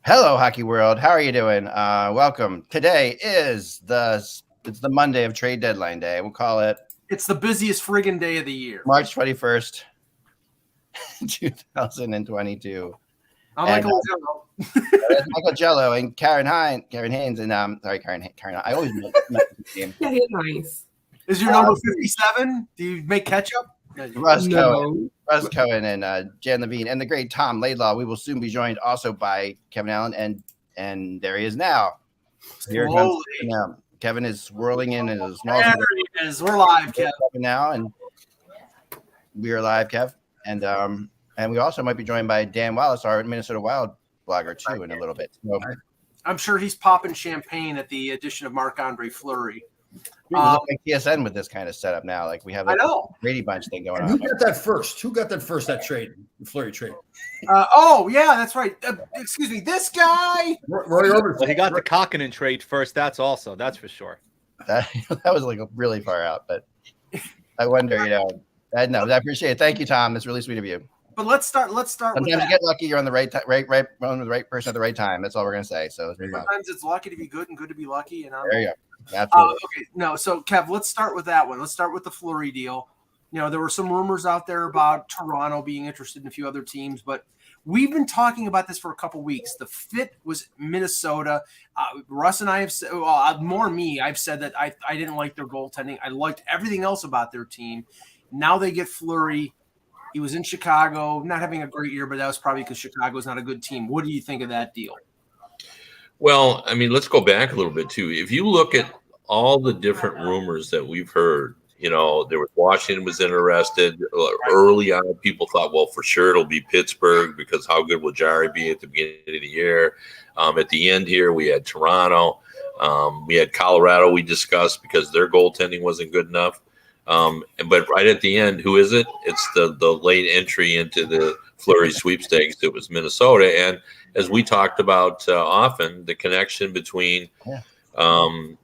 Hello, hockey world. How are you doing? Welcome. Today is the Monday of trade deadline day. We'll call it. It's the busiest friggin' day of the year. March 21st, 2022. I'm Michael Jello. Michael Jello and Karen Haynes, and Karen. I always make the name. Yeah, he's nice. Is your number 57? Do you make ketchup? Russ Cohen, and Jan Levine, and the great Tom Laidlaw. We will soon be joined also by Kevin Allen, and there he is now. Here comes now. Kevin is swirling in his small. There he is. We're live, Kev. Now, and we are live, Kev, and we also might be joined by Dan Wallace, our Minnesota Wild blogger, too, in a little bit. So, I'm sure he's popping champagne at the addition of Marc-Andre Fleury. We look like TSN with this kind of setup now. Like we have a Brady Bunch thing going on. Who got that first? That trade, the Fleury trade? Oh, yeah, that's right. Excuse me, this guy. Roy Orbison. Well, he got the Kokkinen trade first. That's for sure. That was like really far out, but I wonder, I appreciate it. Thank you, Tom. It's really sweet of you. But let's start. Sometimes you get lucky. You're on the right person at the right time. That's all we're gonna say. So sometimes it's lucky to be good and good to be lucky. There you go. Absolutely. Okay, no. So Kev, let's start with that one. Let's start with the Fleury deal. There were some rumors out there about Toronto being interested in a few other teams, but we've been talking about this for a couple weeks. The fit was Minnesota. Russ and I have said, I've said that I didn't like their goaltending. I liked everything else about their team. Now they get Fleury. He was in Chicago, not having a great year, but that was probably because Chicago's not a good team. What do you think of that deal? Well, I mean, let's go back a little bit, too. If you look at all the different rumors that we've heard, there was Washington was interested. Early on, people thought, well, for sure it'll be Pittsburgh because how good will Jari be at the beginning of the year? At the end here, we had Toronto. We had Colorado we discussed because their goaltending wasn't good enough. But right at the end, who is it? It's the late entry into the Fleury sweepstakes. It was Minnesota. And as we talked about often, the connection between Bill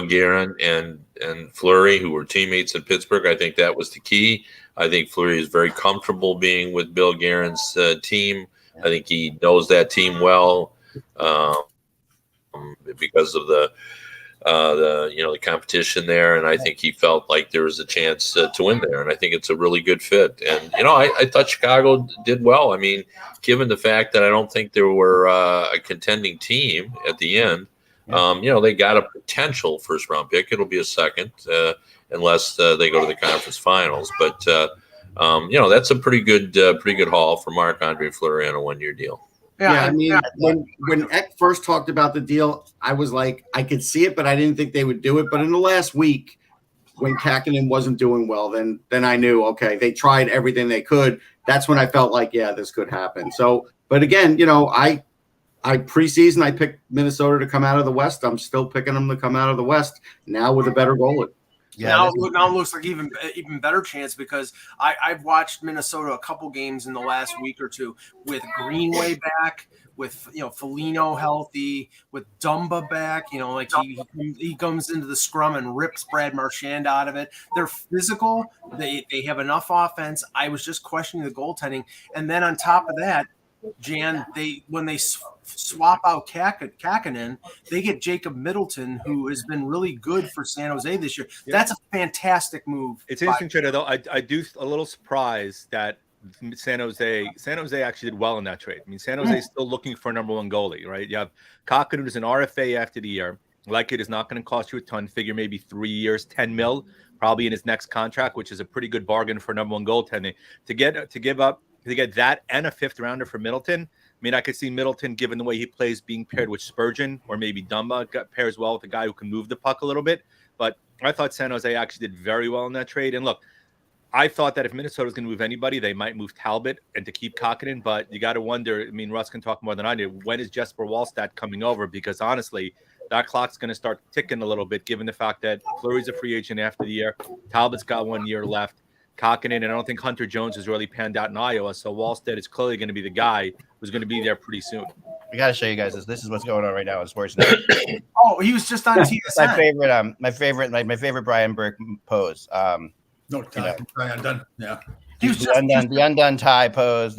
Guerin and Fleury, who were teammates in Pittsburgh, I think that was the key. I think Fleury is very comfortable being with Bill Guerin's team. I think he knows that team well because of the competition there, and I think he felt like there was a chance to win there, and I think it's a really good fit. And I thought Chicago did well. I mean, given the fact that I don't think there were a contending team at the end, they got a potential first round pick. It'll be a second unless they go to the conference finals. But that's a pretty good haul for Marc-Andre Fleury on a 1-year deal. Yeah, I mean, when Eck first talked about the deal, I was like, I could see it, but I didn't think they would do it. But in the last week, when Kakkinen wasn't doing well, then I knew, okay, they tried everything they could. That's when I felt like, yeah, this could happen. So, but again, I preseason, I picked Minnesota to come out of the West. I'm still picking them to come out of the West now with a better goalie. Yeah, now it looks like even better chance because I've watched Minnesota a couple games in the last week or two with Greenway back, with Foligno healthy, with Dumba back. He comes into the scrum and rips Brad Marchand out of it. They're physical. They have enough offense. I was just questioning the goaltending, and then on top of that, Jan, when they swap out Kakkinen, they get Jacob Middleton, who has been really good for San Jose this year. Yeah. That's a fantastic move. It's interesting, Trader, though. I do a little surprised that San Jose actually did well in that trade. I mean, San Jose is still looking for a number one goalie, right? You have Kokkinen, who's an RFA after the year. Like it is not going to cost you a ton. Figure maybe 3 years, $10 million, probably in his next contract, which is a pretty good bargain for number one goaltending. To get that and a fifth rounder for Middleton. I mean, I could see Middleton, given the way he plays, being paired with Spurgeon or maybe Dumba pairs well with a guy who can move the puck a little bit. But I thought San Jose actually did very well in that trade. And look, I thought that if Minnesota was going to move anybody, they might move Talbot and to keep Kokkinen. But you got to wonder, I mean, Russ can talk more than I do. When is Jesper Wallstedt coming over? Because honestly, that clock's going to start ticking a little bit, given the fact that Fleury's a free agent after the year. Talbot's got 1 year left. Kokkinen, and I don't think Hunter Jones has really panned out in Iowa. So Wallstedt is clearly going to be the guy who's going to be there pretty soon. We got to show you guys this. This is what's going on right now in sports. Oh, he was just on TSN. My favorite Brian Burke pose. Brian done. Yeah. the undone tie pose.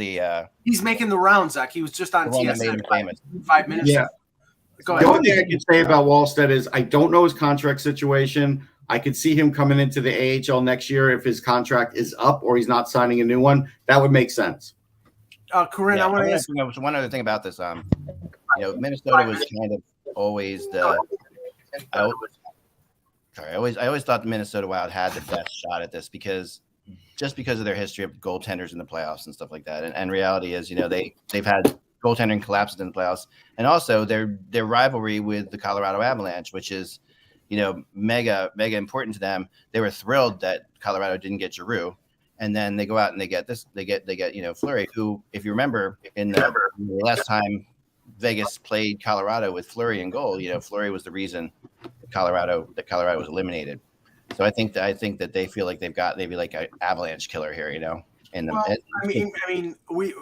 He's making the rounds, Zach. He was just on one that made TSN him famous. 5 minutes. Yeah. Go The ahead. only thing I can say about Wallstedt is I don't know his contract situation. I could see him coming into the AHL next year if his contract is up or he's not signing a new one. That would make sense. Corinne, Yeah, I want to ask. one other thing about this. Minnesota was kind of always the. I always thought the Minnesota Wild had the best shot at this because of their history of goaltenders in the playoffs and stuff like that. And reality is, they've had goaltending collapses in the playoffs, and also their rivalry with the Colorado Avalanche, which is, mega important to them. They were thrilled that Colorado didn't get Giroux, and then they go out and they get Fleury, who, if you remember, in the last time Vegas played Colorado with Fleury in goal, Fleury was the reason that Colorado was eliminated. So I think that they feel like they've got maybe like an Avalanche killer here, in the. Well,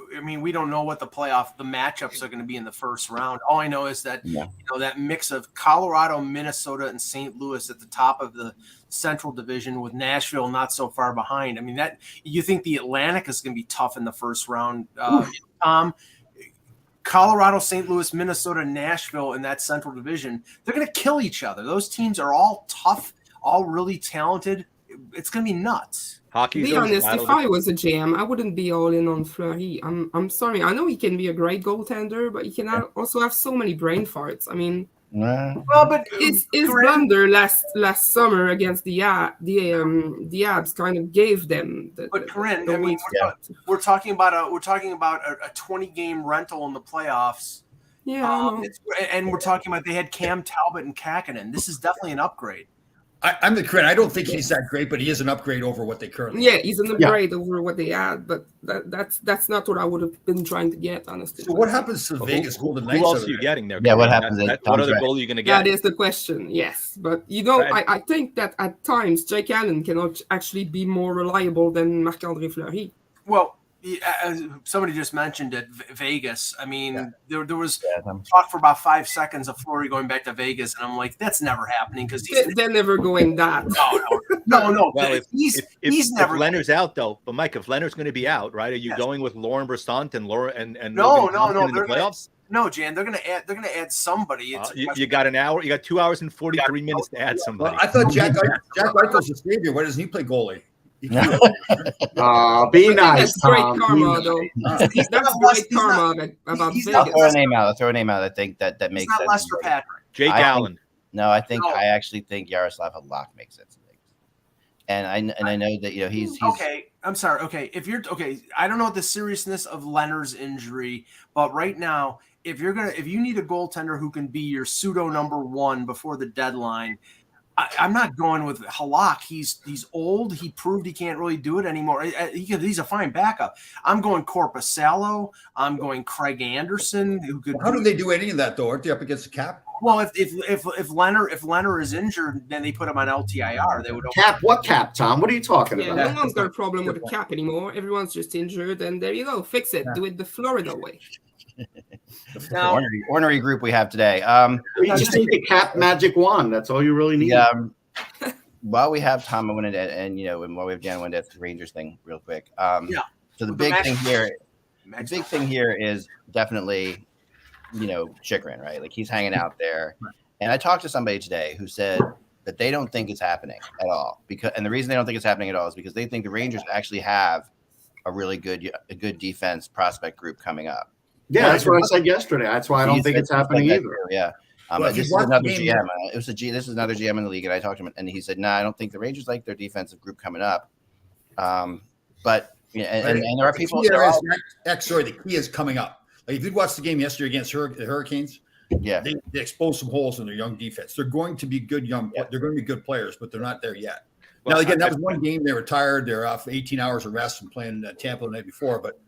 we don't know what the matchups are going to be in the first round. All I know is that that mix of Colorado, Minnesota, and St. Louis at the top of the Central Division, with Nashville not so far behind. I mean, that you think the Atlantic is going to be tough in the first round, Colorado, St. Louis, Minnesota, Nashville in that Central Division, they're going to kill each other. Those teams are all tough, all really talented. It's going to be nuts. To be honest, if I was a GM, I wouldn't be all in on Fleury. I'm sorry. I know he can be a great goaltender, but he can also have so many brain farts. I mean, but his blunder last summer against the Abs kind of gave them. But Corinne, we're talking about a 20-game rental in the playoffs. Yeah, and we're talking about they had Cam Talbot and Kakkonen. This is definitely an upgrade. I'm the Corinne. I don't think he's that great, but he is an upgrade over what they currently. Yeah, he's an upgrade over what they had, but that's not what I would have been trying to get, honestly. So what happens to Vegas Golden Knights? Who else are you getting there? Yeah, what happens? What other goal are you going to get? That is the question. Yes, but I think that at times Jake Allen cannot actually be more reliable than Marc-André Fleury. Well, somebody just mentioned it, Vegas. I mean, there was talk for about 5 seconds of Fleury going back to Vegas, and I'm like, that's never happening because they're never going that. No. Well, he's never. If Leonard's out though, but Mike, if Leonard's going to be out, right? Are you going with Lauren Bristant and Laura and No, in the playoffs? No, Jan, they're gonna add somebody. You got an hour. You got 2 hours and 43 minutes to add somebody. Well, I thought Jack Eichel's a savior. Why doesn't he play goalie? Be nice. That's great karma, though. That's great karma about Vegas. I'll throw a name out. I think that makes sense. Not Lester Patrick. Jake Allen. I actually think Yaroslav Halak makes sense in Vegas. And I know that he's okay. I'm sorry. Okay, if you're okay, I don't know what the seriousness of Leonard's injury, but right now, if you need a goaltender who can be your pseudo number one before the deadline, I'm not going with Halak. He's old. He proved he can't really do it anymore. He's a fine backup. I'm going Korpisalo. I'm going Craig Anderson. How do they do any of that though? Aren't they up against the cap? Well, if Leonard is injured, then they put him on LTIR. They would cap. What cap, Tom? What are you talking about? No one's got a problem with the cap anymore. Everyone's just injured, and there you go. Fix it. Do it the Florida way. Now, ornery group we have today. You just need the cap magic wand. That's all you really need. While we have Tom, I wanted to, and while we have Jan, I wanted to ask the Rangers thing real quick. So the big thing here is definitely, Chychrun, right? Like he's hanging out there. And I talked to somebody today who said that they don't think it's happening at all. And the reason they don't think it's happening at all is because they think the Rangers actually have a really good defense prospect group coming up. Yeah, that's what I said yesterday. That's why I don't think it's happening either. Yeah. This is another GM. This is another GM in the league, and I talked to him, and he said, "No, I don't think the Rangers like their defensive group coming up." But and there are people. The key is coming up. Like if you'd watched the game yesterday against the Hurricanes, they exposed some holes in their young defense. They're going to be good They're going to be good players, but they're not there yet. Well, now again, that was one game they were tired. They're off 18 hours of rest from playing Tampa the night before, but.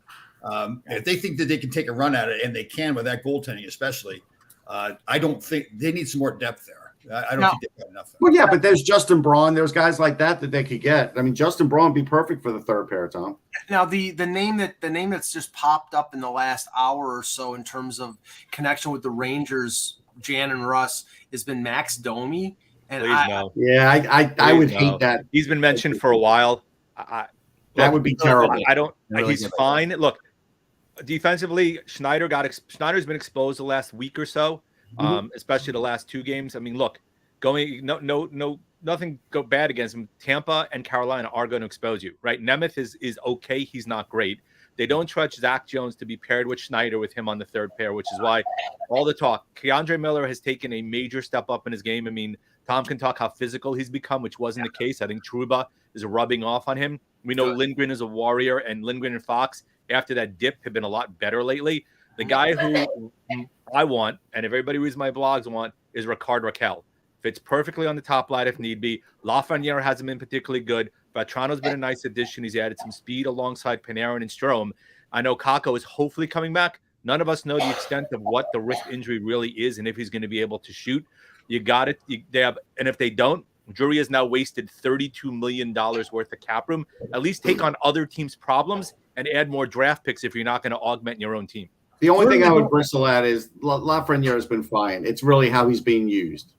If they think that they can take a run at it, and they can with that goaltending, especially, I don't think they need some more depth there. I don't think they've got enough. Well, yeah, but there's Justin Braun. There's guys like that they could get. I mean, Justin Braun would be perfect for the third pair, Tom. Now, the name that's just popped up in the last hour or so in terms of connection with the Rangers, Jan and Russ, has been Max Domi. And I would hate that. He's been mentioned for a while. That would be terrible. I don't. Really He's fine. Look, defensively, Schneider's been exposed the last week or so, especially the last 2 games. I mean, look, nothing go bad against him. Tampa and Carolina are going to expose you, right? Nemeth is okay. He's not great. They don't trust Zach Jones to be paired with Schneider with him on the third pair, which is why all the talk. Keandre Miller has taken a major step up in his game. I mean, Tom can talk how physical he's become, which wasn't the case. I think Trouba is rubbing off on him. We know Lindgren is a warrior, and Lindgren and Fox, after that dip, have been a lot better lately. The guy who I want, and if everybody reads my blogs want, is Ricard Raquel. Fits perfectly on the top line if need be. Lafreniere hasn't been particularly good. Vatrano's been a nice addition. He's added some speed alongside Panarin and Strome. I know Kakko is hopefully coming back. None of us know the extent of what the wrist injury really is and if he's going to be able to shoot. You got it. And if they don't, Drury has now wasted $32 million worth of cap room. At least take on other teams' problems and add more draft picks if you're not going to augment your own team. The only thing I would bristle at is Lafreniere has been fine. It's really how he's being used.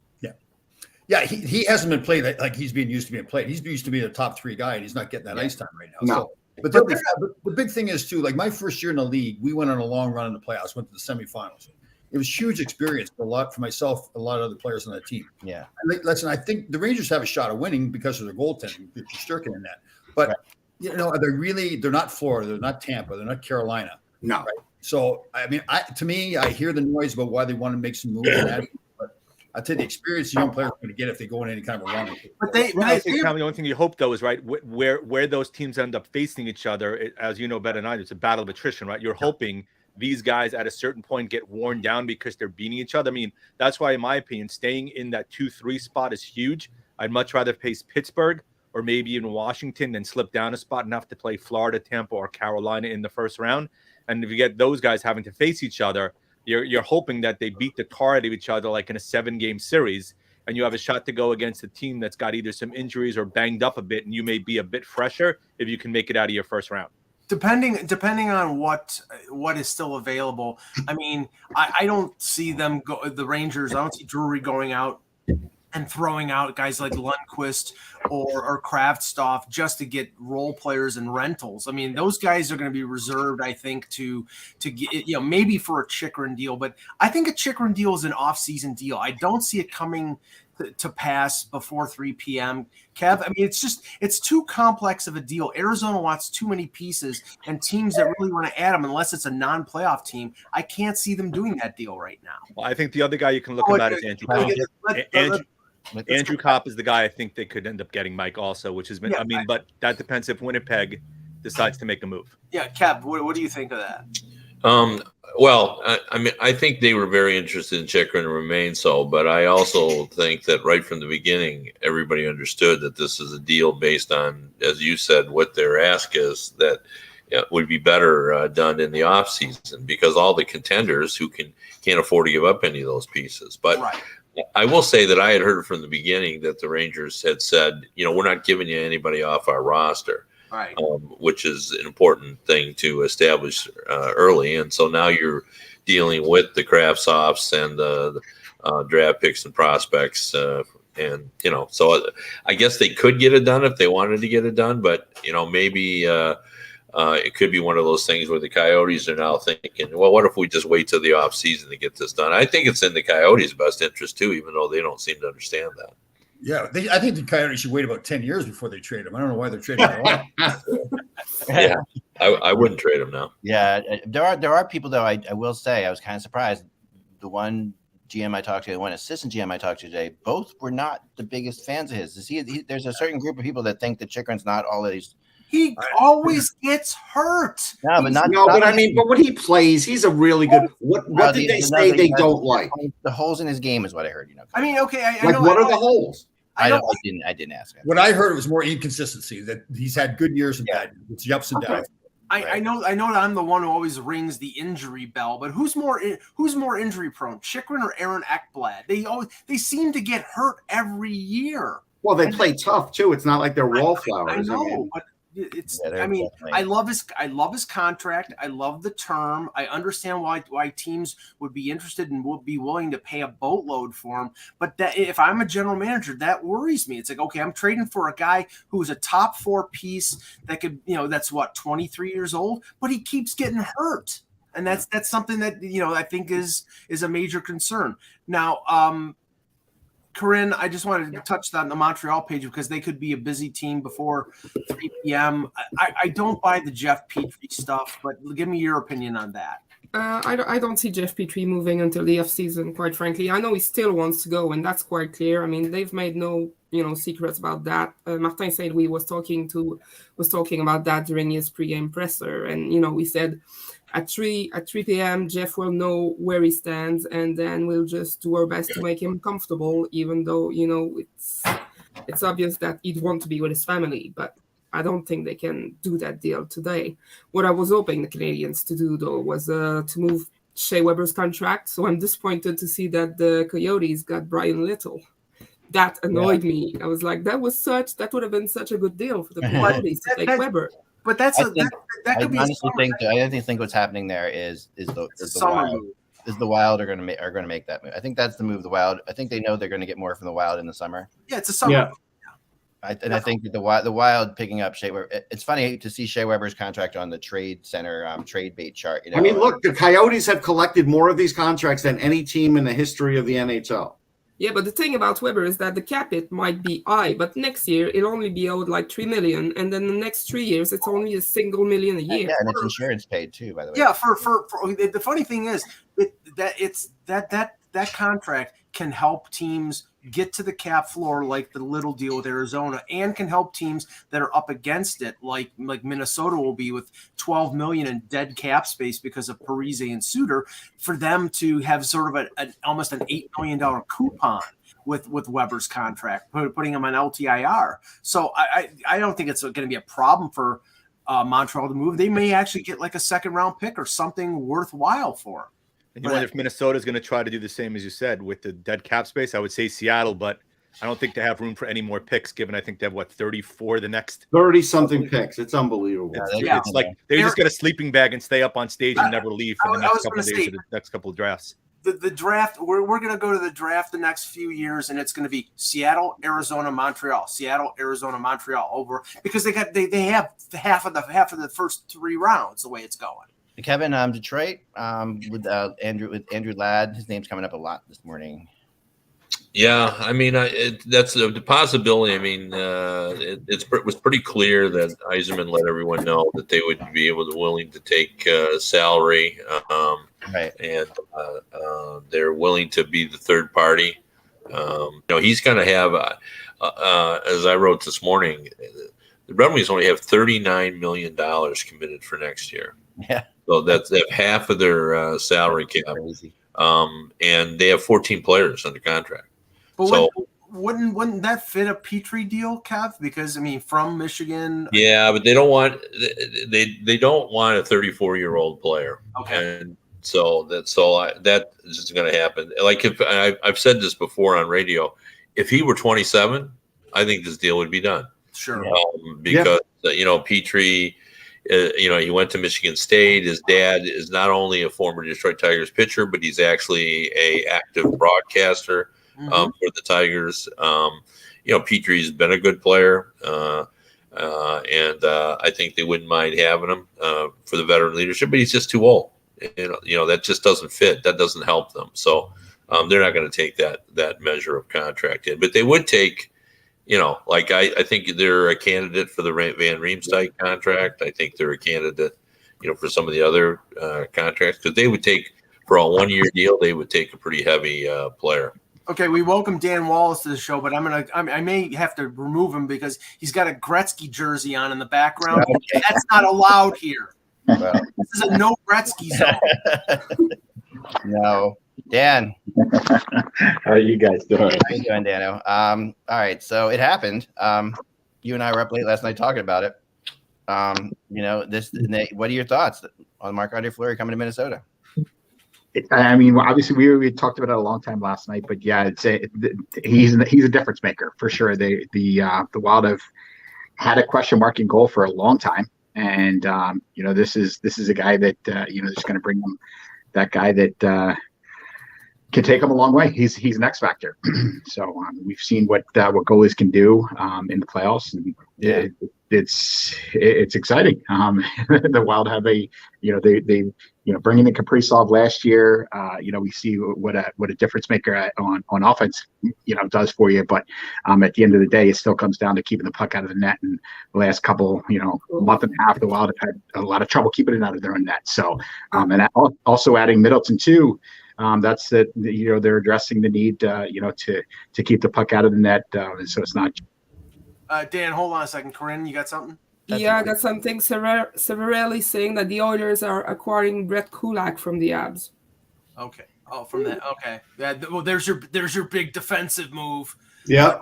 Yeah, he hasn't been played like he's being used to being played. He's used to be a top 3 guy, and he's not getting that ice time right now. No. So, but the big thing is, too, like my first year in the league, we went on a long run in the playoffs, went to the semifinals. It was huge experience for myself, a lot of other players on that team. Yeah. Listen, I think the Rangers have a shot of winning because of their goaltending, Shesterkin in that. But, are they really – they're not Florida. They're not Tampa. They're not Carolina. No. Right? So, I mean, to me, I hear the noise about why they want to make some moves and that. I tell you, the experience the young players are going to get if they go in any kind of a run. But I think the only thing you hope, though, is right where those teams end up facing each other. As you know better than I do, it's a battle of attrition, right? You're hoping these guys at a certain point get worn down because they're beating each other. I mean, that's why, in my opinion, staying in that 2-3 spot is huge. I'd much rather face Pittsburgh or maybe even Washington than slip down a spot and have to play Florida, Tampa, or Carolina in the first round. And if you get those guys having to face each other, you're hoping that they beat the tar out of each other like in a 7-game series, and you have a shot to go against a team that's got either some injuries or banged up a bit, and you may be a bit fresher if you can make it out of your first round. Depending on what is still available. I mean, I don't see them go. The Rangers. I don't see Drury going out and throwing out guys like Lundqvist or Kraftstoff just to get role players and rentals. I mean, those guys are going to be reserved, I think, to get, maybe for a Chychrun deal. But I think a Chychrun deal is an off-season deal. I don't see it coming to pass before 3 p.m. Kev, I mean, it's too complex of a deal. Arizona wants too many pieces, and teams that really want to add them, unless it's a non-playoff team, I can't see them doing that deal right now. Well, I think the other guy you can look at is Andrew Copp. Andrew Copp is the guy I think they could end up getting, Mike, also, which has been, but that depends if Winnipeg decides to make a move. Yeah, Kev, what do you think of that? Well, I mean, I think they were very interested in Chychrun and remain so, but I also think that right from the beginning, everybody understood that this is a deal based on, as you said, what their ask is, that would be better done in the offseason because all the contenders who can't afford to give up any of those pieces. But I will say that I had heard from the beginning that the Rangers had said, we're not giving you anybody off our roster. Right. Which is an important thing to establish early. And so now you're dealing with the Kraftsofts and the draft picks and prospects. So I guess they could get it done if they wanted to get it done. But, maybe it could be one of those things where the Coyotes are now thinking, well, what if we just wait till the off season to get this done? I think it's in the Coyotes' best interest, too, even though they don't seem to understand that. Yeah, I think the Coyotes should wait about 10 years before they trade him. I don't know why they're trading him. Yeah, I wouldn't trade him now. Yeah, there are people, though, I will say, I was kind of surprised. The one GM I talked to, the one assistant GM I talked to today, both were not the biggest fans of his. There's a certain group of people that think that Chychrun's not all of these. He always gets hurt. No, but but when he plays, he's a really good. What did they say they don't like? The holes in his game is what I heard. I mean, okay, I know. What are the holes? I didn't ask him. What I heard was more inconsistency, that he's had good years and bad years. It's the ups and downs. I know that I'm the one who always rings the injury bell, but who's more injury prone, Chychrun or Aaron Ekblad? They seem to get hurt every year. Well, they play tough too. It's not like they're wallflowers. I know, I mean, I love his contract. I love the term. I understand why teams would be interested and would be willing to pay a boatload for him. But that, if I'm a general manager, that worries me. It's like, okay, I'm trading for a guy who is a top 4 piece that could, that's what, 23 years old, but he keeps getting hurt. And that's something that, I think is a major concern. Now, Corinne, I just wanted to touch on the Montreal page because they could be a busy team before 3 p.m. I don't buy the Jeff Petrie stuff, but give me your opinion on that. I don't see Jeff Petrie moving until the off-season, quite frankly. I know he still wants to go, and that's quite clear. I mean, they've made no secrets about that. Martin Saint-Louis was talking about that during his pregame presser, and he said at 3 p.m. Jeff will know where he stands, and then we'll just do our best to make him comfortable, even though it's obvious that he'd want to be with his family, but I don't think they can do that deal today. What I was hoping the Canadians to do, though, was to move Shea Weber's contract. So I'm disappointed to see that the Coyotes got Brian Little. That annoyed me. I was like, that would have been such a good deal for the Coyotes to take Weber. But that could be. I think what's happening there is the Wild are going to make that move. I think that's the move. The Wild. I think they know they're going to get more from the Wild in the summer. Yeah, it's a summer. Yeah. I think that the Wild picking up Shea Weber. It's funny to see Shea Weber's contract on the trade center trade bait chart. I mean, look, the Coyotes have collected more of these contracts than any team in the history of the NHL. Yeah, but the thing about Weber is that the cap hit might be high, but next year it'll only be owed like $3 million, and then the next 3 years it's only $1 million a year. Yeah, and it's insurance paid too, by the way. Yeah, for the funny thing is that contract can help teams get to the cap floor, like the Little deal with Arizona, and can help teams that are up against it, like Minnesota will be with $12 million in dead cap space because of Parise and Suter, for them to have sort of almost an $8 million coupon with Weber's contract, putting him on LTIR. So I don't think it's going to be a problem for Montreal to move. They may actually get like a second round pick or something worthwhile for him. And you wonder if Minnesota is going to try to do the same as you said with the dead cap space. I would say Seattle, but I don't think they have room for any more picks. Given I think they have 34 the next 30-something picks. It's unbelievable. It's like they just get a sleeping bag and stay up on stage and never leave for the next couple of days of the next couple of drafts. The draft, we're going to go to the draft the next few years, and it's going to be Seattle, Arizona, Montreal, Seattle, Arizona, Montreal over because they have half of the first 3 rounds the way it's going. Kevin, Detroit with Andrew Ladd. His name's coming up a lot this morning. Yeah, I mean, that's the possibility. I mean, it was pretty clear that Yzerman let everyone know that they would be willing to take salary, right? And they're willing to be the third party. He's going to have, as I wrote this morning, the Red Wings only have $39 million committed for next year. Yeah. So they have half of their salary cap, and they have 14 players under contract. But wouldn't that fit a Petrie deal, Kev? Because I mean, from Michigan. Yeah, but they don't want they don't want a 34-year-old player. Okay. And so that is just going to happen. Like if I've said this before on radio, if he were 27, I think this deal would be done. Sure. Because Petrie. He went to Michigan State. His dad is not only a former Detroit Tigers pitcher, but he's actually a active broadcaster for the Tigers. Petrie's been a good player, and I think they wouldn't mind having him for the veteran leadership. But he's just too old. That just doesn't fit. That doesn't help them. So they're not going to take that measure of contract in. But they would take. I think they're a candidate for the Van Riemsdyk contract. I think they're a candidate, for some of the other contracts because they would take for a 1-year deal. They would take a pretty heavy player. Okay, we welcome Dan Wallace to the show, but I may have to remove him because he's got a Gretzky jersey on in the background. And that's not allowed here. Well. This is a no Gretzky zone. No. Dan. How are you guys doing? How you doing, Dano? All right, so it happened. You and I were up late last night talking about it. What are your thoughts on Marc-Andre Fleury coming to Minnesota? I mean, obviously we talked about it a long time last night, but yeah, he's a difference maker for sure. The Wild had a question mark in goal for a long time. And, this is a guy that, is going to bring them that guy that can take them a long way. He's an X factor. So we've seen what goalies can do in the playoffs. And it's exciting. The Wild have they bringing in Kaprizov last year. We see what a difference maker on offense, does for you. But at the end of the day, it still comes down to keeping the puck out of the net. And the last couple, month and a half, the Wild have had a lot of trouble keeping it out of their own net. So, and also adding Middleton too. That's they're addressing the need, to keep the puck out of the net. So it's not. Dan, hold on a second. Corinne, you got something? I got something. Severelli saying that the Oilers are acquiring Brett Kulak from the Abs. Okay. Oh, from that. Okay. Yeah. Well, there's your big defensive move. Yeah.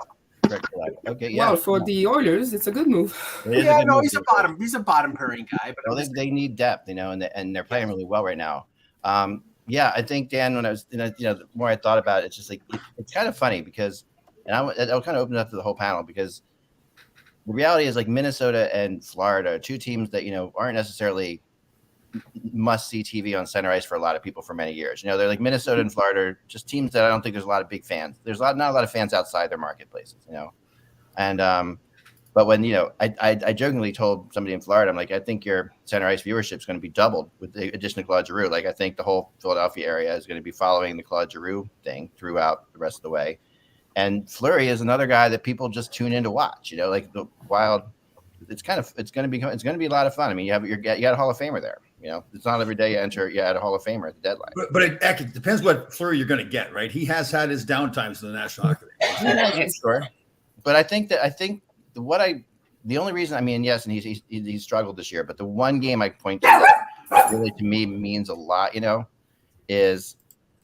Okay. Yeah. Well, for the Oilers, it's a good move. Yeah. No, he's a bottom pairing guy, but they need depth, and they're playing really well right now. Yeah, I think, Dan, when I was, the more I thought about it, it's just like it's kind of funny because, and I'll kind of open it up to the whole panel because the reality is like Minnesota and Florida are two teams that aren't necessarily must-see TV on center ice for a lot of people for many years. They're like Minnesota and Florida are just teams that I don't think there's a lot of big fans. There's not a lot of fans outside their marketplaces, and but when I jokingly told somebody in Florida, I'm like, I think your center ice viewership is going to be doubled with the addition of Claude Giroux. Like, I think the whole Philadelphia area is going to be following the Claude Giroux thing throughout the rest of the way. And Fleury is another guy that people just tune in to watch. Like the Wild, it's going to be a lot of fun. I mean, you got a Hall of Famer there. It's not every day you add a Hall of Famer at the deadline. But it depends what Fleury you're going to get, right? He has had his downtimes in the National Hockey League. Sure. But I think the only reason, I mean, yes, and he's struggled this year, but the one game I point to that really to me means a lot, is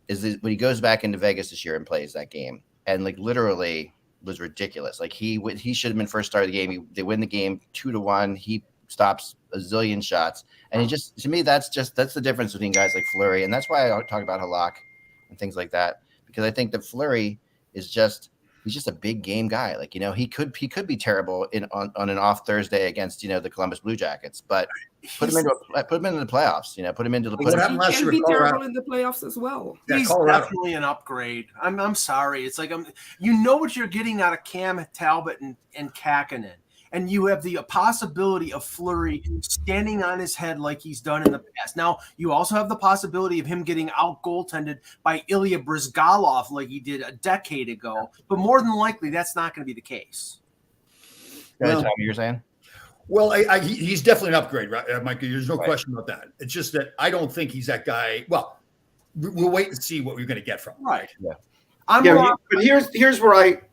when he goes back into Vegas this year and plays that game, and like literally was ridiculous. Like he should have been first star of the game. They win the game 2-1. He stops a zillion shots, and he just, to me, that's the difference between guys like Fleury, and that's why I talk about Halak and things like that, because I think that Fleury is he's just a big game guy. Like, he could be terrible on an off Thursday against, the Columbus Blue Jackets, but put him into the playoffs, put him into the playoffs. He can be terrible in the playoffs as well. Yeah, he's definitely an upgrade. I'm sorry. It's like, what you're getting out of Cam Talbot and Kakkonen. And you have the possibility of Fleury standing on his head like he's done in the past. Now, you also have the possibility of him getting out goaltended by Ilya Brizgalov like he did a decade ago. But more than likely, that's not going to be the case. Tommy, you're saying? Well, he's definitely an upgrade, right, Mike? There's no question about that. It's just that I don't think he's that guy. Well, we'll wait and see what we're going to get from him. Right. Yeah. But here's where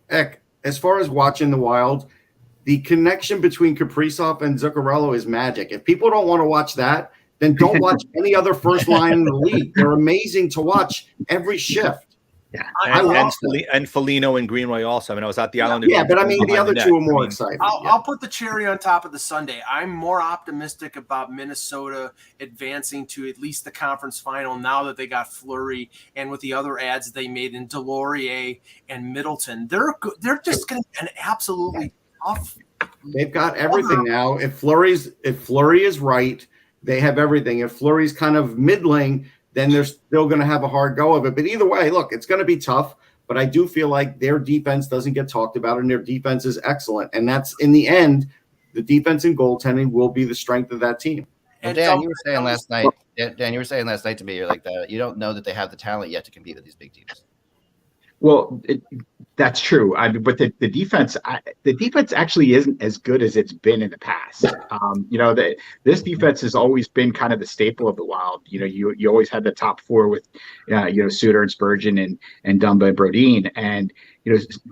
as far as watching the Wild, the connection between Kaprizov and Zuccarello is magic. If people don't want to watch that, then don't watch any other first line in the league. They're amazing to watch every shift. Yeah, and Foligno and Greenway also. I mean, I was at the Island. Yeah, but I mean, the other two are more exciting. I'll put the cherry on top of the sundae. I'm more optimistic about Minnesota advancing to at least the conference final now that they got Fleury, and with the other ads they made in Delorier and Middleton. They're just going to be an absolutely tough. They've got everything now. If Fleury is right, they have everything. If Fleury's kind of middling, then they're still going to have a hard go of it. But either way, look, it's going to be tough. But I do feel like their defense doesn't get talked about, and their defense is excellent. And that's, in the end, the defense and goaltending will be the strength of that team. And Dan, you were saying last night. Dan, you were saying last night to me, you're like, you don't know that they have the talent yet to compete with these big teams. Well, that's true. But the defense actually isn't as good as it's been in the past. This defense has always been kind of the staple of the Wild. You always had the top four with, Suter and Spurgeon and Dumba and Brodin. And,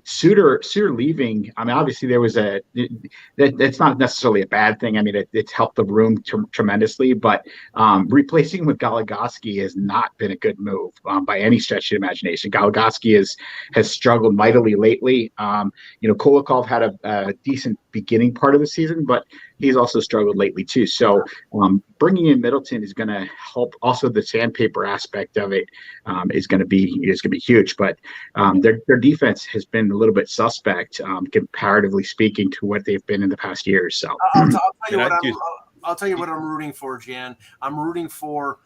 Suter leaving, I mean, obviously there was that's not necessarily a bad thing. I mean, it's helped the room tremendously, but replacing with Goligoski has not been a good move by any stretch of the imagination. Goligoski has struggled mightily lately. Kulikov had a decent beginning part of the season, but he's also struggled lately too. So bringing in Middleton is going to help. Also, the sandpaper aspect of it is going to be huge. But their defense has been a little bit suspect, comparatively speaking, to what they've been in the past years. So I'll tell you what I'm rooting for, Jan. I'm rooting for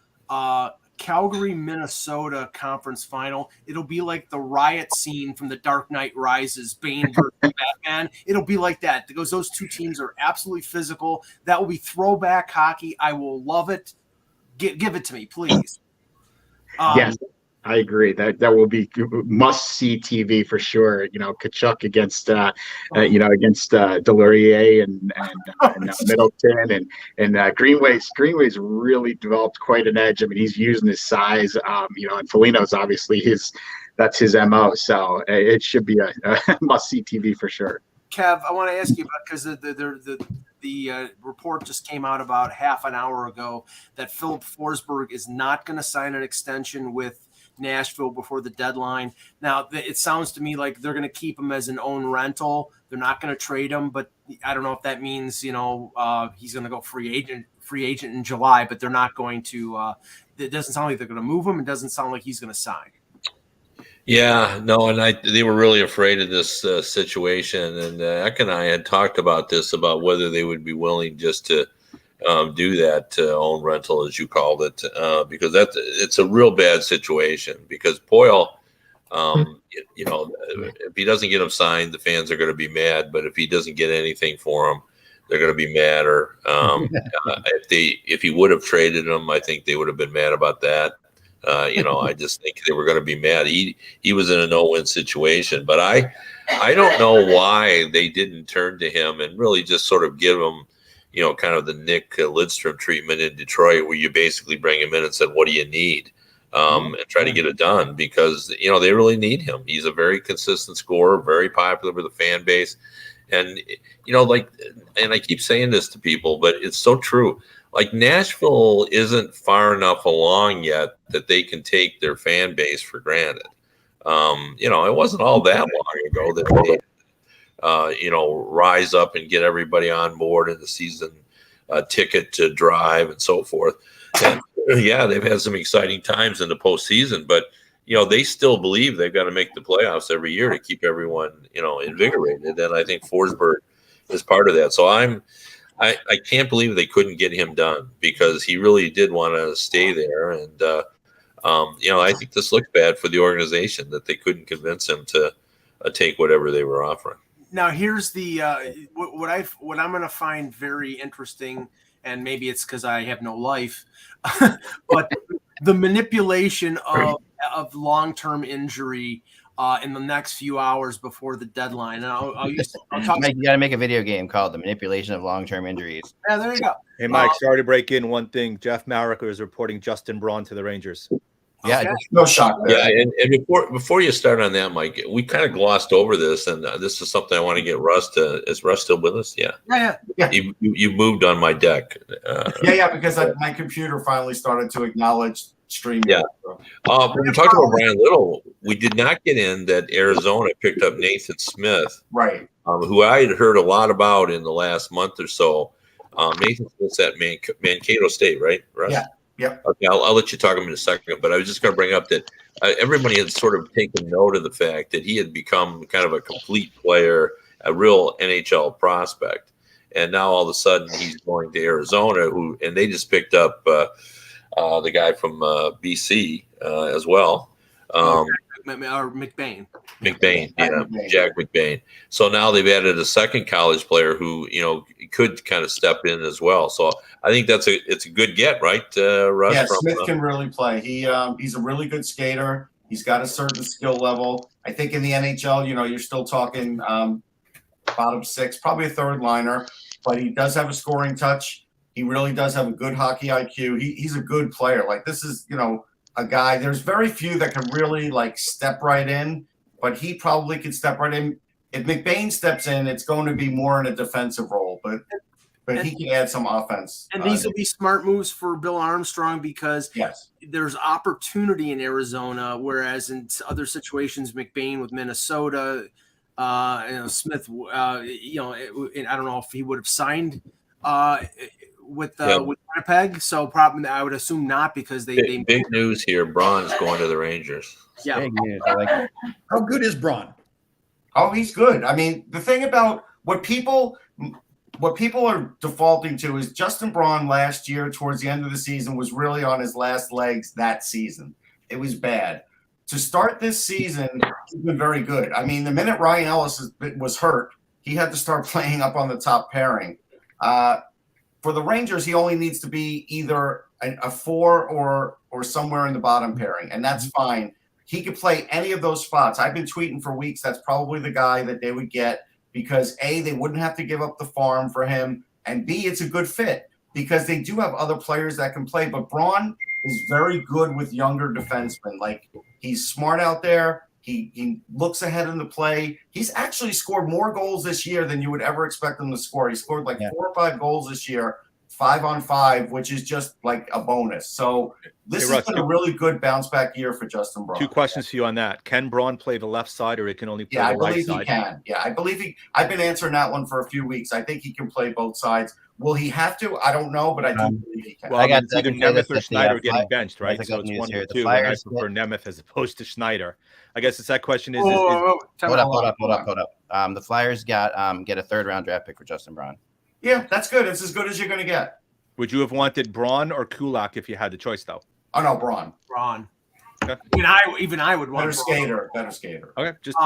Calgary, Minnesota conference final. It'll be like the riot scene from The Dark Knight Rises, Bane versus Batman. It'll be like that because those two teams are absolutely physical. That will be throwback hockey. I will love it. Give it to me, please. Yes, I agree. That will be must-see TV for sure. Tkachuk against Delorier and Middleton and Greenway's really developed quite an edge. I mean, he's using his size. And Foligno's obviously that's his MO. So it should be a must-see TV for sure. Kev, I want to ask you about, because the report just came out about half an hour ago that Philip Forsberg is not going to sign an extension with Nashville before the deadline. Now, it sounds to me like they're going to keep him as an own rental. They're not going to trade him, but I don't know if that means he's going to go free agent in July. But they're not going to. It doesn't sound like they're going to move him. It doesn't sound like he's going to sign. Yeah, no, and they were really afraid of this situation, and Eck and I had talked about this, about whether they would be willing just to do that own rental, as you called it, because it's a real bad situation. Because Poile, if he doesn't get him signed, the fans are going to be mad. But if he doesn't get anything for him, they're going to be madder. If he would have traded him, I think they would have been mad about that. I just think they were going to be mad. He was in a no-win situation, but I don't know why they didn't turn to him and really just sort of give him, kind of the Nick Lidstrom treatment in Detroit, where you basically bring him in and said, "What do you need?" And try to get it done, because they really need him. He's a very consistent scorer, very popular with the fan base, and and I keep saying this to people, but it's so true. Like, Nashville isn't far enough along yet that they can take their fan base for granted. It wasn't all that long ago that they, rise up and get everybody on board in the season ticket to drive and so forth. And yeah, they've had some exciting times in the postseason, but they still believe they've got to make the playoffs every year to keep everyone, invigorated. And I think Forsberg is part of that. So I can't believe they couldn't get him done, because he really did want to stay there. And, I think this looks bad for the organization that they couldn't convince him to take whatever they were offering. Now, here's the what I'm going to find very interesting, and maybe it's because I have no life, but the manipulation of long-term injury in the next few hours before the deadline. And I'll talk. Mike, you got to make a video game called "The Manipulation of Long-Term Injuries." Yeah, there you go. Hey, Mike, sorry to break in one thing. Jeff Marek is reporting Justin Braun to the Rangers. Yeah, Okay. No shock there. Yeah, and before you start on that, Mike, we kind of glossed over this, and this is something I want to get Russ to. Is Russ still with us? Yeah. You moved on my deck. Because my computer finally started to acknowledge streaming. Yeah. When we talked about Brian Little, we did not get in that Arizona picked up Nathan Smith, Right. Who I had heard a lot about in the last month or so. Nathan Smith's at Mankato State, right, Russ? Yeah. Yep. Okay, I'll let you talk in a second, but I was just going to bring up that everybody had sort of taken note of the fact that he had become kind of a complete player, a real NHL prospect, and now all of a sudden he's going to Arizona, and they just picked up the guy from BC as well. Or McBain. Jack McBain. So now they've added a second college player who could kind of step in as well. So I think it's a good get, right, Russ? Yeah, Smith can really play. He's a really good skater. He's got a certain skill level. I think in the NHL, you're still talking bottom six, probably a third liner, but he does have a scoring touch. He really does have a good hockey IQ. He's a good player. Like, this is, a guy, there's very few that can really step right in, but he probably could step right in. If McBain steps in, it's going to be more in a defensive role. But but he can add some offense. And these will be smart moves for Bill Armstrong because yes, there's opportunity in Arizona, whereas in other situations, McBain with Minnesota, Smith, I don't know if he would have signed with Winnipeg. So probably I would assume not because they big news here. Braun's going to the Rangers. Yeah, big news. I like it. How good is Braun? Oh, he's good. I mean, the thing about what people are defaulting to is Justin Braun last year towards the end of the season was really on his last legs that season. It was bad. To start this season, he's been very good. I mean, the minute Ryan Ellis was hurt, he had to start playing up on the top pairing. For the Rangers, he only needs to be either a 4 or somewhere in the bottom pairing, and that's fine. He could play any of those spots. I've been tweeting for weeks. That's probably the guy that they would get because A, they wouldn't have to give up the farm for him, and B, it's a good fit because they do have other players that can play. But Braun is very good with younger defensemen. Like, he's smart out there. He looks ahead in the play. He's actually scored more goals this year than you would ever expect him to score. He scored 4 or 5 goals this year, 5-on-5, which is just like a bonus. So this has been a really good bounce back year for Justin Braun. 2 questions for you on that. Can Braun play the left side or it can only play the right side? He can. Yeah, I believe I've been answering that one for a few weeks. I think he can play both sides. Will he have to? I don't know, but I do believe he can. Well, it's either Nemeth or Schneider getting benched, right? So it's 1 or 2, and I prefer Nemeth as opposed to Schneider. I guess that question is. Hold up. The Flyers get a 3rd-round draft pick for Justin Braun. Yeah, that's good. It's as good as you're going to get. Would you have wanted Braun or Kulak if you had the choice, though? Oh no, Braun. Okay. Even I would want better skater. Okay, just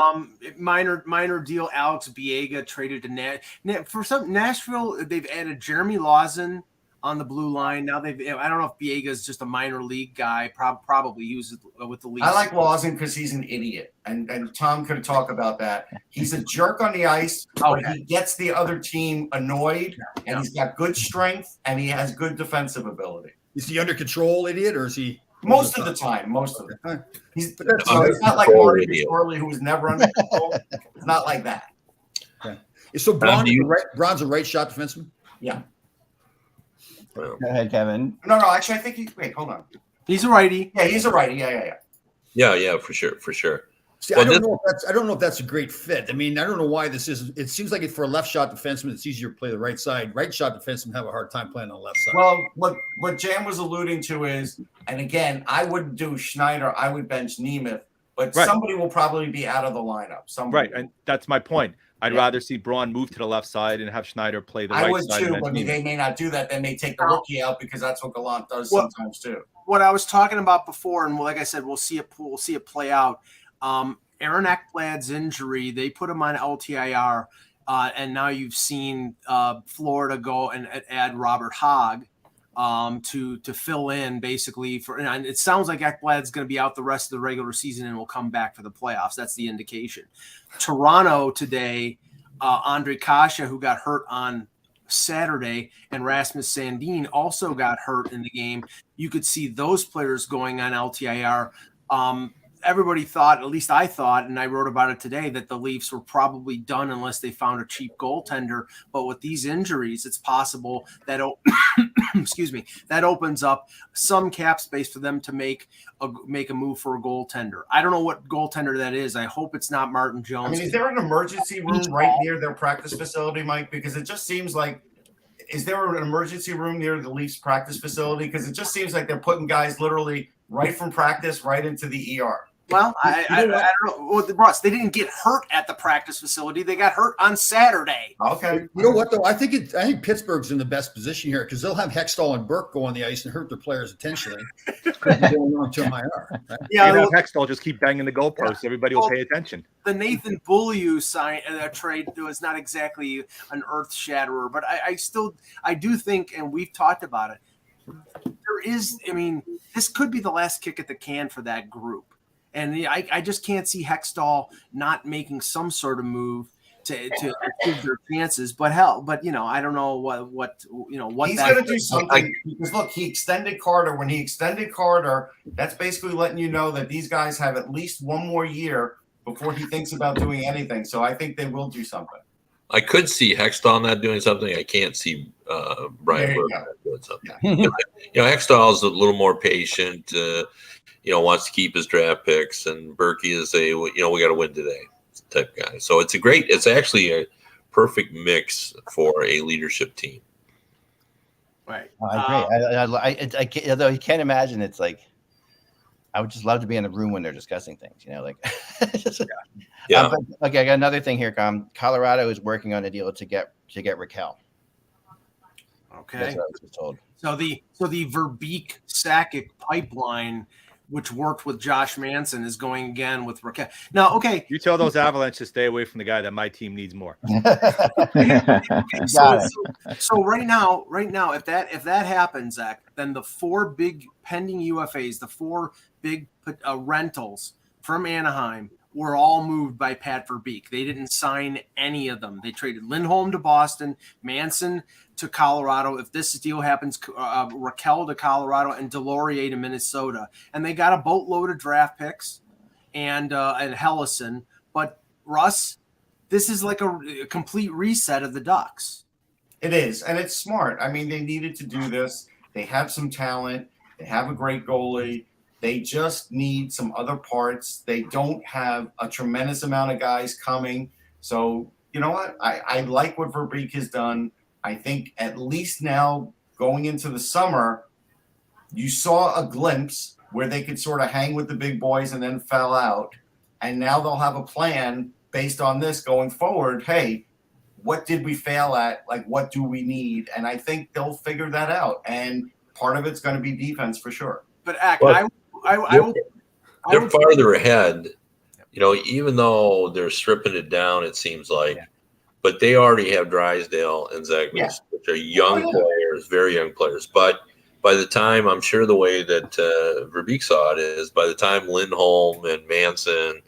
minor deal. Alex Biega traded to for some Nashville. They've added Jeremy Lawson on the blue line. Now I don't know if Biega is just a minor league guy. Probably he was with the Leafs. I like Lawson because he's an idiot, and Tom could talk about that. He's a jerk on the ice, but he gets the other team annoyed, and he's got good strength, and he has good defensive ability. Is he under control, idiot, or is he? Most of the time. He's not like Marty Shorley, who was never under control. It's not like that. Okay. So Braun's a right shot defenseman? Yeah. Go ahead, Kevin. No, actually, I think wait, hold on. He's a righty. Yeah, he's a righty. Yeah, for sure. See, I don't know if that's a great fit. I mean, I don't know why this is. It seems like for a left shot defenseman, it's easier to play the right side. Right shot defensemen have a hard time playing on the left side. Well, what Jan was alluding to is, and again, I wouldn't do Schneider. I would bench Nemeth, but somebody will probably be out of the lineup. And that's my point. I'd rather see Braun move to the left side and have Schneider play the right side. I would too, but they may not do that. They may take the rookie out because that's what Gallant does sometimes too. What I was talking about before, and like I said, we'll see it play out. Aaron Ekblad's injury, they put him on LTIR, and now you've seen Florida go and add Robert Hogg to fill in basically and it sounds like Ekblad's going to be out the rest of the regular season and will come back for the playoffs. That's the indication. Toronto today, Andre Kasha, who got hurt on Saturday, and Rasmus Sandin also got hurt in the game. You could see those players going on LTIR. Everybody thought, at least I thought, and I wrote about it today, that the Leafs were probably done unless they found a cheap goaltender. But with these injuries, it's possible that that opens up some cap space for them to make a move for a goaltender. I don't know what goaltender that is. I hope it's not Martin Jones. I mean, is there an emergency room right near their practice facility, Mike? Because it just seems like, is there an emergency room near the Leafs practice facility? Because it just seems like they're putting guys literally right from practice right into the ER. Well, I don't know. Well, Russ, they didn't get hurt at the practice facility. They got hurt on Saturday. Okay. You know what, though? I think Pittsburgh's in the best position here because they'll have Hextall and Burke go on the ice and hurt their players intentionally. Going on to IR, right? Yeah, Hextall just keep banging the goalposts. Everybody will pay attention. The Nathan Beaulieu trade was not exactly an earth shatterer, but I do think, and we've talked about it, this could be the last kick at the can for that group. And I just can't see Hextall not making some sort of move to improve their chances. But I don't know what he's going to do something because look, he extended Carter. When he extended Carter, that's basically letting you know that these guys have at least one more year before he thinks about doing anything. So I think they will do something. I could see Hextall not doing something. I can't see Brian Burke not doing something. Hextall is a little more patient. Wants to keep his draft picks, and Berkey is we got to win today type guy. So it's actually a perfect mix for a leadership team. Right. I can't, although you can't imagine, it's like I would just love to be in the room when they're discussing things, okay, I got another thing here. Colorado is working on a deal to get Raquel. Okay. That's what I was just told. So the Verbeek Sakic pipeline, which worked with Josh Manson, is going again with Raquel. Now, okay. You tell those Avalanche to stay away from the guy that my team needs more. So right now, if that happens, Zach, then the 4 big pending UFAs, the 4 big rentals from Anaheim, were all moved by Pat Verbeek. They didn't sign any of them. They traded Lindholm to Boston, Manson to Colorado. If this deal happens, Raquel to Colorado, and Delorier to Minnesota. And they got a boatload of draft picks and Hellison. But Russ, this is like a complete reset of the Ducks. It is, and it's smart. I mean, they needed to do this. They have some talent. They have a great goalie. They just need some other parts. They don't have a tremendous amount of guys coming. So, you know what? I like what Verbeek has done. I think at least now going into the summer, you saw a glimpse where they could sort of hang with the big boys and then fell out. And now they'll have a plan based on this going forward. Hey, what did we fail at? Like, what do we need? And I think they'll figure that out. And part of it's going to be defense for sure. But they're farther ahead, even though they're stripping it down, it seems like. Yeah. But they already have Drysdale and Zegras, which are young players, very young players. But by the time, I'm sure the way that Verbeek saw it is, by the time Lindholm and Manson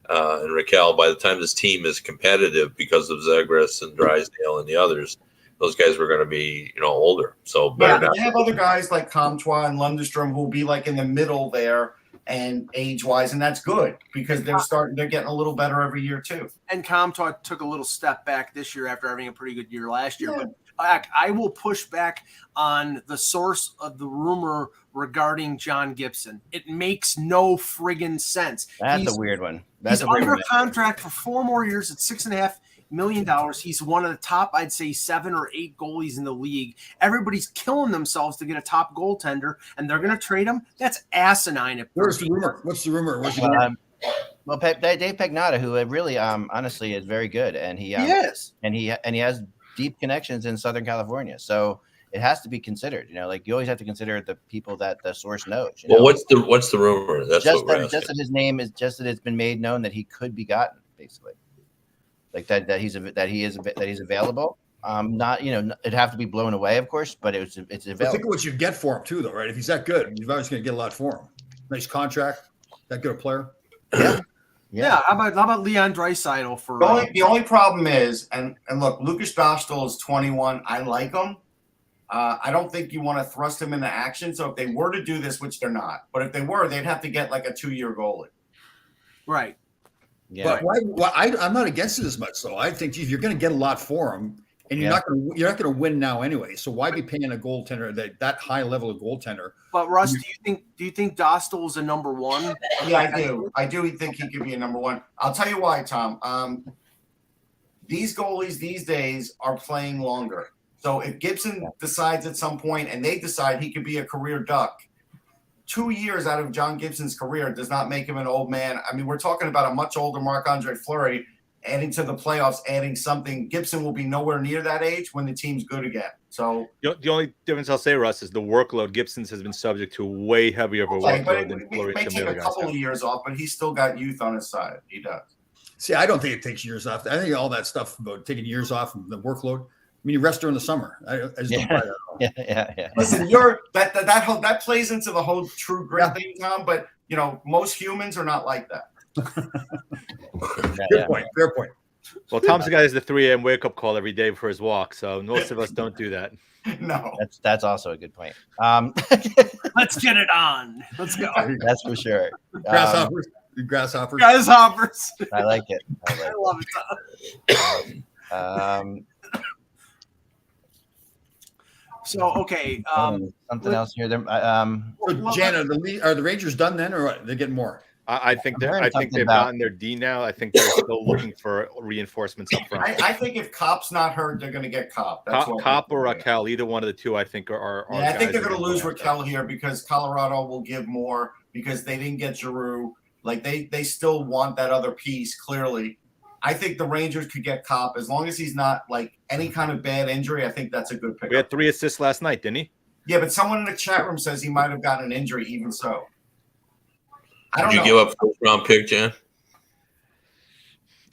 and Raquel, by the time this team is competitive because of Zegras and Drysdale and the others, those guys were going to be, older. So better they have other guys like Comtois and Lundestrom who will be like in the middle there and age-wise, and that's good because they're getting a little better every year too. And Comtois took a little step back this year after having a pretty good year last year. Yeah. But I will push back on the source of the rumor regarding John Gibson. It makes no friggin' sense. That's a weird one. He's under contract for 4 more years at $6.5 million. He's one of the top, I'd say, 7 or 8 goalies in the league. Everybody's killing themselves to get a top goaltender, and they're going to trade him. That's asinine. Where's the rumor? What's the rumor? Well, Dave Pagnotta, who really, honestly, is very good, and he is, and he has deep connections in Southern California, so it has to be considered. You always have to consider the people that the source knows. Well, what's the rumor? That's just that his name is just that it's been made known that he could be gotten, basically. Like that he's available. Not it'd have to be blown away, of course, but it's available. But think of what you get for him too, though, right? If he's that good, you're always going to get a lot for him. Nice contract, that good a player. Yeah. How about Leon Draisaitl for? The only problem is, and look, Lucas Dostal is 21. I like him. I don't think you want to thrust him into action. So if they were to do this, which they're not, but if they were, they'd have to get like a 2-year goalie. Right. Yeah. But I'm not against it as much, though. I think you're going to get a lot for him, and you're not going to win now anyway. So why be paying a goaltender that high level of goaltender? But Russ, do you think Dostal is a number 1? Yeah, I do. I do think he could be a number 1. I'll tell you why, Tom. These goalies these days are playing longer. So if Gibson decides at some point, and they decide he could be a career Duck, 2 years out of John Gibson's career does not make him an old man. I mean, we're talking about a much older Marc-Andre Fleury adding to the playoffs, adding something. Gibson will be nowhere near that age when the team's good again. So the only difference I'll say, Russ, is the workload. Gibson's has been subject to way heavier of a workload than Fleury. He may take a couple of years off, but he's still got youth on his side. He does. See, I don't think it takes years off. I think all that stuff about taking years off and the workload. I mean, you rest during the summer. I just don't buy that at all. Yeah. Listen, that plays into the whole true grit thing, Tom. But most humans are not like that. Fair point. Well, Tom's the guy has the 3 a.m. wake up call every day for his walk, so most of us don't do that. No, that's also a good point. Let's get it on. Let's go. That's for sure. Grasshoppers. I like it. I love it. So okay, something else here. So Jana, are the Rangers done then, or what? They're getting more? I think they've gotten their D now. I think they're still looking for reinforcements up front. I think if Kopp's not hurt, they're going to get Kopp. Kopp or Raquel, either one of the two, I think are I think they're going to lose Raquel here because Colorado will give more because they didn't get Giroux. Like they still want that other piece. Clearly, I think the Rangers could get Kopp as long as he's not like any kind of bad injury. I think that's a good pick. We had 3 assists last night, didn't he? Yeah, but someone in the chat room says he might have gotten an injury. Even so. Did you give up first round pick, Jan?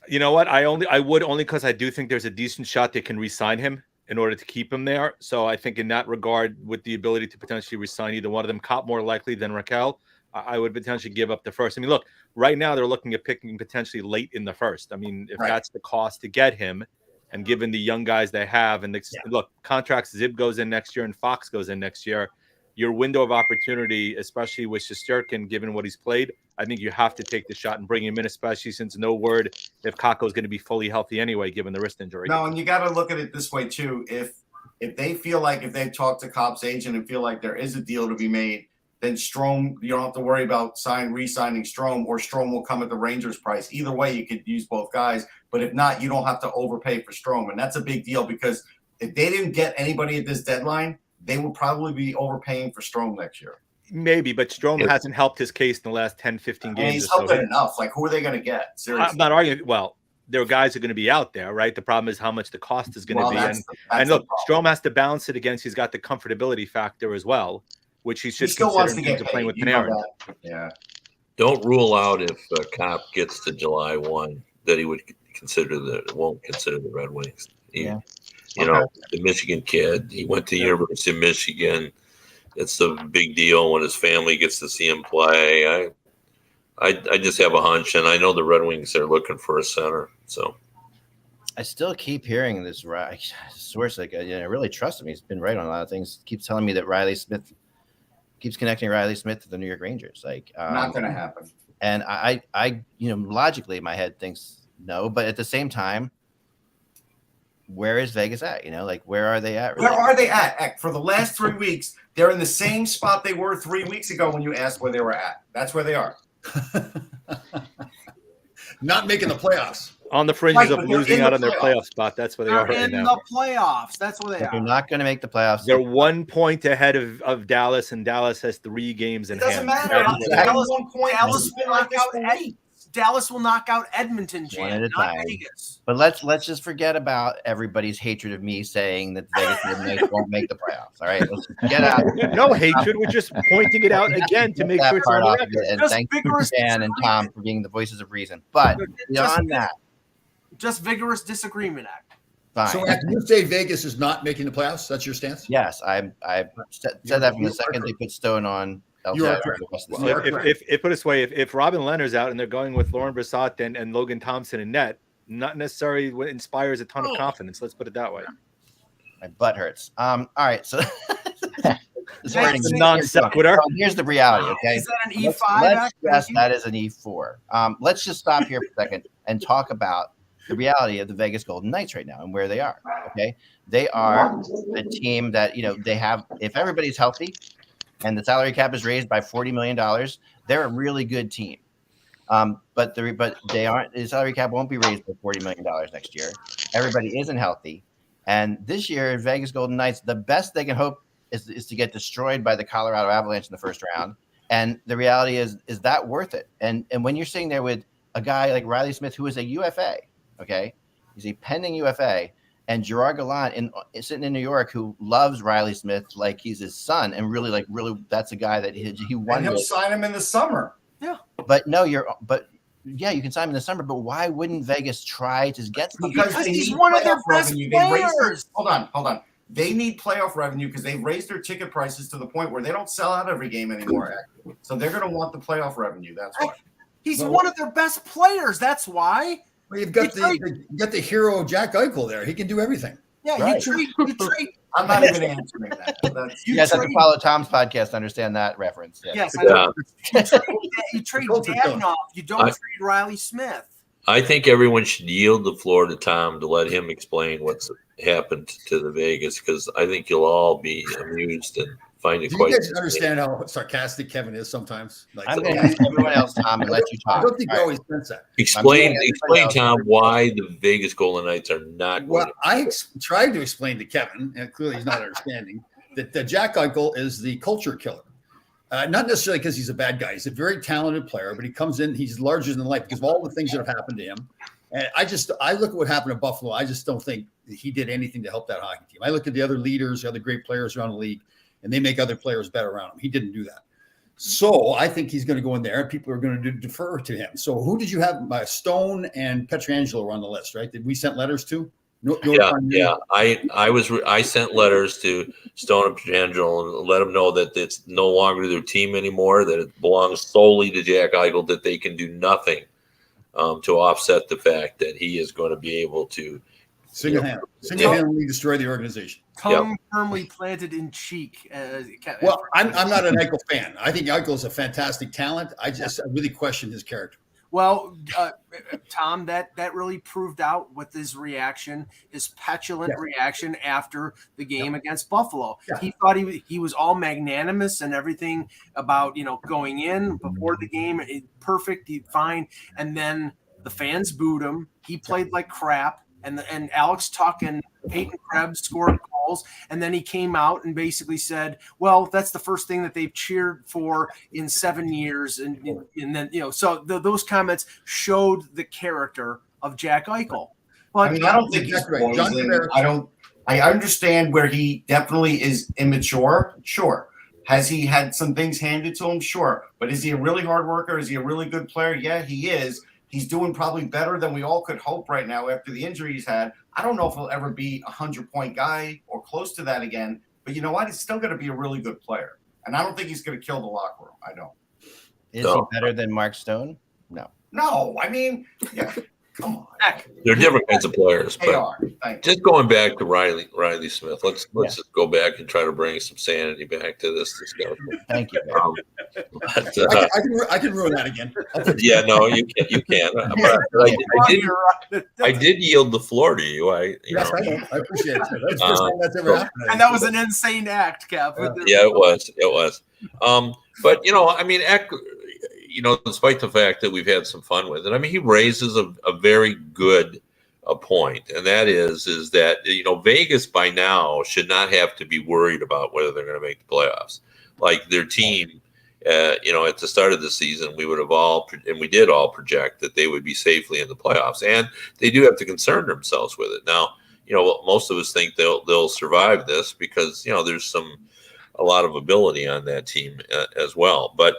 You know what? I would only because I do think there's a decent shot they can re-sign him in order to keep him there. So I think in that regard, with the ability to potentially re-sign either one of them, Kopp more likely than Raquel, I would potentially give up the first. I mean, look, right now they're looking at picking potentially late in the first. I mean, if that's the cost to get him, and given the young guys they have, and look, contracts, Zib goes in next year and Fox goes in next year. Your window of opportunity, especially with Shesterkin, given what he's played, I think you have to take the shot and bring him in, especially since no word if Kakko is going to be fully healthy anyway, given the wrist injury. No, and you got to look at it this way too. If they feel like if they've talked to Kopp's agent and feel like there is a deal to be made, then Strome, you don't have to worry about re-signing Strome, or Strome will come at the Rangers price. Either way, you could use both guys. But if not, you don't have to overpay for Strome. And that's a big deal because if they didn't get anybody at this deadline, they will probably be overpaying for Strome next year. Maybe, but Strome hasn't helped his case in the last 10, 15 games. He's helped enough. Like, who are they going to get? Seriously. I'm not arguing. Well, there are guys who are going to be out there, right? The problem is how much the cost is going to be. And look, Strome has to balance it against, he's got the comfortability factor as well, which he should consider in terms of playing with Panarin. Yeah. Don't rule out if Kopp gets to July 1 that he would won't consider the Red Wings. You know, the Michigan kid, he went to the University of Michigan. It's a big deal when his family gets to see him play. I just have a hunch, and I know the Red Wings are looking for a center. So I still keep hearing this source, like, I really trust him. He's been right on a lot of things. Keeps telling me that Riley Smith keeps connecting Riley Smith to the New York Rangers. Like, not going to happen. And I, logically, my head thinks no, but at the same time, where is Vegas at? Where are they at? Where are they at? For the last 3 weeks, they're in the same spot they were 3 weeks ago when you asked where they were at. That's where they are. Not making the playoffs. On the fringes of losing out on their playoff spot. That's where they are right now. In the playoffs. That's where they are. They're not going to make the playoffs. They're 1 point ahead of Dallas, and Dallas has 3 games in hand. It doesn't matter. Dallas will knock out Edmonton, Jan, not Vegas. But let's just forget about everybody's hatred of me saying that the Vegas won't make the playoffs. All right, let's get out. No hatred. We're just pointing it out again to make sure it's on the record. And thank you, Dan and Tom, for being the voices of reason. But beyond that, just vigorous disagreement act. Fine. So after you say Vegas is not making the playoffs, that's your stance? Yes, I said that from the second they put Stone on. If put it this way, if Robin Leonard's out and they're going with Lauren Brissot and Logan Thompson in net, not necessarily what inspires a ton of confidence. Let's put it that way. My butt hurts. All right, so it's a non sequitur. Here's the reality. Okay, is that an E5? Yes, that is an E4. Let's just stop here for a second and talk about the reality of the Vegas Golden Knights right now and where they are. Okay, they are a team that they have. If everybody's healthy and the salary cap is raised by $40 million, they're a really good team. But they aren't. The salary cap won't be raised by $40 million next year. Everybody isn't healthy, and this year, Vegas Golden Knights, the best they can hope is to get destroyed by the Colorado Avalanche in the first round. And the reality is that worth it? And when you're sitting there with a guy like Riley Smith, who is a UFA, okay, he's a pending UFA. And Gerard Gallant sitting in New York, who loves Riley Smith like he's his son, and really, that's a guy that he won. And he'll sign him in the summer. Yeah, you can sign him in the summer. But why wouldn't Vegas try to get something? Because he's one of their best players. Hold on. They need playoff revenue because they've raised their ticket prices to the point where they don't sell out every game anymore. So they're going to want the playoff revenue. That's why. He's one of their best players. That's why. Well, you've got the hero Jack Eichel there. He can do everything. Yeah, right. you trade. I'm not even answering that. You guys have to follow Tom's podcast to understand that reference. Yes, you trade Dadonov. You don't trade Riley Smith. I think everyone should yield the floor to Tom to let him explain what's happened to the Vegas, because I think you'll all be amused and find it quite. Do you guys understand how sarcastic Kevin is sometimes? Like, I'm going to ask everyone else, Tom, and let you talk. I don't think you always sense that. Explain, Tom, why the Vegas Golden Knights are not. Well, I tried to explain to Kevin, and clearly he's not understanding, that Jack Eichel is the culture killer. Not necessarily because he's a bad guy. He's a very talented player, but he comes in, he's larger than life because of all the things that have happened to him. And I look at what happened to Buffalo. I just don't think he did anything to help that hockey team. I look at the other leaders, the other great players around the league, and they make other players better around him. He didn't do that. So I think he's going to go in there and people are going to defer to him. So who did you have? Stone and Pietrangelo were on the list, right? Did we send letters to? Yeah. I sent letters to Stone and Pietrangelo and let them know that it's no longer their team anymore, that it belongs solely to Jack Eichel, that they can do nothing to offset the fact that he is going to be able to single-handedly destroy the organization. Tongue firmly planted in cheek. Well, I'm not an Eichel fan. I think Eichel is a fantastic talent. I really question his character. Well, Tom, that really proved out with his reaction, his petulant reaction after the game against Buffalo. Yeah. He thought he was all magnanimous and everything about, going in before the game, perfect, fine. And then the fans booed him. He played like crap. And Alex Tuck and Peyton Krebs scored goals, and then he came out and basically said, "Well, that's the first thing that they've cheered for in 7 years." And then so those comments showed the character of Jack Eichel. But I don't think he's poison. I understand where he definitely is immature. Sure. Has he had some things handed to him? Sure. But is he a really hard worker? Is he a really good player? Yeah, he is. He's doing probably better than we all could hope right now after the injury he's had. I don't know if he'll ever be a 100-point guy or close to that again. But you know what? He's still going to be a really good player. And I don't think he's going to kill the locker room. I don't. Is he better than Mark Stone? No. No. I mean, yeah. Come on. They're different kinds of players. They are. Just going back to Riley Smith, let's just go back and try to bring some sanity back to this discussion. Thank you. I can ruin that again. Yeah, no, you can. I did yield the floor to you. I appreciate it. That's the first time that's ever happened. And that was an insane act, Kev. Yeah, it was. But I mean, despite the fact that we've had some fun with it, I mean, he raises a very good point, and that is that Vegas by now should not have to be worried about whether they're going to make the playoffs. Like their team, at the start of the season, we would have we did all project that they would be safely in the playoffs, and they do have to concern themselves with it. Now, most of us think they'll survive this because there's a lot of ability on that team as well, but.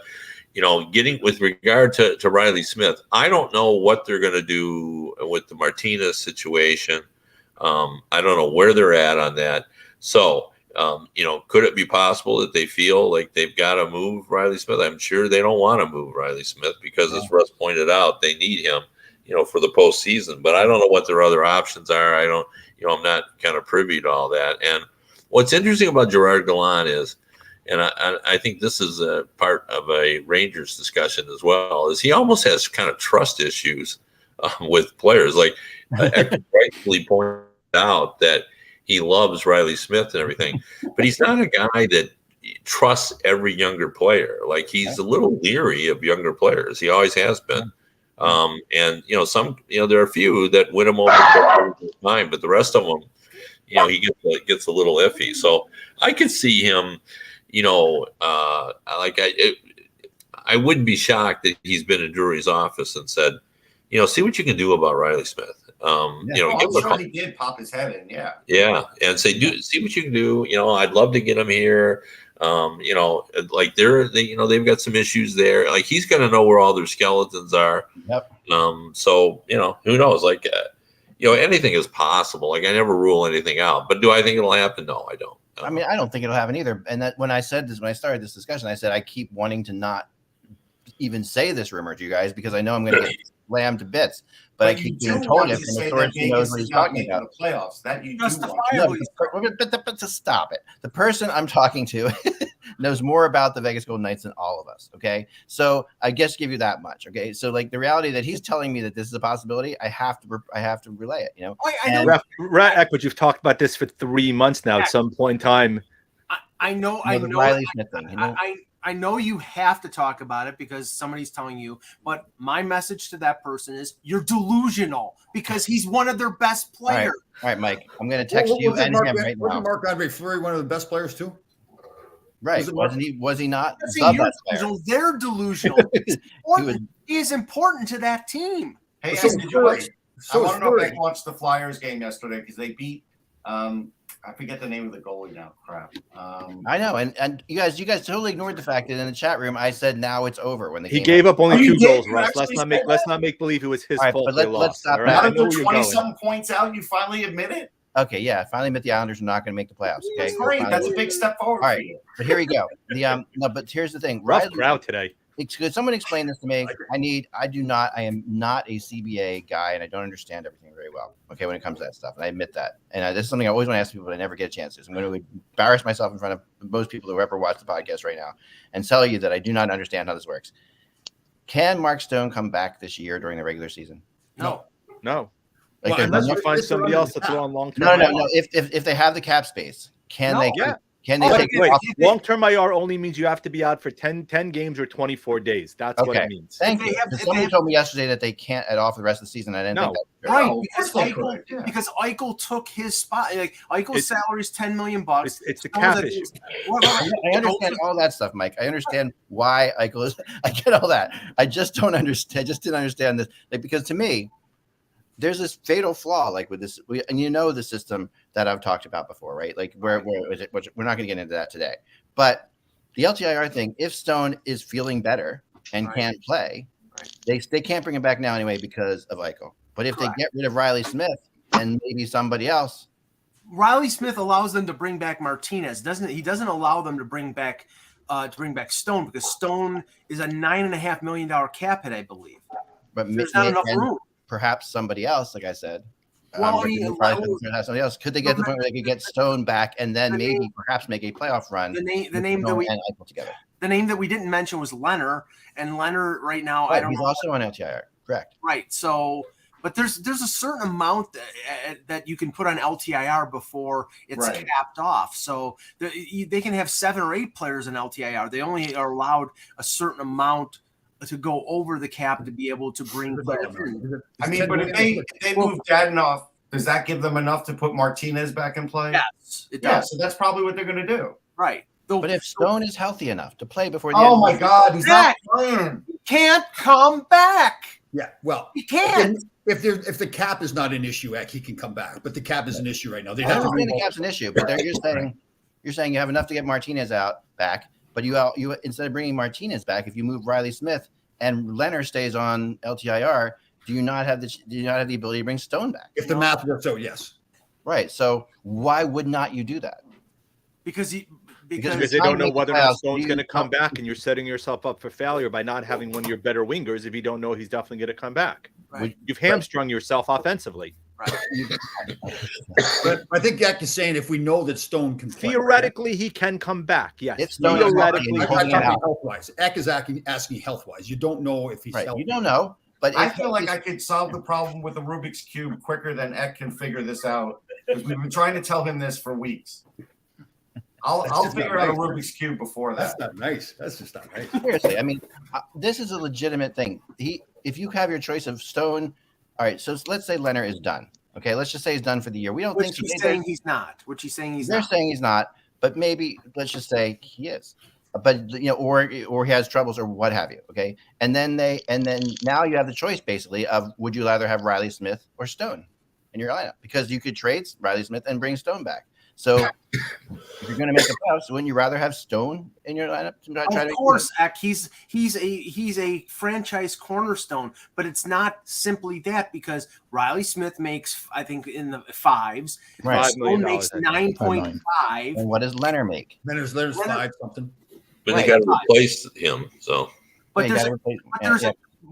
Getting with regard to Riley Smith, I don't know what they're going to do with the Martinez situation. I don't know where they're at on that. So, could it be possible that they feel like they've got to move Riley Smith? I'm sure they don't want to move Riley Smith because, as Russ pointed out, they need him, for the postseason. But I don't know what their other options are. I'm not kind of privy to all that. And what's interesting about Gerard Gallant is, and I think this is a part of a Rangers discussion as well, is he almost has kind of trust issues with players. Like rightfully pointed out that he loves Riley Smith and everything, but he's not a guy that trusts every younger player. Like he's a little leery of younger players. He always has been. And there are a few that win him over time, but the rest of them, he gets a little iffy. So I could see him. I wouldn't be shocked that he's been in Drury's office and said, see what you can do about Riley Smith. I'm sure he did pop his head in, yeah, and say, see what you can do. I'd love to get him here. They've got some issues there. Like he's going to know where all their skeletons are. Yep. So who knows? Like, anything is possible. Like I never rule anything out. But do I think it'll happen? No, I don't. I mean, I don't think it'll happen either. And that when I started this discussion, I said I keep wanting to not even say this rumor to you guys because I know I'm going to get slammed to bits. But I keep being told it from the source who knows what he's talking about. The playoffs that you but to stop it. The person I'm talking to, knows more about the Vegas Golden Knights than all of us. Okay, so I guess give you that much. Okay, so like the reality that he's telling me that this is a possibility, I have to relay it. You know, I know. But you've talked about this for 3 months now. At some point in time, I know. the Riley Smith thing. You know? I know you have to talk about it because somebody's telling you, but my message to that person is you're delusional because he's one of their best players. All right, Mike, I'm going to text you and him right now. Wasn't Marc-Andre Fleury one of the best players too? Right. Was he not? They're delusional. He is important to that team. Hey, So did you watch? so I want to know if Fleury. they watched the Flyers game yesterday because they beat. I forget the name of the goalie now. Crap. I know, and you guys totally ignored the fact that in the chat room I said now it's over when the he game gave up only 2 goals, Russ. actually Let's not make believe it was his All right, fault. but They let's lost. stop all that. right? I Out know of the where you're going. 20-something points out, you finally admit it. Okay, yeah, I finally admit the Islanders are not going to make the playoffs. Okay, That's great. That's a big step forward. All right, but here we go. No, but here's the thing. Rough crowd today. Could someone explain this to me? I am not a CBA guy, and I don't understand everything very well. Okay, when it comes to that stuff, and I admit that. And this is something I always want to ask people, but I never get a chance to. So I'm going to embarrass myself in front of most people who ever watch the podcast right now, and tell you that I do not understand how this works. Can Mark Stone come back this year during the regular season? No. Like, Unless you find somebody else to throw on long term. No. If they have the cap space, can they? Yeah. Can they take wait, long-term IR only means you have to be out for 10 games or 24 days. That's what it means. Thank you. Somebody told me yesterday that they can't at all for the rest of the season. I didn't think that. Right, because Eichel took his spot. Like Eichel's salary is $10 million. It's the cap issue. I understand all that stuff, Mike. I understand why Eichel is. I get all that. I just don't understand. I just didn't understand this because to me, there's this fatal flaw, like with this, and you know the system that I've talked about before, right? Like where is it? Which we're not going to get into that today. But the LTIR thing, if Stone is feeling better and can't play, they can't bring him back now anyway because of Eichel. But if they get rid of Riley Smith and maybe somebody else, Riley Smith allows them to bring back Martinez, doesn't it? He doesn't allow them to bring back Stone because Stone is a $9.5 million cap hit, I believe. But there's not enough room. Perhaps somebody else, like I said. Well, somebody else. Could they get to the point where they could get Stone back and then maybe perhaps make a playoff run? The name that we didn't mention was Leonard, and Leonard right now, I don't he's know. also on LTIR, correct? Right. So, but there's a certain amount that you can put on LTIR before it's capped off. So they can have 7 or 8 players in LTIR. They only are allowed a certain amount to go over the cap to be able to bring players in. I mean, but if they move Dadonov, does that give them enough to put Martinez back in play? Yes, it does. Yeah, so that's probably what they're going to do. Right. But if Stone is healthy enough to play before the end my God, he's not playing. He can't come back. Yeah, well, he can't. If the cap is not an issue, he can come back. But the cap is an issue right now. I understand the cap's an issue, but you're saying you have enough to get Martinez back. But you instead of bringing Martinez back, if you move Riley Smith and Leonard stays on LTIR, do you not have the ability to bring Stone back? If the math works out, yes. Right. So why would not you do that? Because they don't know whether or not Stone's going to come back, and you're setting yourself up for failure by not having one of your better wingers if you don't know he's definitely going to come back. Right. You've hamstrung yourself offensively. Right. But I think Jack is saying if we know that Stone can play, theoretically he can come back. Yes. If Stone theoretically, health-wise. Eck is asking health-wise. You don't know if he's healthy. You don't know. But I feel like I could solve the problem with the Rubik's Cube quicker than Eck can figure this out. Because we've been trying to tell him this for weeks. I'll figure out a Rubik's Cube before that. That's not nice. That's just not nice. Seriously, I mean, this is a legitimate thing. If you have your choice of Stone, all right. So let's say Leonard is done. Okay, let's just say he's done for the year. We don't think he's saying he's not. Which he's saying he's not. They're saying he's not, but maybe let's just say he is. But or he has troubles or what have you. Okay, and then now you have the choice basically of would you rather have Riley Smith or Stone in your lineup because you could trade Riley Smith and bring Stone back. So if you're going to make the playoffs, wouldn't you rather have Stone in your lineup? Of course, Eck. He's a franchise cornerstone, but it's not simply that because Riley Smith makes, I think, in the fives. Right. Stone makes 9.5. And what does Leonard make? Leonard's 5 something. But they got to replace him. So, but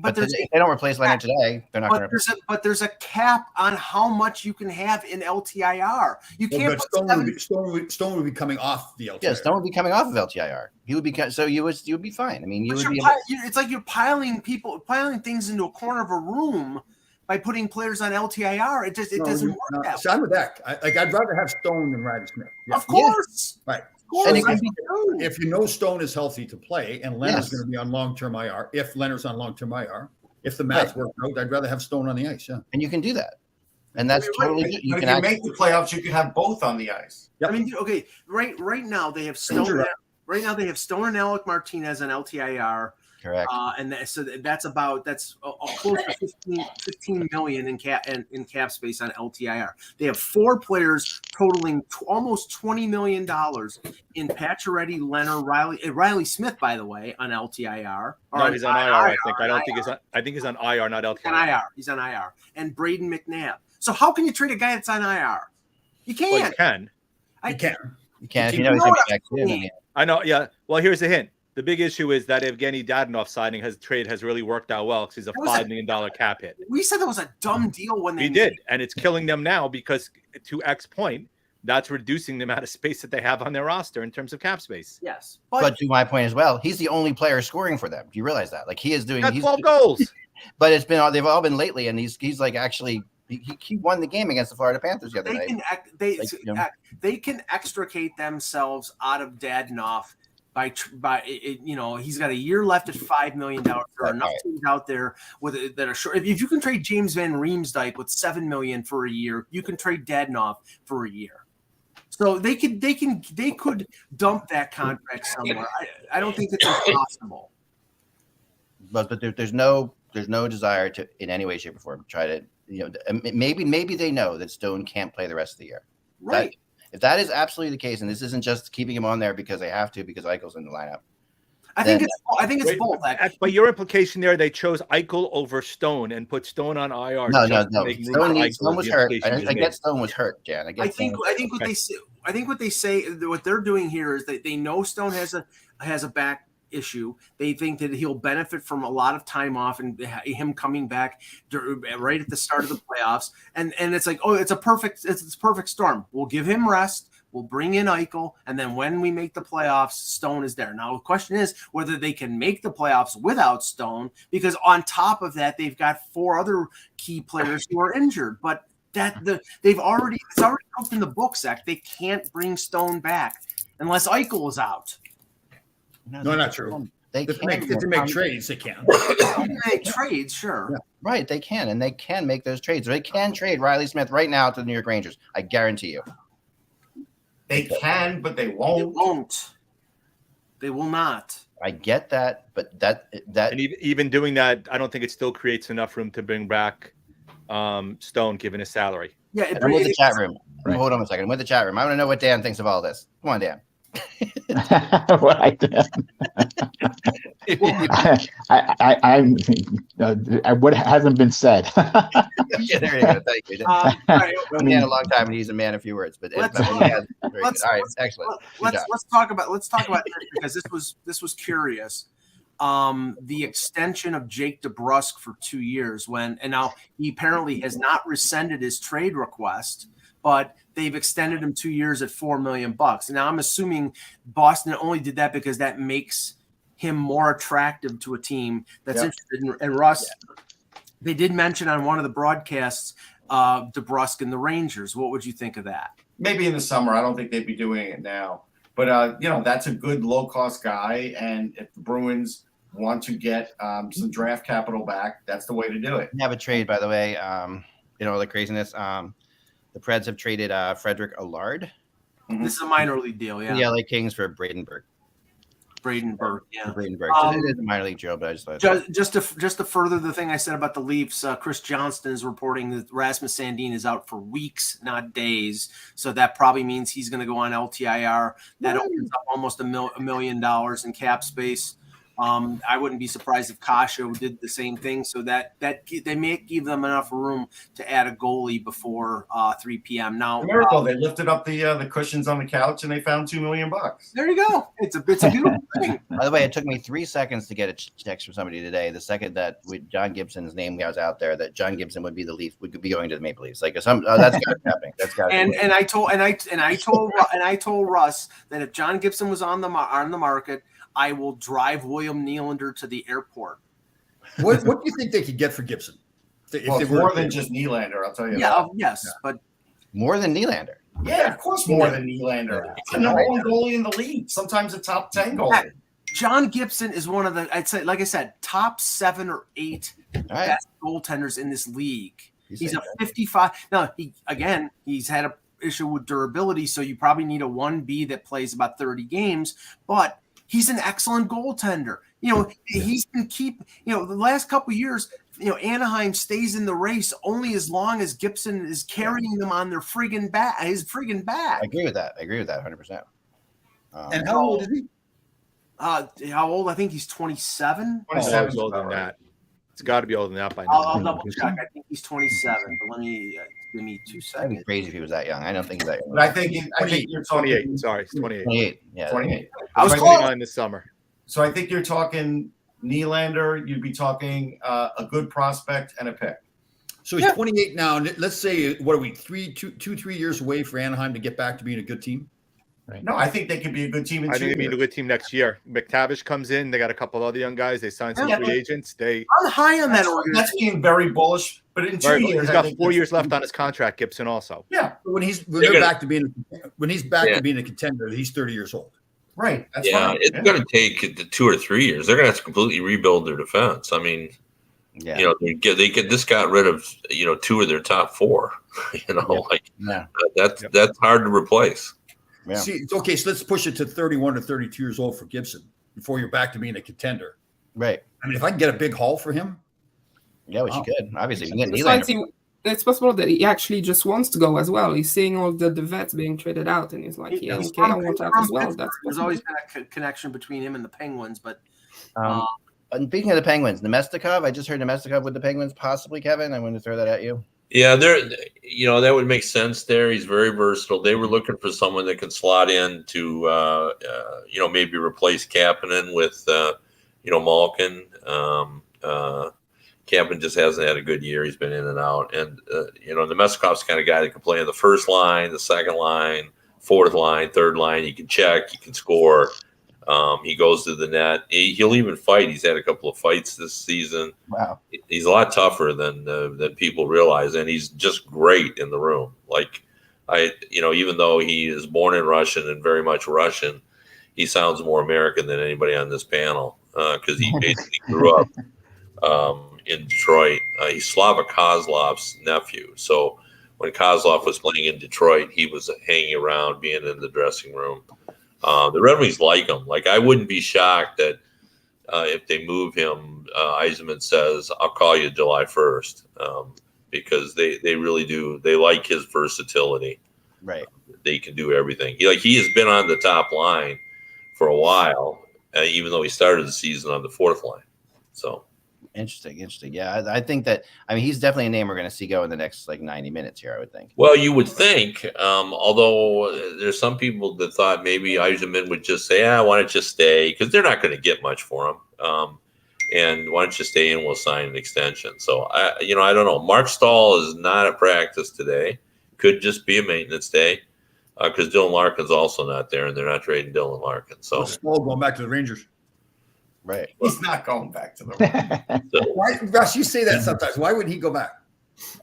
But if they don't replace Leonard today, they're not going to. But there's a cap on how much you can have in LTIR. You can't. But Stone would be coming off the LTIR. Yeah, Stone would be coming off of LTIR. He would be so you would be fine. I mean, you would be. It's like you're piling things into a corner of a room by putting players on LTIR. It doesn't work that way. I'm with that. I'd rather have Stone than Riley Smith. Yeah. Of course. Yeah. Right. And if you know Stone is healthy to play and Leonard's going to be on long-term IR, if Leonard's on long-term IR, if the math works out, I'd rather have Stone on the ice. Yeah. And you can do that. And that's totally good. If you make the playoffs, you can have both on the ice. Yep. I mean, okay, right now they have Stone. Right now they have Stone and Alec Martinez on LTIR. Correct. So that's close to 15 million in cap space on LTIR. They have 4 players totaling almost $20 million in Pacioretty, Leonard, Riley Smith, by the way, on LTIR. No, he's on IR. I think he's on IR, not LTIR. He's on IR. And Braden McNabb. So how can you trade a guy that's on IR? You can't. Well, you can. You can if you know he's going to be back soon. I know. Yeah. Well, here's the hint. The big issue is that Evgeny Dadonov signing has really worked out well because he's a $5 million cap hit. We said that was a dumb deal when they did, and it's killing them now because, to X's point, that's reducing the amount of space that they have on their roster in terms of cap space. Yes, but to my point as well, he's the only player scoring for them. Do you realize that? Like he is doing. He's got 12 goals. But they've all been lately, and he's like actually. He won the game against the Florida Panthers the other night. They can extricate themselves out of Dadonov by he's got a year left at $5 million. There are enough teams out there that are short. If you can trade James Van Riemsdyk with $7 million for a year, you can trade Dadonov for a year. So they could dump that contract somewhere. I don't think it's impossible. But there's no desire to in any way, shape, or form try to. Maybe they know that Stone can't play the rest of the year. Right. If that is absolutely the case, and this isn't just keeping him on there because they have to, because Eichel's in the lineup. I think it's both. But your implication there, they chose Eichel over Stone and put Stone on IR. No. Stone was hurt. I get Stone was hurt, Jan. I think what they're doing here is that they know Stone has a back issue. They think that he'll benefit from a lot of time off and him coming back right at the start of the playoffs. And it's like, it's a perfect storm. We'll give him rest. We'll bring in Eichel. And then when we make the playoffs, Stone is there. Now, the question is whether they can make the playoffs without Stone, because on top of that, they've got 4 other key players who are injured. But it's already up in the books, Zach. They can't bring Stone back unless Eichel is out. No, not true. They can make trades. They can. Make trades, sure. Yeah. Right, they can, and they can make those trades. They can trade Riley Smith right now to the New York Rangers. I guarantee you. They can, but they won't. They won't. They will not. I get that, but that and even doing that, I don't think it still creates enough room to bring back Stone, given his salary. Yeah, I'm with the chat room. Right. Hold on a second. I'm with the chat room. I want to know what Dan thinks of all this. Come on, Dan. What hasn't been said. Yeah, there you go. Thank you. Right. Known Dan a long time, and he's a man of few words. But all right, excellent. Let's talk about this because this was curious. The extension of Jake DeBrusk for 2 years and now he apparently has not rescinded his trade request, but they've extended him 2 years at $4 million. Now I'm assuming Boston only did that because that makes him more attractive to a team that's interested in. And Russ, they did mention on one of the broadcasts DeBrusk and the Rangers. What would you think of that? Maybe in the summer. I don't think they'd be doing it now. But, that's a good low-cost guy. And if the Bruins want to get some draft capital back, that's the way to do it. We have a trade, by the way. The craziness. The Preds have traded Frederick Allard. Mm-hmm. This is a minor league deal, yeah. The LA Kings for Bradenberg. Yeah. Bradenberg. So it is a minor league deal, but I just thought just to further the thing I said about the Leafs, Chris Johnston is reporting that Rasmus Sandin is out for weeks, not days. So that probably means he's going to go on LTIR. That opens up almost $1 million in cap space. I wouldn't be surprised if Kasha did the same thing, so that they may give them enough room to add a goalie before 3 p.m. Now, a miracle. They lifted up the cushions on the couch and they found $2 million. There you go. It's a beautiful thing. By the way, it took me 3 seconds to get a text from somebody today. The second that with John Gibson's name was out there, that John Gibson would be going to the Maple Leafs. Like that's got to happen. That's got. And I told Russ that if John Gibson was on the market, I will drive William Nylander to the airport. What do you think they could get for Gibson? If more than just Nylander, I'll tell you. Yeah, yes, but more than Nylander. Yeah, of course, more than Nylander. It's the number one goalie in the league. Sometimes a top 10 goalie. John Gibson is one of the, I'd say, like I said, top 7 or 8 best goaltenders in this league. He's a 55. Now, he's had an issue with durability, so you probably need a 1B that plays about 30 games, but he's an excellent goaltender. He's been the last couple of years, Anaheim stays in the race only as long as Gibson is carrying them on their friggin' back. His friggin' back. I agree with that 100%. And how old is he? How old? I think he's 27. 27 is older than that. It's got to be older than that by now. I'll double check. I think he's 27. But give me 2 That'd seconds. be crazy if he was that young. I don't think he's that young. But I think you're talking 28. Sorry, 28. 28. Yeah. 28. I was 29 this summer. So I think you're talking Nylander. You'd be talking a good prospect and a pick. So he's 28 now. And let's say, what are we, 3 years away for Anaheim to get back to being a good team? Right. No, I think they could be a good team. I think they'll be a good team next year. McTavish comes in. They got a couple of other young guys. They signed some free agents. I'm high on that organization. That's being very bullish. But in 2 years, he's got 4 years left on his contract. Gibson also. Yeah, when he's back to being to being a contender, he's 30 years old. Right. That's it's going to take 2 or 3 years. They're going to have to completely rebuild their defense. I mean, they just got rid of 2 of their top 4. That's hard to replace. Yeah. See, okay, so let's push it to 31 or 32 years old for Gibson before you're back to being a contender. Right. I mean, if I can get a big haul for him. Yeah, which you could. Obviously, you can get Nylander. It's possible that he actually just wants to go as well. He's seeing all the vets being traded out, and he's like, I want out as well. There's always been a connection between him and the Penguins, but and speaking of the Penguins, Nemestikov, I just heard Nemestikov with the Penguins, possibly, Kevin. I wanted to throw that at you. Yeah, that would make sense there. He's very versatile. They were looking for someone that could slot in to, maybe replace Kapanen with, Malkin. Kapanen just hasn't had a good year. He's been in and out. And, Nemestikov's the kind of guy that can play in the first line, the second line, fourth line, third line. He can check. He can score. He goes to the net. He'll even fight. He's had a couple of fights this season. Wow. He's a lot tougher than people realize, and he's just great in the room. Like even though he is born in Russian and very much Russian, he sounds more American than anybody on this panel because he basically grew up in Detroit. He's Slava Kozlov's nephew. So when Kozlov was playing in Detroit, he was hanging around, being in the dressing room. The Red Wings like him. Like, I wouldn't be shocked that if they move him, Yzerman says, I'll call you July 1st because they really do. They like his versatility. Right. They can do everything. He has been on the top line for a while, even though he started the season on the fourth line. So. Interesting. Yeah, I think that, he's definitely a name we're going to see go in the next 90 minutes here, I would think. Well, you would think, although there's some people that thought maybe Yzerman would just say, why don't you stay? Because they're not going to get much for him. And why don't you stay and we'll sign an extension? So, I don't know. Mark Stahl is not at practice today. Could just be a maintenance day because Dylan Larkin's also not there, and they're not trading Dylan Larkin. So Stahl going back to the Rangers. Right. He's not going back to the Why, Russ, you say that sometimes. Why wouldn't he go back?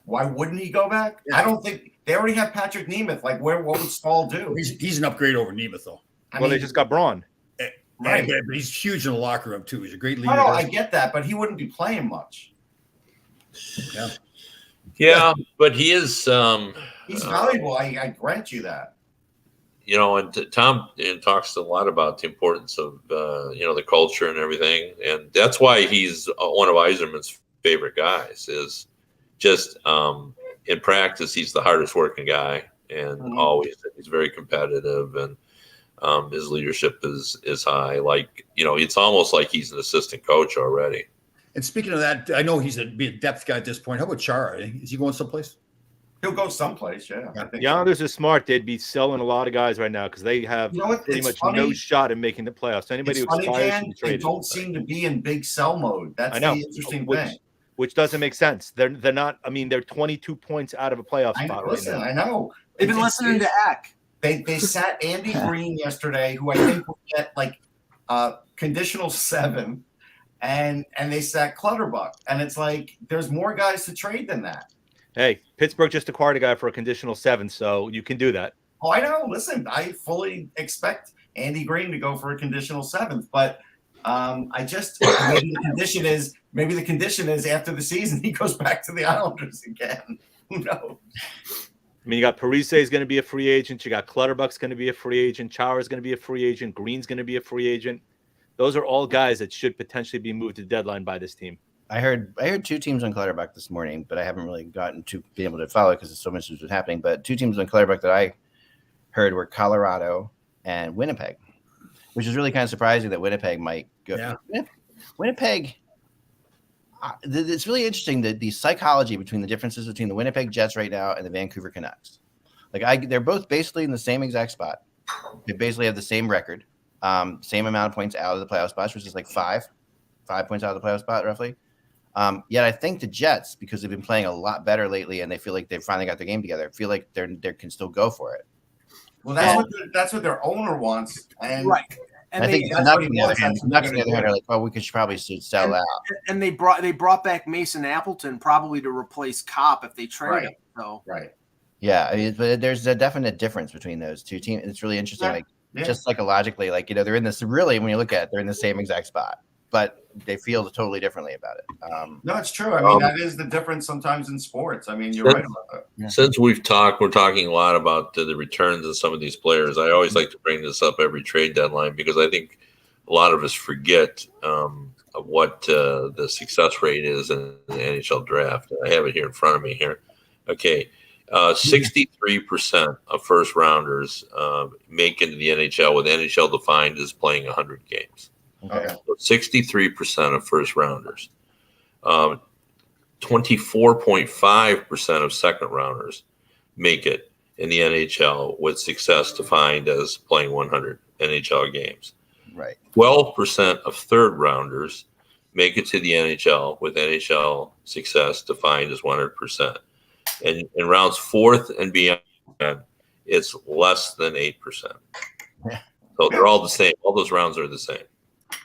Why wouldn't he go back? Yeah. I don't think they already have Patrick Nemeth. What would Stahl do? He's an upgrade over Nemeth, though. They just got Braun. Right. But he's huge in the locker room, too. He's a great leader. No, I get that, but he wouldn't be playing much. Yeah. Yeah, but he is. He's valuable. I grant you that. And Tom talks a lot about the importance of, the culture and everything. And that's why he's one of Yzerman's favorite guys is just in practice, he's the hardest working guy and always he's very competitive. And His leadership is high. Like, it's almost like he's an assistant coach already. And speaking of that, I know he's be a depth guy at this point. How about Chara? Is he going someplace? He'll go someplace, yeah. The Islanders are smart. They'd be selling a lot of guys right now because they have pretty much no shot in making the playoffs. Anybody who expires should be traded. They don't seem to be in big sell mode. That's the interesting thing. Which doesn't make sense. They're not. I mean, they're 22 points out of a playoff spot right now. I know. They've been listening to Eck. They sat Andy Green yesterday, who I think will get like conditional 7, and they sat Clutterbuck, and it's like there's more guys to trade than that. Hey, Pittsburgh just acquired a guy for a conditional 7, so you can do that. Oh, I know. Listen, I fully expect Andy Green to go for a conditional 7th, but maybe the condition is after the season he goes back to the Islanders again. Who knows? I mean, you got Parise is going to be a free agent. You got Clutterbuck's going to be a free agent. Chara is going to be a free agent. Green's going to be a free agent. Those are all guys that should potentially be moved to deadline by this team. I heard 2 teams on Clutterbuck this morning, but I haven't really gotten to be able to follow because so much was happening. But 2 teams on Clutterbuck that I heard were Colorado and Winnipeg, which is really kind of surprising that Winnipeg might go. Yeah. Winnipeg. It's really interesting that the psychology between the differences between the Winnipeg Jets right now and the Vancouver Canucks. They're both basically in the same exact spot. They basically have the same record, same amount of points out of the playoff spots, which is like 5 points out of the playoff spot roughly. Yet I think the Jets, because they've been playing a lot better lately and they feel like they've finally got their game together, feel like they can still go for it. Well, that's what their owner wants, and right. And I think the Canucks, on the other hand, are like, well, we probably should sell out. And they brought back Mason Appleton probably to replace Kopp if they trade him. So. Right. Yeah, I mean, but there's a definite difference between those 2 teams. It's really interesting, just psychologically, they're in this. Really, when you look at it, they're in the same exact spot, but they feel totally differently about it. No, it's true. I mean, that is the difference sometimes in sports. I mean, you're right about that. Yeah. Since we're talking a lot about the returns of some of these players. I always like to bring this up every trade deadline because I think a lot of us forget of what the success rate is in the NHL draft. I have it here in front of me here. Okay. 63% of first rounders make into the NHL with NHL defined as playing 100 games. Okay. So 63% of first rounders. 24.5% of second rounders make it in the NHL with success defined as playing 100 NHL games. Right. 12% of third rounders make it to the NHL with NHL success defined as 100%. And in rounds 4th and beyond, it's less than 8%. Yeah. So they're all the same. All those rounds are the same.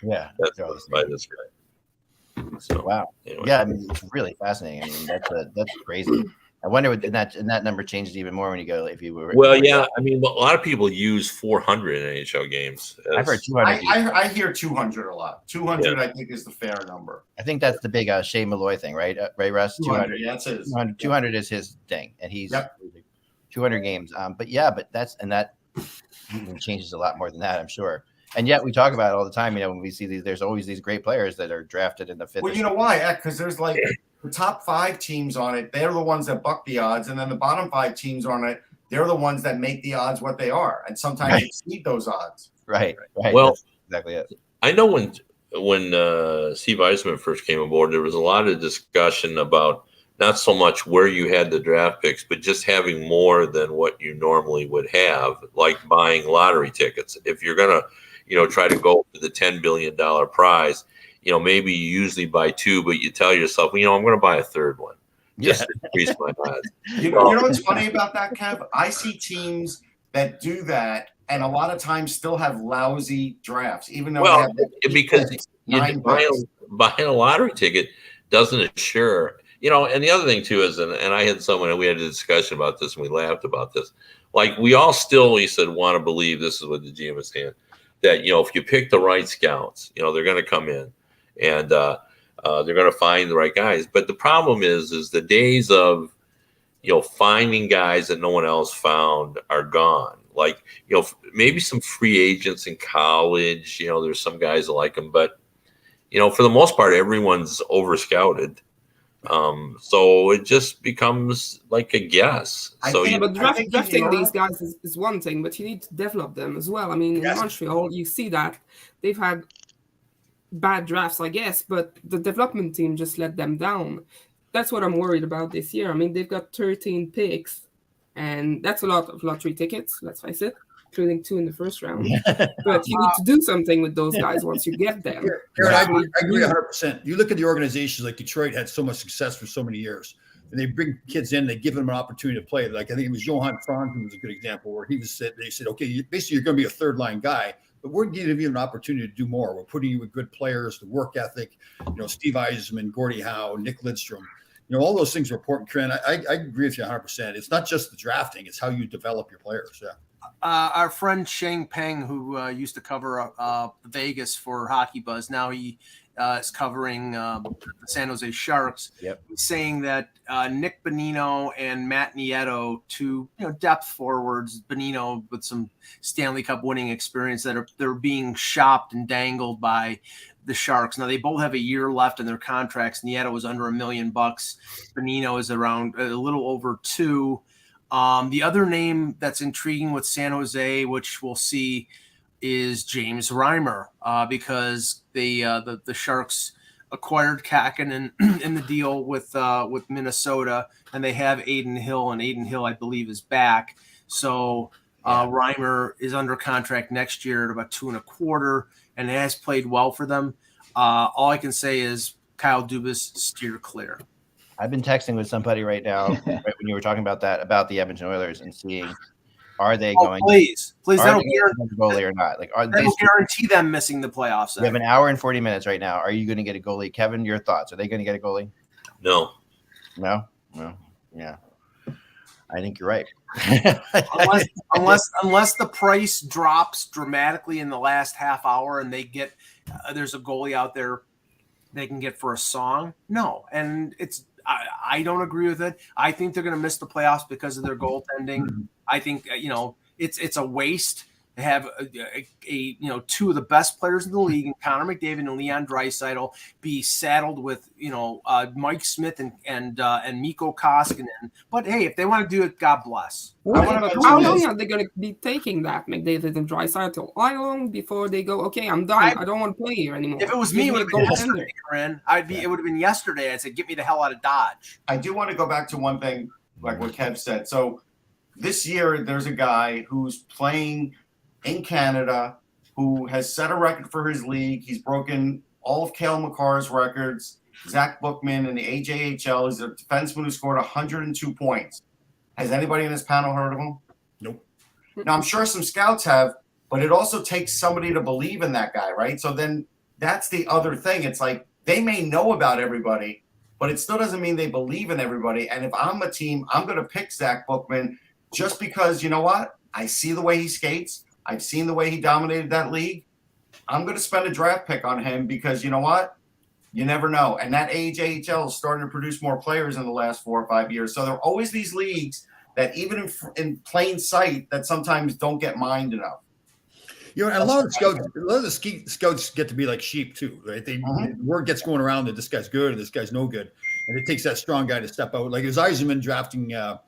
Yeah. That's by this guy. So, wow. Anyway. Yeah, I mean, it's really fascinating. I mean, that's crazy. I wonder what that number changes even more when you go if you were. Well, yeah, I mean, a lot of people use 400 in NHL games. I've heard 200. I hear 200 a lot. 200, I think, is the fair number. I think that's the big Shea Malloy thing, right? Ray Russ. 200. Yeah, that's his. 200 is his thing, and he's 200 games. But that even changes a lot more than that, I'm sure. And yet we talk about it all the time. When we see these, there's always these great players that are drafted in the 5th. Well, you know why? Because there's like the top 5 teams on it. They're the ones that buck the odds, and then the bottom 5 teams on it. They're the ones that make the odds what they are, and sometimes exceed those odds. Right. Well, that's exactly it. I know when Steve Eisman first came aboard, there was a lot of discussion about not so much where you had the draft picks, but just having more than what you normally would have, like buying lottery tickets. If you're gonna try to go for the $10 billion prize, maybe you usually buy 2, but you tell yourself, I'm going to buy a 3rd one just to increase my odds. You know what's funny about that, Kev? I see teams that do that and a lot of times still have lousy drafts, even though they have because buying a lottery ticket doesn't assure. And the other thing too is, and I had someone, and we had a discussion about this and we laughed about this. Like we all still, he said, want to believe, this is what the GM is saying, that, if you pick the right scouts, they're going to come in and they're going to find the right guys. But the problem is the days of, finding guys that no one else found are gone. Like, maybe some free agents in college, there's some guys that like them, but, for the most part, everyone's over scouted. So it just becomes like a guess. But drafting these guys is one thing, but you need to develop them as well. I mean, in Montreal, you see that they've had bad drafts, I guess, but the development team just let them down. That's what I'm worried about this year. I mean, they've got 13 picks, and that's a lot of lottery tickets, let's face it, including 2 in the first round. But you need to do something with those guys once you get them. I agree 100%. You look at the organizations like Detroit had so much success for so many years, and they bring kids in, they give them an opportunity to play. Like I think it was Johan Franzen was a good example where they said, okay, basically you're going to be a third line guy, but we're giving you an opportunity to do more. We're putting you with good players, the work ethic, Steve Yzerman, Gordie Howe, Nick Lidstrom. All those things are important, Karen. I agree with you 100%. It's not just the drafting; it's how you develop your players. Yeah. Our friend Sheng Peng, who used to cover Vegas for HockeyBuzz, now he is covering the San Jose Sharks. Yep. He's saying that Nick Bonino and Matt Nieto, two depth forwards, Bonino with some Stanley Cup winning experience, they're being shopped and dangled by the Sharks. Now they both have a year left in their contracts. Nieto was under $1 million. Bonino is around a little over 2. The other name that's intriguing with San Jose, which we'll see, is James Reimer, because the Sharks acquired Kähkönen in the deal with Minnesota, and they have Aiden Hill, and Aiden Hill, I believe, is back. So Reimer is under contract next year at about $2.25, and has played well for them. All I can say is Kyle Dubas, steer clear. I've been texting with somebody right now right when you were talking about that, about the Edmonton Oilers, and seeing are they going? Please, they don't guarantee goalie or not? Like, they don't guarantee them missing the playoffs. We have an hour and 40 minutes right now. Are you going to get a goalie, Kevin? Your thoughts? Are they going to get a goalie? No. Yeah. I think you're right. unless the price drops dramatically in the last half hour and they get there's a goalie out there they can get for a song. No, and I don't agree with it. I think they're going to miss the playoffs because of their goaltending. I think it's a waste to have two of the best players in the league, Connor McDavid and Leon Draisaitl, be saddled with Mike Smith and Mikko Koskinen. But hey, if they want to do it, God bless. How long are they going to be taking that, McDavid and Draisaitl? How long before they go, okay, I'm done. I don't want to play here anymore. If it was me, it would have been yesterday, Corinne. It would have been yesterday. I'd say, get me the hell out of Dodge. I do want to go back to one thing, like what Kev said. So this year, there's a guy who's playing in Canada who has set a record for his league. He's broken all of Cale Makar's records. Zach Bookman in the AJHL is a defenseman who scored 102 points. Has anybody in this panel heard of him? Nope. Now, I'm sure some scouts have, but it also takes somebody to believe in that guy, right? So then that's the other thing. It's like they may know about everybody, but it still doesn't mean they believe in everybody. And if I'm a team, I'm going to pick Zach Bookman just because, you know what? I see the way he skates. I've seen the way he dominated that league. I'm going to spend a draft pick on him because you know what? You never know. And that AJHL is starting to produce more players in the last 4 or 5 years. So there are always these leagues that even in plain sight that sometimes don't get mined enough. And a lot of the scouts get to be like sheep too, right? Word gets going around that this guy's good and this guy's no good. And it takes that strong guy to step out. Like it was Yzerman drafting the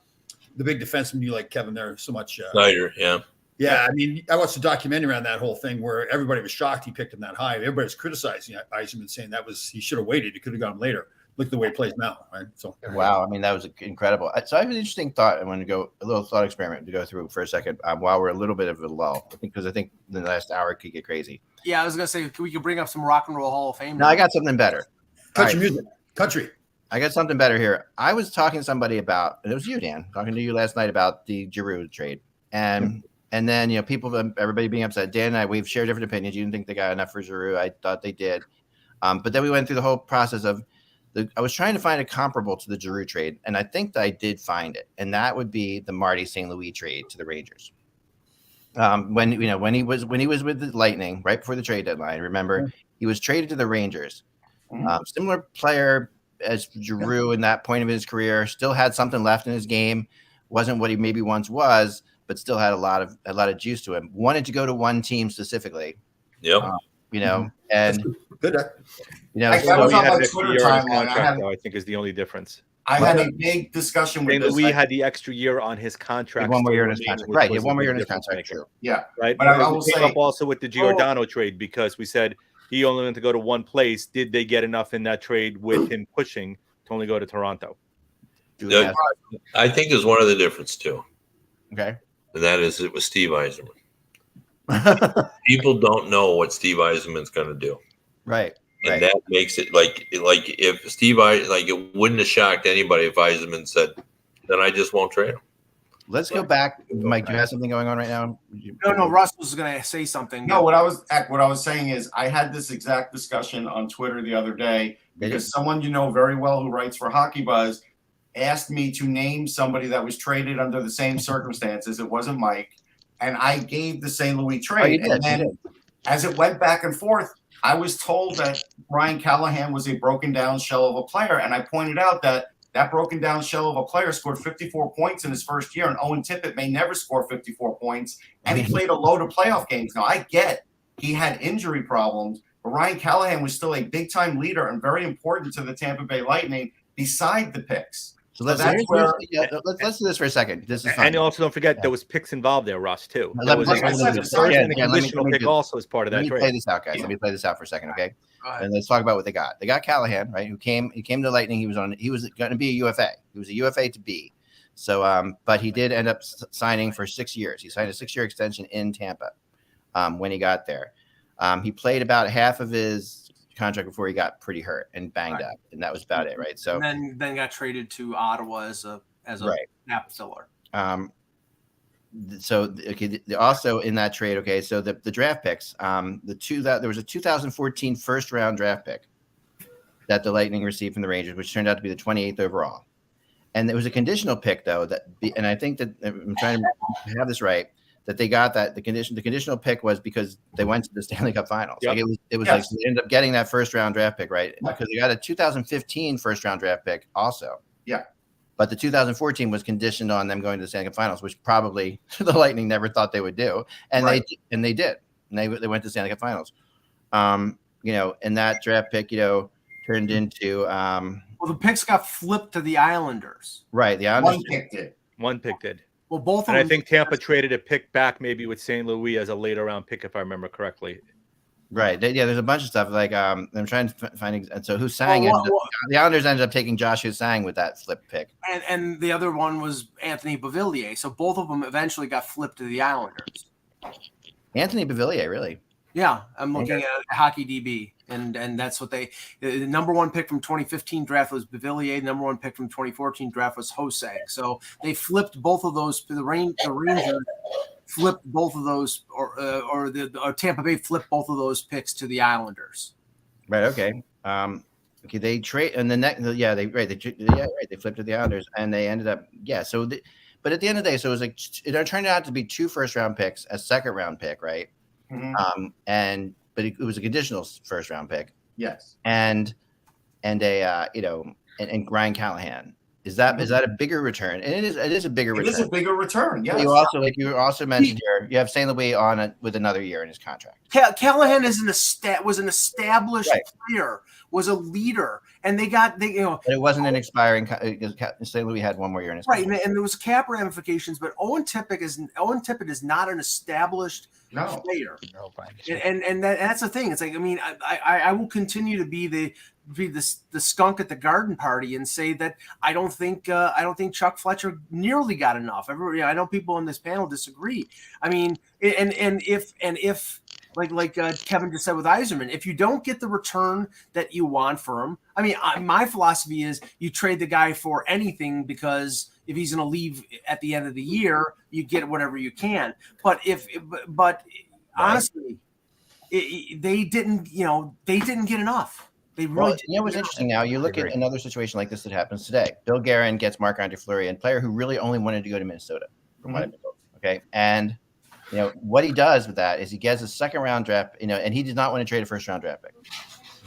big defenseman you like, Kevin, there so much. Snyder, yeah. Yeah, I mean, I watched a documentary on that whole thing where everybody was shocked he picked him that high. Everybody was criticizing Yzerman, saying he should have waited. He could have got him later. Look at the way he plays now, right? So wow, I mean, that was incredible. So I have an interesting thought. I want to go a little thought experiment to go through for a second while we're a little bit of a lull, because I think the last hour could get crazy. Yeah, I was gonna say we could bring up some Rock and Roll Hall of Fame. No, I got something better. Country music, country. I got something better here. I was talking to somebody about, and it was you, Dan, talking to you last night about the Giroux trade, and then, everybody being upset. Dan and I, we've shared different opinions. You didn't think they got enough for Giroux. I thought they did. But then we went through the whole process of I was trying to find a comparable to the Giroux trade, and I think that I did find it. And that would be the Marty St. Louis trade to the Rangers. When he was with the Lightning right before the trade deadline, remember, he was traded to the Rangers. Similar player as Giroux in that point of his career, still had something left in his game. Wasn't what he maybe once was, but still had a lot of juice to him. Wanted to go to one team specifically. Yep. you know, and good. You know, that was on my extra Twitter year on his timeline. contract, though, I think is the only difference. I had a big discussion with St. this. Louis had the extra year on his contract. One more year in his contract. Right, one more year in his contract. True. Yeah. Right. But I will say up also with the Giordano trade because we said he only went to go to one place. Did they get enough in that trade with him pushing to only go to Toronto? I think there's one other difference too. Okay. And that is it was Steve Yzerman. People don't know what Steve Yzerman's going to do. Right. And that makes it like if it wouldn't have shocked anybody if Yzerman said, then I just won't trade him. Let's go back. Mike, do you have something going on right now? No, Russ was going to say something. No, what I was saying is I had this exact discussion on Twitter the other day because someone you know very well who writes for HockeyBuzz asked me to name somebody that was traded under the same circumstances. It wasn't Mike. And I gave the St. Louis trade. And then as it went back and forth, I was told that Brian Callahan was a broken down shell of a player. And I pointed out that broken down shell of a player scored 54 points in his first year. And Owen Tippett may never score 54 points. And he played a load of playoff games. Now, I get he had injury problems, but Ryan Callahan was still a big time leader and very important to the Tampa Bay Lightning beside the picks. So let's do this for a second. This is fun. And also don't forget there was picks involved there, Ross, too. Let me pick also as part of that trade. Let me play this out, guys. Let me play this out for a second, okay? And let's talk about what they got. They got Callahan, right? He came to Lightning. He was going to be a UFA. He was a UFA to be. So, but he did end up signing for 6 years. He signed a 6-year extension in Tampa when he got there. He played about half of his contract before he got pretty hurt and banged up, and that was about it, right? So and then got traded to Ottawa as a gap filler. So also in that trade, okay, so the draft picks, there was a 2014 first round draft pick that the Lightning received from the Rangers, which turned out to be the 28th overall, and there was a conditional pick though and I think that I'm trying to have this right. That they got that the conditional pick was because they went to the Stanley Cup Finals. Yep. Like it was like they ended up getting that first round draft pick, right? Because they got a 2015 first round draft pick also. Yeah. But the 2014 was conditioned on them going to the Stanley Cup Finals, which probably the Lightning never thought they would do, and they did. And they went to the Stanley Cup Finals. You know, and that draft pick, you know, turned into well, the picks got flipped to the Islanders. Right. The Islanders One pick did. Well, both of them. And I think Tampa traded a pick back maybe with St. Louis as a later round pick, if I remember correctly. Right. Yeah, there's a bunch of stuff like I'm trying to find. And so Husang, the Islanders ended up taking Josh Husang with that flip pick. And the other one was Anthony Beauvillier. So both of them eventually got flipped to the Islanders. Anthony Beauvillier, really? Yeah, I'm looking at HockeyDB, and that's what the number one pick from 2015 draft was Beauvillier. The number one pick from 2014 draft was Hosang. So they flipped both of those. The Rangers flipped both of those, or Tampa Bay flipped both of those picks to the Islanders. Right. Okay. Okay. They trade and they flipped to the Islanders, and they ended up So, but at the end of the day, so it was like it turned out to be 2 first round picks, a second round pick, right? Mm-hmm. But it was a conditional first round pick. Yes. And Ryan Callahan. Is that a bigger return? And it is a bigger return. It is a bigger return. Yes. You also mentioned here, you have St. Louis on it with another year in his contract. Callahan was an established player, was a leader, and But it wasn't an expiring. St. Louis had 1 more year in his contract. and there was cap ramifications. But Owen Tippett is not an established player. And that's the thing. It's like, I mean, I will continue to be the skunk at the garden party and say that I don't think Chuck Fletcher nearly got enough. I know people on this panel disagree. I mean, and if like Kevin just said with Yzerman, if you don't get the return that you want for him, I mean, my philosophy is you trade the guy for anything, because if he's going to leave at the end of the year, you get whatever you can. But honestly, they didn't get enough. They really what's interesting now, you look at another situation like this that happens today. Bill Guerin gets Marc-Andre Fleury, a player who really only wanted to go to Minnesota, from what I've been told. Okay. And what he does with that is he gets a second round draft, and he did not want to trade a first round draft pick.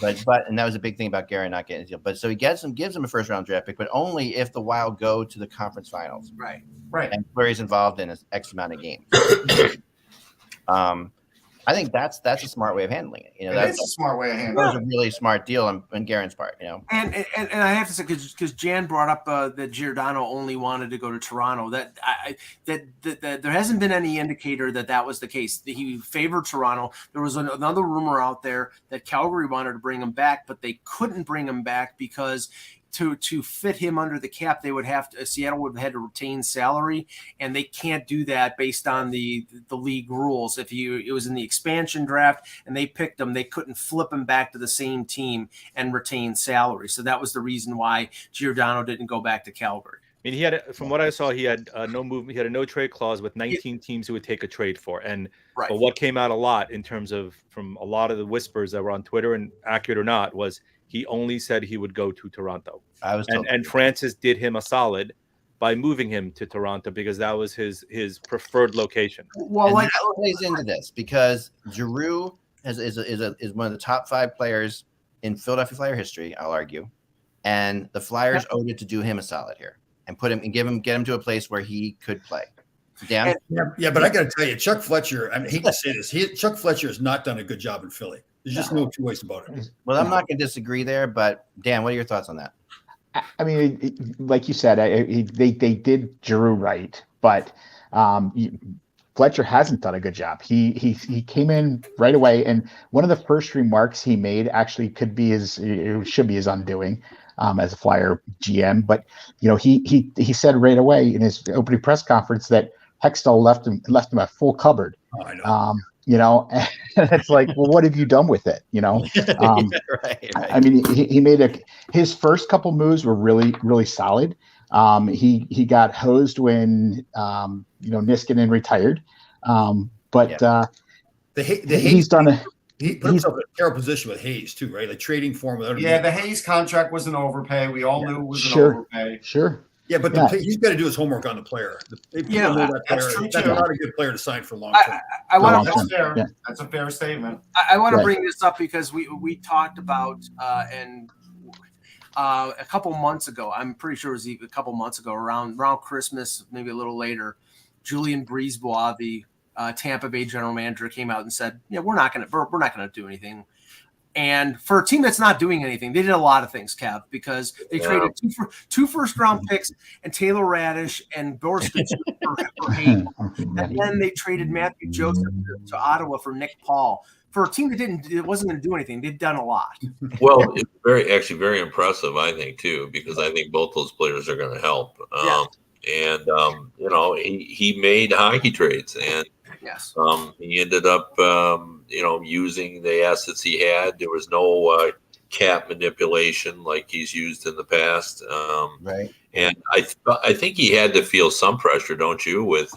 But and that was a big thing about Guerin not getting his deal. But so he gives him a first round draft pick, but only if the Wild go to the conference finals. Right. And Fleury's involved in X amount of games. I think that's a smart way of handling it. That's a smart way of handling it. That was a really smart deal on Guerin's part. And I have to say, because Jan brought up that Giordano only wanted to go to Toronto, that there hasn't been any indicator that was the case. He favored Toronto. There was another rumor out there that Calgary wanted to bring him back, but they couldn't bring him back because to fit him under the cap, they would have to. Seattle would have had to retain salary, and they can't do that based on the league rules. If it was in the expansion draft and they picked him, they couldn't flip him back to the same team and retain salary. So that was the reason why Giordano didn't go back to Calgary. I mean, he had, from what I saw, he had no movement. He had a no trade clause with 19 teams who would take a trade for. And but what came out a lot in terms of from a lot of the whispers that were on Twitter, and accurate or not, was he only said he would go to Toronto. And Francis did him a solid by moving him to Toronto because that was his preferred location. Well, that plays into this because Giroux is one of the top 5 players in Philadelphia Flyer history, I'll argue, and the Flyers owed it to do him a solid here and put him and get him to a place where he could play. Dan? Yeah, but I got to tell you, Chuck Fletcher. I hate to say this, Chuck Fletcher has not done a good job in Philly. There's just no two ways about it. Well, I'm not going to disagree there, but Dan, what are your thoughts on that? I mean, like you said, they did Giroux right, but Fletcher hasn't done a good job. He came in right away, and one of the first remarks he made actually should be his undoing as a Flyer GM. But he said right away in his opening press conference that Hextall left him a full cupboard. Oh, I know. And it's like, well, what have you done with it? Right. I mean, he made his first couple moves were really, really solid. He got hosed when, Niskanen retired. He's done he put himself in a terrible position with Hayes too, right? Like trading for him. The Hayes contract was an overpay. We all knew it was an overpay. Sure. Yeah, but he's got to do his homework on the player. That's true. That's not a good player to sign for long term. That's a fair statement. I want to bring this up because we talked about a couple months ago. I'm pretty sure it was a couple months ago, around Christmas, maybe a little later. Julian Brisebois, the Tampa Bay general manager, came out and said, we're not going to do anything. And for a team that's not doing anything, they did a lot of things, Kev, because they traded two first-round picks and Taylor Radish and Borskowitz for Hayden. And then they traded Matthew Joseph to Ottawa for Nick Paul. For a team that wasn't going to do anything, they've done a lot. Well, it's very impressive, I think, too, because I think both those players are going to help. He made hockey trades, and he ended up, using the assets he had. There was no cap manipulation like he's used in the past. Right. And I think he had to feel some pressure, don't you, with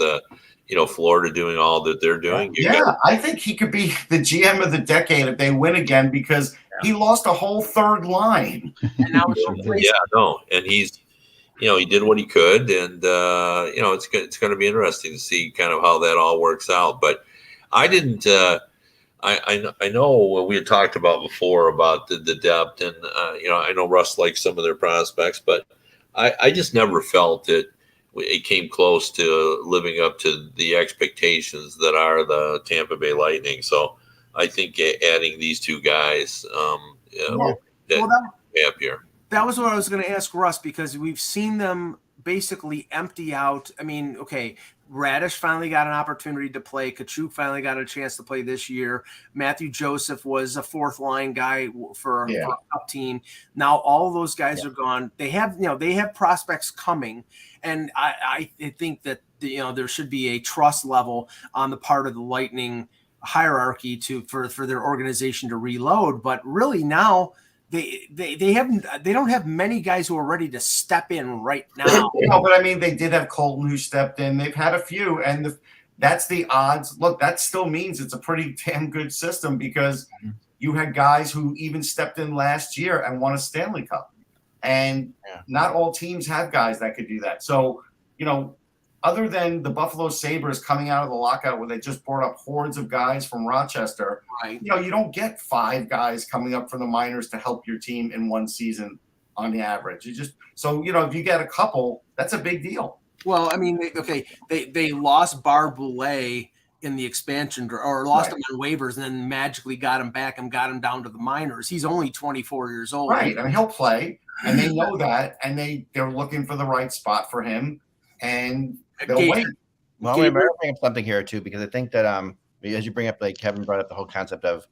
Florida doing all that they're doing. I think he could be the GM of the decade if they win again because he lost a whole third line. And now and he's. He did what he could, and it's going to be interesting to see kind of how that all works out. But I didn't. I know we had talked about before about the depth, and I know Russ likes some of their prospects, but I just never felt that it came close to living up to the expectations that are the Tampa Bay Lightning. So I think adding these two guys, happier. That was what I was going to ask Russ, because we've seen them basically empty out. I mean, okay, Radish finally got an opportunity to play. Tkachuk finally got a chance to play this year. Matthew Joseph was a fourth line guy for a cup team. Now all of those guys are gone. They have prospects coming, and I think that there should be a trust level on the part of the Lightning hierarchy for their organization to reload. But really now, They don't have many guys who are ready to step in right now. But I mean, they did have Colton who stepped in. They've had a few, and that's the odds. Look, that still means it's a pretty damn good system because you had guys who even stepped in last year and won a Stanley Cup, and not all teams have guys that could do that. So, other than the Buffalo Sabres coming out of the lockout where they just brought up hordes of guys from Rochester, you don't get 5 guys coming up from the minors to help your team in one season on the average. If you get a couple, that's a big deal. Well, I mean, they lost Barboulet in the expansion or lost him on waivers and then magically got him back and got him down to the minors. He's only 24 years old. Right. I mean, he'll play, and they know that, and they're looking for the right spot for him, and they'll wait. Well, I'm going to bring up something here too, because I think that as you bring up, like Kevin brought up the whole concept of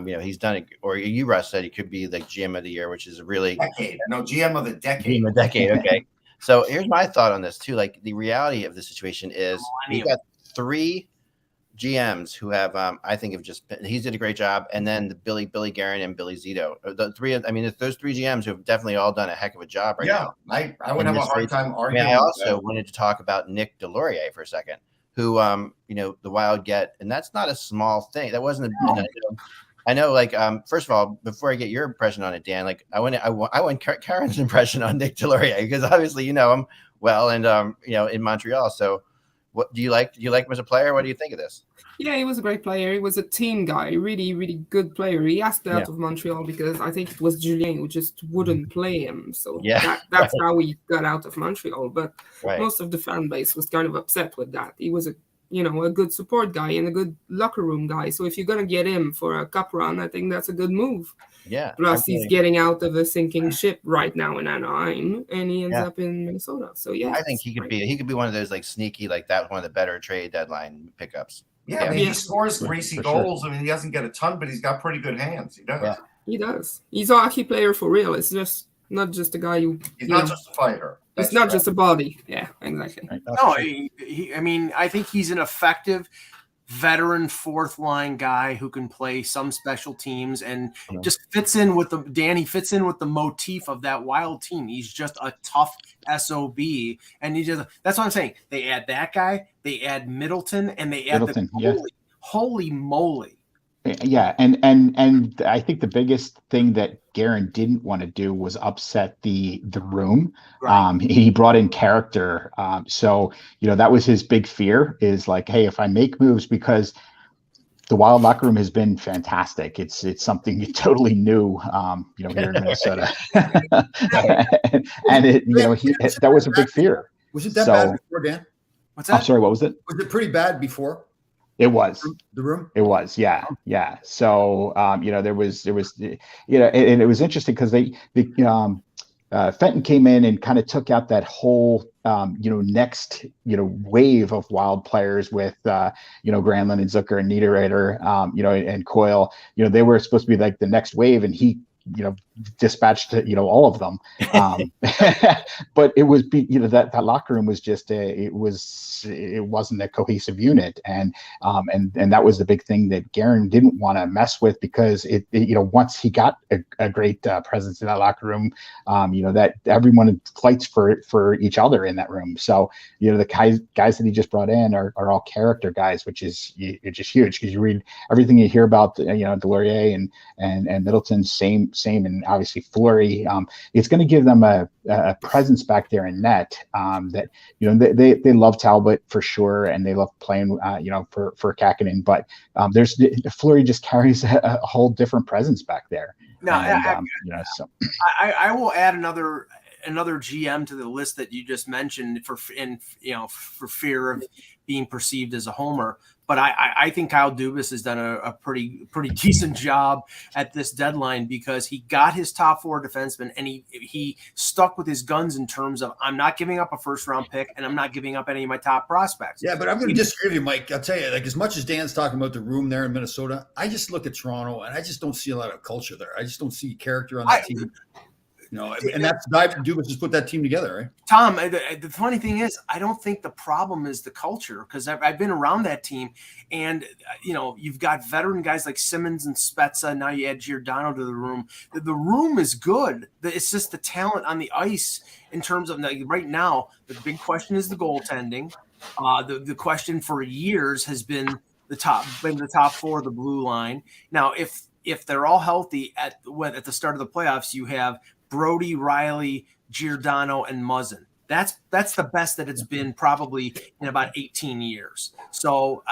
he's done it, or you, Russ, said he could be like GM of the year, which is a really decade. No, GM of the decade. GM of the decade. Okay. So here's my thought on this too. Like the reality of the situation is we've got 3 GMs who have, I think, have just he's did a great job, and then the Billy Guerin and Billy Zito. The 3. I mean, it's those 3 GMs who have definitely all done a heck of a job right now. I would have a hard time arguing. I also wanted to talk about Nick Delorier for a second, who the Wild get, and that's not a small thing. That wasn't. I know. Like, first of all, before I get your impression on it, Dan, like I want Karen's impression on Nick Delorier, because obviously you know him well, and in Montreal. So, what do you like? Do you like him as a player? What do you think of this? Yeah, he was a great player. He was a team guy, really, really good player. He asked out of Montreal because I think it was Julien who just wouldn't play him. So that's how he got out of Montreal. But most of the fan base was kind of upset with that. He was a good support guy and a good locker room guy. So if you're going to get him for a cup run, I think that's a good move. Yeah. Plus, he's getting out of a sinking ship right now in Anaheim, and he ends up in Minnesota. So yeah, I think he could be one of those like sneaky, like that one of the better trade deadline pickups. Yeah, I mean, he scores greasy goals. Sure. I mean, he doesn't get a ton, but he's got pretty good hands. He does. Yeah. He does. He's a hockey player for real. It's just not just a guy who. He's not just a fighter. It's not just a body. Yeah, exactly. No, I mean, I think he's an effective veteran 4th line guy who can play some special teams and just fits in with Danny fits in with the motif of that Wild team. He's just a tough SOB, and that's what I'm saying. They add that guy, they add Middleton, and they add the goalie. Holy moly. Yeah, and I think the biggest thing that Guerin didn't want to do was upset the room. Right. He brought in character, so that was his big fear. Is like, hey, if I make moves, because the Wild locker room has been fantastic. It's something totally new, here in Minnesota, and that was a big fear. Was it that bad before, Dan? What's that? I'm sorry, what was it? Was it pretty bad before? It was the room. It was, yeah. So, there was, and it was interesting because Fenton came in and kind of took out that whole, next, wave of Wild players with, Granlund and Zucker and Niederreiter, and Coyle. They were supposed to be like the next wave, and he, dispatched all of them. But it was that locker room was just it wasn't a cohesive unit, and that was the big thing that Guerin didn't want to mess with, because it once he got a great presence in that locker room, that everyone fights for each other in that room. So the guys that he just brought in are all character guys, which is just huge, because you read everything you hear about Delorier and Middleton, same, and obviously Fleury. It's going to give them a presence back there in net, that they love Talbot for sure, and they love playing for Kakinen, but there's Fleury just carries a whole different presence back there. No, I will add another GM to the list that you just mentioned for fear of being perceived as a homer. But I think Kyle Dubas has done a pretty decent job at this deadline, because he got his top 4 defensemen, and he stuck with his guns in terms of, I'm not giving up a 1st-round pick, and I'm not giving up any of my top prospects. Yeah, but I'm going to disagree with you, Mike. I'll tell you, like, as much as Dan's talking about the room there in Minnesota, I just look at Toronto, and I just don't see a lot of culture there. I just don't see character on that team. And that's Dubas has put that team together, right? Tom, the funny thing is, I don't think the problem is the culture, because I've been around that team, and you've got veteran guys like Simmons and Spezza. Now you add Giordano to the room. The room is good. It's just the talent on the ice in terms of, right now, the big question is the goaltending. The question for years has been the top 4, the blue line. Now, if they're all healthy at the start of the playoffs, you have Brody, Riley, Giordano, and Muzzin. That's the best that it's been probably in about 18 years. So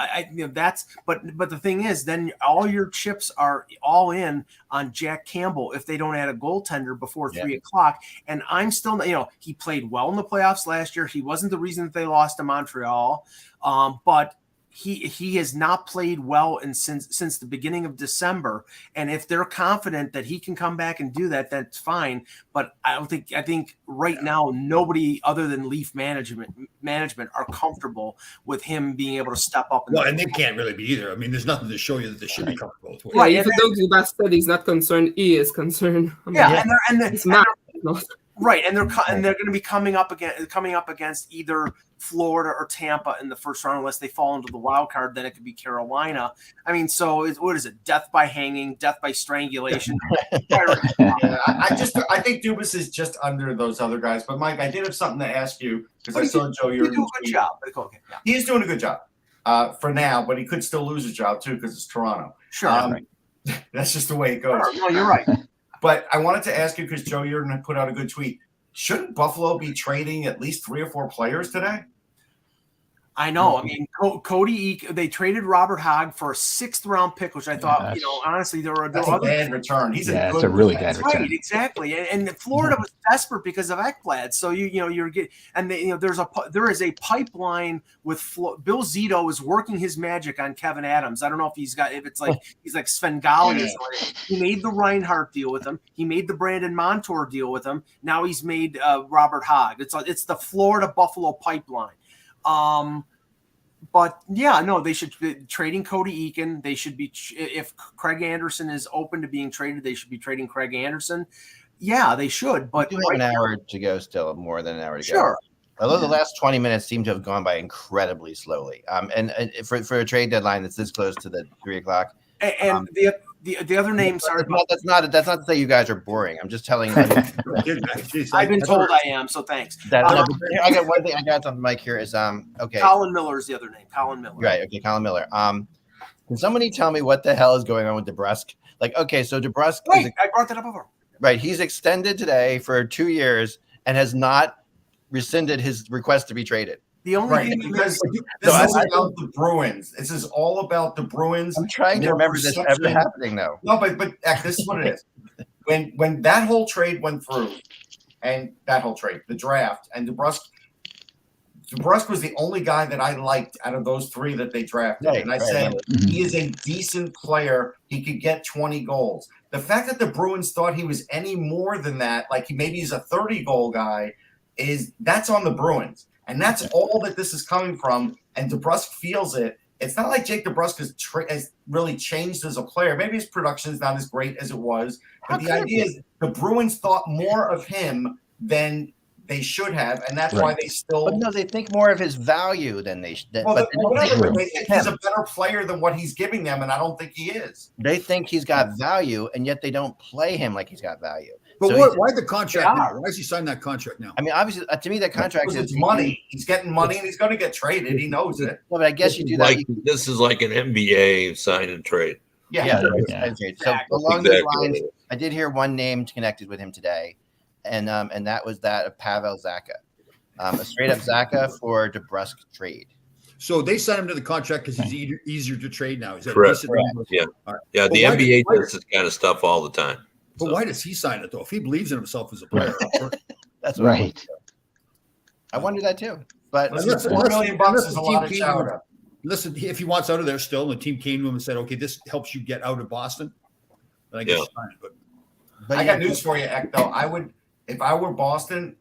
but the thing is, then all your chips are all in on Jack Campbell if they don't add a goaltender before 3 o'clock. And I'm still, he played well in the playoffs last year. He wasn't the reason that they lost to Montreal. But he has not played well since the beginning of December. And if they're confident that he can come back and do that, that's fine. But I think right now nobody other than Leaf management are comfortable with him being able to step up. And they can't really be either. I mean, there's nothing to show you that they should be comfortable with. Right. Even though Dubas said he's not concerned, he is concerned. I mean, it's not. Right, and they're going to be coming up against either Florida or Tampa in the first round, unless they fall into the wild card. Then it could be Carolina. I mean, so what is it? Death by hanging, death by strangulation. I think Dubas is just under those other guys. But Mike, I did have something to ask you because I saw Joe. You do a good job. Okay, yeah. He is doing a good job for now, but he could still lose his job too because it's Toronto. Sure, right. That's just the way it goes. No, you're right. But I wanted to ask you because Joe Yerdon put out a good tweet. Shouldn't Buffalo be trading at least 3 or 4 players today? I know. I mean, Cody Eek, they traded Robert Hogg for a 6th round pick, which I thought, honestly, there were a bad return. He's a really bad return. Right, exactly. And Florida was desperate because of Ekblad. So you're getting, and there is a pipeline with Bill Zito is working his magic on Kevin Adams. I don't know if he's like Svengali. He made the Reinhart deal with him. He made the Brandon Montour deal with him. Now he's made Robert Hogg. It's the Florida Buffalo pipeline. But yeah, no, they should be trading Cody Eakin. They should be, if Craig Anderson is open to being traded, they should be trading Craig Anderson. Yeah, they should. But we do have an hour to go still, more than an hour to go. Sure. Although the last 20 minutes seem to have gone by incredibly slowly. And for a trade deadline that's this close to the 3 o'clock. And the other name, sorry. That's not to say you guys are boring. I'm just telling you. I've been told I am, so thanks. I got one thing I got on the mic here is okay. Colin Miller is the other name. Colin Miller. Right. Okay. Colin Miller. Can somebody tell me what the hell is going on with DeBrusk? Like, okay, so DeBrusk. Wait, I brought that up before. Right. He's extended today for 2 years and has not rescinded his request to be traded. The only thing because this is about the Bruins. This is all about the Bruins. I'm trying to remember this ever happening, though. No, but this is what it is. When that whole trade went through, and that whole trade, the draft, and DeBrusk was the only guy that I liked out of those 3 that they drafted. Right, and I said, he is a decent player. He could get 20 goals. The fact that the Bruins thought he was any more than that, like he's a 30-goal guy, that's on the Bruins. And that's all that this is coming from. And DeBrusk feels it. It's not like Jake DeBrusk has really changed as a player. Maybe his production is not as great as it was. But the idea is the Bruins thought more of him than they should have. And that's why they still. But no, they think more of his value than they should. They think he's a better player than what he's giving them. And I don't think he is. They think he's got value, and yet they don't play him like he's got value. But why the contract now? Why is he signing that contract now? I mean, obviously, to me, that contract is money. He's getting money, and he's going to get traded. He knows it. Well, but I guess you do that. This is like an NBA sign and trade. Yeah. So along those lines, I did hear one name connected with him today, and that was that of Pavel Zacha, a straight up Zacha for DeBrusk trade. So they signed him to the contract because he's easier to trade now. Is that correct? Yeah. Right. Yeah. The NBA does this kind of stuff all the time. But why does he sign it though? If he believes in himself as a player, that's right. I wonder that too. But $4 million is a lot of chowder. Listen, if he wants out of there still, and the team came to him and said, "Okay, this helps you get out of Boston," then I guess fine. But I got news for you, Ek. Though I would, if I were Boston,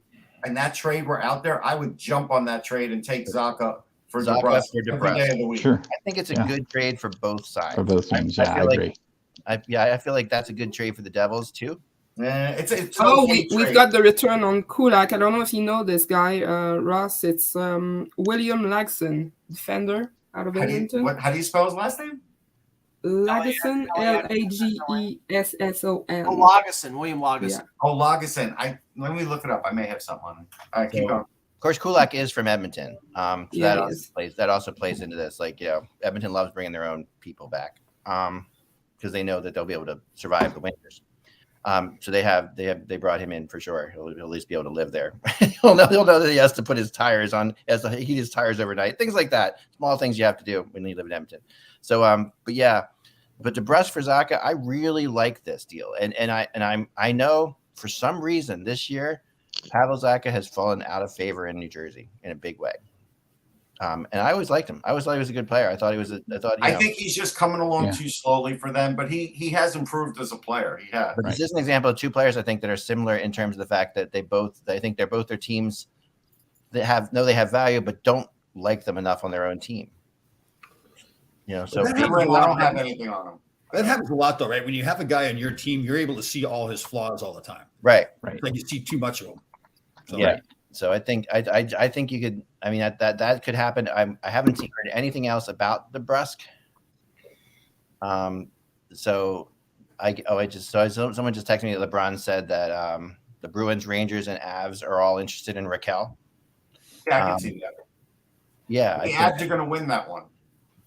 and that trade were out there, I would jump on that trade and take Zacha for DeBrusk every day of the week. Sure. I think it's a good trade for both sides. For both teams, I agree. I feel like that's a good trade for the Devils too. We've got the return on Kulak. I don't know if you know this guy, Ross. It's William Lagson, defender out of Edmonton. How do you spell his last name? Lagson, Laggesson. William Laggesson. Yeah. Oh, Laggesson. Let me look it up. I may have something on it. All right, keep going. Of course, Kulak is from Edmonton. That also plays into this. Like, Edmonton loves bringing their own people back. Because they know that they'll be able to survive the winters. So they brought him in for sure. He'll at least be able to live there. he'll know that he has to put his tires on, has to heat his tires overnight, things like that. Small things you have to do when you live in Edmonton. So, but DeBrusk for Zacha, I really like this deal, and I know for some reason this year, Pavel Zacha has fallen out of favor in New Jersey in a big way. And I always liked him. I always thought he was a good player. I thought he was. I think he's just coming along too slowly for them, but he has improved as a player. He has. But this is an example of two players I think that are similar in terms of the fact that I think they're both their teams that they have value, but don't like them enough on their own team. So I don't have anything on him. That happens a lot, though, right? When you have a guy on your team, you're able to see all his flaws all the time. Right. It's like you see too much of them. So, yeah. So I think you could. I mean that could happen. I haven't heard anything else about the Brusque. Someone just texted me that LeBron said that the Bruins, Rangers, and Avs are all interested in Raquel. Yeah, I can see that. Yeah, the Avs are going to win that one.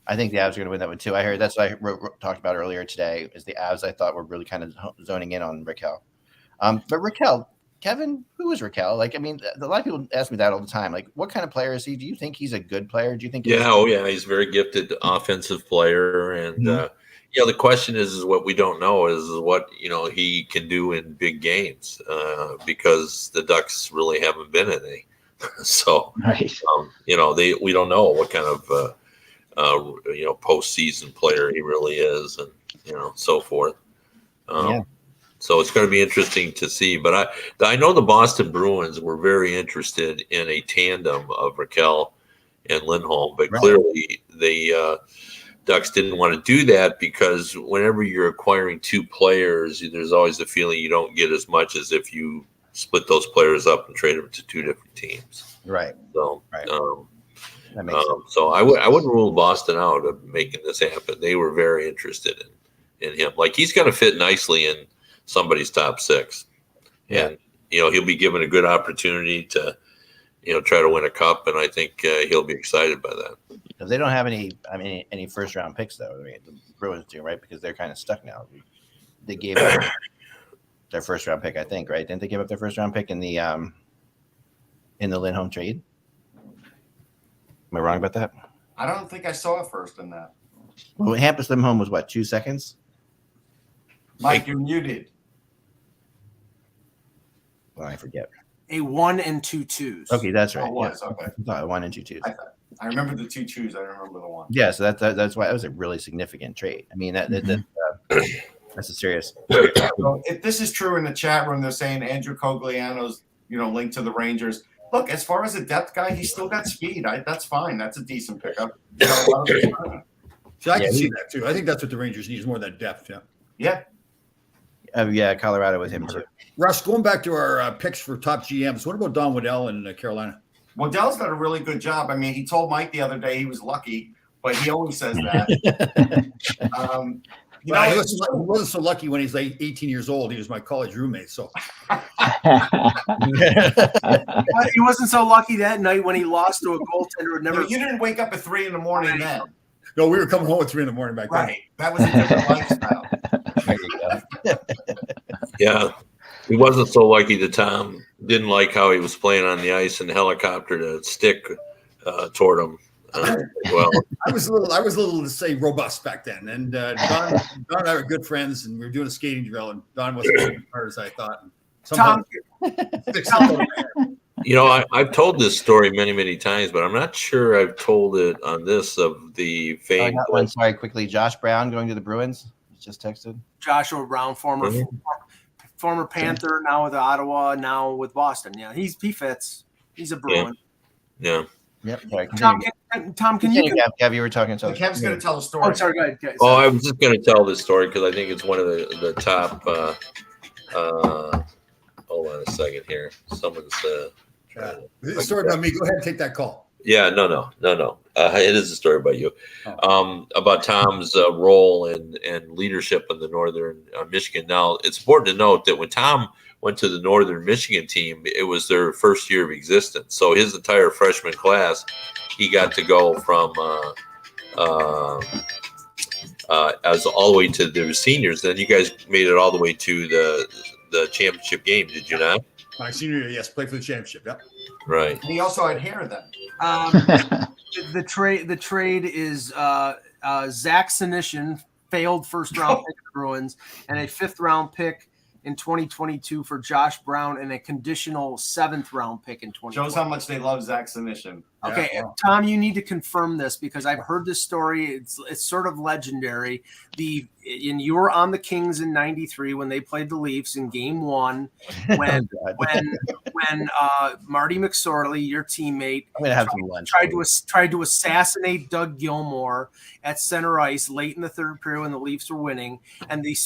I think the Avs are going to win that one too. I heard that's what I talked about earlier today. Is the Avs I thought were really kind of zoning in on Raquel. But Raquel. Kevin, who is Raquel? Like, I mean, a lot of people ask me that all the time. Like, what kind of player is he? Do you think he's a good player? Do you think? He's a very gifted offensive player, and the question is what we don't know is what he can do in big games because the Ducks really haven't been in any. So, we don't know what kind of postseason player he really is, and so forth. So it's going to be interesting to see. But I know the Boston Bruins were very interested in a tandem of Raquel and Lindholm, but clearly the Ducks didn't want to do that because whenever you're acquiring two players, there's always the feeling you don't get as much as if you split those players up and trade them to two different teams. Right. So, that makes sense. So I wouldn't rule Boston out of making this happen. They were very interested in him. Like, he's going to fit nicely in somebody's top six, and he'll be given a good opportunity to try to win a cup, and I think he'll be excited by that. Because they don't have any first round picks though. I mean, the Bruins do, right? Because they're kind of stuck now. They gave up their first round pick, I think, right? Didn't they give up their first round pick in the Lindholm trade? Am I wrong about that? I don't think I saw a first in that. Well, Hampus Lindholm was what, 2 seconds? Mike, you're muted. Well, I forget. A 1 and 2 twos. Okay, that's right. Oh, it was, okay. I 1 and 2 twos. I remember the 2 twos. I don't remember the 1. Yeah, so that's why it was a really significant trade. I mean, that's a serious. So if this is true in the chat room, they're saying Andrew Cogliano's linked to the Rangers. Look, as far as a depth guy, he's still got speed. That's fine. That's a decent pickup. So I can see that too. I think that's what the Rangers need is more of that depth. Yeah. Colorado with him too. Russ, going back to our picks for top GMs, what about Don Waddell in Carolina? Waddell's got a really good job. I mean, he told Mike the other day he was lucky, but he always says that. He wasn't so lucky when he's like 18 years old. He was my college roommate. So he wasn't so lucky that night when he lost to a goaltender who never. You didn't wake up at 3 a.m. then. No, we were coming home at 3 a.m. back then. Right. That was a different lifestyle. Yeah. He wasn't so lucky that Tom didn't like how he was playing on the ice and helicoptered a stick toward him. Well, I was a little to say robust back then, and Don and I were good friends, and we were doing a skating drill, and Don wasn't as hard as I thought. Tom, I've told this story many, many times, but I'm not sure I've told it on this of the fame. One, sorry, quickly. Josh Brown going to the Bruins. Just texted. Joshua Brown, former Panther, now with Ottawa, now with Boston. Yeah, he fits. He's a Bruin. Yeah. Yep. Sorry, Tom, can you? Kev, you were talking. So Kev's going to tell a story. Oh, sorry. Go ahead. Okay, Oh, I was just going to tell this story because I think it's one of the top. Hold on a second here. Someone's. It's a story about me. Go ahead and take that call. Yeah, no. It is a story about you, about Tom's role and leadership in the Northern Michigan. Now, it's important to note that when Tom went to the Northern Michigan team, it was their first year of existence. So his entire freshman class, he got to go from as all the way to the seniors. Then you guys made it all the way to the championship game, did you not? My senior year, yes, played for the championship. Yep. Right. And he also had hair then. The trade is Zach Senyshyn, failed first round pick of the Bruins, and a 5th round pick in 2022 for Josh Brown, and a conditional 7th round pick in 2020. Shows how much they love Zach Senyshyn. Okay, Yeah. Tom, you need to confirm this because I've heard this story. It's sort of legendary. You were on the Kings in '93 when they played the Leafs in Game 1 when Marty McSorley, your teammate, I'm gonna have some lunch. tried to assassinate Doug Gilmour at center ice late in the third period when the Leafs were winning. And the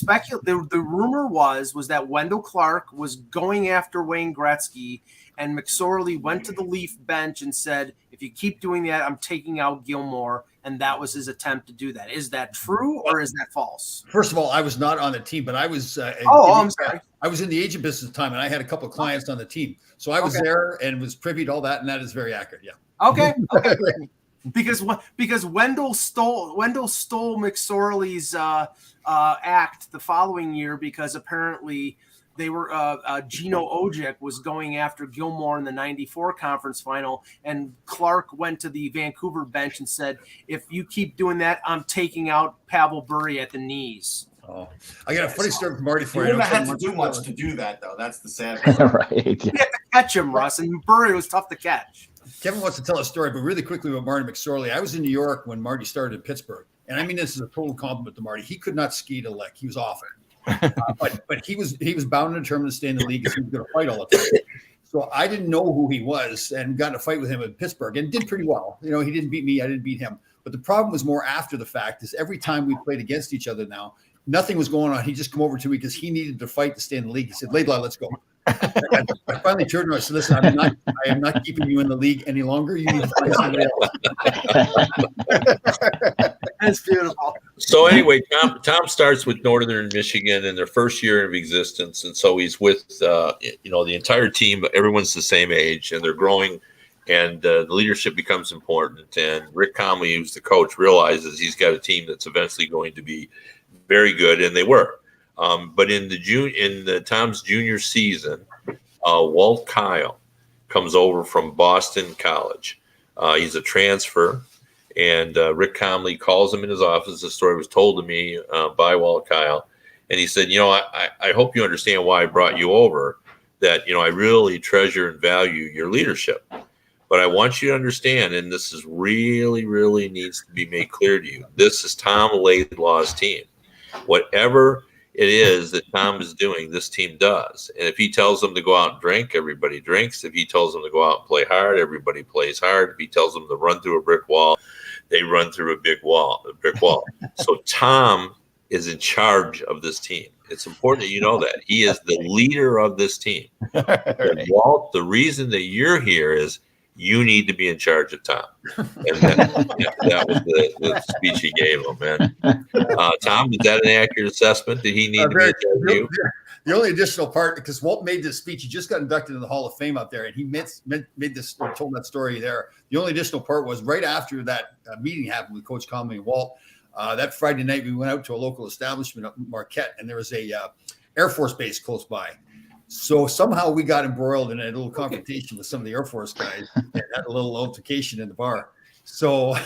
rumor was that Wendell Clark was going after Wayne Gretzky, and McSorley went to the Leaf bench and said, "If you keep doing that, I'm taking out Gilmour." And that was his attempt to do that. Is that true or is that false? First of all, I was not on the team, but I was. I'm sorry. I was in the agent business at the time, and I had a couple of clients on the team, so I was there and was privy to all that, and that is very accurate. Yeah. Okay. Because Wendell stole McSorley's act the following year because apparently they were Gino Ojic was going after Gilmour in the '94 conference final, and Clark went to the Vancouver bench and said, "If you keep doing that, I'm taking out Pavel Bure at the knees." Oh, I got a funny story from Marty You for you. wouldn't have had to do much to do that, though. That's the sad part. Right. You had to catch him, Russ, and Bure was tough to catch. Kevin wants to tell a story, but really quickly about Marty McSorley. I was in New York when Marty started in Pittsburgh, and I mean this is a total compliment to Marty. He could not ski to lick. He was awful. But he was bound and determined to stay in the league because he was going to fight all the time. So I didn't know who he was and got in a fight with him in Pittsburgh and did pretty well. You know, he didn't beat me. I didn't beat him. But the problem was more after the fact is every time we played against each other now, nothing was going on. He just come over to me because he needed to fight to stay in the league. He said, "Laidlaw, let's go." I finally turned to him. I said, "Listen, I am not keeping you in the league any longer. You need to find somebody else." That's beautiful. So anyway, Tom starts with Northern Michigan in their first year of existence, and so he's with the entire team. Everyone's the same age, and they're growing, and the leadership becomes important. And Rick Comley, who's the coach, realizes he's got a team that's eventually going to be very good, and they were. But in Tom's junior season, Walt Kyle comes over from Boston College. He's a transfer, and Rick Comley calls him in his office. The story was told to me by Walt Kyle, and he said, I hope you understand why I brought you over, that, I really treasure and value your leadership. But I want you to understand, and this is really, really needs to be made clear to you, this is Tom Laidlaw's team. Whatever it is that Tom is doing, this team does. And if he tells them to go out and drink, everybody drinks. If he tells them to go out and play hard, everybody plays hard. If he tells them to run through a brick wall, they run through a brick wall. So Tom is in charge of this team. It's important that you know that. He is the leader of this team. Right. Walt, the reason that you're here is you need to be in charge of Tom. And that was the speech he gave him, man. Tom, is that an accurate assessment? Did he need to be in charge of you? The only additional part, because Walt made this speech, he just got inducted in the Hall of Fame up there, and he made this, told that story there. The only additional part was right after that meeting happened with Coach Comley and Walt, that Friday night we went out to a local establishment up in Marquette, and there was a Air Force base close by. So somehow we got embroiled in a little confrontation with some of the Air Force guys and had a little altercation in the bar. So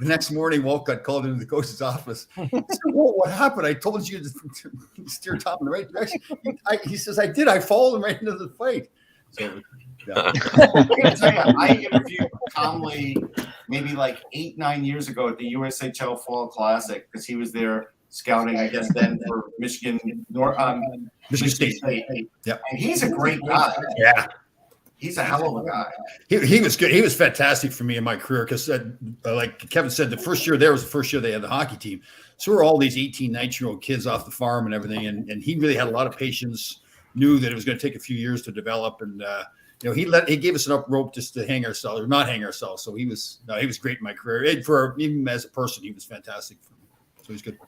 the next morning, Walt got called into the coach's office. He said, "Walt, what happened? I told you to steer Tom in the right direction." He says, "I did. I followed him right into the fight." So, yeah. I interviewed Comley maybe like 8-9 years ago at the USHL Fall Classic because he was there scouting, I guess, then for Michigan State. Yep. And he's a great guy. Yeah. He's a hell of a guy. He was good. He was fantastic for me in my career because, like Kevin said, the first year there was the first year they had the hockey team. So we're all these 18, 19-year-old kids off the farm and everything. And he really had a lot of patience, knew that it was going to take a few years to develop. And, he gave us enough rope just to hang ourselves or not hang ourselves. So he was great in my career. Even as a person, he was fantastic for me. So he's good.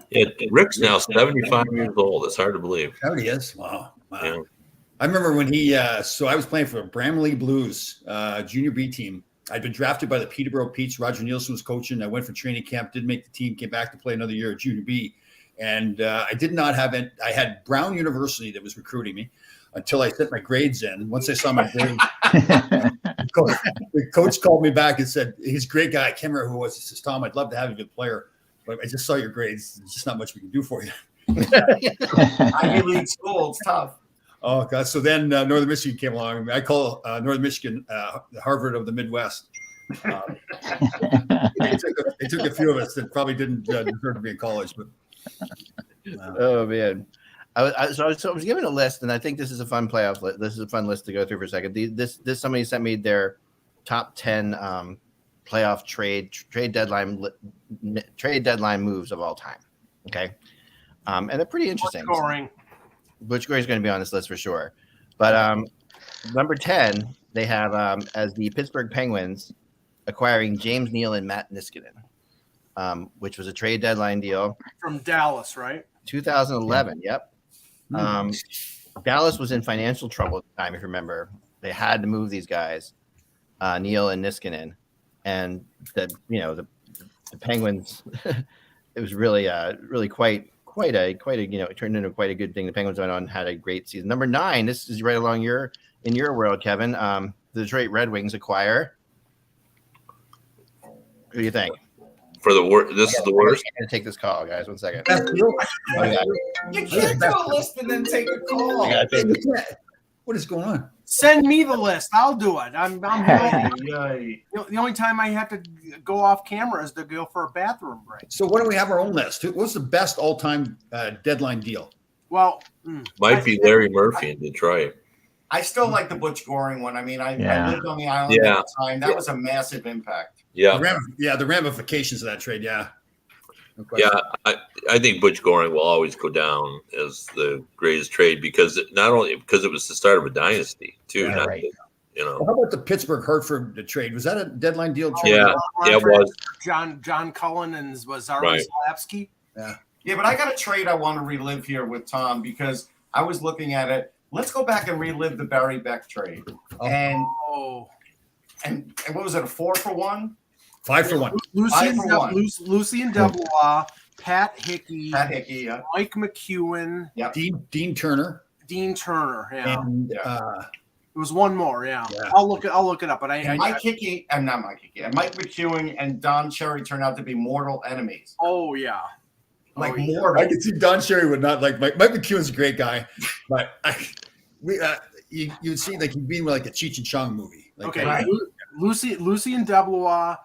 Yeah, Rick's now 75 years old. It's hard to believe. How he is? Wow. Yeah. I remember when so I was playing for Bramley Blues junior B team. I'd been drafted by the Peterborough Petes. Roger Nielsen was coaching. I went for training camp, didn't make the team, came back to play another year at junior B. And I did not have it. I had Brown University that was recruiting me until I sent my grades in. Once I saw my grades, the coach called me back and said, he's a great guy. I can't remember who it was. He says, "Tom, I'd love to have you a good player, but I just saw your grades. There's just not much we can do for you." Ivy League school, it's tough. Oh, God. So then Northern Michigan came along. I call Northern Michigan the Harvard of the Midwest. They took a few of us that probably didn't deserve to be in college, but. Oh man. I was given a list, and I think this is a fun playoff list. This is a fun list to go through for a second. This somebody sent me their top 10 playoff trade deadline moves of all time. Okay, and they're pretty interesting. Butch Goring is going to be on this list for sure. But number 10, they have as the Pittsburgh Penguins acquiring James Neal and Matt Niskanen, which was a trade deadline deal from Dallas, right? 2011. Yep. Dallas was in financial trouble at the time, if you remember. They had to move these guys, Neal and Niskanen, and the Penguins. It was really quite a it turned into quite a good thing. The Penguins went on and had a great season. Number 9, this is right along your world, Kevin. The Detroit Red Wings acquire. Who do you think? For the worst, this is the worst. I'm gonna take this call, guys. 1 second. You can't do a list and then take a call. What is going on? Send me the list. I'll do it. I'm ready. The only time I have to go off camera is to go for a bathroom break. So why don't we have our own list? What's the best all-time deadline deal? Well, might be Larry Murphy in Detroit. I still like the Butch Goring one. I mean, I lived on the island at the time. That was a massive impact. Yeah. The ramifications of that trade. Yeah. No yeah. I think Butch Goring will always go down as the greatest trade because not only because it was the start of a dynasty too. Yeah, right. Well, how about the Pittsburgh Hartford trade? Was that a deadline deal? Yeah, it was. John Cullen and was Slavsky. Yeah. Yeah, but I got a trade I want to relive here with Tom because I was looking at it. Let's go back and relive the Barry Beck trade. And what was it, a 4-for-1? 5-for-1. Lucien Dubois, Pat Hickey, yeah. Mike McEwen, Dean Turner. Yeah. And it was one more, yeah. I'll look it up. But Mike McEwen and Don Cherry turned out to be mortal enemies. Oh yeah. Mortal. I could see Don Cherry would not like Mike McEwen's a great guy, but you'd see like he'd be in like a Cheech and Chong movie. Lucien Dubois,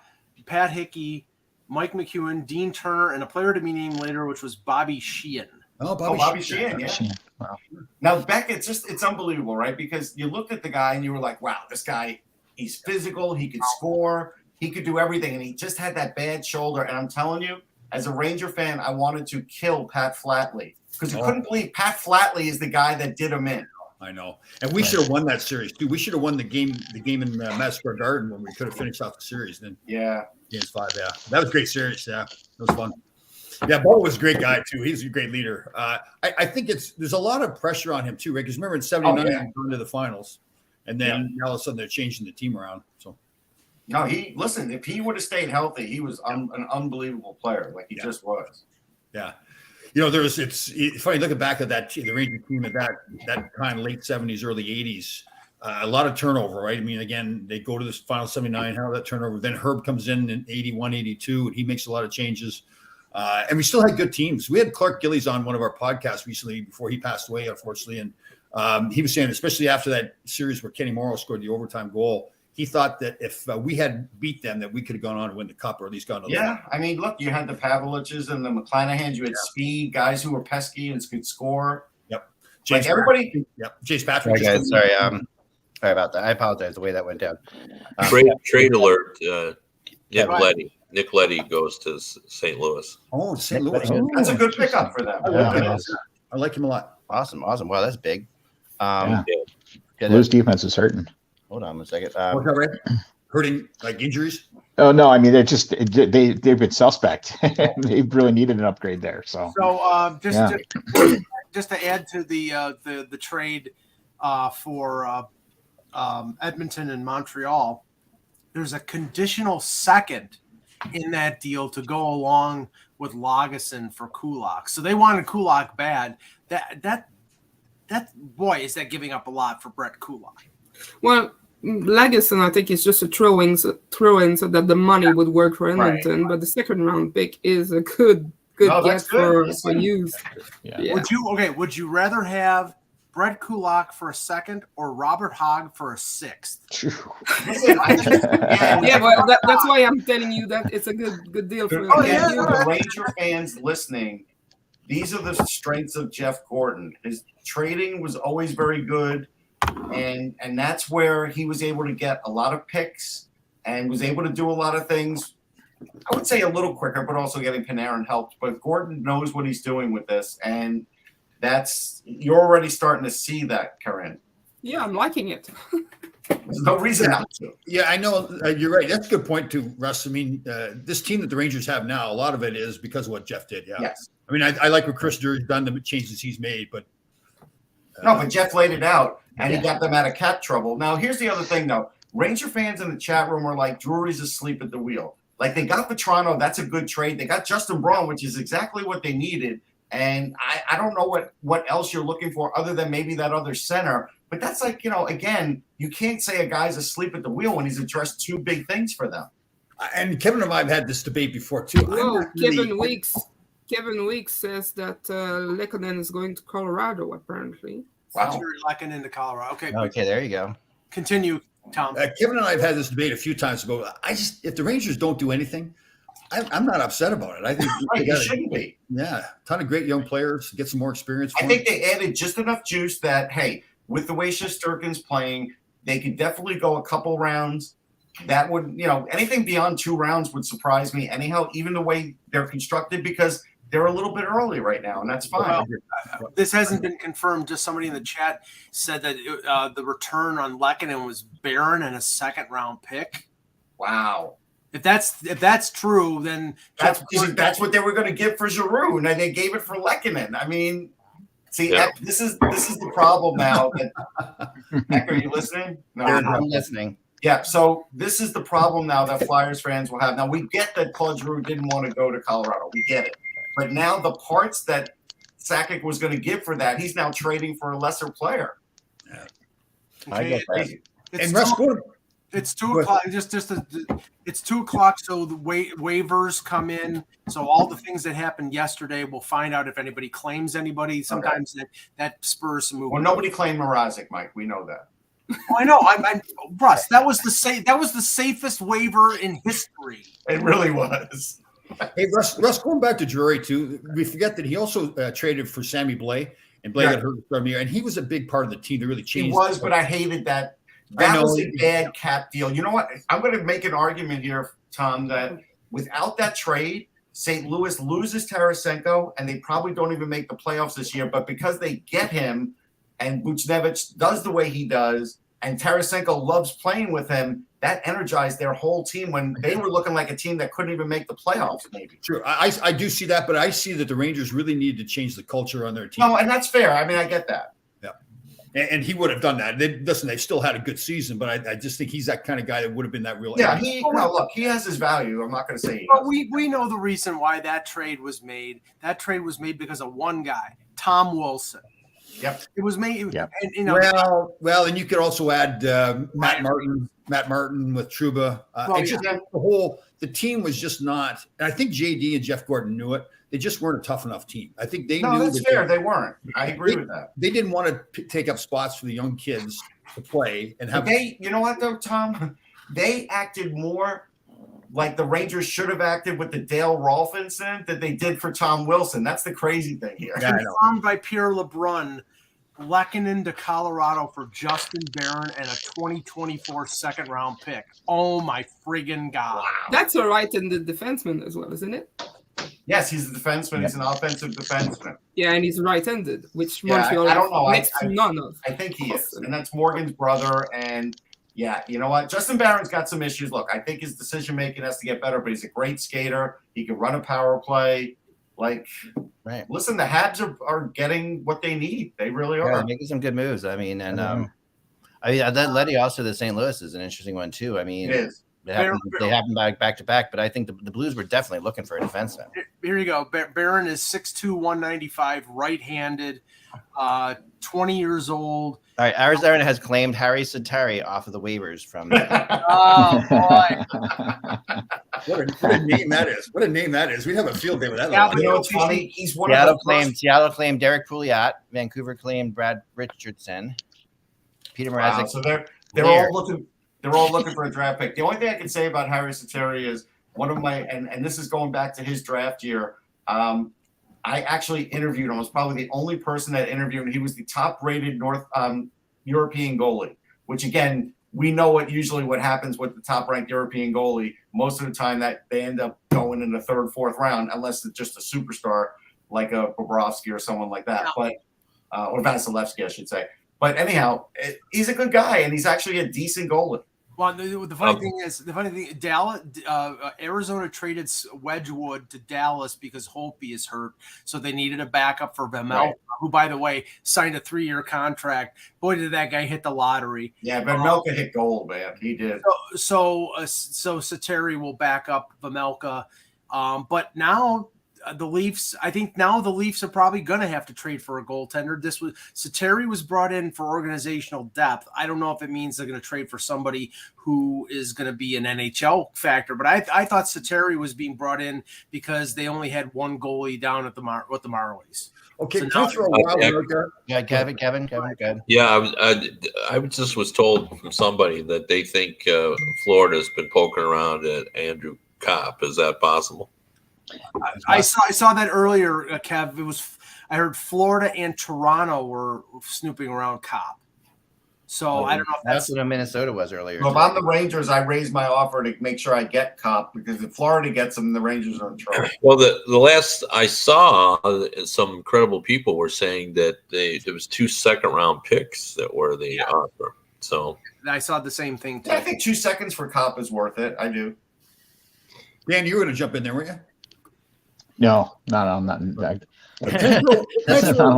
Pat Hickey, Mike McEwen, Dean Turner, and a player to be named later, which was Bobby Sheehan. Bobby Sheehan, yeah. Wow. Now, Beck, it's unbelievable, right? Because you looked at the guy and you were like, wow, this guy, he's physical, he could score, he could do everything, and he just had that bad shoulder. And I'm telling you, as a Ranger fan, I wanted to kill Pat Flatley because you couldn't believe Pat Flatley is the guy that did him in. I know. And we should have won that series, too. We should have won the game in Madison Square Garden when we could have finished off the series. Then Games 5, yeah. That was a great series, yeah. That was fun. Yeah, Bo was a great guy, too. He's a great leader. I think there's a lot of pressure on him, too, right? Because remember in 79, he went to the finals. And then all of a sudden they're changing the team around. So. No, if he would have stayed healthy, he was an unbelievable player. Like he just was. Yeah. It's funny looking back at the Ranger team at that time, late 70s, early 80s, a lot of turnover, right? I mean, again, they go to this final 79, how that turnover. Then Herb comes in 81, 82, and he makes a lot of changes. And we still had good teams. We had Clark Gillies on one of our podcasts recently before he passed away, unfortunately. And he was saying, especially after that series where Kenny Morrow scored the overtime goal, he thought that if we had beat them, that we could have gone on to win the cup or at least gone to the final. I mean, look, you had the Pavliches and the McClanahans. You had speed, guys who were pesky and could score. Yep. Everybody. Yep. Jace Patrick. Right, guys, sorry about that. I apologize the way that went down. Trade alert. Nick Leddy goes to St. Louis. Oh, St. Louis. That's a good pickup for them. I like him a lot. Awesome. Wow, that's big. Blues defense is hurting. Hold on 1 second. What's that, Ray? Hurting like injuries? Oh no, I mean they've been suspect. They really needed an upgrade there. So just to add to the trade for Edmonton and Montreal, there's a conditional second in that deal to go along with Lagesson for Kulak. So they wanted Kulak bad. That boy, is that giving up a lot for Brett Kulak. Well, Lagesson, I think, is just a throw-in so that the money would work for Edmonton. Right. But the second round pick is a good get for use. Yeah. Would you rather have Brett Kulak for a second or Robert Hogg for a sixth? Yeah, well, that's why I'm telling you that it's a good deal for the Ranger fans listening. These are the strengths of Jeff Gordon. His trading was always very good, and that's where he was able to get a lot of picks and was able to do a lot of things. I would say a little quicker, but also getting Panarin helped. But Gordon knows what he's doing with this, and you're already starting to see that, Karen. Yeah, I'm liking it. There's no reason not to. Yeah, I know. You're right. That's a good point too, Russ. I mean, this team that the Rangers have now, a lot of it is because of what Jeff did. Yeah. Yes. I mean, I like what Chris Drury's done, the changes he's made, but but Jeff laid it out, and he got them out of cap trouble. Now, here's the other thing, though. Ranger fans in the chat room were like, Drury's asleep at the wheel. Like, they got Petrano. That's a good trade. They got Justin Braun, which is exactly what they needed. And I don't know what else you're looking for other than maybe that other center. But that's like, again, you can't say a guy's asleep at the wheel when he's addressed two big things for them. And Kevin and I have had this debate before, too. Whoa, Kevin Weeks says that Lehkonen is going to Colorado, apparently. Wow. Lehkonen to Colorado. Okay, there you go. Continue, Tom. Kevin and I have had this debate a few times ago. If the Rangers don't do anything, I'm not upset about it. I think you shouldn't be. Yeah, a ton of great young players, get some more experience. I think they added just enough juice that, hey, with the way Shesterkin's playing, they could definitely go a couple rounds. That would, anything beyond 2 rounds would surprise me anyhow, even the way they're constructed, because they're a little bit early right now, and that's fine. Well, this hasn't been confirmed. Just somebody in the chat said that the return on Lehkonen was Barron and a second-round pick. Wow. If that's true, then that's what they were going to give for Giroux, and they gave it for Lehkonen. I mean, see, this is the problem now. Heck, are you listening? No, I'm listening. Yeah, so this is the problem now that Flyers fans will have. Now, we get that Claude Giroux didn't want to go to Colorado. We get it. But now the parts that Sakic was going to give for that, he's now trading for a lesser player. Yeah. I get that. And Russ Gordon. It's 2 o'clock. It's 2 o'clock. So the waivers come in. So all the things that happened yesterday, we'll find out if anybody claims anybody. Sometimes that spurs some movement. Well, nobody claimed Mrazek, Mike. We know that. Oh, I know. I'm Russ. That was the safest waiver in history. It really was. Hey, Russ, going back to Drury too, we forget that he also traded for Sammy Blais, and Blais got hurt from here, and he was a big part of the team that really changed. He was, but I hated that. That was a bad cap deal. You know what? I'm going to make an argument here, Tom, that without that trade, St. Louis loses Tarasenko, and they probably don't even make the playoffs this year. But because they get him, and Buchnevich does the way he does, and Tarasenko loves playing with him, that energized their whole team when they were looking like a team that couldn't even make the playoffs, maybe. True. I do see that, but I see that the Rangers really need to change the culture on their team. No, and that's fair. I mean, I get that. Yeah. And he would have done that. They still had a good season, but I just think he's that kind of guy that would have been that real. Yeah, look, he has his value. I'm not going to say. But we know the reason why that trade was made. That trade was made because of one guy, Tom Wilson. Yep. It was made. Yep. And, well, and you could also add Matt Martin with Trouba. The team was just not. And I think JD and Jeff Gordon knew it. They just weren't a tough enough team. I think they knew. No, that's fair. They weren't. I agree with that. They didn't want to take up spots for the young kids to play and have. You know what though, Tom? They acted more like the Rangers should have acted with the Dale Rolfe incident that they did for Tom Wilson. That's the crazy thing here. Yeah, confirmed by Pierre LeBrun, Lehkonen to Colorado for Justin Barron and a 2024 second-round pick. Oh, my friggin' God. Wow. That's a right-handed defenseman as well, isn't it? Yes, he's a defenseman. He's an offensive defenseman. Yeah, and he's right-handed, which Montreal I don't know. next to none of. I think he is. And that's Morgan's brother. And, yeah, you know what? Justin Barron's got some issues. Look, I think his decision-making has to get better, but he's a great skater. He can run a power play. Listen, the Habs are getting what they need. They really are. Yeah, making some good moves. I mean, and that Letty also to St. Louis is an interesting one too. I mean, it is. They happened back to back, but I think the Blues were definitely looking for a defenseman. Here you go. Barron is 6'2", 195, right-handed, 20 years old. All right, Arizona has claimed Harry Satari off of the waivers from. Oh boy! What a name that is! What a name that is! We have a field day with that. Yeah, you know what's funny? He's one Seattle of the first. Seattle claimed Derek Pouliot. Vancouver claimed Brad Richardson. Peter Mrazek. Wow, so they're all looking. They're all looking for a draft pick. The only thing I can say about Harry Sateri is one of my, and this is going back to his draft year. I actually interviewed him. I was probably the only person that interviewed him. He was the top-rated North European goalie, which again, we know what happens with the top-ranked European goalie. Most of the time, that they end up going in the third, fourth round, unless it's just a superstar like a Bobrovsky or someone like that, or Vasilevsky, I should say. But anyhow, he's a good guy, and he's actually a decent goalie. Well, the funny thing is, Dallas, Arizona traded Wedgwood to Dallas because Holtby is hurt, so they needed a backup for Vemelka, who, by the way, signed a 3-year contract. Boy, did that guy hit the lottery! Yeah, Vemelka hit gold, man. He did. So Sateri will back up Vemelka, but now. The Leafs, I think now the Leafs are probably going to have to trade for a goaltender. Sateri was brought in for organizational depth. I don't know if it means they're going to trade for somebody who is going to be an NHL factor, but I thought Sateri was being brought in because they only had one goalie down at the Marlies. Okay, so can I throw a wild note there? Yeah, Kevin, go ahead. Yeah, I just was told from somebody that they think Florida's been poking around at Andrew Kopp. Is that possible? I saw that earlier, Kev. I heard Florida and Toronto were snooping around Kopp. So I don't know if that's what Minnesota was earlier. Well, if I'm the Rangers, I raise my offer to make sure I get Kopp, because if Florida gets him, the Rangers are in trouble. Well, the last I saw, some credible people were saying that there was 2 second-round picks that were the offer. So I saw the same thing too. Yeah, I think 2 seconds for Kopp is worth it. I do. Dan, you were going to jump in there, weren't you? No, I'm not. That's Can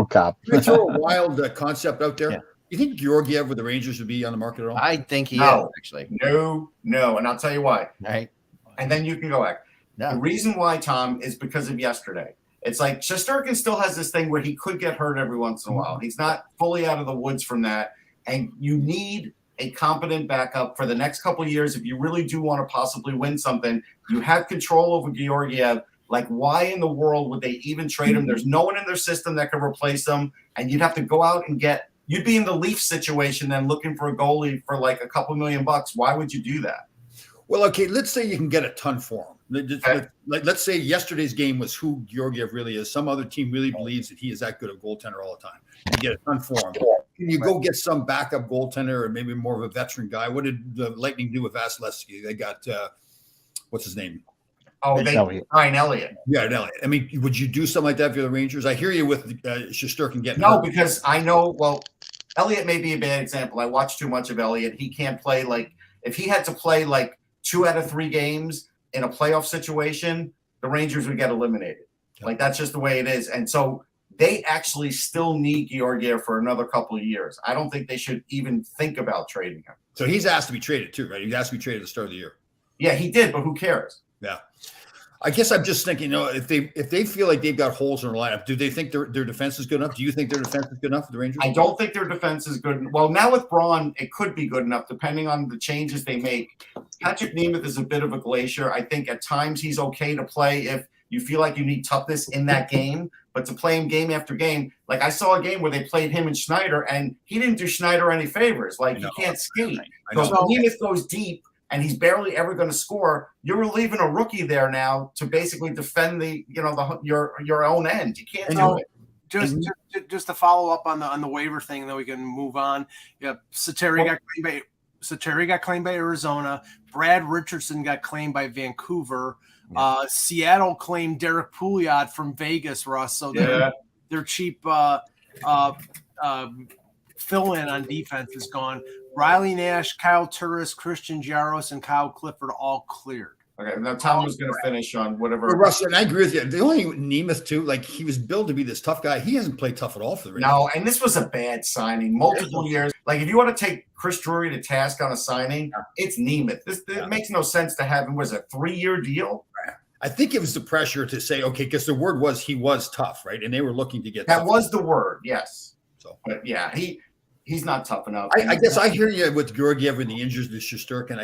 Kopp. I throw a wild concept out there? Yeah. You think Georgiev with the Rangers would be on the market at all? I think he is, actually. No, and I'll tell you why. Right. And then you can go back. No. The reason why, Tom, is because of yesterday. It's like Shesterkin still has this thing where he could get hurt every once in a while. He's not fully out of the woods from that. And you need a competent backup for the next couple of years. If you really do want to possibly win something, you have control over Georgiev. Like, why in the world would they even trade him? There's no one in their system that can replace him. And you'd have to go out and you'd be in the Leafs situation then looking for a goalie for like a couple $1 million. Why would you do that? Well, okay, let's say you can get a ton for him. Let's say yesterday's game was who Georgiev really is. Some other team really believes that he is that good a goaltender all the time. You get a ton for him. Can you go get some backup goaltender or maybe more of a veteran guy? What did the Lightning do with Vasilevsky? They got, what's his name? Oh, Ryan Elliott. Yeah, Elliott. I mean, would you do something like that for the Rangers? I hear you with Shesterkin getting No, hurt. because I know, Elliott may be a bad example. I watched too much of Elliott. He can't play if he had to play 2 out of 3 games in a playoff situation, the Rangers would get eliminated. Like, that's just the way it is. And so they actually still need Georgiev for another couple of years. I don't think they should even think about trading him. So he's asked to be traded too, right? He's asked to be traded at the start of the year. Yeah, he did, but who cares? Yeah. I guess I'm just thinking, if they feel like they've got holes in their lineup, do they think their defense is good enough? Do you think their defense is good enough for the Rangers? I don't think their defense is good. Well, now with Braun, it could be good enough depending on the changes they make. Patrick Nemeth is a bit of a glacier. I think at times he's okay to play if you feel like you need toughness in that game, but to play him game after game, like I saw a game where they played him and Schneider, and he didn't do Schneider any favors. He can't skate. So Nemeth goes deep, and he's barely ever going to score. You're relieving a rookie there now to basically defend your own end. You can't do it. Just to follow up on the waiver thing, then we can move on. Yeah, Sateri got claimed by Arizona. Brad Richardson got claimed by Vancouver. Seattle claimed Derek Pouliot from Vegas, Russ. So their cheap fill-in on defense is gone. Riley Nash, Kyle Turris, Christian Jaros, and Kyle Clifford all cleared. Okay, now Tom was going to finish on whatever. Well, Russ, and I agree with you. The only Nemeth too, he was billed to be this tough guy. He hasn't played tough at all for the Rangers. No, and this was a bad signing. Multiple years. If you want to take Chris Drury to task on a signing, it's Nemeth. It makes no sense to have him. Was a 3-year deal? I think it was the pressure to say, okay, because the word was he was tough, right? And they were looking to get that tough. was the word, yes. So, but yeah, he's not tough enough. I guess I hear you with Georgiev and the injuries to Shesterkin.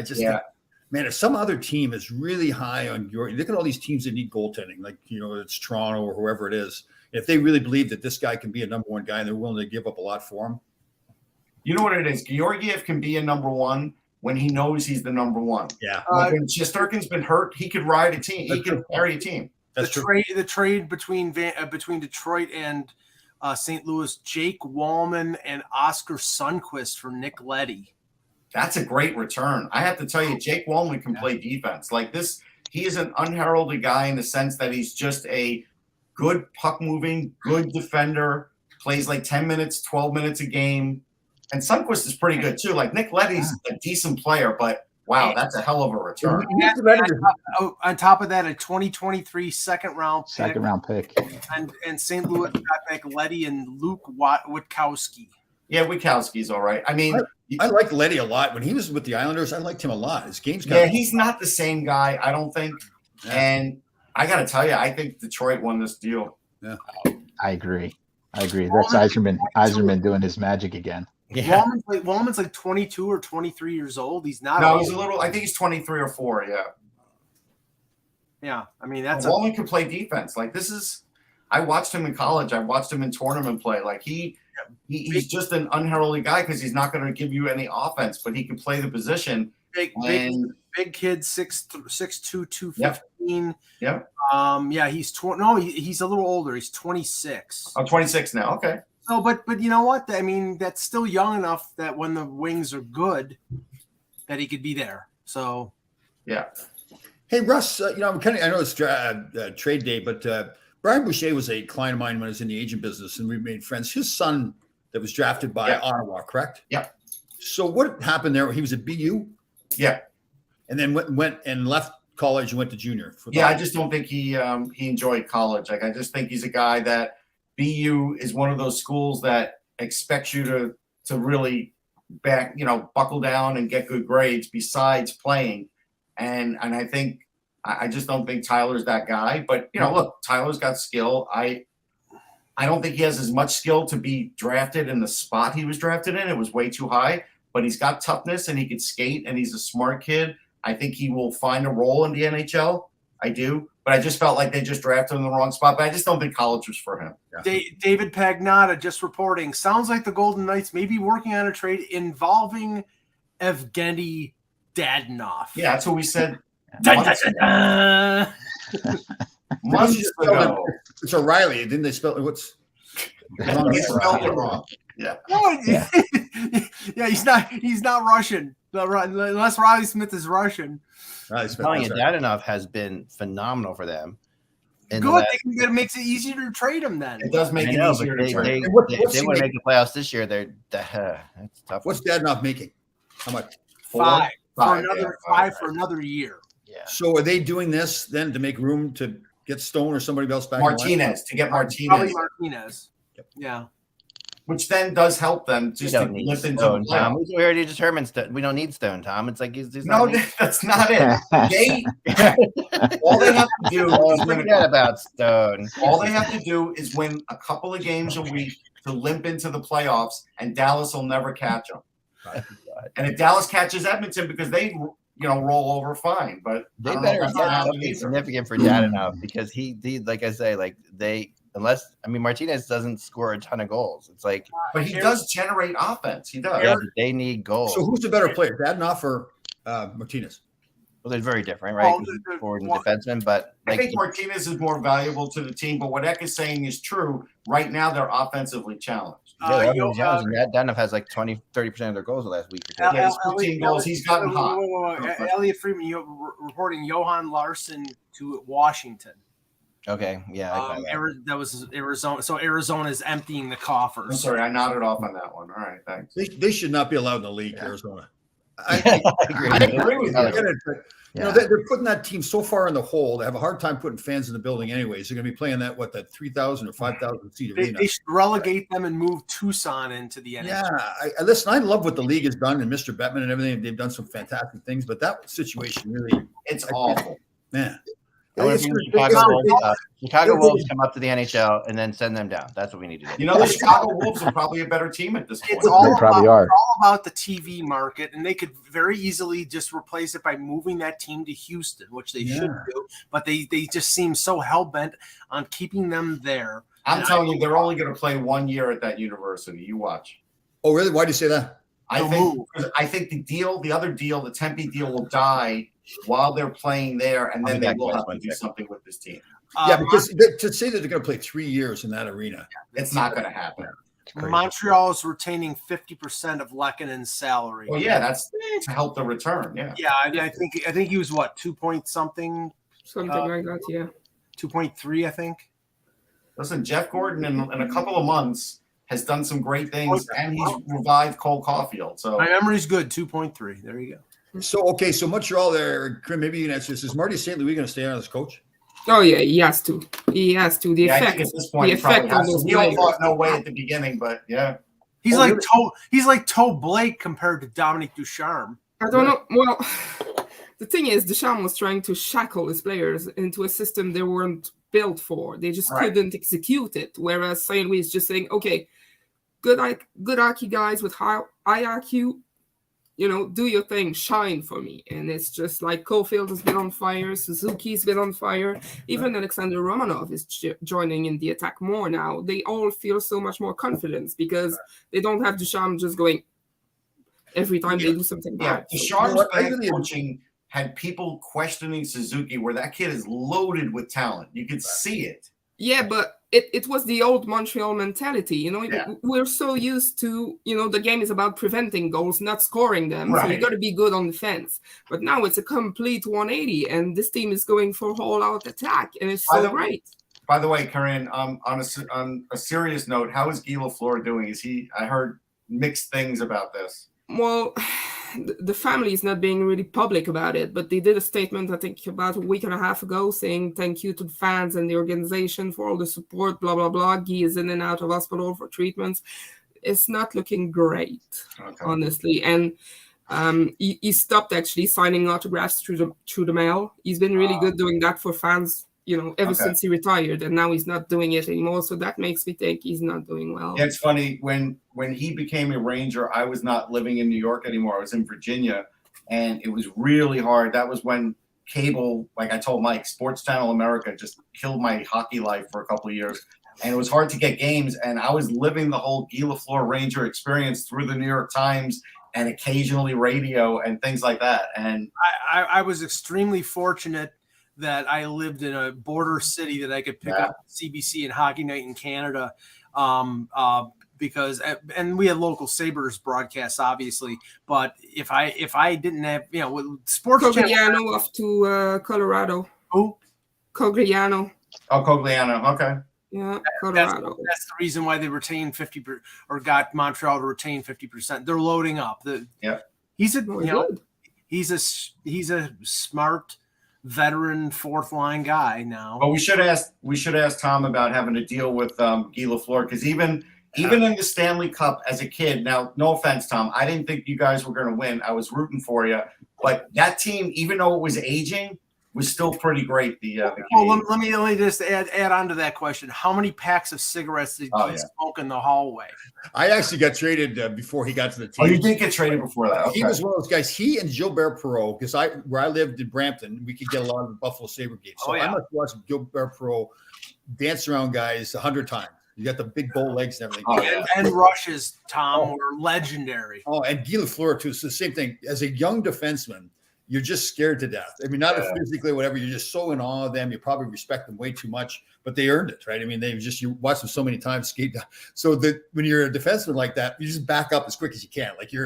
man, if some other team is really high on your, look at all these teams that need goaltending, like, it's Toronto or whoever it is. If they really believe that this guy can be a number one guy and they're willing to give up a lot for him. You know what it is? Georgiev can be a number one when he knows he's the number one. Yeah. When Shesterkin's been hurt, he could ride a team. He could carry a team. That's true. The trade between Detroit and St. Louis, Jake Wallman and Oscar Sundqvist for Nick Leddy. That's a great return. I have to tell you, Jake Wallman can play defense. Like this, he is an unheralded guy in the sense that he's just a good puck-moving, good defender, plays like 10 minutes, 12 minutes a game. And Sundqvist is pretty good too. Like Nick Leddy's a decent player, but wow, that's a hell of a return. On top of that, a 2023 second round pick. And St. Louis got back Leddy and Luke Witkowski. Yeah, Witkowski's all right. I mean, I like Leddy a lot. When he was with the Islanders, I liked him a lot. His game's he's not the same guy, I don't think. Yeah. And I got to tell you, I think Detroit won this deal. Yeah, I agree. That's Yzerman doing his magic again. Yeah. Wallman's like 22 or 23 years old. He's not. No, he's a little. I think he's 23 or 4. Yeah. Yeah, I mean that's. Wallman can play defense. Like this is. I watched him in college. I watched him in tournament play. Like he's just an unheralded guy because he's not going to give you any offense, but he can play the position. Big kid, 6'2", 215. Yeah. Yeah, he's a little older. He's 26. Oh, 26 now. Okay. No, but you know what? I mean, that's still young enough that when the Wings are good, that he could be there. So, yeah. Hey, Russ, I know it's trade day, but Brian Boucher was a client of mine when I was in the agent business, and we made friends. His son that was drafted by Ottawa, correct? Yeah. So what happened there? He was at BU? Yeah. And then went and left college and went to junior. I just don't think he enjoyed college. Like, I just think he's a guy that BU is one of those schools that expects you to really buckle down and get good grades besides playing. And I just don't think Tyler's that guy. But look, Tyler's got skill. I don't think he has as much skill to be drafted in the spot he was drafted in. It was way too high. But he's got toughness and he can skate and he's a smart kid. I think he will find a role in the NHL. I do. But I just felt like they just drafted him in the wrong spot. But I just don't think college was for him. Yeah. David Pagnotta just reporting. Sounds like the Golden Knights may be working on a trade involving Evgeny Dadonov. Yeah, that's what we said. Months ago. It's O'Reilly. Didn't they spell it? What's they spelled it wrong? Yeah. Yeah, he's not Russian. Unless Riley Smith is Russian. I'm telling you, Dadonov has been phenomenal for them. Good. It makes it easier to trade him then. It does make it easier to trade. They want to make the playoffs this year. That's tough. What's Dadonov making? How much? Five for another year. Yeah. So are they doing this then to make room to get Stone or somebody else back? Martinez. Probably Martinez. Yep. Yeah. Which then does help them just to lift into the playoffs. We already determined we don't need Stone, Tom. It's like he's no, that's not it. All they have to do is forget about Stone. All they have to do is win a couple of games a week to limp into the playoffs, and Dallas will never catch them. Right. And if Dallas catches Edmonton because they roll over, fine. But they better get something significant for Dadonov because he like I say, like Martinez doesn't score a ton of goals. It's like, but he does generate offense. He does. Yeah, but they need goals. So who's the better player, Dadonov or Martinez? Well, they're very different, right? Forward and defenseman, but I think Martinez is more valuable to the team. But what Eck is saying is true. Right now, they're offensively challenged. Dadonov has like 20-30% of their goals the last week or two. Yeah, 15 goals. He's gotten hot. Elliot Friedman reporting Johan Larson to Washington. Okay, yeah. That was Arizona. So Arizona is emptying the coffers. I'm sorry, I nodded off on that one. All right, thanks. They should not be allowed in the league, Arizona. I agree with you. They're putting that team so far in the hole. They have a hard time putting fans in the building anyways. They're going to be playing that 3,000 or 5,000 seat arena. They should relegate them and move Tucson into the NHL. Yeah, listen, I love what the league has done and Mr. Bettman and everything. They've done some fantastic things, but that situation really, it's awful. Man. I want to see the Chicago Wolves come up to the NHL and then send them down. That's what we need to do. You know, the Chicago Wolves are probably a better team at this point. It's all about the TV market, and they could very easily just replace it by moving that team to Houston, which they should do. But they just seem so hell-bent on keeping them there. I'm telling you, they're only going to play 1 year at that university. You watch. Oh, really? Why do you say that? I think the other deal, the Tempe deal will die while they're playing there, and then they will have to do something with this team. Yeah, because to say that they're going to play 3 years in that arena, it's not going to happen. Montreal is retaining 50% of Lekkonen's salary. Well, yeah, that's to help the return. Yeah, yeah. I think he was what 2 point something like that. Yeah, 2.3, I think. Listen, Jeff Gordon in a couple of months has done some great things, and he's revived Cole Caulfield. So my memory's good. 2.3. There you go. So Montreal there, maybe you can answer this. Is Marty St. Louis going to stay on as coach? Oh yeah, he has to. He has to. The effect. I think at this point, we all thought no way at the beginning, but yeah, he's like Toe Blake compared to Dominic Ducharme. I don't know. Well, the thing is, Ducharme was trying to shackle his players into a system they weren't built for. They just couldn't execute it. Whereas St. Louis is just saying, okay, good hockey guys with high IQ. Do your thing, shine for me. And it's just like Caulfield has been on fire, Suzuki's been on fire, even Alexander Romanov is joining in the attack more now. They all feel so much more confidence because they don't have Ducharme just going every time they do something bad. Ducharme's coaching had people questioning Suzuki, where that kid is loaded with talent. You could see it. Yeah, but it was the old Montreal mentality. We're so used to, the game is about preventing goals, not scoring them. Right. So you got to be good on defense. But now it's a complete 180, and this team is going for all-out attack, and it's so great. By the way, Karen, on a serious note, how is Guy Lafleur doing? I heard mixed things about this. Well, the family is not being really public about it, but they did a statement, I think, about a week and a half ago saying thank you to the fans and the organization for all the support, blah, blah, blah. Guy is in and out of hospital for treatments. It's not looking great, honestly. And he stopped actually signing autographs through the mail. He's been really good doing that for fans, ever since he retired, and now he's not doing it anymore. So that makes me think he's not doing well. Yeah, it's funny. When he became a Ranger, I was not living in New York anymore. I was in Virginia, and it was really hard. That was when cable, like I told Mike, Sports Channel America just killed my hockey life for a couple of years. And it was hard to get games, and I was living the whole Guy Lafleur Ranger experience through the New York Times and occasionally radio and things like that. And I was extremely fortunate that I lived in a border city that I could pick up CBC and Hockey Night in Canada, because we had local Sabres broadcasts, obviously. But if I didn't have, sports Cogliano off to Colorado. Who? Cogliano. Oh, Cogliano. Okay. Yeah, Colorado. That's the reason why they retained 50% or got Montreal to retain 50%. They're loading up. He's a smart veteran fourth line guy now. But we should ask Tom about having to deal with Guy Lafleur, because even in the Stanley Cup as a kid. Now, no offense, Tom, I didn't think you guys were going to win. I was rooting for you, but that team, even though it was aging, was still pretty great. Let me just add on to that question. How many packs of cigarettes did he smoke in the hallway? I actually got traded before he got to the team. Oh, you did get traded before that. Okay. He was one of those guys. He and Gilbert Perreault, because where I lived in Brampton, we could get a lot of the Buffalo Sabre games. So I must watch Gilbert Perreault dance around guys 100 times. You got the big bow legs and everything. And rushes, Tom, were legendary. Oh, and Guy Lafleur, too. It's the same thing. As a young defenseman, you're just scared to death. I mean, not physically or whatever. You're just so in awe of them. You probably respect them way too much, but they earned it, right? I mean, you watch them so many times skate down. So that when you're a defenseman like that, you just back up as quick as you can. Like your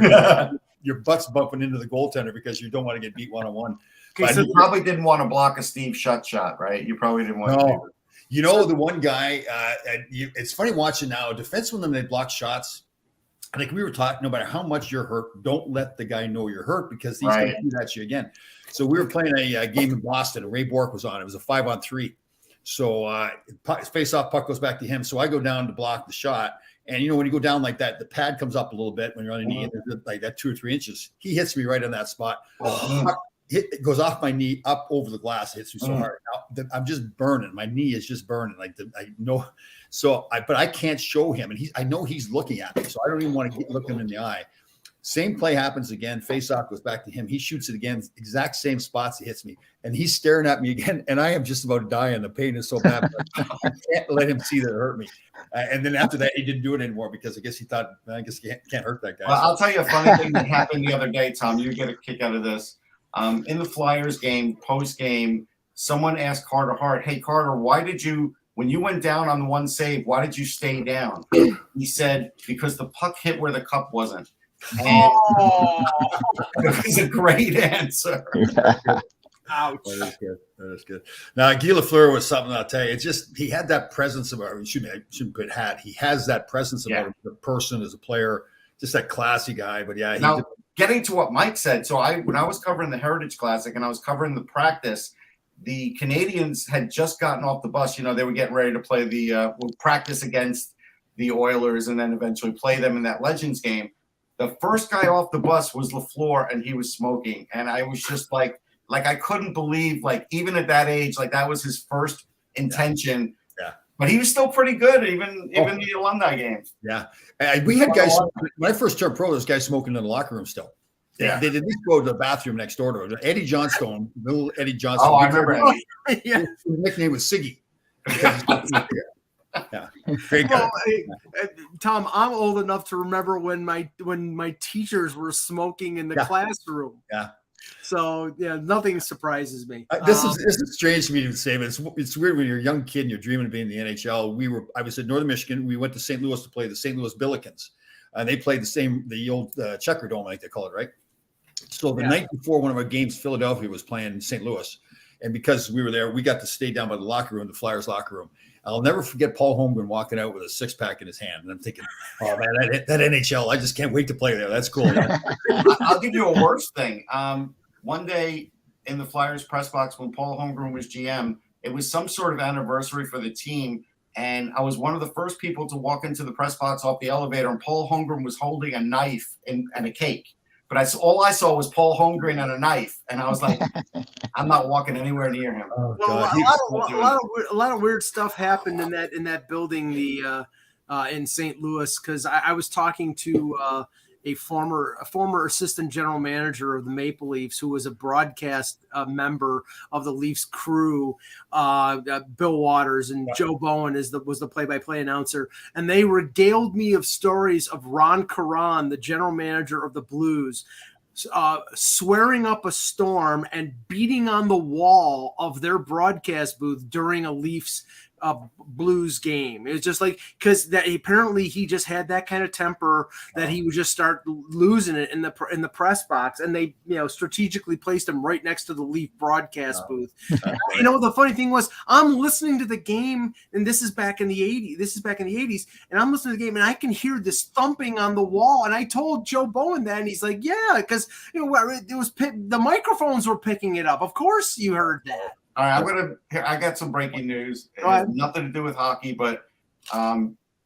butt's bumping into the goaltender because you don't want to get beat one-on-one. Okay, so you probably didn't want to block a Steve Shutt shot, right? You probably didn't want to do it. The one guy, it's funny watching now, defensemen, when they block shots, I think we were taught, no matter how much you're hurt, don't let the guy know you're hurt, because he's going to do that to you again. So we were playing a game in Boston, and Ray Bork was on. It was a 5-on-3. So face-off puck goes back to him. So I go down to block the shot. And, when you go down like that, the pad comes up a little bit when you're on a knee, and like that 2 or 3 inches. He hits me right on that spot. It goes off my knee, up over the glass, hits me so hard. I'm just burning. My knee is just burning. I know. But I can't show him, and I know he's looking at me, so I don't even want to look him in the eye. Same play happens again. Face-off goes back to him. He shoots it again, exact same spots. He hits me, and he's staring at me again. And I am just about dying. The pain is so bad. I can't let him see that it hurt me. And then after that, he didn't do it anymore because I guess he thought, I guess can't hurt that guy. Well, I'll tell you a funny thing that happened the other day, Tom. You get a kick out of this. In the Flyers game, post-game, someone asked Carter Hart, "Hey, Carter, why did you, when you went down on the one save, why did you stay down?" He said, "Because the puck hit where the cup wasn't." And it was a great answer. Ouch. That is good. That is good. Now, Guy Lafleur was something, I'll tell you. It's just, he had that presence about him. I shouldn't put had. He has that presence about him, the person as a player, just that classy guy. But yeah. Now, getting to what Mike said, so when I was covering the Heritage Classic and I was covering the practice, the Canadians had just gotten off the bus. You know, they were getting ready to play practice against the Oilers and then eventually play them in that Legends game. The first guy off the bus was Lafleur, and he was smoking. And I was just like I couldn't believe, even at that age, that was his first intention. Yeah. But he was still pretty good, even the alumni game. Yeah. We had guys, when I first turned pro, there's guys smoking in the locker room still. Yeah. They'd at least go to the bathroom next door to it. Eddie Johnstone, little Eddie Johnstone. Oh, I remember Eddie. Yeah. His nickname was Siggy. Yeah, great guy. Well, Tom, I'm old enough to remember when my teachers were smoking in the classroom. Yeah. So yeah, nothing surprises me. This is strange to me to say, but it's weird when you're a young kid and you're dreaming of being in the NHL. I was in Northern Michigan. We went to St. Louis to play the St. Louis Billikens, and they played the old Checker Dome, I think they call it, right? So the night before one of our games, Philadelphia was playing St. Louis, and because we were there, we got to stay down by the locker room, the Flyers locker room. I'll never forget Paul Holmgren walking out with a six-pack in his hand. And I'm thinking, oh, man, that NHL, I just can't wait to play there. That's cool. I'll give you a worse thing. One day in the Flyers press box when Paul Holmgren was GM, it was some sort of anniversary for the team. And I was one of the first people to walk into the press box off the elevator, and Paul Holmgren was holding a knife and a cake. But all I saw was Paul Holmgren and a knife, and I was like, I'm not walking anywhere near him. Oh, well, a lot of weird stuff happened in that building in St. Louis, because I was talking to a former assistant general manager of the Maple Leafs, who was a broadcast member of the Leafs crew, Bill Waters, and Joe Bowen was the play-by-play announcer, and they regaled me of stories of Ron Caron, the general manager of the Blues, swearing up a storm and beating on the wall of their broadcast booth during a Leafs Blues game. It was just because that apparently he just had that kind of temper that he would just start losing it in the press box, and they strategically placed him right next to the Leaf broadcast booth. The funny thing was, I'm listening to the game, and this is back in the 80s. And I'm listening to the game, and I can hear this thumping on the wall. And I told Joe Bowen that, and he's like, "Yeah, because it was the microphones were picking it up. Of course, you heard that." All right, I got some breaking news. It has nothing to do with hockey, but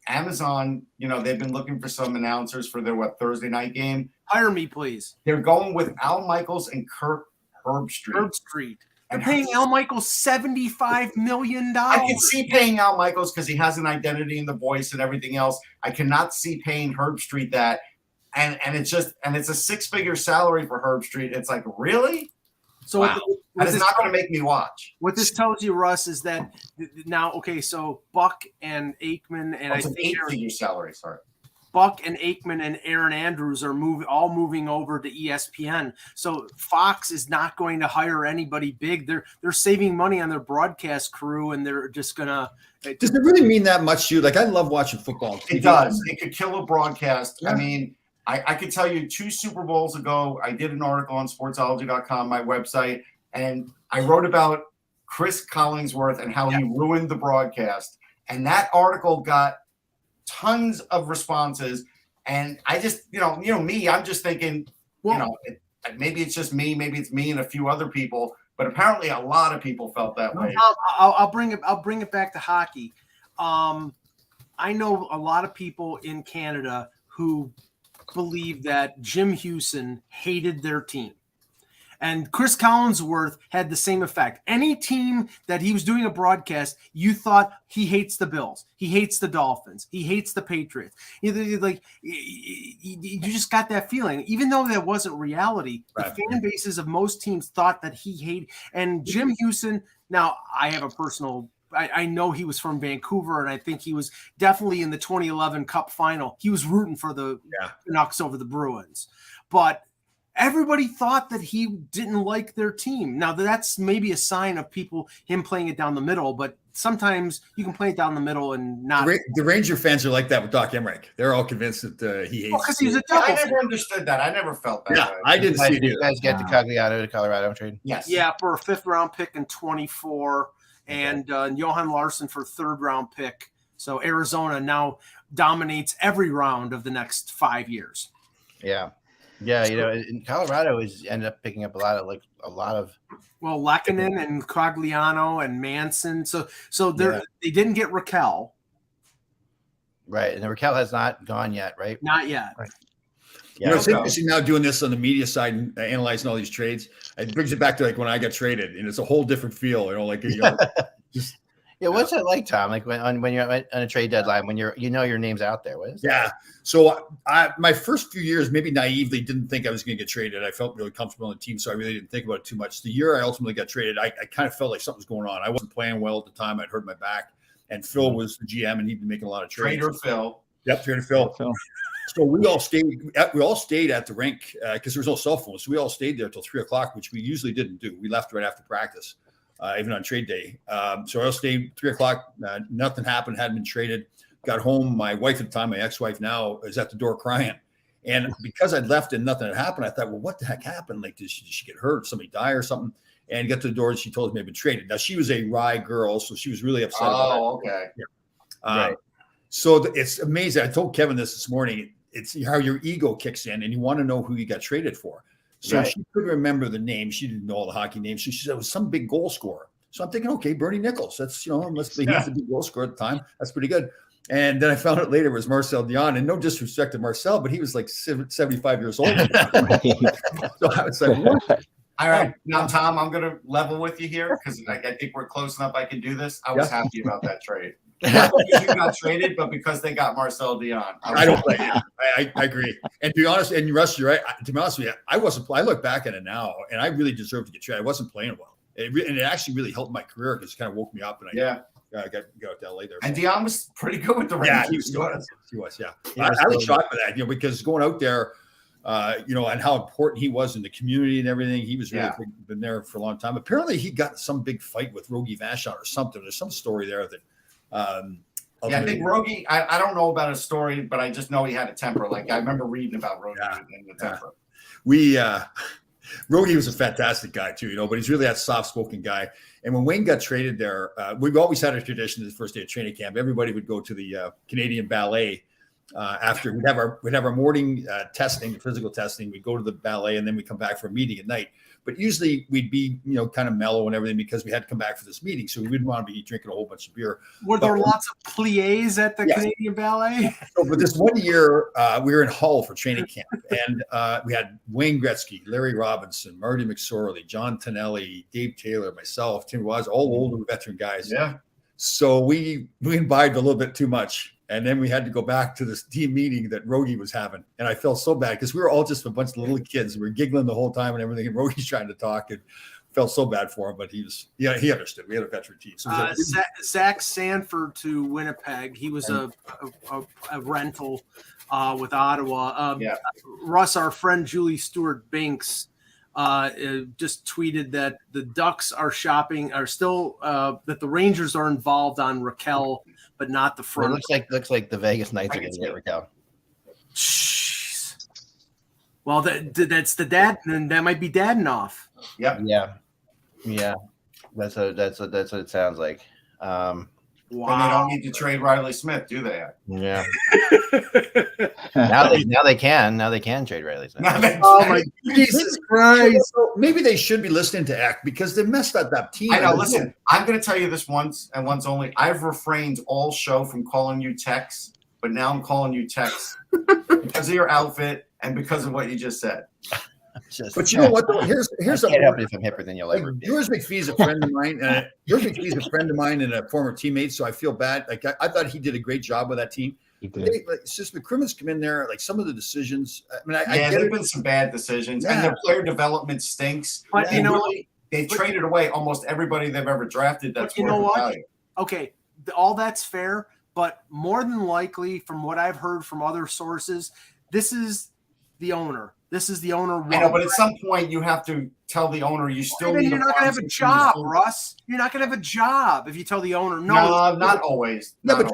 Amazon, they've been looking for some announcers for their Thursday night game. Hire me, please. They're going with Al Michaels and Kurt Herbstreit. They're paying Al Michaels $75 million. I can see paying Al Michaels because he has an identity in the voice and everything else. I cannot see paying Herbstreit that. And it's a six-figure salary for Herbstreit. It's like, really? So wow. That is not going to make me watch. What this tells you, Russ, is that now, so Buck and Aikman, and I think eight-figure salary. Sorry, Buck and Aikman and Aaron Andrews are moving over to ESPN. So Fox is not going to hire anybody big. They're saving money on their broadcast crew, and they're just gonna. Does it really mean that much to you? I love watching football. It does. It could kill a broadcast. Yeah. I mean. I could tell you 2 Super Bowls ago, I did an article on sportsology.com, my website, and I wrote about Chris Collingsworth and how he ruined the broadcast. And that article got tons of responses. And I just, me, I'm just thinking, maybe it's just me, maybe it's me and a few other people, but apparently a lot of people felt that way. I'll bring it back to hockey. I know a lot of people in Canada who believe that Jim Houston hated their team. And Chris Collinsworth had the same effect. Any team that he was doing a broadcast, you thought he hates the Bills, he hates the Dolphins, he hates the Patriots. You just got that feeling, even though that wasn't reality. Right. The fan bases of most teams thought that he hated. And Jim Houston. Now, I have a personal. I know he was from Vancouver, and I think he was definitely in the 2011 Cup final. He was rooting for the Canucks over the Bruins, but everybody thought that he didn't like their team. Now, that's maybe a sign of him playing it down the middle, but sometimes you can play it down the middle and not. The Ranger fans are like that with Doc Emmerich. They're all convinced that he hates. Because he was a double. I never understood that. I never felt that. Yeah, I didn't see it. You guys get the Cogliano to Colorado trade? Yes. Yeah, for a 5th round pick in 24, and Johan Larsson for a 3rd round pick. So Arizona now dominates every round of the next 5 years. Yeah. Yeah, in Colorado ended up picking up a lot of. Well, Lehkonen and Cogliano and Manson. So they didn't get Raquel. Right, and Raquel has not gone yet, right? Not yet. Right. Yeah, it's interesting now doing this on the media side and analyzing all these trades. It brings it back to like when I got traded, and it's a whole different feel. Just. Yeah, what's it like, Tom? Like when you're on a trade deadline, when your name's out there. What is that? Yeah. So my first few years, maybe naively, didn't think I was going to get traded. I felt really comfortable on the team, so I really didn't think about it too much. The year I ultimately got traded, I kind of felt like something was going on. I wasn't playing well at the time. I'd hurt my back, and Phil was the GM, and he'd been making a lot of trades. Trader Phil. Yep, Trader Phil. So we all stayed at the rink because there was no cell phone. So we all stayed there till 3:00, which we usually didn't do. We left right after practice. Even on trade day. So I stayed 3:00. Nothing happened, hadn't been traded. Got home. My wife at the time, my ex-wife now, is at the door crying. And because I'd left and nothing had happened, I thought, well, what the heck happened? Like, did she get hurt? Did somebody die or something? And got to the door and she told me I'd been traded. Now, she was a Rye girl, so she was really upset about it. Okay. Yeah. Right. So it's amazing. I told Kevin this morning. It's how your ego kicks in and you want to know who you got traded for. So she couldn't remember the name. She didn't know all the hockey names. So she said it was some big goal scorer. So I'm thinking, okay, Bernie Nichols. That's, he's a big goal scorer at the time. That's pretty good. And then I found out later it was Marcel Dion. And no disrespect to Marcel, but he was like 75 years old. So I was like, what? All right. Now, Tom, I'm going to level with you here because I think we're close enough I can do this. I was happy about that trade. Not because you got traded, but because they got Marcel Dion. I don't play it. I agree. And to be honest, and Russ, you're right. To be honest with you, I look back at it now, and I really deserved to get traded. I wasn't playing well. And it actually really helped my career because it kind of woke me up. And I got to LA there. And Dion was pretty good with the Rangers. Yeah, he was. Yeah. I was shocked by that, because going out there, and how important he was in the community and everything. He was really been there for a long time. Apparently, he got some big fight with Rogie Vachon or something. There's some story there that. I think Rogie, I don't know about his story, but I just know he had a temper. Like I remember reading about Rogie and the temper. Rogie was a fantastic guy too, but he's really that soft-spoken guy. And when Wayne got traded there, we've always had a tradition the first day of training camp. Everybody would go to the Canadian Ballet after we'd have our morning testing, physical testing. We'd go to the ballet and then we'd come back for a meeting at night. But usually we'd be, kind of mellow and everything because we had to come back for this meeting. So we didn't want to be drinking a whole bunch of beer. Were there lots of pliés at the Canadian Ballet? So, but this one year we were in Hull for training camp and we had Wayne Gretzky, Larry Robinson, Marty McSorley, John Tonelli, Dave Taylor, myself, Tim Waz, all older veteran guys. Yeah. So we imbibed a little bit too much. And then we had to go back to this team meeting that Rogie was having. And I felt so bad because we were all just a bunch of little kids. We were giggling the whole time and everything. And Rogie's trying to talk and felt so bad for him. But he understood. We had a veteran team. So Zach Sanford to Winnipeg. He was a rental with Ottawa. Russ, our friend Julie Stewart-Banks, just tweeted that the Ducks are still that the Rangers are involved on Raquel, but not the front. It looks like the Vegas Knights are going to get Raquel. Jeez. Well, that's the dad, and that might be Dadenoff. Yep. Yeah. That's what it sounds like. Wow. And they don't need to trade Riley Smith, do they? Yeah. now they can trade Riley Smith. Oh my Jesus Christ! Maybe they should be listening to Eck because they messed up that team. I know. Listen, I'm going to tell you this once and once only. I've refrained all show from calling you Tex, but now I'm calling you Tex because of your outfit and because of what you just said. But you know what? Though? Here's I can't help it if I'm hipper than you'll ever be. George McPhee's a friend of mine. George McPhee's a friend of mine and a former teammate, so I feel bad. Like I thought he did a great job with that team. It's just McCrimmon's come in there, like some of the decisions. I mean, there've been some bad decisions, and their player development stinks. But you know, they traded away almost everybody they've ever drafted. That's you know what? Okay, all that's fair, but more than likely, from what I've heard from other sources, this is the owner. This is the owner. I know, but at some point you have to tell the owner you still need. You're not going to have a job, Russ. You're not going to have a job if you tell the owner no. No, not always. No, but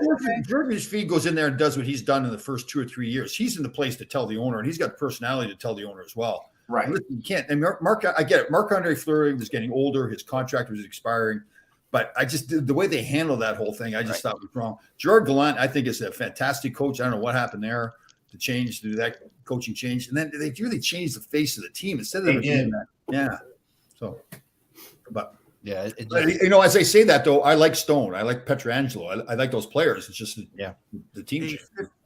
George McPhee goes in there and does what he's done in the first 2 or 3 years. He's in the place to tell the owner, and he's got personality to tell the owner as well. Right. Listen, you can't. And Mark, I get it. Marc-Andre Fleury was getting older. His contract was expiring. But I just the way they handled that whole thing, I just thought was wrong. Gerard Gallant, I think, is a fantastic coach. I don't know what happened there to do that coaching change, and then they really changed the face of the team instead of doing that. Yeah. So, but yeah, as I say that though, I like Stone, I like Pietrangelo, I like those players. It's just the team.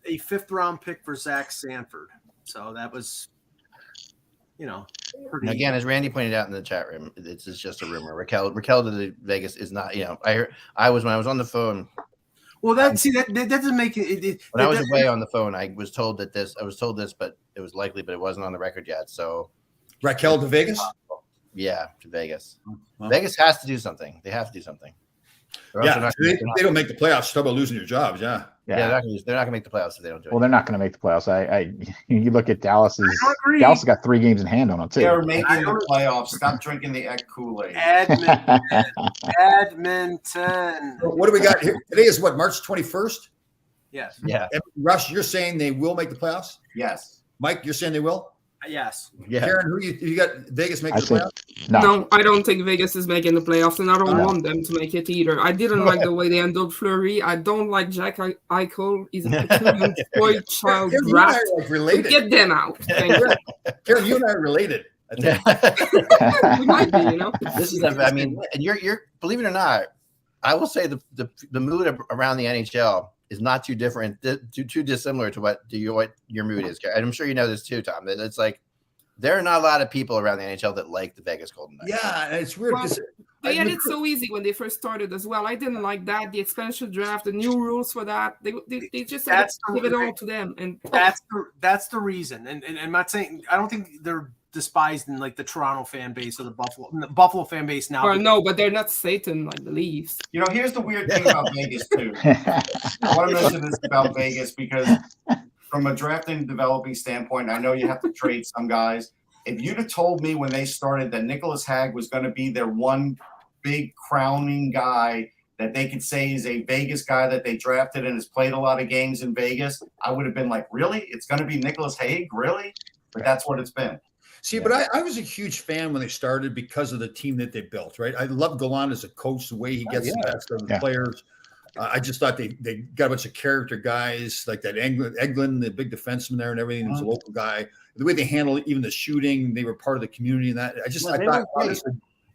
A 5th round pick for Zach Sanford. So that was, pretty. Again, as Randy pointed out in the chat room, it's just a rumor. Raquel to the Vegas is not. When I was on the phone. Well, that doesn't make it. When I was away on the phone, I was told this, but it was likely, but it wasn't on the record yet. So, Raquel to Vegas? Yeah, to Vegas. Well, Vegas has to do something. They have to do something. Yeah, they don't make the playoffs. Talk about losing your jobs. Yeah. They're not going to make the playoffs if they don't do it. Well, they're not going to make the playoffs. You look at Dallas. Dallas got 3 games in hand on them too. They're making the playoffs. Stop drinking the Kool-Aid. Edmonton. What do we got here? Today is what, March 21st? Yes. Yeah. And Russ, you're saying they will make the playoffs? Yes. Mike, you're saying they will? Yes. Yeah. Karen, who you got? Vegas making the playoffs? No, I don't think Vegas is making the playoffs, and I don't want them to make it either. I didn't like the way they handled Fleury. I don't like Jack Eichel. He's a peculiar boy child rat. Related. Get them out. Karen, you and I are related. We might be, This is, and you're believe it or not, I will say the mood around the NHL is not too different, too dissimilar to what your mood is. And I'm sure you know this too, Tom. That it's like there are not a lot of people around the NHL that like the Vegas Golden Knights. Yeah, it's weird because they had it so easy when they first started as well. I didn't like that. The expansion draft, the new rules for that. They just had to give it all to them. And that's the reason. And I'm not saying I don't think they're despised in like the Toronto fan base or the Buffalo fan base now. Well, no, but they're not Satan like the Leafs. Here's the weird thing about Vegas too. I want to mention this about Vegas because from a drafting and developing standpoint, I know you have to trade some guys. If you'd have told me when they started that Nicholas Hag was going to be their one big crowning guy that they could say is a Vegas guy that they drafted and has played a lot of games in Vegas, I would have been like, really? It's going to be Nicholas Hag? Really? But that's what it's been. See, but I was a huge fan when they started because of the team that they built, right? I love Gallant as a coach, the way he gets the best of the players. I just thought they got a bunch of character guys like that Eglin, the big defenseman there and everything. He's a local guy. The way they handle even the shooting, they were part of the community and that. I thought this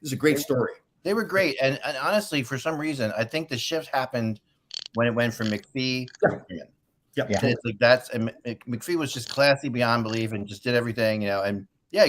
is a great story. They were great. And honestly, for some reason, I think the shift happened when it went from McPhee to Freeman. Yeah. It's like McPhee was just classy beyond belief and just did everything, and yeah,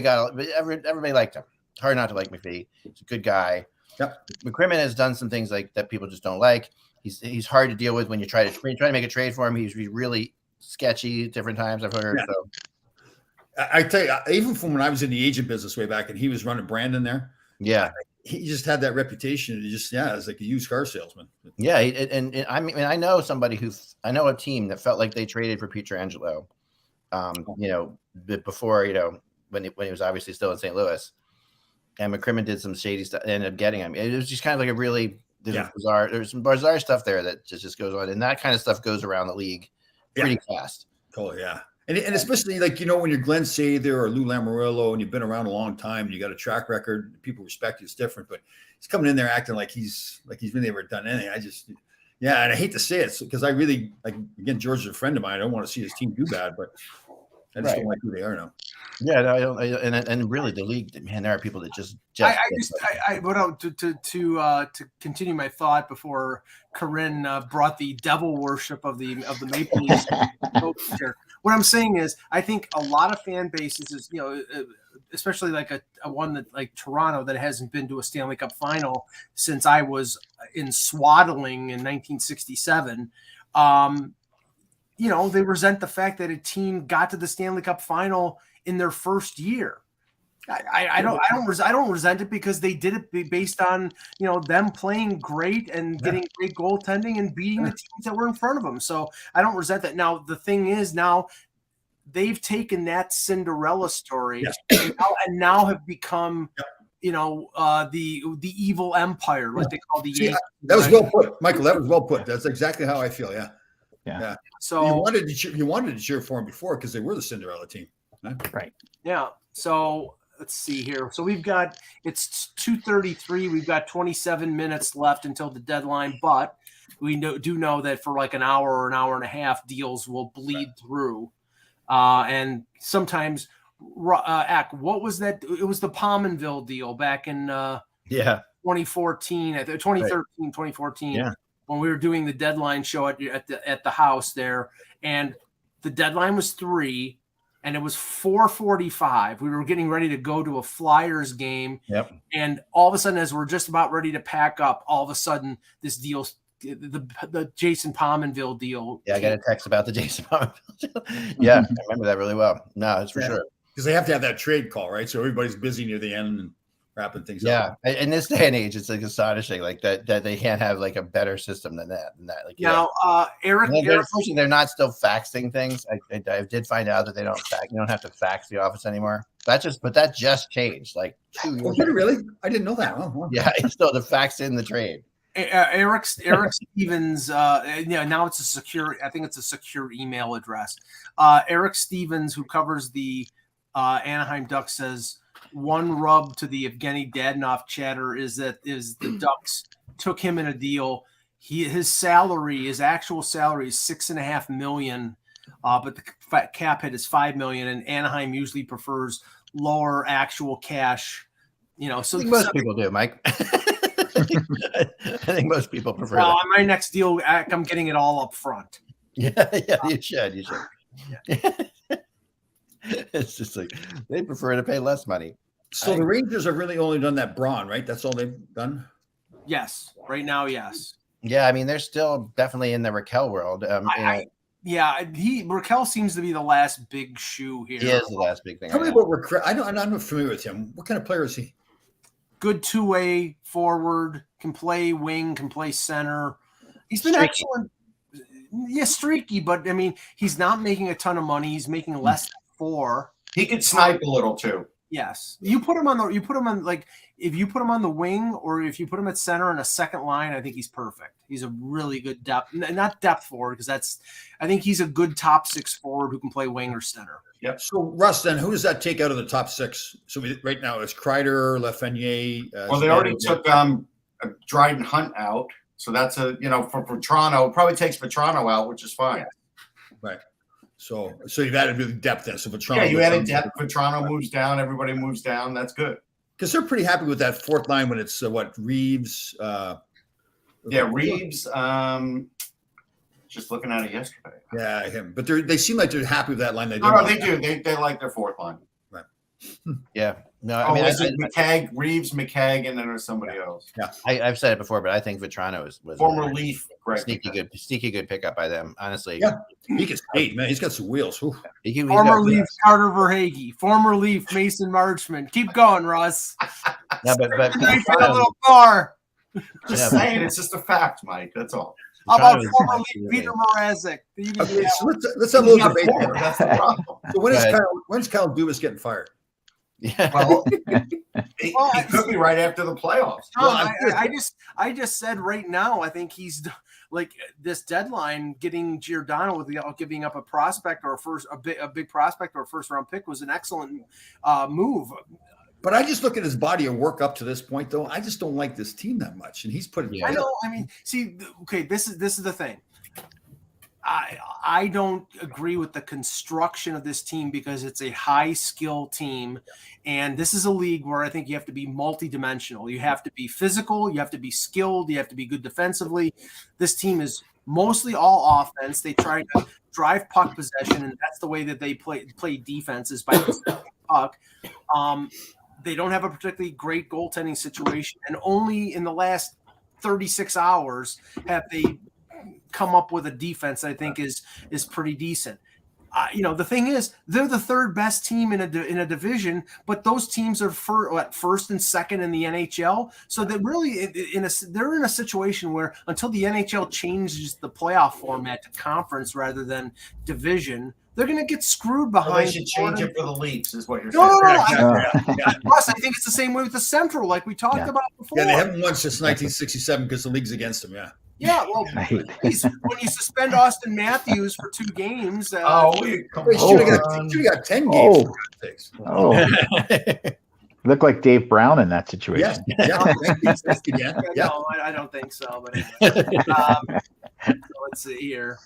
everybody liked him. Hard not to like McPhee. He's a good guy. Yep. McCrimmon has done some things like that people just don't like. He's hard to deal with when you try to make a trade for him. He's really sketchy at different times, I've heard. Yeah. So I tell you, even from when I was in the agent business way back and he was running Brandon there. Yeah. He just had that reputation. It's like a used car salesman. Yeah. And I mean, I know a team that felt like they traded for Pietrangelo, before, when he was obviously still in St. Louis, and McCrimmon did some shady stuff, ended up getting him. It was just kind of like a really bizarre. There's some bizarre stuff there that just goes on, and that kind of stuff goes around the league pretty fast. Oh yeah, and especially when you're Glenn Sather or Lou Lamoriello and you've been around a long time and you got a track record, people respect you. It's different, but he's coming in there acting like he's really never done anything. And I hate to say it because I really again, George is a friend of mine. I don't want to see his team do bad, but. I just don't like who they are now. Yeah, no, I don't, and really the league, man, there are people that just to continue my thought before Corinne brought the devil worship of the Maple Leafs. What I'm saying is, I think a lot of fan bases is, especially like a one that like Toronto that hasn't been to a Stanley Cup final since I was in swaddling in 1967. They resent the fact that a team got to the Stanley Cup final in their first year. I don't resent it because they did it based on them playing great and getting great goaltending and beating the teams that were in front of them. So I don't resent that. Now the thing is, now they've taken that Cinderella story and now have become the evil empire, what they call the Yankees. That was well put, Michael. That was well put. That's exactly how I feel. Yeah. So you wanted to cheer for them before because they were the Cinderella team, right? Yeah. So let's see here. So it's 2:33. We've got 27 minutes left until the deadline, but we do know that for like an hour or an hour and a half, deals will bleed through. And sometimes, what was that? It was the Pominville deal back in 2014, 2014. Yeah. When we were doing the deadline show at the house there, and the deadline was 3, and it was 4:45. We were getting ready to go to a Flyers game, and all of a sudden, as we're just about ready to pack up, all of a sudden, this deal, the Jason Pominville deal. Yeah, I got a text about the Jason Pominville deal. Yeah, I remember that really well. No, it's for sure. Because they have to have that trade call, right? So everybody's busy near the end and wrapping things up. Yeah, in this day and age, it's like astonishing, like that they can't have like a better system than that. Like, Eric, unfortunately, they're not still faxing things. I did find out that they don't fax. You don't have to fax the office anymore. But that just changed. Like 2 years. Did it really? I didn't know that. Oh, yeah, it's still the fax in the trade. Eric Stevens. Now it's a secure. I think it's a secure email address. Eric Stevens, who covers the Anaheim Ducks, says one rub to the Evgeny Dadonov chatter is the Ducks took him in a deal. His actual salary is $6.5 million, but the cap hit is $5 million, and Anaheim usually prefers lower actual cash. So I think most people do, Mike. I think most people prefer that. On my next deal, I'm getting it all up front. Yeah, you should. Yeah. It's just like they prefer to pay less money. So the Rangers have really only done that Braun, right? That's all they've done? Yes. Right now, yes. Yeah, I mean, they're still definitely in the Raquel world. Raquel seems to be the last big shoe here. He is the last big thing. Tell me about Raquel. I'm not familiar with him. What kind of player is he? Good two-way forward, can play wing, can play center. He's been excellent. Yeah, streaky, but I mean, he's not making a ton of money. He's making less than 4. He could snipe a little too. Yes, if you put him on the wing or if you put him at center in a second line, I think he's perfect. He's a really good not depth forward because I think he's a good top 6 forward who can play wing or center. Yep. So Russ, then who does that take out of the top 6? So right now it's Kreider, Lafreniere. Well, they already took Dryden Hunt out, so that's for Toronto. It probably takes Vetrano out, which is fine. Yeah. Right. So you've added really depth then. So Vetrano. Yeah, you added depth. Vetrano moves down. Everybody moves down. That's good. Because they're pretty happy with that fourth line when it's Reeves. Reeves. Just looking at it yesterday. Yeah, him. But they seem like they're happy with that line. They do. They like their fourth line. Right. Yeah. No, I mean, McKegg, Reeves, McKegg, and then there's somebody else. Yeah, I've said it before, but I think Vetrano was former Leaf, sneaky good pickup by them. Honestly, yeah, he can skate, man. He's got some wheels. Former Leaf Carter Verhaeghe, former Leaf Mason Marchman. Keep going, Russ. Yeah, but a little far. Just saying, it's just a fact, Mike. That's all. How about former Leaf Peter Mrazek? Okay, so let's have a little debate here. That's the problem. So when's Kyle Dubas getting fired? Yeah, well, he could be right after the playoffs. No, I just said right now. I think he's like this deadline. Getting Giordano without giving up a prospect or a big prospect or a first round pick was an excellent move. But I just look at his body of work up to this point, though. I just don't like this team that much, and he's putting. I know. I mean, see, okay, this is the thing. I don't agree with the construction of this team because it's a high skill team. And this is a league where I think you have to be multidimensional. You have to be physical. You have to be skilled. You have to be good defensively. This team is mostly all offense. They try to drive puck possession, and that's the way that they play defense is by the puck. They don't have a particularly great goaltending situation, and only in the last 36 hours have they come up with a defense I think is pretty decent. The thing is, they're the third best team in a division, but those teams are first and second in the NHL. So they're really they're in a situation where until the NHL changes the playoff format to conference rather than division, they're going to get screwed behind. Well, they should change it for the Leafs, is what you're saying. No. Plus, I think it's the same way with the Central, like we talked about before. Yeah, they haven't won since 1967 because the league's against them. Yeah. Yeah, well, please, when you suspend Austin Matthews for 2 games, should have got 10 games. Look like Dave Brown in that situation. Yeah. No, I don't think so. But anyway. So let's see here.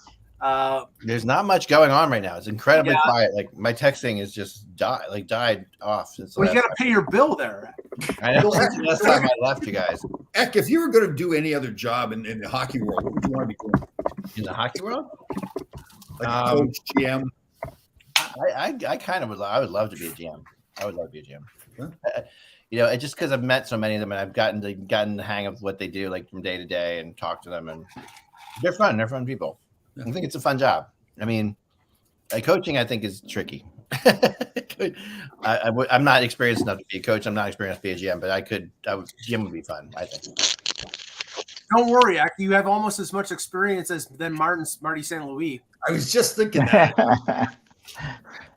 There's not much going on right now. It's incredibly quiet. Like my texting is just died off. Since well, you got to pay your bill there. I know. Since the last time I left you guys. Eck, if you were going to do any other job in the hockey world, what would you want to be doing? In the hockey world? Like a coach, GM? I kind of would. I would love to be a GM. I would love to be a GM. Huh? Just because I've met so many of them and I've gotten the hang of what they do, like from day to day, and talk to them, and they're fun. They're fun people. I think it's a fun job. I mean, coaching I think is tricky. I'm not experienced enough to be a coach. I'm not experienced to be a GM, but GM would be fun, I think. Don't worry, you have almost as much experience than Marty St. Louis. I was just thinking that.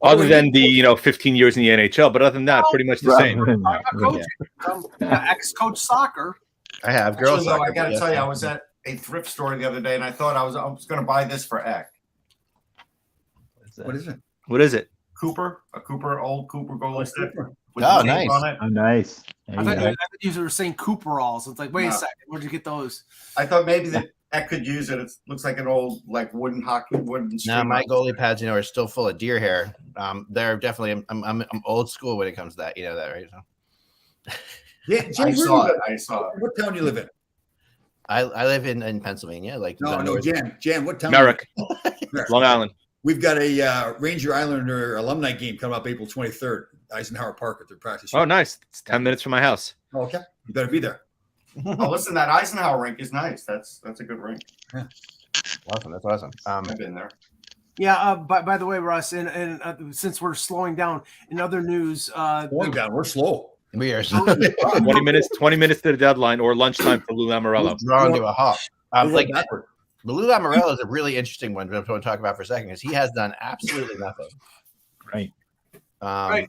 Other than the 15 years in the NHL, but other than that, pretty much the same. Ex-coach soccer. I have girls. Actually, I got to tell you, I was at a thrift store the other day, and I thought I was going to buy this for Eck. What is it? What is it? Old Cooper goalie stick. Oh, nice. Oh, nice. I thought you were saying Cooperalls. It's like, wait a second, where'd you get those? I thought maybe that Eck could use it. It looks like an old wooden hockey. No, my goalie pads, are still full of deer hair. They're definitely. I'm old school when it comes to that. You know that, right? So. Yeah, I saw it. What town do you live in? I live in Pennsylvania. Jan, what town? Merrick, Long Island. We've got a Ranger Islander alumni game coming up April 23rd, Eisenhower Park at their practice. Oh, nice. It's 10 minutes from my house. Oh, okay. You better be there. Oh, listen, that Eisenhower rink is nice. That's a good rink. Yeah. Awesome. That's awesome. I've been there. Yeah. By the way, Russ, and since we're slowing down, in other news, slowing down. We're slow. We are 20 minutes to the deadline or lunchtime for Lou Lamoriello. Drawn to a halt. Lou Lamoriello is a really interesting one I'm going to talk about for a second because he has done absolutely nothing. Right. Right.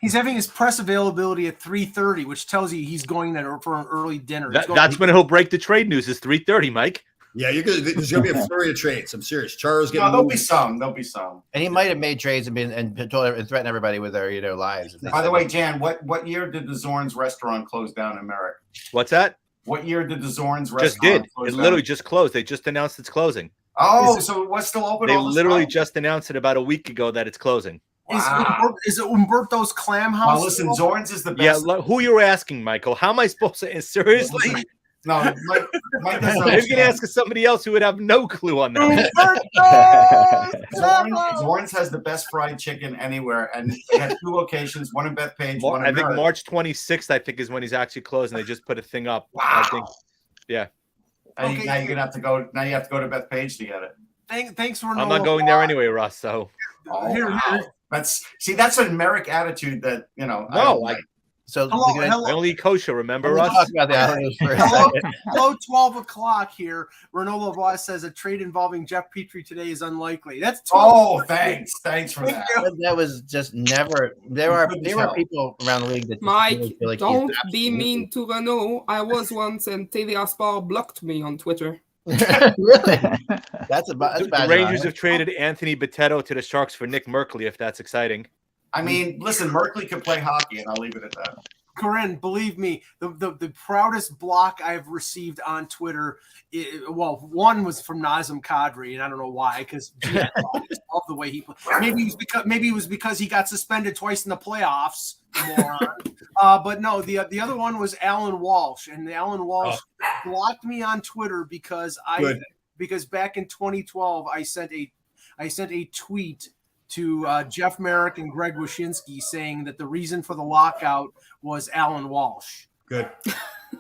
He's having his press availability at 3:30, which tells you he's going there for an early dinner. That's when he'll break the trade news. Is 3:30, Mike. Yeah, there's going to be a flurry of trades. I'm serious. Charles getting. No, there'll be some. And he might have made trades and threatened everybody with their lives. By the way, Jan, what year did the Zorn's restaurant close down in Merrick? What's that? What year did the Zorn's restaurant just did? Close it down? Literally just closed. They just announced it's closing. Oh, so what's still open? They literally just announced it about a week ago that it's closing. Wow. Is it Umberto's Clam House? Well, listen, Zorn's is the best. Yeah, who you're asking, Michael? How am I supposed to? Seriously? No, Mike doesn't I was going to ask somebody else who would have no clue on that. Zorn's has the best fried chicken anywhere, and they have 2 locations, one in Bethpage, one in I think Merritt. March 26th, I think, is when he's actually closing. They just put a thing up. Wow. I think, yeah. Now you're gonna have to go. Now you have to go to Bethpage to get it. Thanks for. I'm not going there anyway, Russ. So. Here. That's a Merrick attitude that No, So hello. I only eat kosher, remember, Russ? Russ? Talk about the Islanders for a second. Hello, 12 o'clock here. Renaud Lavoie says a trade involving Jeff Petrie today is unlikely. That's 12. Thanks for that. That was just never. There were people around the league that Mike, feel like don't be mean to Renaud. I was once, and TVA Sport blocked me on Twitter. Really? That's bad. The Rangers have traded Anthony Bitetto to the Sharks for Nick Merkley, if that's exciting. I mean, listen, Merkley could play hockey, and I'll leave it at that. Corinne, believe me, the proudest block I've received on Twitter, one was from Nazem Kadri, and I don't know why, because I love the way he played. Maybe it was because he got suspended twice in the playoffs, moron. But no, the other one was Alan Walsh, and Alan Walsh blocked me on Twitter because back in 2012 I sent a tweet to Jeff Merrick and Greg Wyshynski saying that the reason for the lockout was Alan Walsh. Good.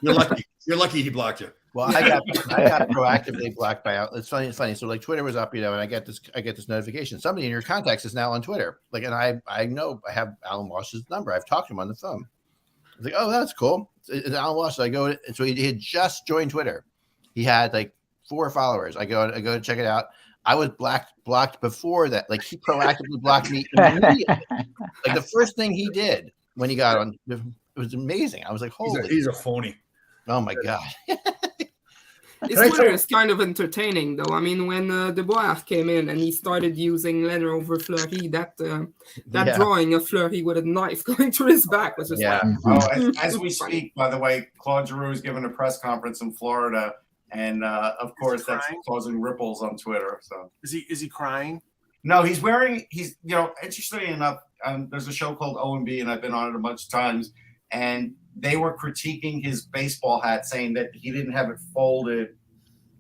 You're lucky. You're lucky he blocked you. Well, I got proactively blocked by. It's funny. So like Twitter was up, and I get this notification. Somebody in your contacts is now on Twitter. Like, and I know I have Alan Walsh's number. I've talked to him on the phone. I was like, oh, that's cool. It's Alan Walsh. So I go. So he had just joined Twitter. He had like 4 followers. I go to check it out. I was blocked before that. Like, he proactively blocked me immediately. Like, the first thing he did when he got on, it was amazing. I was like, holy. He's a phony. Oh my God. His Twitter is kind of entertaining, though. I mean, when Dubois came in and he started using letter over Fleury, that drawing of Fleury with a knife going through his back was just As we speak, by the way, Claude Giroux is giving a press conference in Florida. And of course, that's causing ripples on Twitter. So is he crying? No, he's interestingly enough, there's a show called O&B, and I've been on it a bunch of times, and they were critiquing his baseball hat, saying that he didn't have it folded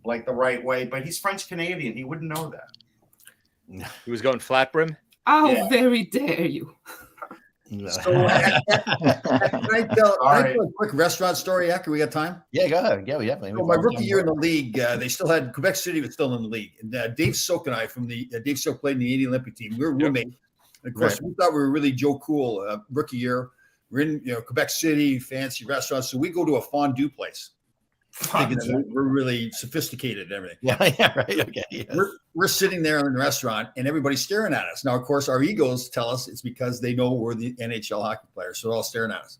like the right way. But he's French Canadian; he wouldn't know that. He was going flat brim. How very dare you! So, can I tell a quick restaurant story, Eck? We got time? Yeah, go ahead. Yeah, we definitely. So my rookie year in the league, they still had Quebec City was still in the league. And Dave Silk and I from the Dave Silk played in the 80 Olympic team. We were roommates. Of course, we thought we were really Joe Cool. Rookie year, we're in Quebec City, fancy restaurants. So we go to a fondue place, thinking that we're really sophisticated and everything. Yeah, right. Okay. Yes. We're sitting there in the restaurant and everybody's staring at us. Now, of course, our egos tell us it's because they know we're the NHL hockey players. So they're all staring at us.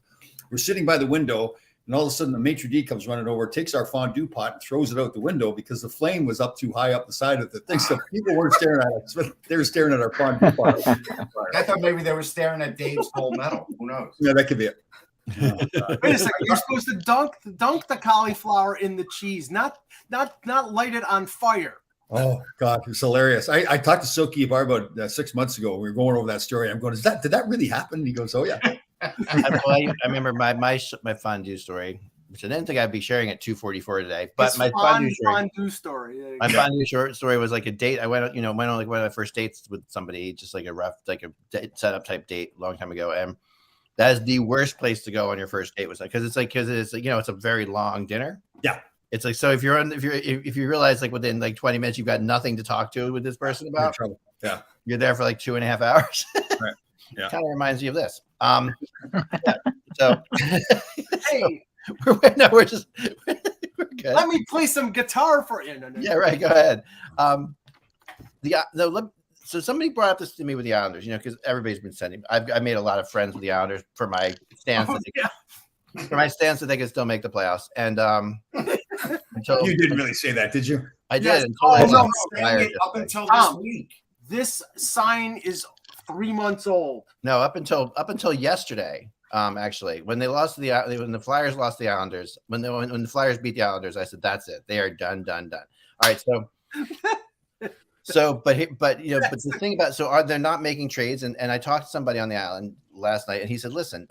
We're sitting by the window, and all of a sudden the maitre d' comes running over, takes our fondue pot and throws it out the window because the flame was up too high up the side of the thing. So people weren't staring at us, but they were staring at our fondue pot. I thought maybe they were staring at Dave's gold medal. Who knows? Yeah, that could be it. Wait a second. You're supposed to dunk the cauliflower in the cheese, not light it on fire. Oh God, it's hilarious. I talked to Silky Bar about 6 months ago. We were going over that story. I'm going, did that really happen? And he goes, oh yeah. I remember my fondue story, which I didn't think I'd be sharing at 2:44 today. But it's my fondue story. My fondue short story was like a date. I went on like one of my first dates with somebody, just like a rough, like a setup type date a long time ago, and that is the worst place to go on your first date. Was like because it's it's a very long dinner. Yeah. It's like, so if you realize like within like 20 minutes you've got nothing to talk to with this person about, yeah, you're there for like 2.5 hours. Right. Yeah. Kind of reminds you of this. Yeah. So hey, we're good. Let me play some guitar for you. No. Yeah, right. Go ahead. So somebody brought up this to me with the Islanders, because everybody's been sending. I made a lot of friends with the Islanders for my stance. For my stance that they can still make the playoffs. And until you didn't really say that, did you? I did. Yes. Up until this week. This sign is 3 months old. No, up until yesterday. Actually, when they lost when the Flyers lost the Islanders, when the Flyers beat the Islanders, I said that's it. They are done. All right, but the thing about they're not making trades, and I talked to somebody on the island last night, and he said, listen,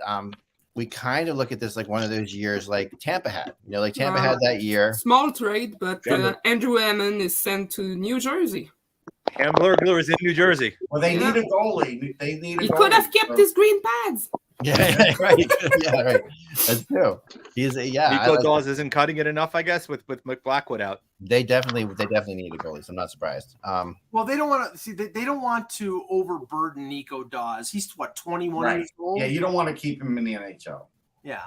we kind of look at this like one of those years like Tampa had, like Tampa had that year. Small trade, but Andrew Hammond is sent to New Jersey. Hamburglar is in New Jersey. Well, they need a goalie. He could have kept his green pads. Yeah, right. Yeah, right. That's true. Nico Dawes isn't cutting it enough, I guess, with McBlackwood out. They definitely need a goalie. So I'm not surprised. Well, they don't want to see. They don't want to overburden Nico Dawes. He's 21 years old. Yeah, you don't want to keep him in the NHL. Yeah.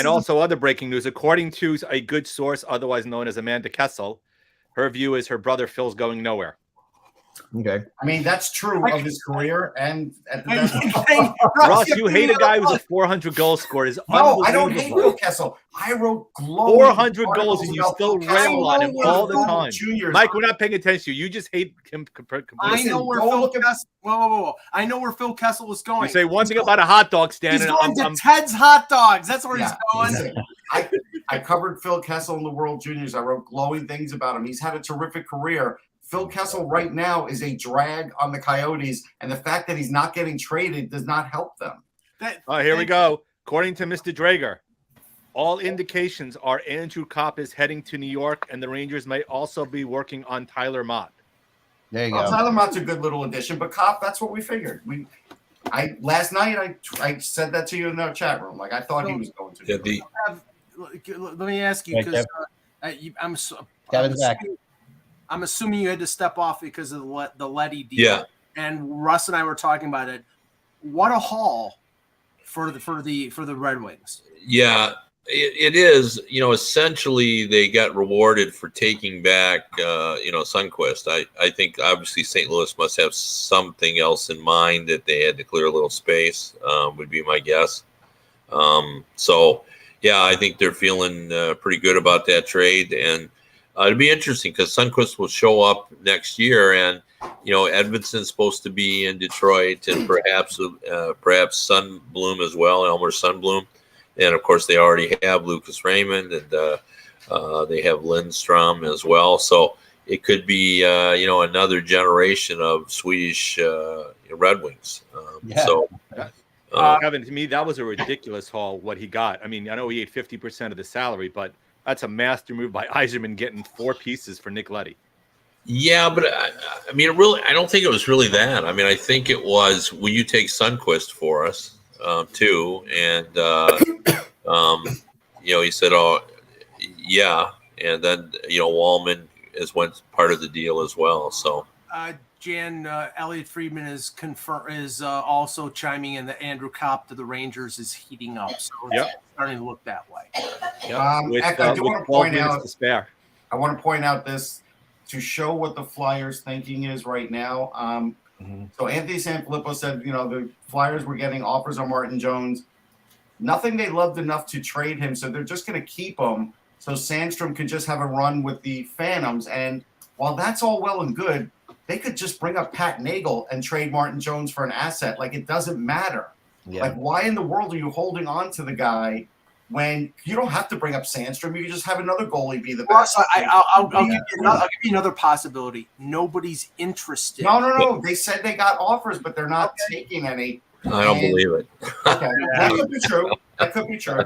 Also, other breaking news. According to a good source, otherwise known as Amanda Kessel, her view is her brother Phil's going nowhere. Okay. I mean, that's true of his career and at the Ross, you hate a guy who's a 400 goal scorer. Is No, I don't hate Phil Kessel. I wrote glowing 400 goals and you still rail on him all the time. Mike, we're not paying attention to you. You just hate him. I know where Phil Kessel. Whoa. I know where Phil Kessel was going. You say one thing about a hot dog stand. He's going to Ted's Hot Dogs. That's where he's going. Listen, I covered Phil Kessel in the World Juniors. I wrote glowing things about him. He's had a terrific career. Phil Kessel right now is a drag on the Coyotes, and the fact that he's not getting traded does not help them. Here we go. According to Mr. Drager, all indications are Andrew Kopp is heading to New York, and the Rangers may also be working on Tyler Mott. There you go. Tyler Mott's a good little addition, but Kopp, that's what we figured. Last night I said that to you in the chat room. Like I thought he was going to. Let me ask you because Kevin's back. I'm assuming you had to step off because of the Letty deal. Yeah. And Russ and I were talking about it. What a haul for the Red Wings. Yeah, it is. Essentially they got rewarded for taking back, Sundqvist. I think obviously St. Louis must have something else in mind that they had to clear a little space. Would be my guess. So yeah, I think they're feeling pretty good about that trade and. It'll be interesting because Sundqvist will show up next year, and Edmondson's supposed to be in Detroit, and perhaps Sundblom as well, Elmer Sundblom, and of course they already have Lucas Raymond, and they have Lindstrom as well. So it could be another generation of Swedish Red Wings. Kevin, to me that was a ridiculous haul. What he got. I mean, I know he ate 50% of the salary, but. That's a master move by Yzerman getting 4 pieces for Nick Leddy. Yeah, but I don't think it was really that. I mean, I think it was, will you take Sundqvist for us, too? And, he said, oh, yeah. And then, Wallman went part of the deal as well. So, Jan, Elliot Friedman is also chiming in that Andrew Kopp to the Rangers is heating up. So it's starting to look that way. I do want to point out this to show what the Flyers' thinking is right now. So Anthony Sanfilippo said, the Flyers were getting offers on Martin Jones. Nothing they loved enough to trade him, so they're just going to keep him so Sandstrom can just have a run with the Phantoms. And while that's all well and good, they could just bring up Pat Nagel and trade Martin Jones for an asset. Like, it doesn't matter. Yeah. Like, why in the world are you holding on to the guy when you don't have to bring up Sandstrom? You can just have another goalie be the best. I'll give you another possibility. Nobody's interested. No. They said they got offers, but they're not taking any. I don't believe it. Okay, that could be true. That could be true.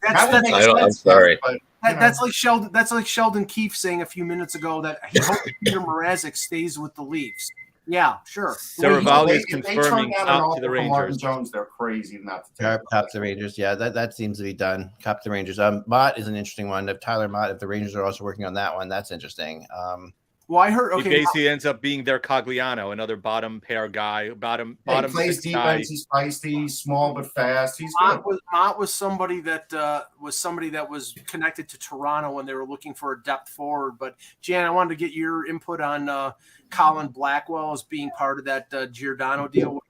I'm sorry. But, that's like Sheldon. That's like Sheldon Keefe saying a few minutes ago that he hopes Peter Mrazek stays with the Leafs. Yeah, sure. Saravalli is confirming Kopp to the Rangers. Martin Jones, they're crazy not to take Kopp to the Rangers. Yeah, that seems to be done. Kopp to the Rangers. Mott is an interesting one. If Tyler Mott, if the Rangers are also working on that one, that's interesting. Well, I heard. Okay, he basically ends up being their Cogliano, another bottom pair guy. Bottom. He plays defense. Guy. He's feisty, small but fast. He's good. Mott was somebody that was connected to Toronto when they were looking for a depth forward. But Jan, I wanted to get your input on Colin Blackwell as being part of that Giordano deal.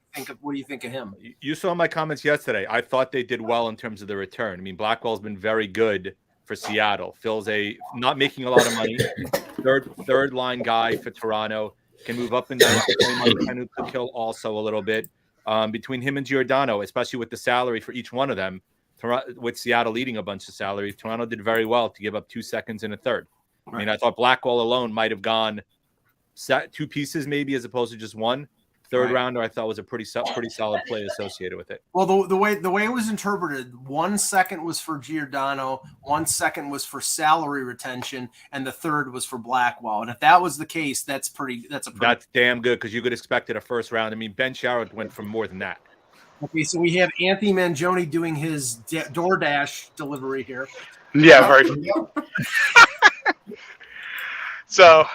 What do you think of him? You saw my comments yesterday. I thought they did well in terms of the return. I mean, Blackwell's been very good for Seattle. Phil's not making a lot of money. Third line guy for Toronto, can move up and down. Can kill also a little bit. Between him and Giordano, especially with the salary for each one of them, with Seattle leading a bunch of salary, Toronto did very well to give up 2 seconds and a third. Right. I mean, I thought Blackwell alone might have gone 2 pieces maybe as opposed to just one. Third rounder, I thought was a pretty solid play associated with it. Well, the way it was interpreted, 1 second was for Giordano, 1 second was for salary retention, and the third was for Blackwell. And if that was the case, that's damn good because you could expect it a first round. I mean, Ben Sherrod went for more than that. Okay, so we have Anthony Mangione doing his DoorDash delivery here. Yeah, very. So.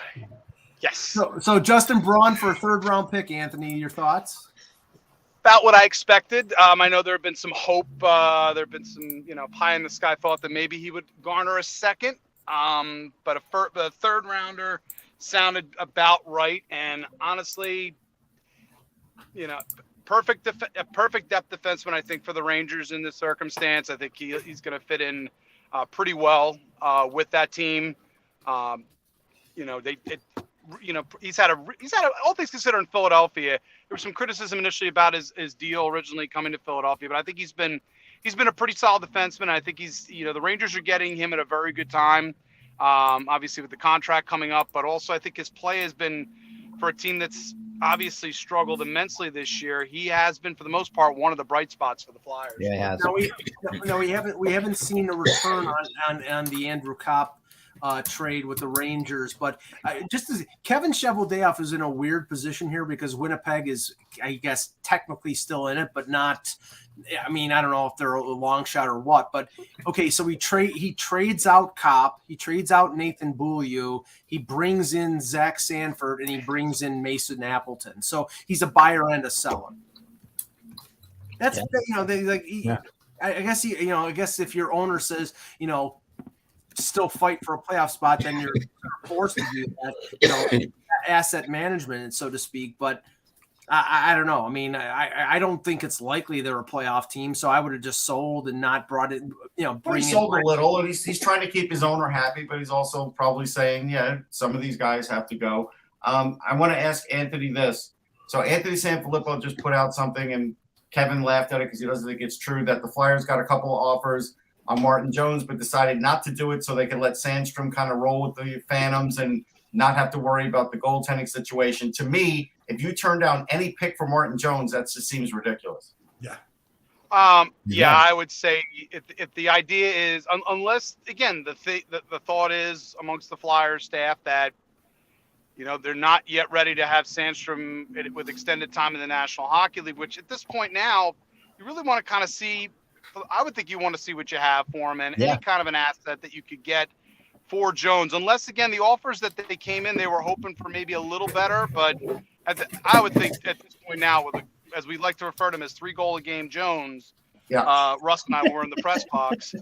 Yes. So Justin Braun for a 3rd round pick, Anthony, your thoughts? About what I expected. I know there have been some hope. There have been some, pie in the sky thought that maybe he would garner a second. But a 3rd rounder sounded about right. And honestly, perfect depth defenseman, I think, for the Rangers in this circumstance. I think he's going to fit in pretty well with that team. He's had all things considered in Philadelphia. There was some criticism initially about his deal originally coming to Philadelphia, but I think he's been a pretty solid defenseman. I think the Rangers are getting him at a very good time. Obviously with the contract coming up, but also I think his play has been, for a team that's obviously struggled immensely this year, he has been for the most part one of the bright spots for the Flyers. Yeah, he has. We haven't seen a return on the Andrew Kopp trade with the Rangers, but just as Kevin Cheveldayoff is in a weird position here because Winnipeg is, I guess, technically still in it, but not. I mean, I don't know if they're a long shot or what, but okay. So he trades out Kopp, he trades out Nathan Beaulieu, he brings in Zach Sanford, and he brings in Mason Appleton. So he's a buyer and a seller. That's I guess if your owner says still fight for a playoff spot, then you're forced to do that, asset management, and so to speak. But I don't know. I mean, I don't think it's likely they're a playoff team, so I would have just sold and not brought it. He sold a little, and he's trying to keep his owner happy, but he's also probably saying, yeah, some of these guys have to go. I want to ask Anthony this. So Anthony Sanfilippo just put out something, and Kevin laughed at it because he doesn't think it's true, that the Flyers got a couple of offers on Martin Jones, but decided not to do it so they could let Sandstrom kind of roll with the Phantoms and not have to worry about the goaltending situation. To me, if you turn down any pick for Martin Jones, that just seems ridiculous. Yeah. I would say if the idea is, unless again the thought is amongst the Flyers staff that they're not yet ready to have Sandstrom with extended time in the National Hockey League, which at this point now you really want to kind of see. I would think you want to see what you have for him and any kind of an asset that you could get for Jones, unless again the offers that they came in, they were hoping for maybe a little better, but I would think at this point now, as we like to refer to him as 3-goal-a-game Jones, Russ and I were in the press box.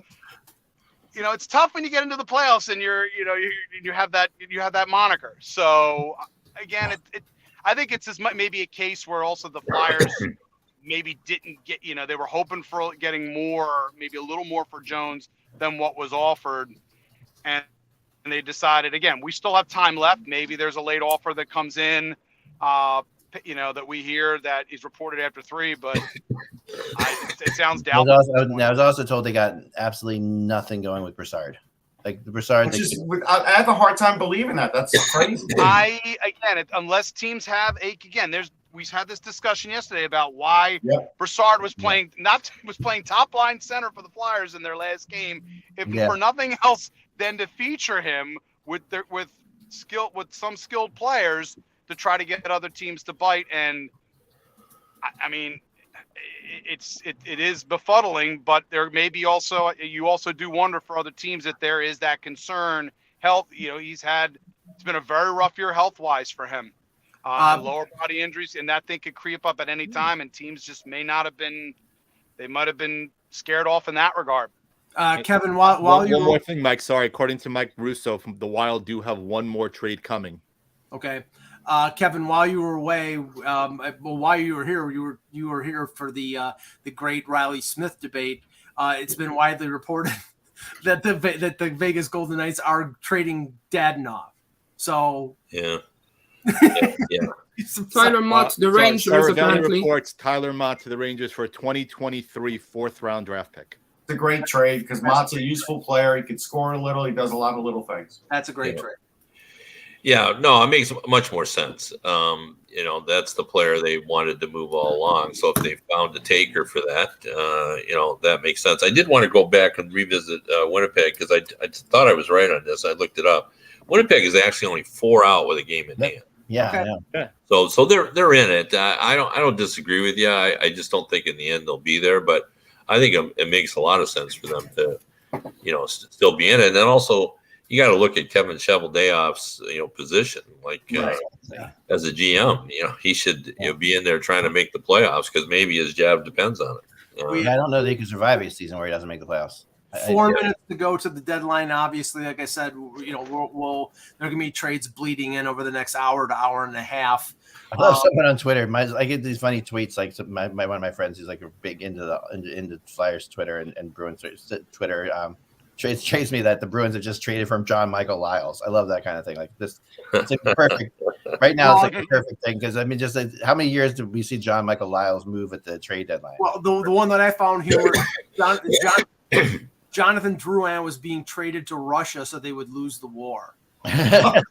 It's tough when you get into the playoffs and you have that moniker. So again, I think it's maybe a case where also the Flyers maybe didn't get, they were hoping for getting more, maybe a little more for Jones than what was offered, and they decided again we still have time left. Maybe there's a late offer that comes in. That we hear that he's reported after 3, but it sounds doubtful. I was also told they got absolutely nothing going with Broussard. Like the Broussard, I have a hard time believing that. That's crazy. Unless teams have we've had this discussion yesterday about why Broussard was playing top line center for the Flyers in their last game, for nothing else than to feature him with some skilled players to try to get other teams to bite. And I mean, it is befuddling, but there may be you also do wonder for other teams that there is that concern. Health, it's been a very rough year health-wise for him. Lower body injuries, and that thing could creep up at any time, and teams just may not have been. They might have been scared off in that regard. Kevin, one more thing, Mike. Sorry, according to Mike Russo, from the Wild do have one more trade coming. Okay. Kevin, while you were away, while you were here, you were here for the great Riley Smith debate. It's been widely reported that the Vegas Golden Knights are trading Dadonov. So yeah. Tyler Mott to the Rangers. Apparently, reports Tyler Mott to the Rangers for a 2023 4th-round draft pick. It's a great trade because Mott's a useful player. He can score a little. He does a lot of little things. That's a great trade. Yeah, no, it makes much more sense. That's the player they wanted to move all along. So if they found a taker for that, that makes sense. I did want to go back and revisit Winnipeg because I thought I was right on this. I looked it up. Winnipeg is actually only 4 out with a game in hand. Yeah. So they're in it. I don't disagree with you. I just don't think in the end they'll be there. But I think it makes a lot of sense for them to, still be in it. And then also, you got to look at Kevin Cheveldayoff's, position. Like as a GM, he should be in there trying to make the playoffs because maybe his job depends on it. I don't know that he can survive a season where he doesn't make the playoffs. 4 minutes to go to the deadline. Obviously, like I said, you know, there are gonna be trades bleeding in over the next hour to hour and a half. I love someone on Twitter. I get these funny tweets. Like one of my friends who's like a big into Flyers Twitter and Bruins Twitter. Trades me that the Bruins have just traded from John Michael Lyles. I love that kind of thing. Like this, it's like perfect. Right now, it's like the perfect thing because I mean, just like, how many years did we see John Michael Lyles move at the trade deadline? Well, the one that I found here, Jonathan Drouin was being traded to Russia so they would lose the war. Wow.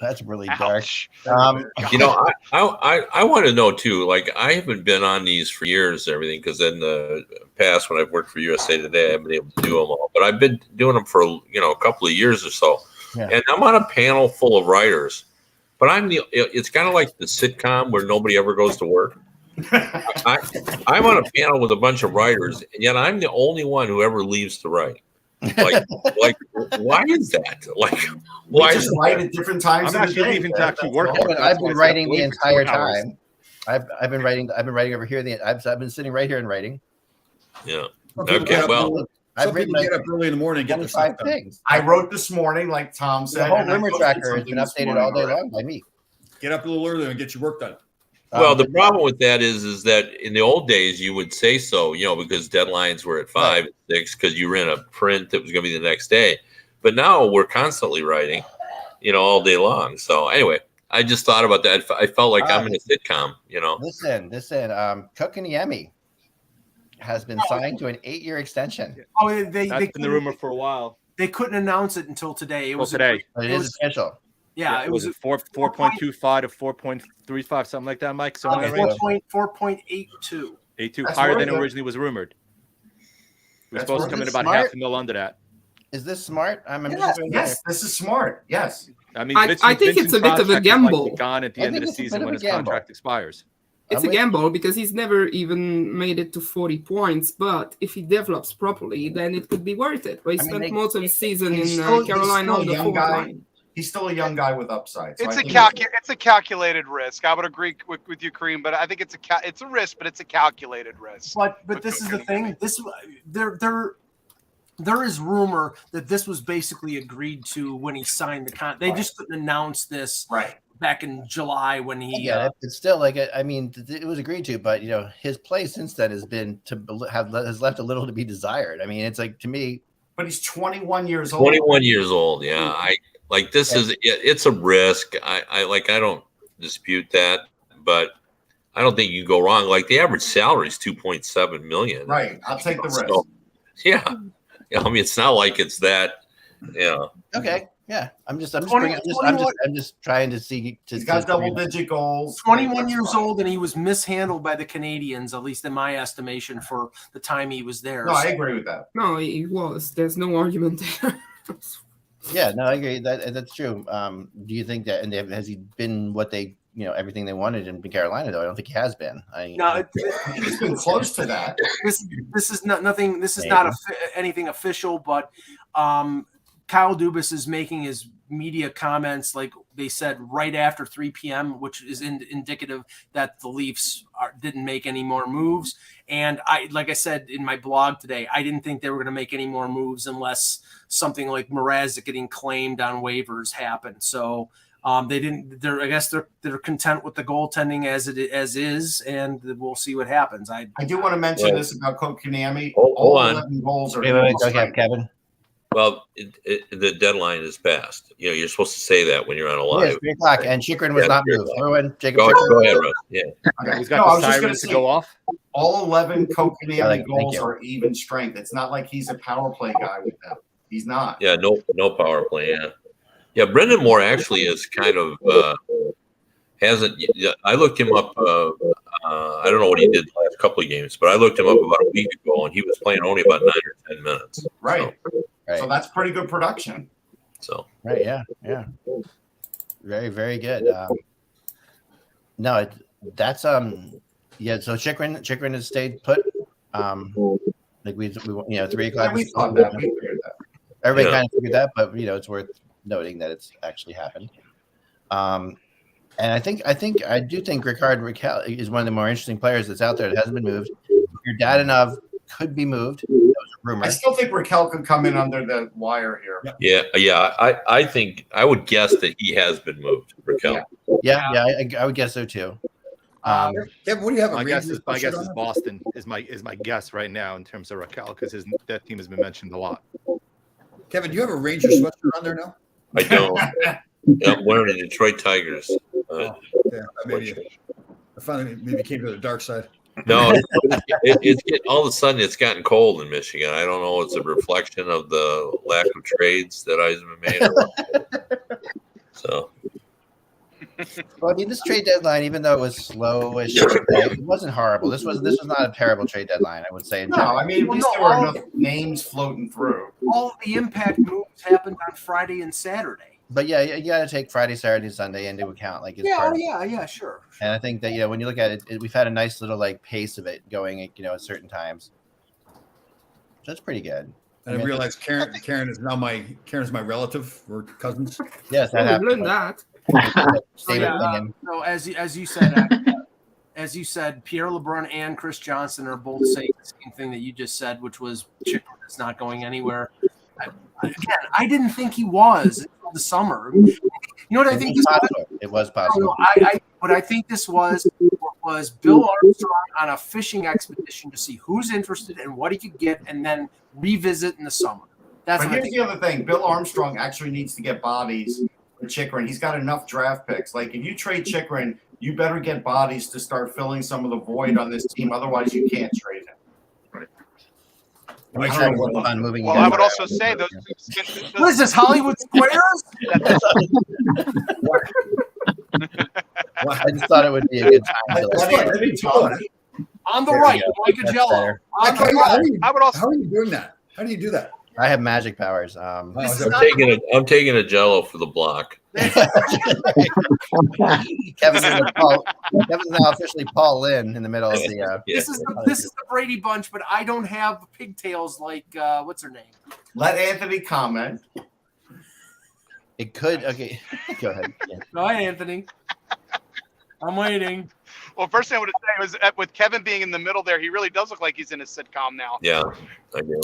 That's really dark. You know, I want to know too. Like, I haven't been on these for years, and everything, because in the past when I've worked for USA Today, I haven't been able to do them all. But I've been doing them for a couple of years or so, and I'm on a panel full of writers. But it's kind of like the sitcom where nobody ever goes to work. I'm on a panel with a bunch of writers, and yet I'm the only one who ever leaves to write. Like, why is that? Like, why just write at different times? I'm actually leaving to actually work. I've been writing the entire time. I've been writing over here. I've been sitting right here and writing. Yeah. Okay. Well, I've written get up early in the morning and get 5 things. I wrote this morning, like Tom said. The whole rumor tracker has been updated all day long by me. Get up a little earlier and get your work done. Well, the problem with that is that in the old days you would say so, because deadlines were at 5 and 6 because you were in a print that was going to be the next day. But now we're constantly writing, all day long. So anyway, I just thought about that. I felt like I'm in a sitcom, Listen, Kotkaniemi has been signed to an 8-year extension. Oh, that's been the rumor for a while. They couldn't announce it until today. It was today. It is official. Yeah, it was 4.25 to 4.35, something like that, Mike. So 4.82. 82, higher than originally was rumored. We're supposed to come in about $500,000 under that. Is this smart? Yes, this is smart. Yes. I mean, I think it's a bit of a gamble. Gone at the end of the season when his contract expires. It's a gamble because he's never even made it to 40 points. But if he develops properly, then it could be worth it. But he spent most of the season in Carolina on the fourth line. He's still a young guy with upside. So it's a calculated risk. I would agree with you, Kareem, but I think it's a risk, but it's a calculated risk. But this is the thing. There is rumor that this was basically agreed to when he signed the contract. They just couldn't announce this back in July when he. Yeah, it's still like it was agreed to, but his play since then has been has left a little to be desired. I mean, it's like, to me. But he's 21 years old. 21 years old. Yeah, it's a risk. I don't dispute that, but I don't think you go wrong. Like, the average salary is $2.7 million. Right. I'll take the risk. So, yeah. I mean, it's not like it's that. Yeah. Okay. Yeah. I'm just trying to see. He's got double-digit goals. 21 years old, and he was mishandled by the Canadians, at least in my estimation, for the time he was there. No, I agree with that. No, he was. There's no argument there. Yeah, no, I agree. That's true. Do you think that, and has he been what they, everything they wanted in Carolina, though? I don't think he has been. He's been close to that. This is not nothing. This is not anything official, but Kyle Dubas is making his media comments, like they said, right after 3 p.m., which is indicative that the Leafs didn't make any more moves. And like I said in my blog today, I didn't think they were going to make any more moves unless something like Mrazek getting claimed on waivers happened. So they didn't. I guess they're content with the goaltending as is, and we'll see what happens. I do want to mention this about Kotkaniemi. Hold on. 11 goals are okay, Kevin. Well, the deadline is passed. You're supposed to say that when you're on a live. Yes, 3 o'clock, and Chychrun was not moved. Everyone, Jakob Chychrun. Go ahead, Russ. Yeah. Okay. He's got the sirens to go off. All 11 Kotkaniemi goals are even strength. It's not like he's a power play guy with them. He's not. Yeah, no power play. Yeah. Yeah, Brendan Moore actually is kind of hasn't. I looked him up. I don't know what he did the last couple of games, but I looked him up about a week ago, and he was playing only about 9 or 10 minutes. Right. So that's pretty good production. So right, yeah. Very, very good. No, that's yeah. So Chychrun has stayed put. Like we 3 o'clock. Yeah, we thought that. We figured that. Everybody kind of figured that, but it's worth noting that it's actually happened. And I do think Rickard Rakell is one of the more interesting players that's out there that hasn't been moved. Dadonov could be moved. That was a rumor. I still think Raquel could come in under the wire here. Yeah. I think I would guess that he has been moved, Raquel. Yeah. I would guess so too. Kevin, what do you have? My guess is Boston is my guess right now in terms of Raquel because that team has been mentioned a lot. Kevin, do you have a Rangers sweatshirt on there now? I don't. I'm wearing a Detroit Tigers. Maybe I finally maybe came to the dark side. No, it's getting, all of a sudden it's gotten cold in Michigan. I don't know. It's a reflection of the lack of trades that I've made. So, well, I mean, this trade deadline, even though it was slowish, it wasn't horrible. This was not a terrible trade deadline, I would say. No, I mean, at least there were enough names floating through. All the impact moves happened on Friday and Saturday. But yeah, you got to take Friday, Saturday, Sunday into account. Like, Sure. And I think that when you look at it, we've had a nice little like pace of it going, at certain times. So that's pretty good. And I realized Karen is now Karen's my relative. We're cousins. Yes, that happened. That. So as you said, Pierre LeBrun and Chris Johnson are both saying the same thing that you just said, which was Chychrun is not going anywhere. I didn't think he was until the summer. You know what I think this was? It was possible. What I think this was Bill Armstrong on a fishing expedition to see who's interested and what he could get, and then revisit in the summer. But here's the other thing: Bill Armstrong actually needs to get bodies for Chychrun. He's got enough draft picks. Like if you trade Chychrun, you better get bodies to start filling some of the void on this team. Otherwise, you can't trade him. Well, I would also say those. What is this, Hollywood Squares? I just thought it would be a good time. On the right, Mike Agello. I would also. How are you doing that? How do you do that? I have magic powers. I'm taking a Jello for the block. Kevin's now officially Paul Lynn in the middle of the. This is the Brady Bunch, but I don't have pigtails like what's her name? Let Anthony comment. It could. Okay, go ahead. Yeah. Go ahead, Anthony. I'm waiting. Well, first thing I would say was with Kevin being in the middle there, he really does look like he's in a sitcom now. Yeah, I do.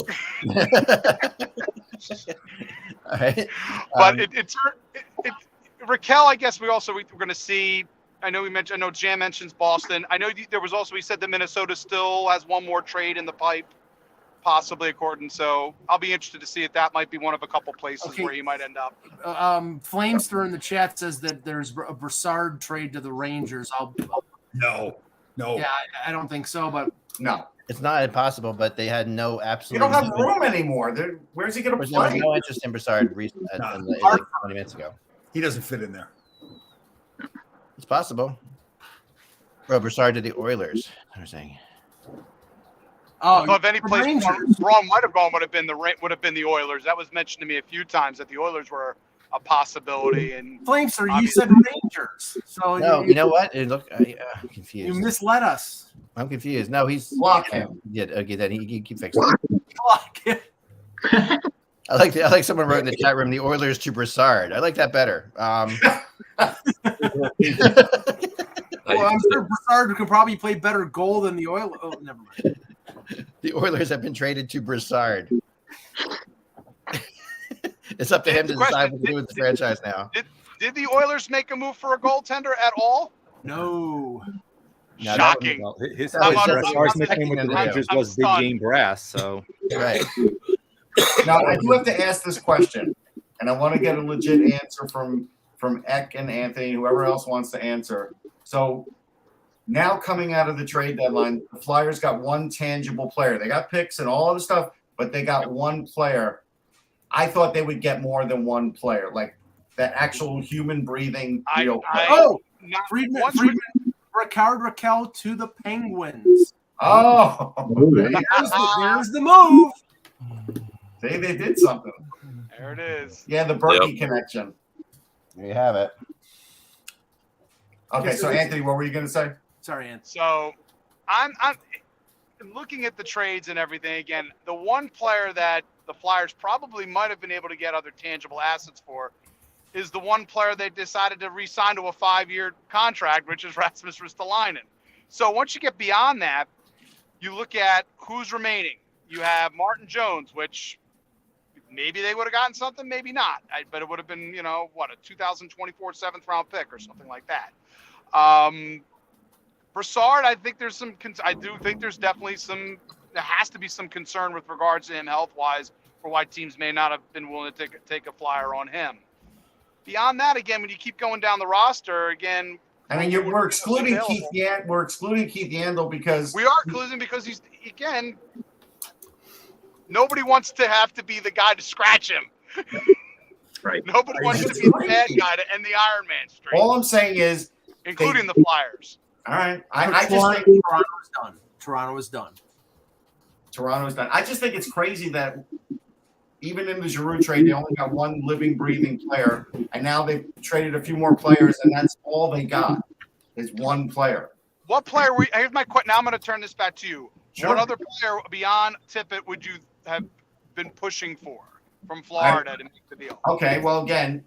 All right. But Raquel, I guess we're going to see. I know Jan mentions Boston. I know there was also, we said that Minnesota still has one more trade in the pipe, possibly according. So I'll be interested to see if that might be one of a couple places where he might end up. Flamester in the chat says that there's a Brassard trade to the Rangers. No. Yeah, I don't think so, but no. It's not impossible, but they had no absolute. You don't have room anymore. Where's he going to play? There was no interest in Brassard like 20 minutes ago. He doesn't fit in there. It's possible. Bro, Brassard to the Oilers. I was saying. Oh, so if any place Ron might have gone would have been the Oilers. That was mentioned to me a few times that the Oilers were a possibility. And Flamester, you said Rangers. So no, you know what? I'm confused. You misled us. I'm confused. No, he's block him. Yeah, okay, then he keep fixing it. Block him. I like someone wrote in the chat room the Oilers to Brassard. I like that better. Well, I'm sure Brassard could probably play better goal than the Oilers. Oh, never mind. The Oilers have been traded to Brassard. It's up to him to decide what to do with the franchise now. Did the Oilers make a move for a goaltender at all? No. Shocking. His nickname with the Rangers was Big Game Brass. So right. Now I do have to ask this question, and I want to get a legit answer from Eck and Anthony, whoever else wants to answer. So now coming out of the trade deadline, the Flyers got one tangible player. They got picks and all other stuff, but they got one player. I thought they would get more than one player, like that actual human breathing real player. Friedman, Raquel to the Penguins. Oh, there's the move. See, they did something. There it is. Yeah, the Berkey connection. There you have it. Okay, so Anthony, what were you going to say? Sorry, Anthony. So I'm looking at the trades and everything. Again, the one player that the Flyers probably might have been able to get other tangible assets for is the one player they decided to re-sign to a 5-year contract, which is Rasmus Ristolainen. So once you get beyond that, you look at who's remaining. You have Martin Jones, which maybe they would have gotten something, maybe not. But it would have been, a 2024 7th-round pick or something like that. Broussard, I think there's definitely there has to be some concern with regards to him health-wise for why teams may not have been willing to take a flyer on him. Beyond that, again, when you keep going down the roster, again, I mean, we're excluding Keith Yandel. We're excluding Keith Yandel because we are excluding because he's, again, nobody wants to have to be the guy to scratch him. Right. Nobody wants to be the bad guy to end the Iron Man streak. All I'm saying is, including the Flyers. All right, I just think Toronto's done. Toronto is done. Toronto's done. I just think it's crazy that even in the Giroux trade, they only got one living, breathing player, and now they've traded a few more players, and that's all they got is one player. What player? Here's my question. Now I'm going to turn this back to you. Sure. What other player beyond Tippett would you have been pushing for from Florida to make the deal? Okay, well, again,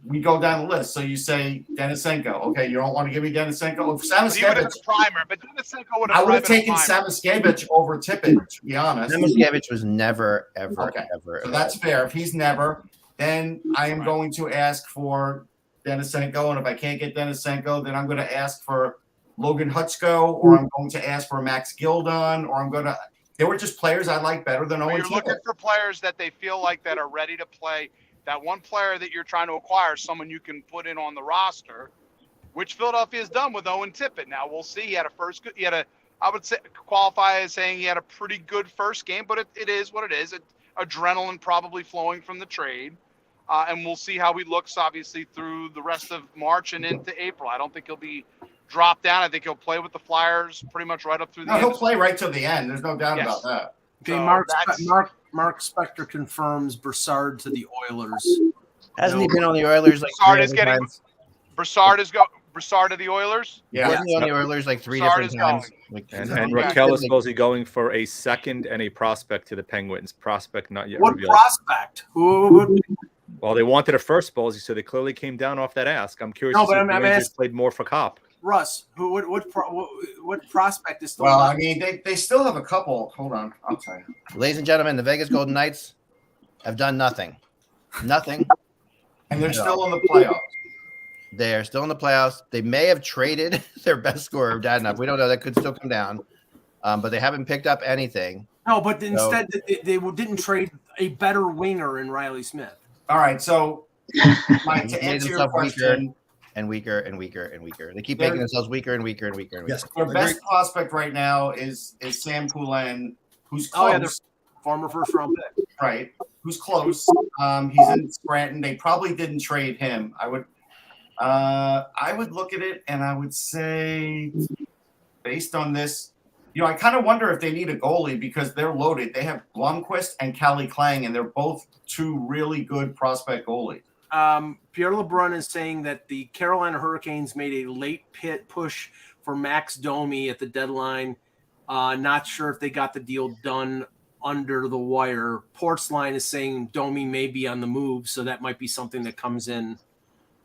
we go down the list. So you say Denisenko. Okay, you don't want to give me Denisenko. Samoskevich primer, but Denisenko would have. I would have taken Samoskevich over Tippett, to be honest. Samoskevich was never, ever, ever. So that's fair. If he's never, then I am going to ask for Denisenko, and if I can't get Denisenko, then I'm going to ask for Logan Hutsko, or I'm going to ask for Max Gildon, or I'm going to. They were just players I like better than Owen Tippett. You're looking for players that they feel like that are ready to play. That one player that you're trying to acquire, someone you can put in on the roster, which Philadelphia has done with Owen Tippett. Now we'll see. He had I would say qualify as saying he had a pretty good first game, but it is what it is. Adrenaline probably flowing from the trade. And we'll see how he looks, obviously, through the rest of March and into April. I don't think he'll be dropped down. I think he'll play with the Flyers pretty much right up through the end. He'll play right to the end. There's no doubt about that. Okay, So Mark Spector confirms Broussard to the Oilers. Hasn't he been on the Oilers like Broussard to the Oilers? Yeah. Wasn't he on the Oilers like 3 different times? And Raquel is supposedly going for a second and a prospect to the Penguins. Prospect not yet What revealed. Prospect? Who? Well, they wanted a first, Ballsy, so they clearly came down off that ask. I'm curious to see if the Rangers played more for Cop. Russ, what prospect is still? Well, I mean, they still have a couple. Hold on, I'll tell you. Ladies and gentlemen, the Vegas Golden Knights have done nothing. Nothing. And they're still in the playoffs. They are still in the playoffs. They may have traded their best scorer, Dadonov. We don't know. That could still come down. But they haven't picked up anything. No, but instead they didn't trade a better winger in Riley Smith. All right, so to answer your question. Weaker and weaker and weaker. They keep making themselves weaker and weaker and weaker and weaker. Yes, their best prospect right now is Sam Poulin, who's close. Former first-round pick. Right, who's close. He's in Scranton. They probably didn't trade him. I would look at it and I would say, based on this, I kind of wonder if they need a goalie because they're loaded. They have Blomqvist and Calle Klang, and they're both two really good prospect goalies. Pierre LeBrun is saying that the Carolina Hurricanes made a late pit push for Max Domi at the deadline. Not sure if they got the deal done under the wire. Portsline is saying Domi may be on the move, so that might be something that comes in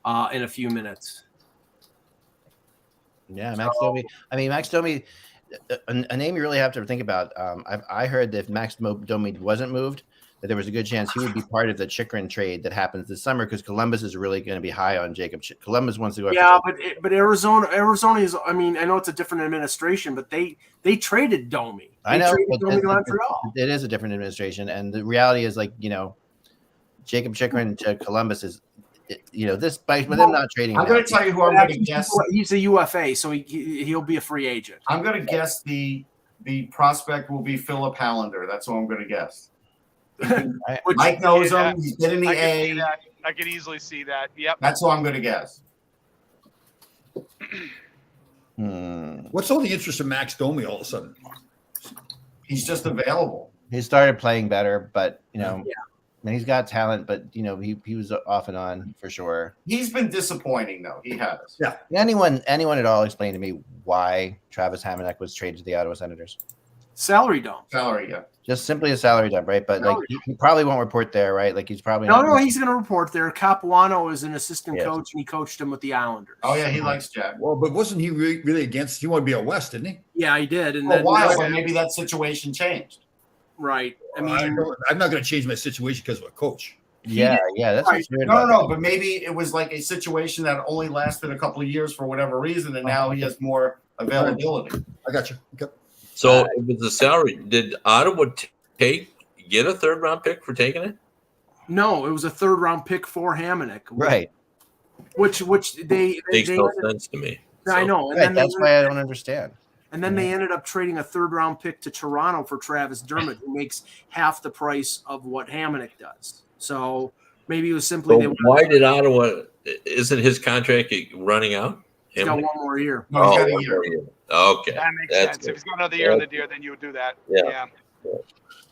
a few minutes. Yeah, Max Domi. I mean, Max Domi, a name you really have to think about. I heard that if Max Domi wasn't moved, that there was a good chance he would be part of the Chychrun trade that happens this summer because Columbus is really going to be high on Jakob. Columbus wants to go. Yeah, but Arizona is. I mean, I know it's a different administration, but they traded Domi. I know. Domi to Montreal. It is a different administration, and the reality is, Jakob Chychrun to Columbus is, this by with them not trading. I'm going to tell you who I'm going to guess. He's a UFA, so he'll be a free agent. I'm going to guess the prospect will be Philip Hallander. That's who I'm going to guess. Mike knows him. He's been in the A. I could easily see that. Yep. That's who I'm going to guess. What's all the interest in Max Domi all of a sudden? He's just available. He started playing better, but and he's got talent, but he was off and on for sure. He's been disappointing though. He has. Yeah. Anyone at all explain to me why Travis Hamonic was traded to the Ottawa Senators? Salary dump. Salary, yeah. Just simply a salary dump, right? But like he probably won't report there, right? Like he's probably no. He's going to report there. Capuano is an assistant Yes. coach, and he coached him with the Islanders. Oh yeah, he likes Jack. Well, but wasn't he really against? He wanted to be a West, didn't he? Yeah, he did. And For a then while, but maybe that situation changed. right. I mean, I'm not going to change my situation because of a coach. Yeah, that's Right. what's weird No, about no, but maybe it was like a situation that only lasted a couple of years for whatever reason, and now he has more availability. I got you. Okay. So with the salary, did Ottawa get a third round pick for taking it? no, it was a third round pick for Hamonic. Right. Which they Makes no sense to me. I know. And Right. then That's they, why I don't understand. and then they ended up trading a third round pick to Toronto for Travis Dermott, who makes half the price of what Hamonic does. So maybe it was simply So why did Ottawa? Isn't his contract running out? he's got one more year. No, he's got a one year. more year. Okay, That makes That's sense. good. If he's got another year in the deal, then you would do that. Yeah.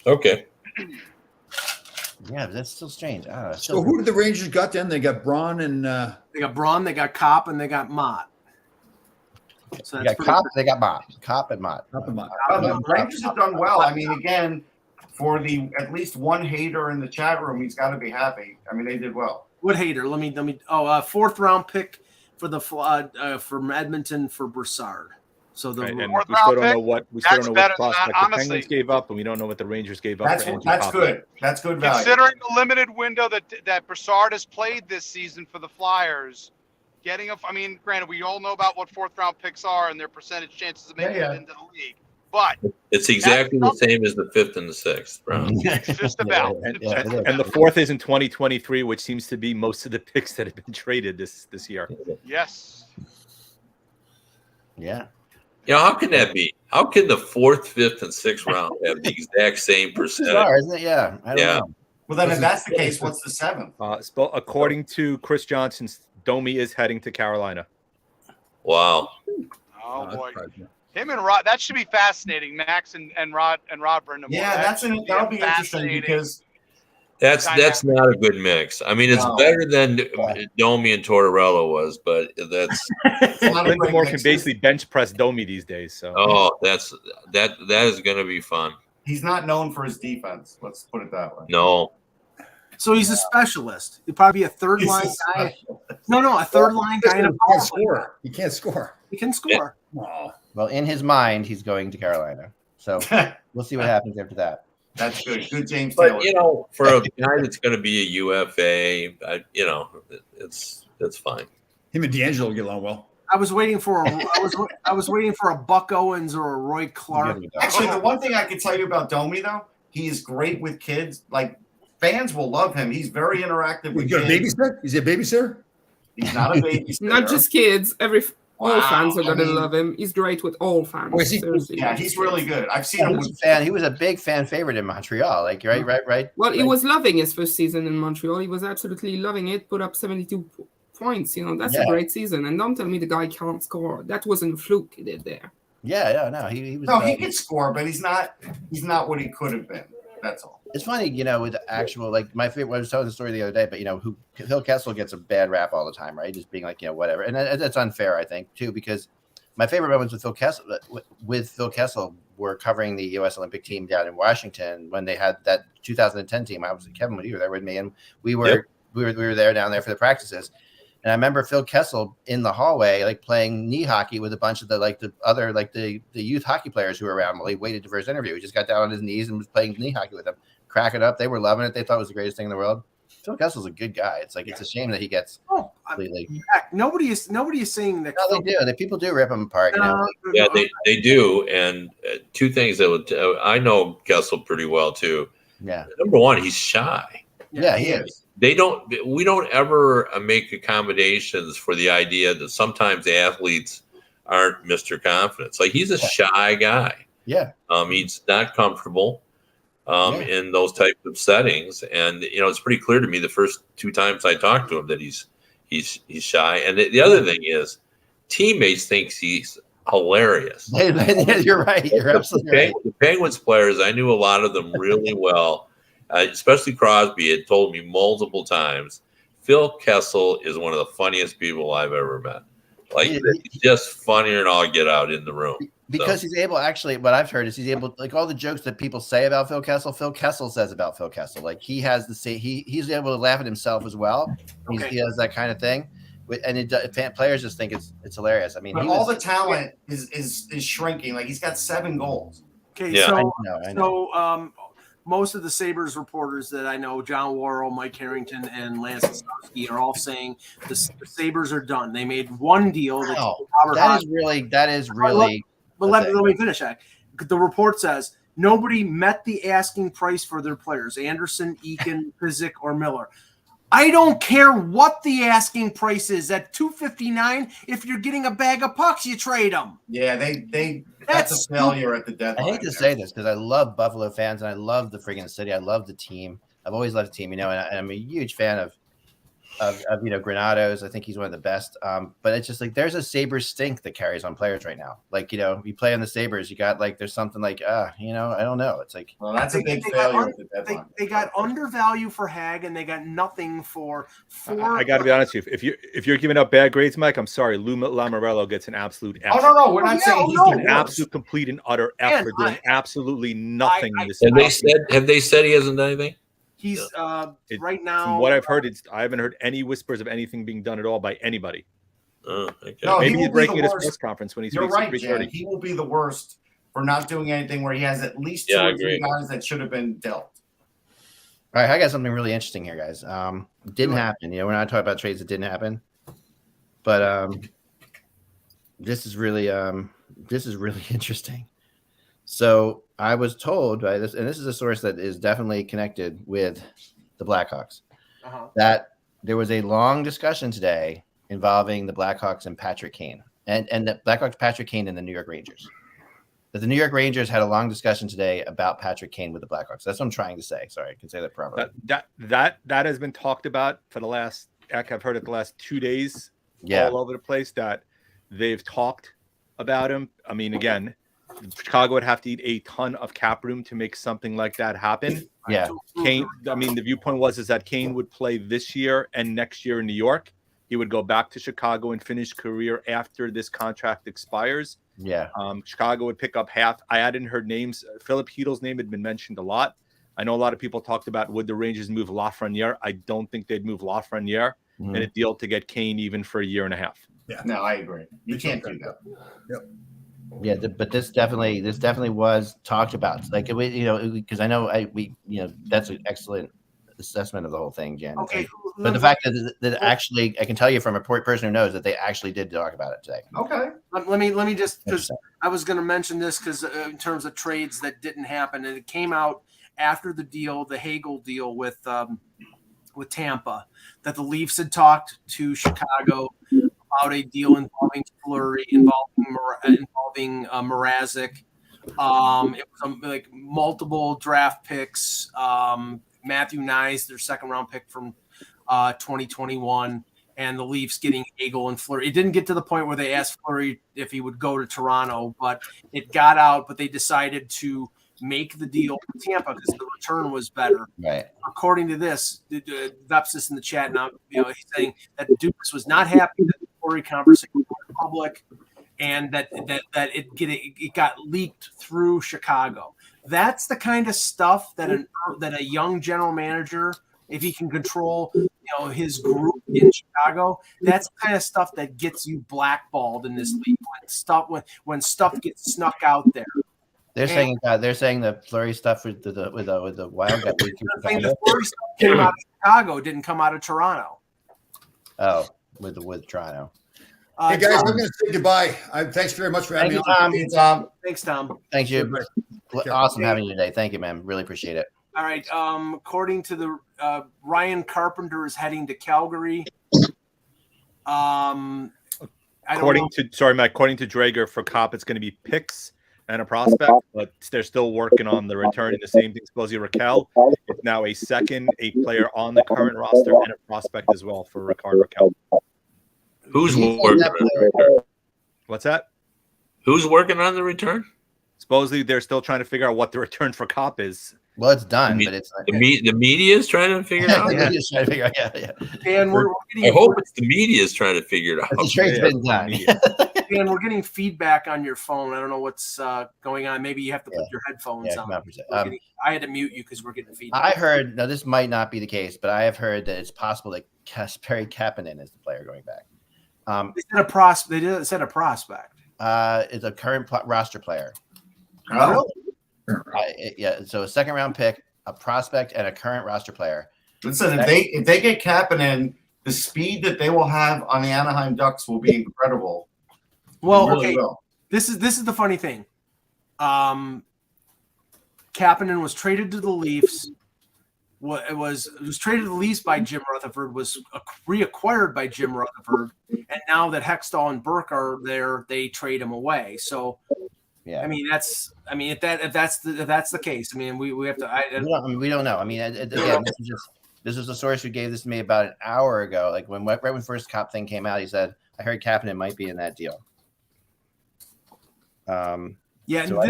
Okay. Yeah, but that's still strange. So who did the Rangers got then? They got Braun and They got Braun, they got Kopp, and they got Mott. So They that's got pretty Cop, they got Mott. Cop and Mott. The Rangers have done well. I mean, again, for the at least one hater in the chat room, he's got to be happy. I mean, they did well. What hater? Let me. Fourth round pick for the from Edmonton for Broussard. So the Right, and Fourth we still round don't know pick? what we still That's don't know what better than prospect that, the honestly. Penguins gave up, and we don't know what the Rangers gave up. That's for Andrew that's Coppell. good. That's good value. Considering the limited window that Broussard has played this season for the Flyers, granted, we all know about what fourth round picks are and their percentage chances of making Yeah. it into the league, but It's exactly the same as the fifth and the sixth round. it's just about. And the fourth is in 2023, which seems to be most of the picks that have been traded this year. Yes. Yeah. How can that be? How can the fourth, fifth, and sixth round have the exact same percentage? Bizarre, isn't it? Yeah. I don't know. Well, then if that's the case, what's the seventh? According to Chris Johnson, Domi is heading to Carolina. Wow. Oh boy. Him and Rod, that should be fascinating. Max and Rod Brindamore. Yeah, that'll be interesting because That's not a good mix. I mean, it's No. better than Domi and Tortorella was, but that's Brindamore can basically bench press Domi these days. So that is going to be fun. he's not known for his defense. Let's put it that way. No. So he's a specialist. He'd probably be a third He's line a guy. No, a third line guy. He can't score. He can't score. He can score. Oh. Well, in his mind, he's going to Carolina. So we'll see what happens after that. That's good. Good James Taylor. But for a guy that's going to be a UFA, it's fine. Him and D'Angelo get along well. I was waiting for I was waiting for a Buck Owens or a Roy Clark. Actually, the one thing I can tell you about Domi, though, he is great with kids. Like, fans will love him. He's very interactive with He's got a kids. babysitter? Is he a babysitter? He's not a babysitter. Not just kids. All Wow, fans are I gonna mean- love him. He's great with all fans. Oh, is he? Seriously, Yeah, not he's just really kids. good. I've seen him with He was a big fan favorite in Montreal. Like, right. Well, he was loving his first season in Montreal. He was absolutely loving it. Put up 72 points. That's a great season. And don't tell me the guy can't score. That wasn't a fluke he did there. Yeah, no, he was. No, he can score, but he's not what he could have been. That's all. It's funny, with actual, like, my favorite, I was telling the story the other day, but, Phil Kessel gets a bad rap all the time, right? Just being like, whatever. And that's unfair, I think, too, because my favorite moments with Phil Kessel were covering the U.S. Olympic team down in Washington when they had that 2010 team. Kevin, you were there with me, and we were there down there for the practices. And I remember Phil Kessel in the hallway, like playing knee hockey with a bunch of the youth hockey players who were around while he waited for his interview. He just got down on his knees and was playing knee hockey with them, cracking up. They were loving it. They thought it was the greatest thing in the world. Phil Kessel's a good guy. It's like, it's a shame that he gets completely. Nobody is saying that. No, they do. The people do rip him apart. Yeah, they do. And two things that I know Kessel pretty well too. Yeah. Number one, he's shy. Yeah, he is. We don't ever make accommodations for the idea that sometimes athletes aren't Mr. Confidence. Like, he's a shy guy. Yeah. He's not comfortable in those types of settings. And, it's pretty clear to me the first two times I talked to him that he's shy. And the other thing is, teammates think he's hilarious. You're right. You're absolutely right. The Penguins players, I knew a lot of them really well. Especially Crosby had told me multiple times, Phil Kessel is one of the funniest people I've ever met. Like it's just funnier and all get out in the room. Because he's able, actually, what I've heard is he's able, like all the jokes that people say about Phil Kessel says about Phil Kessel. Like he has the same, he's able to laugh at himself as well. He has that kind of thing. And players just think it's hilarious. I mean, all the talent is shrinking. Like he's got 7 goals. Okay, yeah. so I know. most of the Sabres reporters that I know, John Worrell, Mike Harrington, and Lance Stosky, are all saying the Sabres are done. They made one deal. That is really. But let me finish that. The report says nobody met the asking price for their players: Anderson, Eakin, Pizik, or Miller. I don't care what the asking price is. At $259, if you're getting a bag of pucks, you trade them. Yeah, that's a failure at the deadline. I hate to say this because I love Buffalo fans and I love the friggin' city. I love the team. I've always loved the team, and I'm a huge fan of Granados. I think he's one of the best. But it's just like there's a Sabres stink that carries on players right now. Like, you play on the Sabres, you got like there's something like I don't know. It's like, well, that's a big failure at the deadline. They got undervalue for Hag and they got nothing for I got to be honest with you. If you're giving up bad grades, Mike, I'm sorry. Lou Lamoriello gets an absolute F. Oh no, we're not saying he's an absolute complete and utter F for doing absolutely nothing. Have they said he hasn't done anything? He's right now. From what I've heard, I haven't heard any whispers of anything being done at all by anybody. Okay. No, maybe he's breaking at his press conference when he's. You're right, Jan. He will be the worst for not doing anything where he has at least 2 or 3 guys that should have been dealt. All right, I got something really interesting here, guys. It didn't happen. We're not talking about trades that didn't happen, but this is really interesting. So I was told by this, and this is a source that is definitely connected with the Blackhawks, that there was a long discussion today involving the Blackhawks and Patrick Kane, and the Blackhawks, Patrick Kane, and the New York Rangers. That the New York Rangers had a long discussion today about Patrick Kane with the Blackhawks. That's what I'm trying to say. Sorry, I can say that properly. That has been talked about for the last. I've heard it the last 2 days. All over the place that they've talked about him. I mean, again, Chicago would have to eat a ton of cap room to make something like that happen. Yeah. Kane, I mean, the viewpoint is that Kane would play this year and next year in New York. He would go back to Chicago and finish career after this contract expires. Yeah. Chicago would pick up half. I hadn't heard names. Philip Heedle's name had been mentioned a lot. I know a lot of people talked about would the Rangers move Lafreniere. I don't think they'd move Lafreniere in a deal to get Kane even for a year and a half. Yeah. No, I agree. You can't do that. Yep. Yeah, but this definitely was talked about. Like, because I know that's an excellent assessment of the whole thing, Jen. Okay, but the fact that actually, I can tell you from a person who knows that they actually did talk about it today. Okay. Let me just, because I was going to mention this because in terms of trades that didn't happen, and it came out after the deal, the Hagel deal with Tampa, that the Leafs had talked to Chicago about a deal involving Fleury, involving Mrazek. It was like multiple draft picks. Matthew Nyes, their second-round pick from 2021, and the Leafs getting Eichel and Fleury. It didn't get to the point where they asked Fleury if he would go to Toronto, but it got out. But they decided to make the deal with Tampa because the return was better. Right. According to this, Vepsis in the chat now, he's saying that Dubas was not happy that the Fleury conversation went public, and that it got leaked through Chicago. That's the kind of stuff that a young general manager, if he can control, his group in Chicago, that's the kind of stuff that gets you blackballed in this league. When stuff gets snuck out there. They're saying the Fleury stuff with the Wildcat. The Fleury stuff came out of Chicago, didn't come out of Toronto. Oh, with Toronto. Hey guys, I'm going to say goodbye. Thanks very much for having me on. Tom. Thanks, Tom. Thank you. Awesome having you today. Thank you, man. Really appreciate it. All right. According to the Ryan Carpenter is heading to Calgary. According to Drager, for Kopp, it's going to be picks and a prospect, but they're still working on the return. And the same thing, supposedly Raquel. It's now a player on the current roster and a prospect as well for Rickard Raquel. Who's working on the return? What's that? Who's working on the return? Supposedly, they're still trying to figure out what the return for Cop is. Well, it's done, but it's the media is trying to figure it out. Yeah. Just trying to figure out. Yeah. And I hope it's the media is trying to figure it out. The trade's been done. Dan, we're getting feedback on your phone. I don't know what's going on. Maybe you have to put your headphones on. I had to mute you because we're getting feedback. I heard, now this might not be the case, but I have heard that it's possible that Kasperi Kapanen is the player going back. They said a prospect. They said a prospect. It's a current roster player. Oh. Yeah, so a second round pick, a prospect, and a current roster player. Listen, if they get Kapanen, the speed that they will have on the Anaheim Ducks will be incredible. Well, really okay. This is the funny thing. Kapanen was traded to the Leafs. It was traded to the Leafs by Jim Rutherford, was reacquired by Jim Rutherford, and now that Hextall and Burke are there, they trade him away. So, yeah, I mean if that's the case, I mean we have to. We don't know. I mean, again, this is a source who gave this to me about an hour ago. Like right when first Cop thing came out, he said, "I heard Kapanen might be in that deal." Yeah, so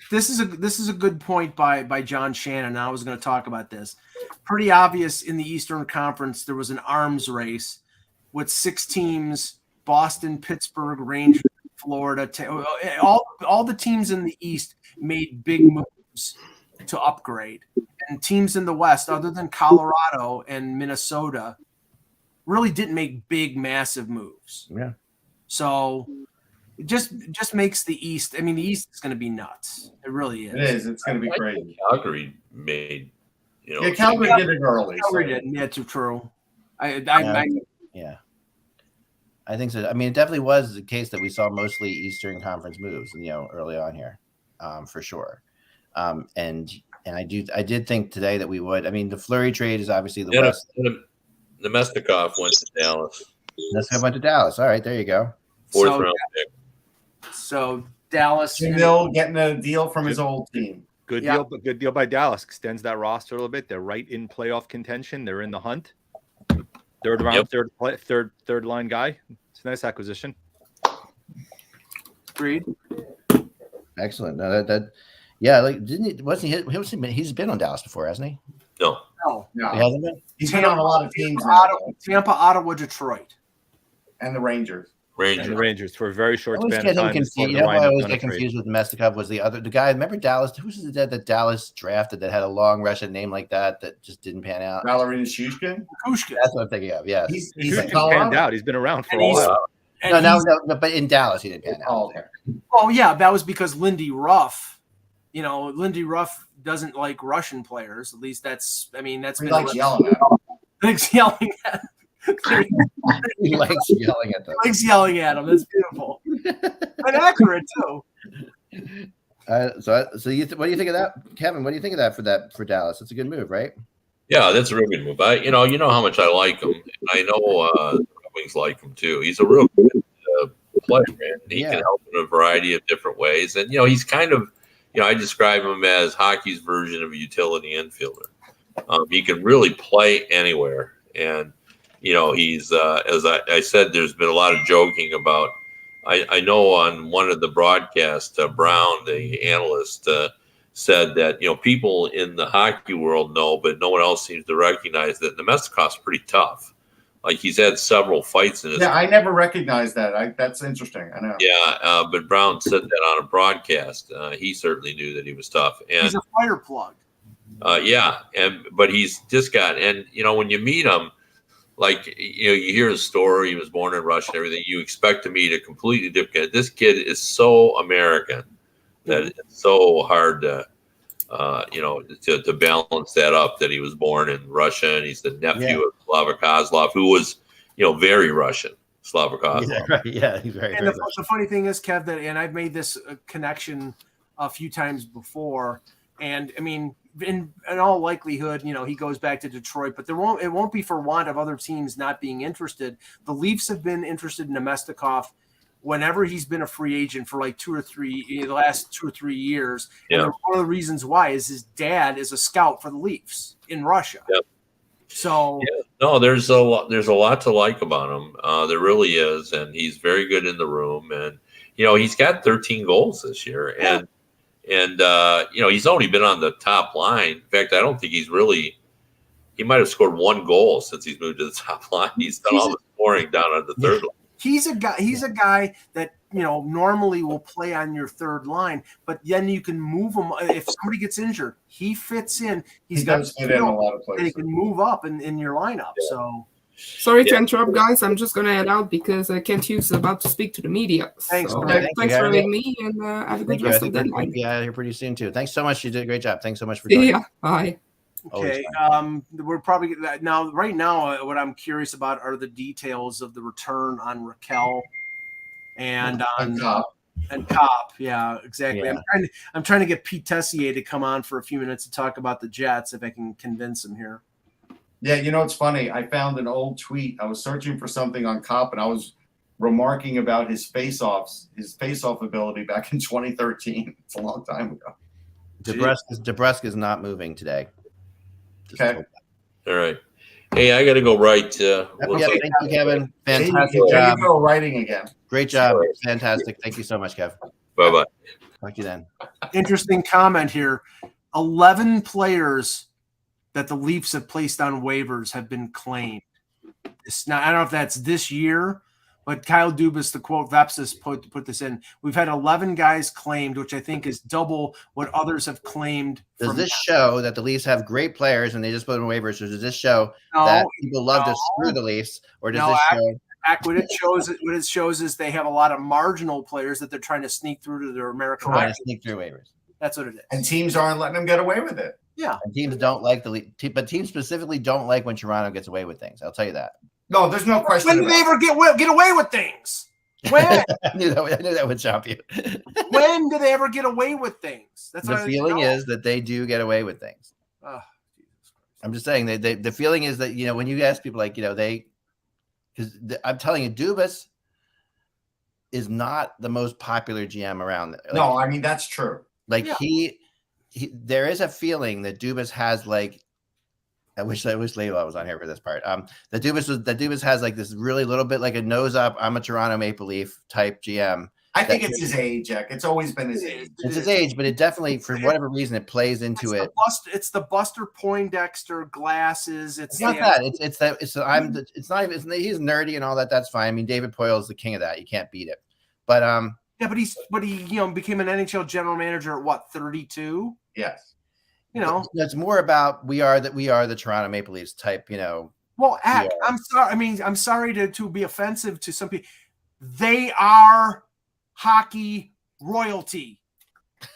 this is a good point by John Shannon. I was going to talk about this. Pretty obvious in the Eastern Conference, there was an arms race with 6 teams: Boston, Pittsburgh, Rangers, Florida. All the teams in the East made big moves to upgrade, and teams in the West, other than Colorado and Minnesota, really didn't make big, massive moves. Yeah. So it just makes the East. I mean, the East is going to be nuts. It really is. It is. It's going to be crazy. Calgary made, Calgary did it early. Calgary did. Yeah, too true. Yeah. I think so. I mean, it definitely was the case that we saw mostly Eastern Conference moves, early on here, for sure. And I did think today that we would. I mean, the Fleury trade is obviously the West. The Mestikov went to Dallas. Mestikov went to Dallas. All right, there you go. 4th round pick. So Dallas, Still getting a deal from his old team. Good deal by Dallas. Extends that roster a little bit. They're right in playoff contention. They're in the hunt. Third round, third line guy. It's a nice acquisition. Agreed. Excellent. No, he's been on Dallas before, hasn't he? No. He hasn't been. He's been on a lot of teams. Tampa, Ottawa, Detroit, and the Rangers. And the Rangers for a very short span of time. I always get confused with Mestikov was the guy. Remember Dallas? Who was the dad that Dallas drafted that had a long Russian name like that just didn't pan out? Valery Nichushkin? That's what I'm thinking of. Yes, he's panned out. He's been around for a while. No, but in Dallas he didn't pan out. Oh, okay. Oh yeah, that was because Lindy Ruff. Lindy Ruff doesn't like Russian players. At least that's. I mean, that's. He likes yelling at him. Likes yelling at him. He likes yelling at them. Likes yelling at him. That's beautiful. And accurate too. So what do you think of that, Kevin? What do you think of that for Dallas? It's a good move, right? Yeah, that's a real good move. You know how much I like him. I know the Wings like him too. He's a real good player, man. He can help in a variety of different ways, and he's kind of, I describe him as hockey's version of a utility infielder. He can really play anywhere, and he's as I said, there's been a lot of joking about. I know on one of the broadcasts, Brown, the analyst, said that people in the hockey world know, but no one else seems to recognize that Nemestikov's pretty tough. Like he's had several fights in his. Yeah, I never recognized that. That's interesting. I know. Yeah, but Brown said that on a broadcast. He certainly knew that he was tough, and he's a fire plug. But he's just got, and when you meet him. Like, you hear his story, he was born in Russia and everything. You expect to meet a completely different kid. This kid is so American that it's so hard to balance that up, that he was born in Russia and he's the nephew of Slava Kozlov, who was, very Russian. Slava Kozlov. Yeah, he's very. And the funny thing is, Kev, and I've made this connection a few times before, and I mean, in all likelihood, he goes back to Detroit, but it won't be for want of other teams not being interested. The Leafs have been interested in Nemestikov whenever he's been a free agent for like the last 2 or 3 years. Yeah. And one of the reasons why is his dad is a scout for the Leafs in Russia. Yep. So no, there's a lot to like about him. There really is, and he's very good in the room, and he's got 13 goals this year, and And, he's only been on the top line. In fact, I don't think he might have scored 1 goal since he's moved to the top line. He's done all the scoring down on the third line. He's a guy that, normally will play on your third line, but then you can move him. If somebody gets injured, he fits in. He does fit in a lot of places. He can move up in your lineup. Yeah. So. Sorry to interrupt, guys. I'm just going to head out because Kent Hughes is about to speak to the media. Thanks. So, thanks for having me, and have a good rest of the night. Be out of here pretty soon too. Thanks so much. You did a great job. Thanks so much for joining. Yeah. Bye. Okay. We're probably now. Right now, what I'm curious about are the details of the return on Raquel and on Cop. And Cop. Yeah, exactly. Yeah. I'm trying to get Pete Tessier to come on for a few minutes to talk about the Jets if I can convince him here. Yeah, it's funny. I found an old tweet. I was searching for something on Cop, and I was remarking about his face-off ability back in 2013. It's a long time ago. DeBrusque is not moving today. Okay. All right. Hey, I got to go write. Thank you, Kevin. Fantastic job. There you go, writing again. Great job. Fantastic. Thank you so much, Kev. Bye-bye. Talk to you then. Interesting comment here. 11 players that the Leafs have placed on waivers have been claimed. I don't know if that's this year, but Kyle Dubas, to quote Vepsis, put this in. We've had 11 guys claimed, which I think is double what others have claimed. Does this show that the Leafs have great players and they just put them on waivers, or does this show that people love to screw the Leafs, or does this show? What it shows is they have a lot of marginal players that they're trying to sneak through to their American sneak through waivers. That's what it is. And teams aren't letting them get away with it. Yeah. And teams don't like but teams specifically don't like when Toronto gets away with things. I'll tell you that. No, there's no question. When do they ever get away with things? When? I knew that would chop you. When do they ever get away with things? That's the feeling is that they do get away with things. Oh, I'm just saying the feeling is that when you ask people because I'm telling you, Dubas is not the most popular GM around. No, I mean that's true. There is a feeling that Dubas has I wish Layla was on here for this part. That Dubas has this really little bit like a nose up. I'm a Toronto Maple Leaf type GM. I think it's his age, Jack. It's always been his age. It's his age, but it definitely, for whatever reason, it plays into it. It's the Buster Poindexter glasses. It's not that. It's that. It's not even. He's nerdy and all that. That's fine. I mean, David Poile is the king of that. You can't beat it. But yeah, but he became an NHL general manager at what, 32? Yes. It's more about we are the Toronto Maple Leafs type. Well, I'm sorry. I mean, I'm sorry to be offensive to some people. They are hockey royalty.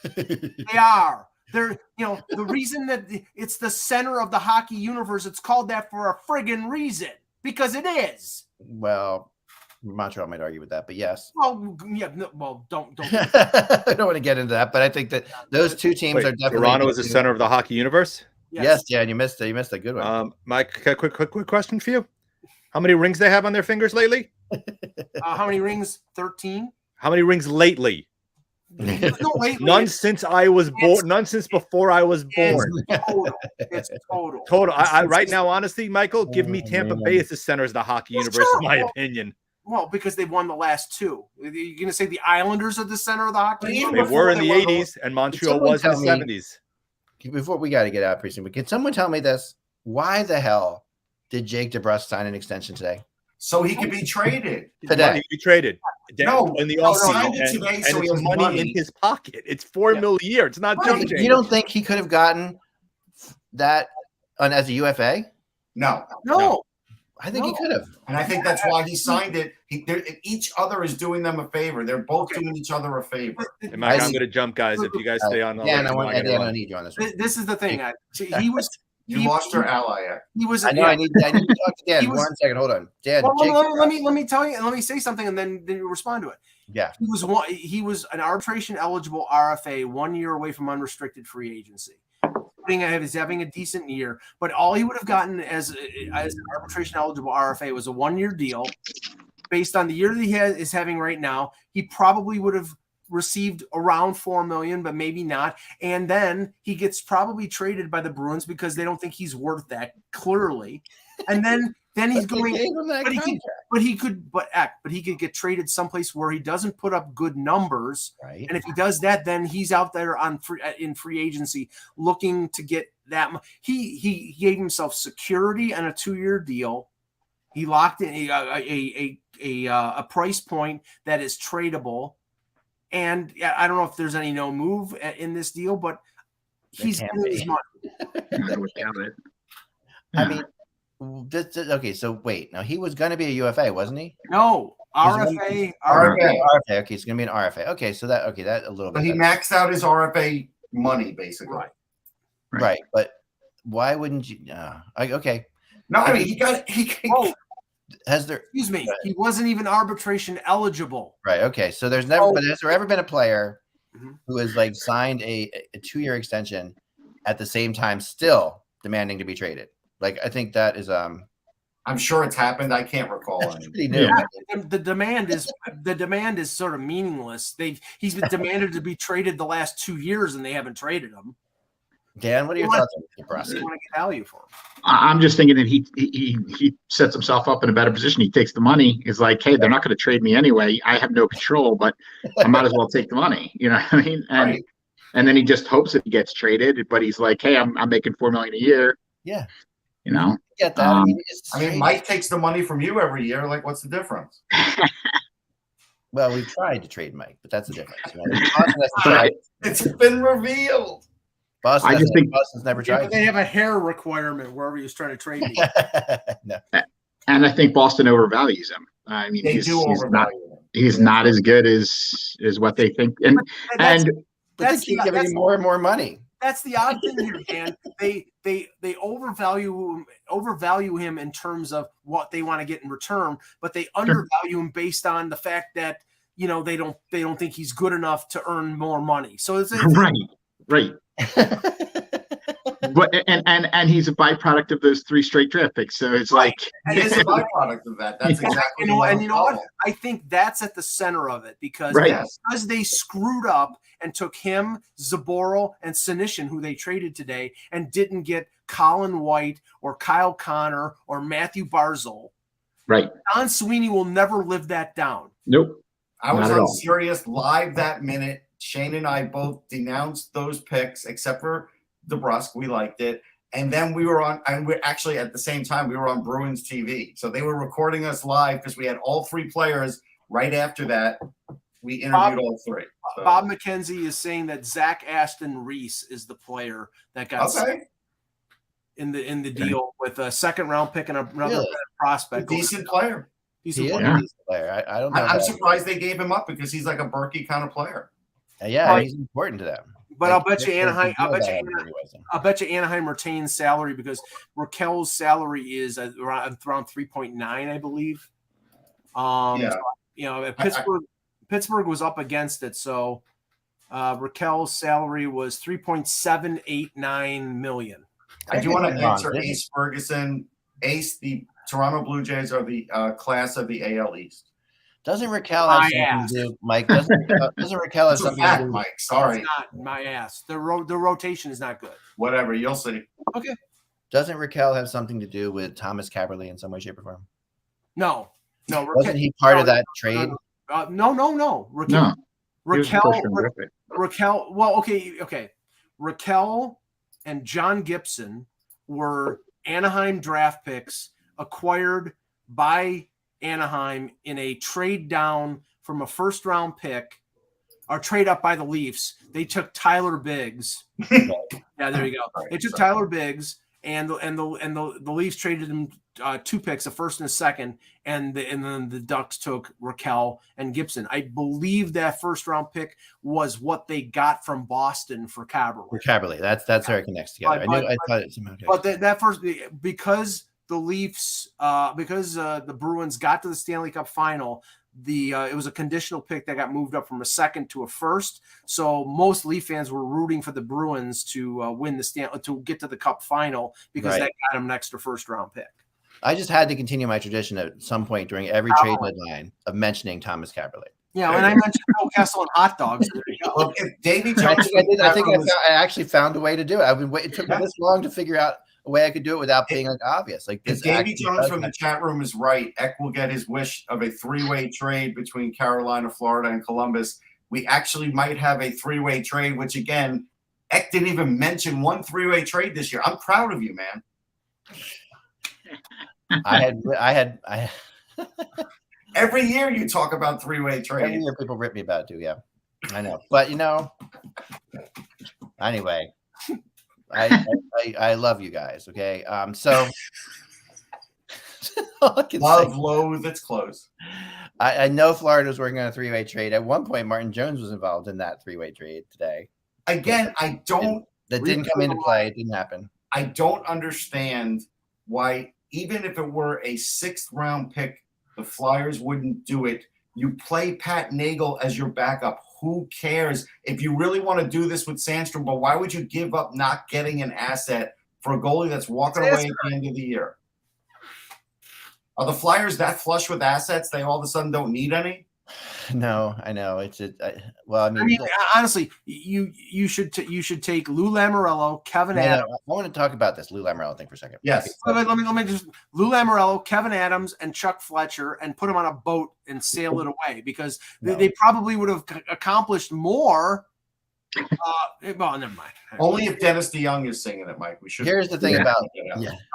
They are. They're, the reason that it's the center of the hockey universe, it's called that for a friggin' reason, because it is. Well, Montreal might argue with that, but yes. Well, yeah. No, well, don't. I don't want to get into that, but I think that those two teams are definitely. Toronto is the center of the hockey universe. Yes, yeah, and you missed a good one. Mike, quick question for you. How many rings they have on their fingers lately? How many rings? 13. How many rings lately? None since I was born. None since before I was born. It's total. Total. I right now, honestly, Michael, give me Tampa Bay as the center of the hockey universe, in my opinion. Well, because they won the last two. You're going to say the Islanders are the center of the hockey universe? They were in the 80s, and Montreal was in the 70s. Before we got to get out pretty soon, but can someone tell me this? Why the hell did Jake DeBrusque sign an extension today? So he could be traded. Today. He could be traded. No, in the offseason, and it's money in his pocket. It's $4 million a year. It's not junk change. You don't think he could have gotten that as a UFA? No. I think he could have. And I think that's why he signed it. Each other is doing them a favor. They're both doing each other a favor. And Mike, I'm going to jump, guys. If you guys stay on. I don't need you on this one. This is the thing. He was. You lost your ally. He was. I know. I need to talk to Dan. 1 second. Hold on, Dan. Let me tell you. Let me say something, and then you respond to it. Yeah. He was an arbitration eligible RFA, 1 year away from unrestricted free agency. He's having a decent year, but all he would have gotten as an arbitration eligible RFA was a 1 year deal. Based on the year that he is having right now, he probably would have received around $4 million, but maybe not. And then he gets probably traded by the Bruins because they don't think he's worth that, clearly. And then then he's But going. they gave him that contract. But he could get traded someplace where he doesn't put up good numbers. Right. And if he does that, then he's out there in free agency looking to get that. He gave himself security and a 2-year deal. He locked in a price point that is tradable. And I don't know if there's any no move in this deal, but he's getting his money. I mean, okay, so wait. Now, he was going to be a UFA, wasn't he? No, RFA. RFA. Okay, it's going to be an RFA. Okay, so that a little bit. But he maxed out his RFA money, basically. Right. But why wouldn't you? Okay. No, I mean, Excuse me. He wasn't even arbitration eligible. Right. Okay. So has there ever been a player who has like signed a 2-year extension at the same time still demanding to be traded? Like, I think that is I'm sure it's happened. I can't recall. Pretty new. Yeah. The demand is sort of meaningless. He's been demanded to be traded the last 2 years, and they haven't traded him. Dan, what are your thoughts on the You process? want to get value for him? I'm just thinking that he sets himself up in a better position. He takes the money. He's like, hey, they're not going to trade me anyway. I have no control, but I might as well take the money. You know what I mean? And then he just hopes that he gets traded. But he's like, hey, I'm making $4 million a year. Yeah. You know. Get that? I mean, Mike takes the money from you every year. Like, what's the difference? Well, we tried to trade Mike, but that's the difference. It's been revealed. Boston's never tried. But they have a hair requirement wherever he's trying to trade me. No. And I think Boston overvalues him. I mean, he's not as good as what they think. And they keep giving him more and more money. That's the odd thing here, Dan. They overvalue him in terms of what they want to get in return, but they undervalue him based on the fact that they don't think he's good enough to earn more money. So it's right. But and he's a byproduct of those 3 straight draft picks. So it's like and he's a byproduct of that. That's exactly and you know what? I think that's at the center of it because they screwed up and took him, Zaboral, and Senyshyn, who they traded today, and didn't get Colin White or Kyle Connor or Matthew Barzal. Right. Don Sweeney will never live that down. Nope. I was on Sirius live that minute. Shane and I both denounced those picks, except for DeBrusk. We liked it. And then we were on, and we're actually at the same time, we were on Bruins TV. So they were recording us live because we had all 3 players right after that. We interviewed all 3. So. Bob McKenzie is saying that Zach Aston Reese is the player that got in the deal with a 2nd-round pick and another prospect. A decent player. Decent player. I don't know. I'm surprised they gave him up because he's like a Berkey kind of player. Yeah, he's important to them. But I'll bet you Anaheim. I'll bet you Anaheim retains salary because Raquel's salary is around 3.9, I believe. Pittsburgh was up against it, so Raquel's salary was $3.789 million. I do want to answer Ace Ferguson. Ace, the Toronto Blue Jays are the class of the AL East. Doesn't Raquel have something to do, Mike? Doesn't Raquel have something to do? Mike, sorry. It's not my ass. The rotation is not good. Whatever, you'll see. Okay. Doesn't Raquel have something to do with Thomas Kaberle in some way, shape, or form? No. Wasn't he part of that trade? No. Raquel. Well, okay. Raquel and John Gibson were Anaheim draft picks acquired by Anaheim in a trade down from a 1st-round pick, or trade up by the Leafs. They took Tyler Biggs. Yeah, there you go. They took Tyler Biggs, and the Leafs traded him 2 picks, a 1st and a 2nd, and then the Ducks took Raquel and Gibson. I believe that 1st-round pick was what they got from Boston for Kaberle. That's how it connects together. I thought it somehow. But that first, because the Leafs, because the Bruins got to the Stanley Cup final, it was a conditional pick that got moved up from a 2nd to a 1st. So most Leaf fans were rooting for the Bruins to win to get to the Cup final because that got them an extra 1st-round pick. I just had to continue my tradition at some point during every trade deadline of mentioning Thomas Kaberle. Yeah, and I mentioned Newcastle and hot dogs. There you go. Well, Davey Jones. I think I actually found a way to do it. It took me this long to figure out way I could do it without being like obvious. Like this. If Davey Jones from the chat room is right, Eck will get his wish of a 3-way trade between Carolina, Florida, and Columbus. We actually might have a 3-way trade, which again, Eck didn't even mention one 3-way trade this year. I'm proud of you, man. I had every year you talk about 3-way trade. Every year people rip me about it too. Yeah, I know. But anyway, I love you guys. Okay. So love, loathe, it's close. I know Florida was working on a 3-way trade. At one point, Martin Jones was involved in that 3-way trade today. Again, I don't. That didn't come into play. It didn't happen. I don't understand why, even if it were a 6th-round pick, the Flyers wouldn't do it. You play Pat Nagel as your backup. Who cares? If you really want to do this with Sandstrom, but why would you give up not getting an asset for a goalie that's walking away at the end of the year? Are the Flyers that flush with assets they all of a sudden don't need any? No, I know. It's honestly, you should take Lou Lamoriello, Kevin Adams. I want to talk about this Lou Lamoriello thing for a second. Yes. Let me just Lou Lamoriello, Kevin Adams, and Chuck Fletcher, and put them on a boat and sail it away because they probably would have accomplished more. Well, never mind. Only if Dennis DeYoung is singing it, Mike. We should. Here's the thing about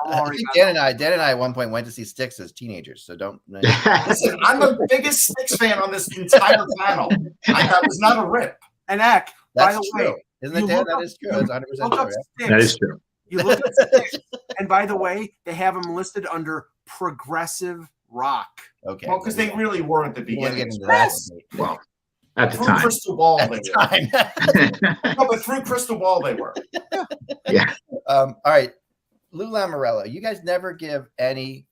I think Dan and I at one point went to see Styx as teenagers. So don't listen. I'm the biggest Styx fan on this entire panel. That was not a rip. And Eck, by the way, isn't it, Dan? That is true. It's 100% true. That is true. You look at Styx, and by the way, they have them listed under progressive rock. Okay. Well, because they really were at the beginning. Well. At the through time. Crystal Ball, they were. No, but through Crystal Ball, they were. Yeah. All right. Lou Lamoriello, you guys never give any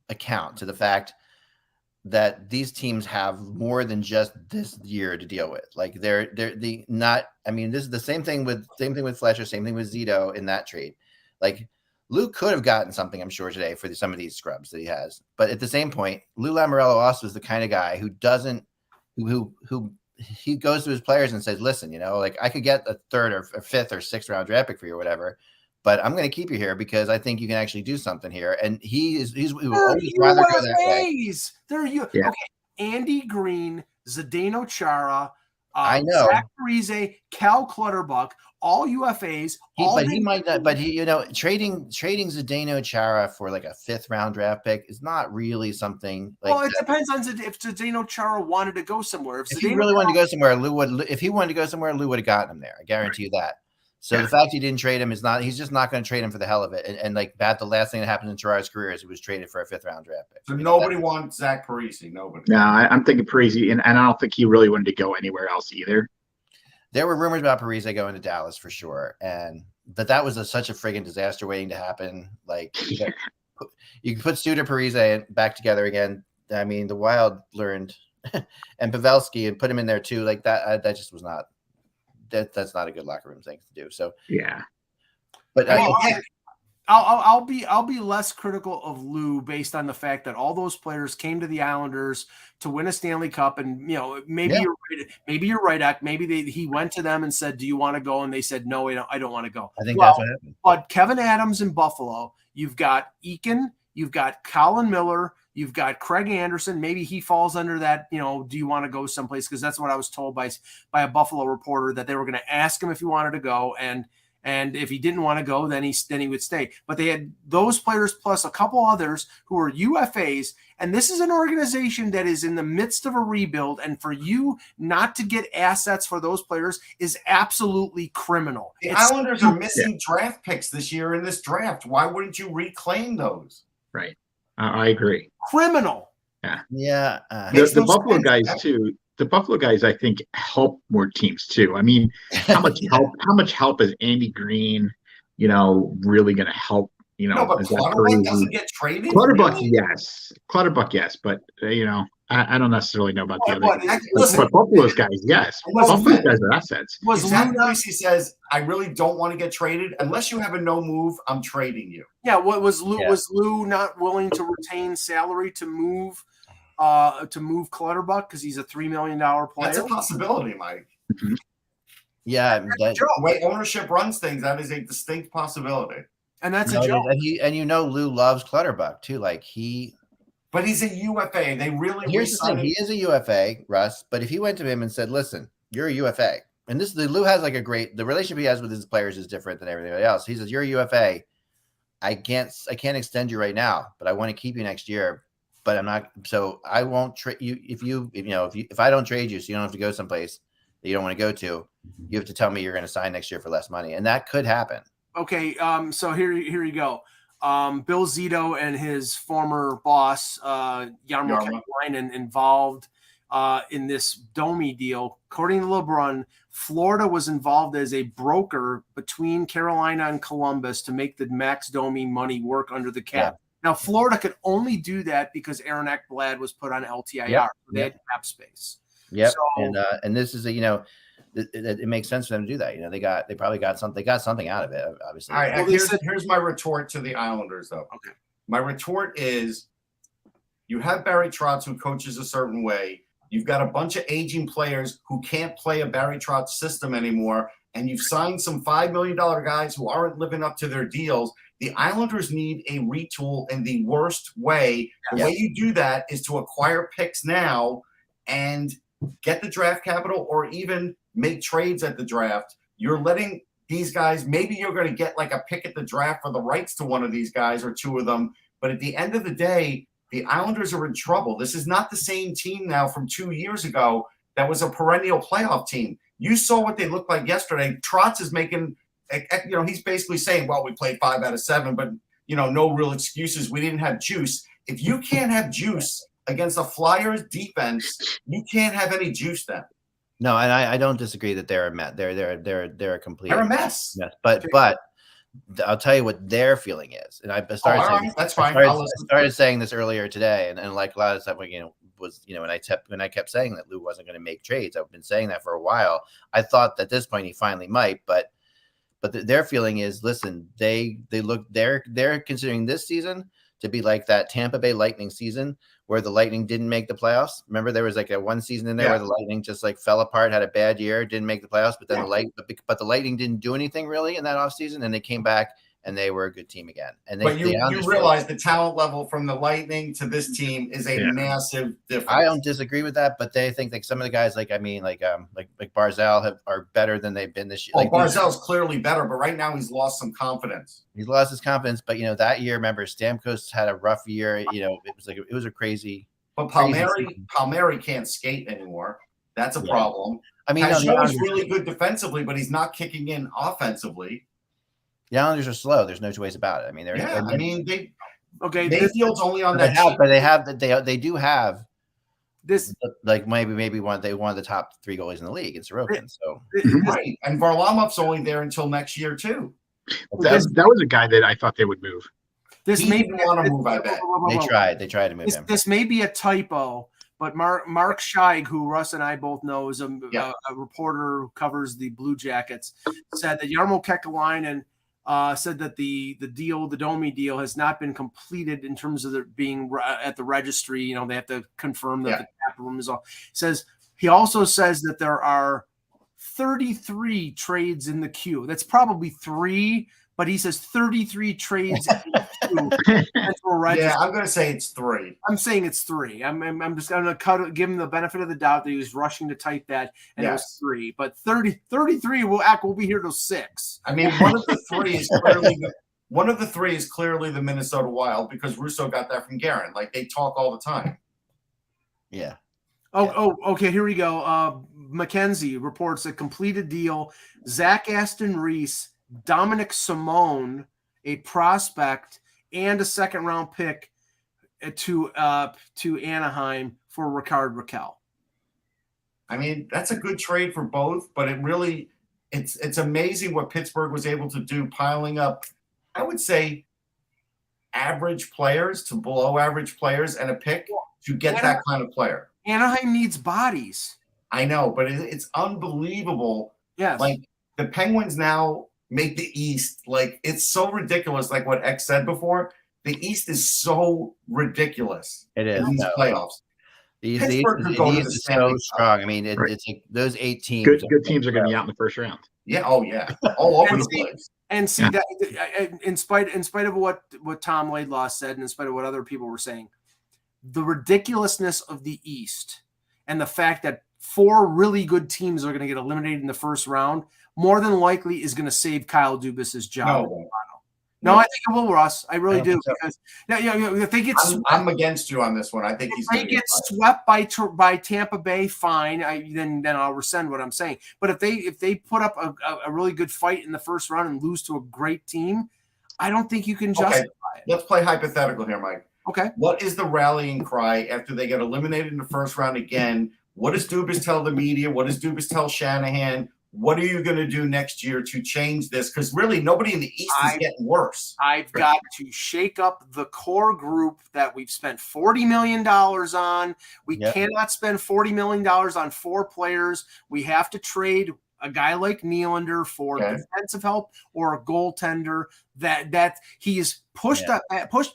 account to the fact that these teams have more than just this year to deal with. Like they're not. I mean, this is the same thing with Fletcher, same thing with Zito in that trade. Like Lou could have gotten something, I'm sure, today for some of these scrubs that he has. But at the same point, Lou Lamoriello also is the kind of guy who he goes to his players and says, listen, like I could get a 3rd or 5th or 6th round draft pick for you or whatever, but I'm going to keep you here because I think you can actually do something here. And he will always rather go that way. They're Okay, Andy Green, Zdeno Chara, I know. Zach Parise, Cal Clutterbuck, all UFAs. He might not. But trading Zdeno Chara for like a 5th round draft pick is not really something. Like it depends on if Zdeno Chara wanted to go somewhere. If he really wanted to go somewhere, Lou would. If he wanted to go somewhere, Lou would have gotten him there. I guarantee you that. So the fact he didn't trade him is not. He's just not going to trade him for the hell of it. And like the last thing that happened in Chara's career is he was traded for a 5th round draft pick. So nobody wants Zach Parise. Nobody. No, I'm thinking Parise, and I don't think he really wanted to go anywhere else either. There were rumors about Parise going to Dallas for sure, but that was such a friggin' disaster waiting to happen. Like you could put Suter Parise back together again. I mean, the Wild learned, and Pavelski, and put him in there too. Like that just was not. That's not a good locker room thing to do. So yeah, but I'll be less critical of Lou based on the fact that all those players came to the Islanders to win a Stanley Cup, and maybe you're right, Eck. Maybe he went to them and said, "Do you want to go?" And they said, "No, I don't want to go." I think that's what happened. But Kevin Adams in Buffalo, you've got Eakin, you've got Colin Miller, you've got Craig Anderson. Maybe he falls under that. Do you want to go someplace? Because that's what I was told by a Buffalo reporter, that they were going to ask him if he wanted to go, and if he didn't want to go, then he would stay. But they had those players plus a couple others who are UFAs. And this is an organization that is in the midst of a rebuild. And for you not to get assets for those players is absolutely criminal. The Islanders are missing draft picks this year in this draft. Why wouldn't you reclaim those? Right. I agree. Criminal. Yeah. The Buffalo guys too. The Buffalo guys, I think, help more teams too. I mean, how much help is Andy Green, really going to help? No, but Clutterbuck doesn't get traded. Clutterbuck, yes. But I don't necessarily know about the other. But Buffalo's guys, yes. Buffalo's guys are assets. Zach Parise says, "I really don't want to get traded unless you have a no move. I'm trading you." Yeah. What was Lou? Yeah. Was Lou not willing to retain salary to move Clutterbuck because he's a $3 million player? That's a possibility, Mike. Mm-hmm. Yeah, way ownership runs things, that is a distinct possibility. And that's a joke. And Lou loves Clutterbuck too. Like but he's a UFA. They really here's the thing. He is a UFA, Russ. But if he went to him and said, "Listen, you're a UFA," and Lou has like the relationship he has with his players is different than everybody else. He says, "You're a UFA. I can't extend you right now, but I want to keep you next year. But I'm not. So I won't trade you if I don't trade you, so you don't have to go someplace that you don't want to go to. You have to tell me you're going to sign next year for less money, and that could happen." Okay, so here you go. Bill Zito and his former boss, Jarmo Kekalainen, involved in this Domi deal. According to LeBron, Florida was involved as a broker between Carolina and Columbus to make the Max Domi money work under the cap. Yeah. Now, Florida could only do that because Aaron Ekblad was put on LTIR. Yep. So they had cap space. Yep. So, and this is it makes sense for them to do that. They probably got something out of it, obviously. All right, here's my retort to the Islanders, though. Okay. My retort is, you have Barry Trotz who coaches a certain way. You've got a bunch of aging players who can't play a Barry Trotz system anymore, and you've signed some $5 million guys who aren't living up to their deals. The Islanders need a retool in the worst way. The way you do that is to acquire picks now and get the draft capital, or even make trades at the draft. You're letting these guys, maybe you're going to get like a pick at the draft for the rights to one of these guys or two of them. But at the end of the day, the Islanders are in trouble. This is not the same team now from 2 years ago that was a perennial playoff team. You saw what they looked like yesterday. Trotz is making, he's basically saying, well, we played 5 out of 7, but, no real excuses. We didn't have juice. If you can't have juice against a Flyers defense, you can't have any juice then. No, and I don't disagree that they're a mess. They're a complete. They're a mess. But I'll tell you what their feeling is, and I started. Saying, that's fine. I started saying this earlier today, and like a lot of stuff, when I kept saying that Lou wasn't going to make trades. I've been saying that for a while. I thought at this point he finally might, but their feeling is, listen, they're considering this season to be like that Tampa Bay Lightning season where the Lightning didn't make the playoffs. Remember, there was like a one season in there where the Lightning just like fell apart, had a bad year, didn't make the playoffs, but then the Lightning didn't do anything really in that offseason, and they came back and they were a good team again. And you realize the talent level from the Lightning to this team is a massive difference. I don't disagree with that, but they think like some of the guys, like Barzal are better than they've been this year. Well, Barzal's clearly better, but right now he's lost some confidence. He's lost his confidence, but that year, remember, Stamkos had a rough year. It was a crazy. But Palmieri can't skate anymore. That's a problem. I mean, he's really good defensively, but he's not kicking in offensively. The Islanders are slow. There's no two ways about it. I mean, Mayfield's only on that. They do have this. Like maybe one of the top 3 goalies in the league in Sorokin. So right, and Varlamov's only there until next year too. That was a guy that I thought they would move. This may want to move. I bet they tried to move him. This may be a typo. But Mark Scheig, who Russ and I both know is a reporter who covers the Blue Jackets, said that Jarmo Kekalainen said that the Domi deal has not been completed in terms of it being at the registry. They have to confirm that the cap room is all. He also says that there are 33 trades in the queue. That's probably 3, but he says 33 trades in the queue. Yeah, I'm going to say it's 3. I'm saying it's 3. I'm just going to give him the benefit of the doubt that he was rushing to type that, and it was 3. But 33 we'll be here till 6. I mean, one of the 3 is clearly the Minnesota Wild, because Russo got that from Guerin. Like, they talk all the time. Yeah. Okay. Here we go. McKenzie reports a completed deal. Zach Aston Reese, Dominic Simone, a prospect, and a second-round pick to Anaheim for Rickard Rakell. I mean, that's a good trade for both, but it's amazing what Pittsburgh was able to do, piling up, I would say, average players to below average players and a pick to get that kind of player. Anaheim needs bodies. I know, but it's unbelievable. Yes. Like, the Penguins now make the East. Like, it's so ridiculous, like what X said before. The East is so ridiculous. It is. In these playoffs. Pittsburgh could go to the Stanley Cup. Strong. I mean, it's like those 8 teams. Good teams are going to be out in the first round. Yeah. Oh yeah. All over the place. And see that in spite of what Tom Laidlaw said, and in spite of what other people were saying, the ridiculousness of the East and the fact that 4 really good teams are going to get eliminated in the first round more than likely is going to save Kyle Dubas's job. No, I think it will, Russ. I really do. Because if they get I'm against you on this one. I think if they get swept by Tampa Bay, fine. Then I'll rescind what I'm saying. But if they put up a really good fight in the first round and lose to a great team, I don't think you can justify it. Let's play hypothetical here, Mike. Okay. What is the rallying cry after they get eliminated in the first round again? What does Dubas tell the media? What does Dubas tell Shanahan? What are you going to do next year to change this? Because really, nobody in the East is getting worse. I've got to shake up the core group that we've spent $40 million on. We cannot spend $40 million on 4 players. We have to trade a guy like Nylander for defensive help or a goaltender. That he is pushed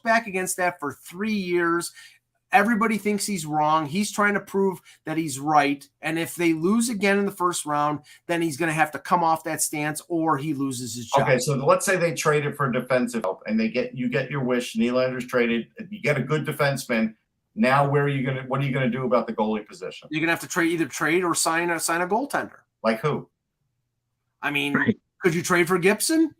back against that for 3 years. Everybody thinks he's wrong. He's trying to prove that he's right. And if they lose again in the first round, then he's going to have to come off that stance or he loses his job. Okay, so let's say they traded for defensive help and you get your wish. Nylander's traded. You get a good defenseman. Now, what are you going to do about the goalie position? You're going to have to either trade or sign a goaltender. Like who? I mean, could you trade for Gibson?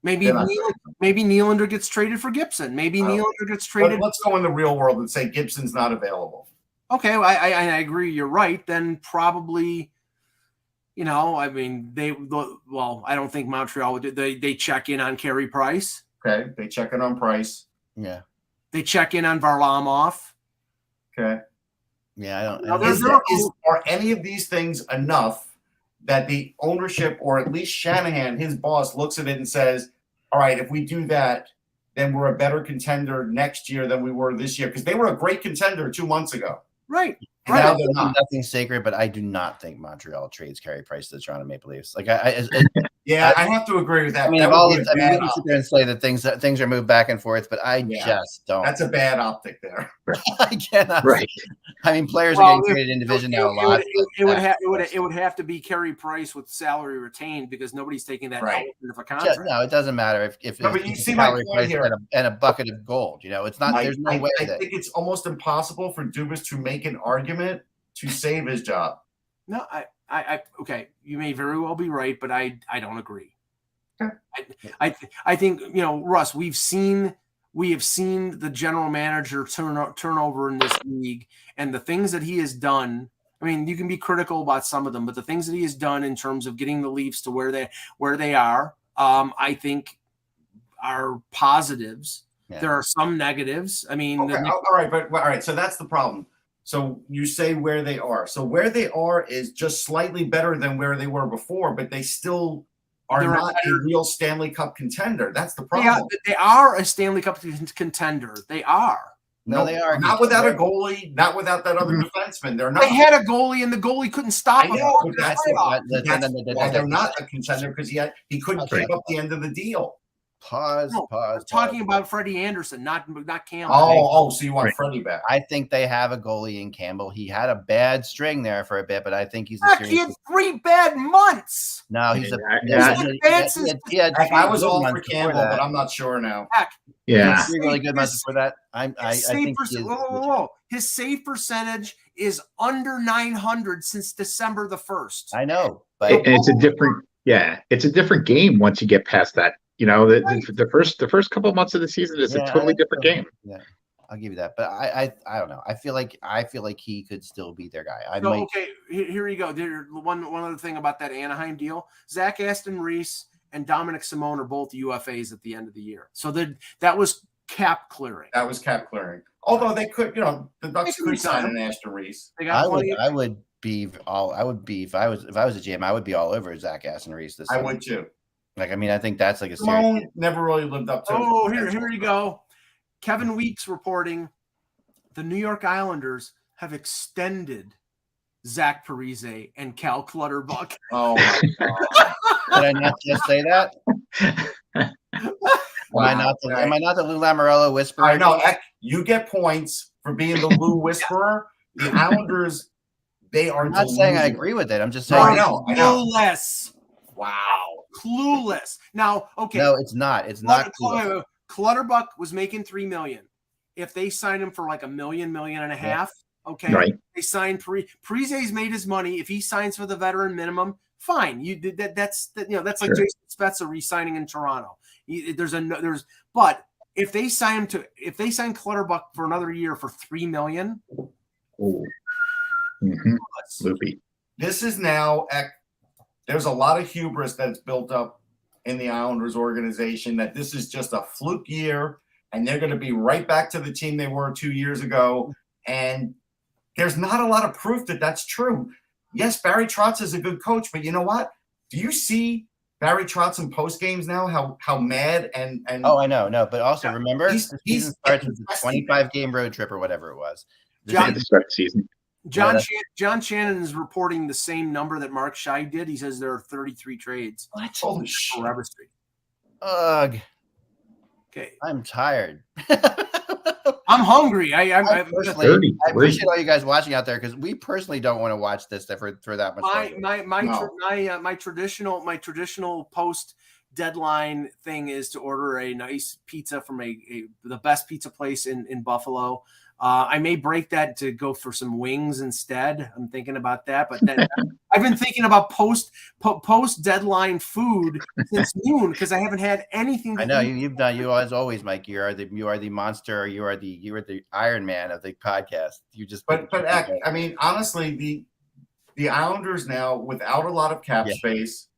Maybe Nylander gets traded for Gibson. Maybe Nylander gets traded. Let's go in the real world and say Gibson's not available. Okay, I agree. You're right. Then probably, I mean, I don't think Montreal would. They check in on Carey Price. Okay, they check in on Price. Yeah. They check in on Varlamov. Okay. Yeah, I don't. Are any of these things enough that the ownership, or at least Shanahan, his boss, looks at it and says, all right, if we do that, then we're a better contender next year than we were this year? Because they were a great contender 2 months ago. Right. Now they're not. Nothing sacred, but I do not think Montreal trades Carey Price to the Toronto Maple Leafs. Like I have to agree with that. I mean, we can sit there and say that things are moved back and forth, but I just don't. That's a bad optic there. I cannot. Right. I mean, players are getting traded in division now a lot. It would have to be Carey Price with salary retained because nobody's taking that out of a contract. No, it doesn't matter if but you see my point here and a bucket of gold. It's not. There's no way. I think it's almost impossible for Dubas to make an argument to save his job. No, I okay. You may very well be right, but I don't agree. Okay. I think Russ. We have seen the general manager turnover in this league, and the things that he has done. I mean, you can be critical about some of them, but the things that he has done in terms of getting the Leafs to where they are, I think, are positives. Yeah. There are some negatives. I mean, all right. So that's the problem. So you say where they are. So where they are is just slightly better than where they were before, but they still are not a real Stanley Cup contender. That's the problem. They are a Stanley Cup contender. They are. No, they are not without a goalie, not without that other defenseman. They're not. They had a goalie, and the goalie couldn't stop him. That's why they're not a contender, because he couldn't keep up the end of the deal. Pause. Talking about Freddie Anderson, not Campbell. So you want Freddie back? I think they have a goalie in Campbell. He had a bad string there for a bit, but I think he's. He had 3 bad months. No, he's I was all for Campbell, but I'm not sure now. Yeah, 3 really good months before that. I think his save percentage is under 900 since December the 1st. I know, but it's a different game once you get past that. The first couple of months of the season is a totally different game. Yeah, I'll give you that. But I don't know. I feel like he could still be their guy. Okay, here you go. One other thing about that Anaheim deal: Zach Aston Reese and Dominic Simone are both UFAs at the end of the year. So that was cap clearing. That was cap clearing. Although they could, the Ducks could sign an Aston Reese. I would be if I was a GM, I would be all over Zach Aston Reese this season. I would too. Like, I mean, I think that's like a Simone never really lived up to. Oh, here you go. Kevin Weeks reporting the New York Islanders have extended Zach Parise and Cal Clutterbuck. Oh my God. Did I not just say that? Am I not the Lou Lamoriello whisperer? I know. You get points for being the Lou whisperer. The Islanders, they are. I'm not saying I agree with it. I'm just saying. I know. Clueless. Wow. Clueless. Now, okay. No, it's not. It's not. Clutterbuck was making $3 million. If they signed him for like $1 million, $1.5 million, okay. Right. They signed Parise's made his money. If he signs for the veteran minimum, fine. You did that. That's like Jason Spezza re-signing in Toronto. But if they sign Clutterbuck for another year for $3 million, loopy. This is now. There's a lot of hubris that's built up in the Islanders organization that this is just a fluke year and they're going to be right back to the team they were 2 years ago. And there's not a lot of proof that that's true. Yes, Barry Trotz is a good coach, but you know what? Do you see Barry Trotz in post games now? How mad and oh, I know, no, but also remember the season starts with a 25-game road trip or whatever it was. The start of the season. John Shannon is reporting the same number that Mark Scheib did. He says there are 33 trades. What? Holy shit. Ugh. Okay. I'm tired. I'm hungry. I appreciate all you guys watching out there because we personally don't want to watch this for that much. My traditional post deadline thing is to order a nice pizza from the best pizza place in Buffalo. I may break that to go for some wings instead. I'm thinking about that, but then I've been thinking about post deadline food since noon because I haven't had anything. I know you've done. You as always, Mike. You are the monster. You are the Iron Man of the podcast. You just. But I mean, honestly, the Islanders now without a lot of cap space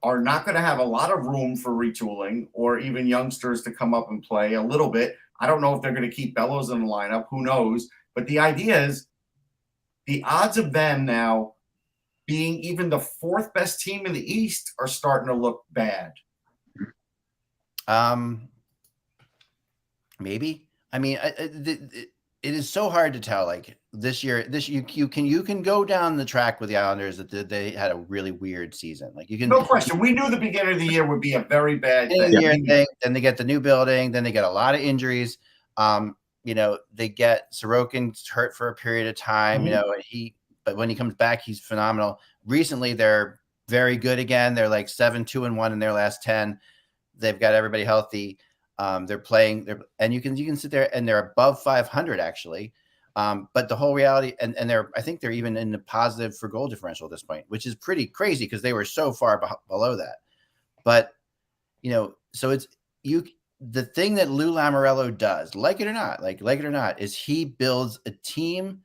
are not going to have a lot of room for retooling or even youngsters to come up and play a little bit. I don't know if they're going to keep Bellows in the lineup. Who knows? But the idea is the odds of them now being even the fourth best team in the East are starting to look bad. Maybe. I mean, it is so hard to tell. Like this year, you can go down the track with the Islanders that they had a really weird season. Like you can, no question. We knew the beginning of the year would be a very bad thing. Then they get the new building. Then they get a lot of injuries. They get Sorokin's hurt for a period of time. But when he comes back, he's phenomenal. Recently, they're very good again. They're like 7-2-1 in their last 10. They've got everybody healthy. They're playing and you can sit there and they're above 500 actually. But the whole reality and I think they're even in the positive for goal differential at this point, which is pretty crazy because they were so far below that. But, so it's the thing that Lou Lamoriello does, like it or not, is he builds a team,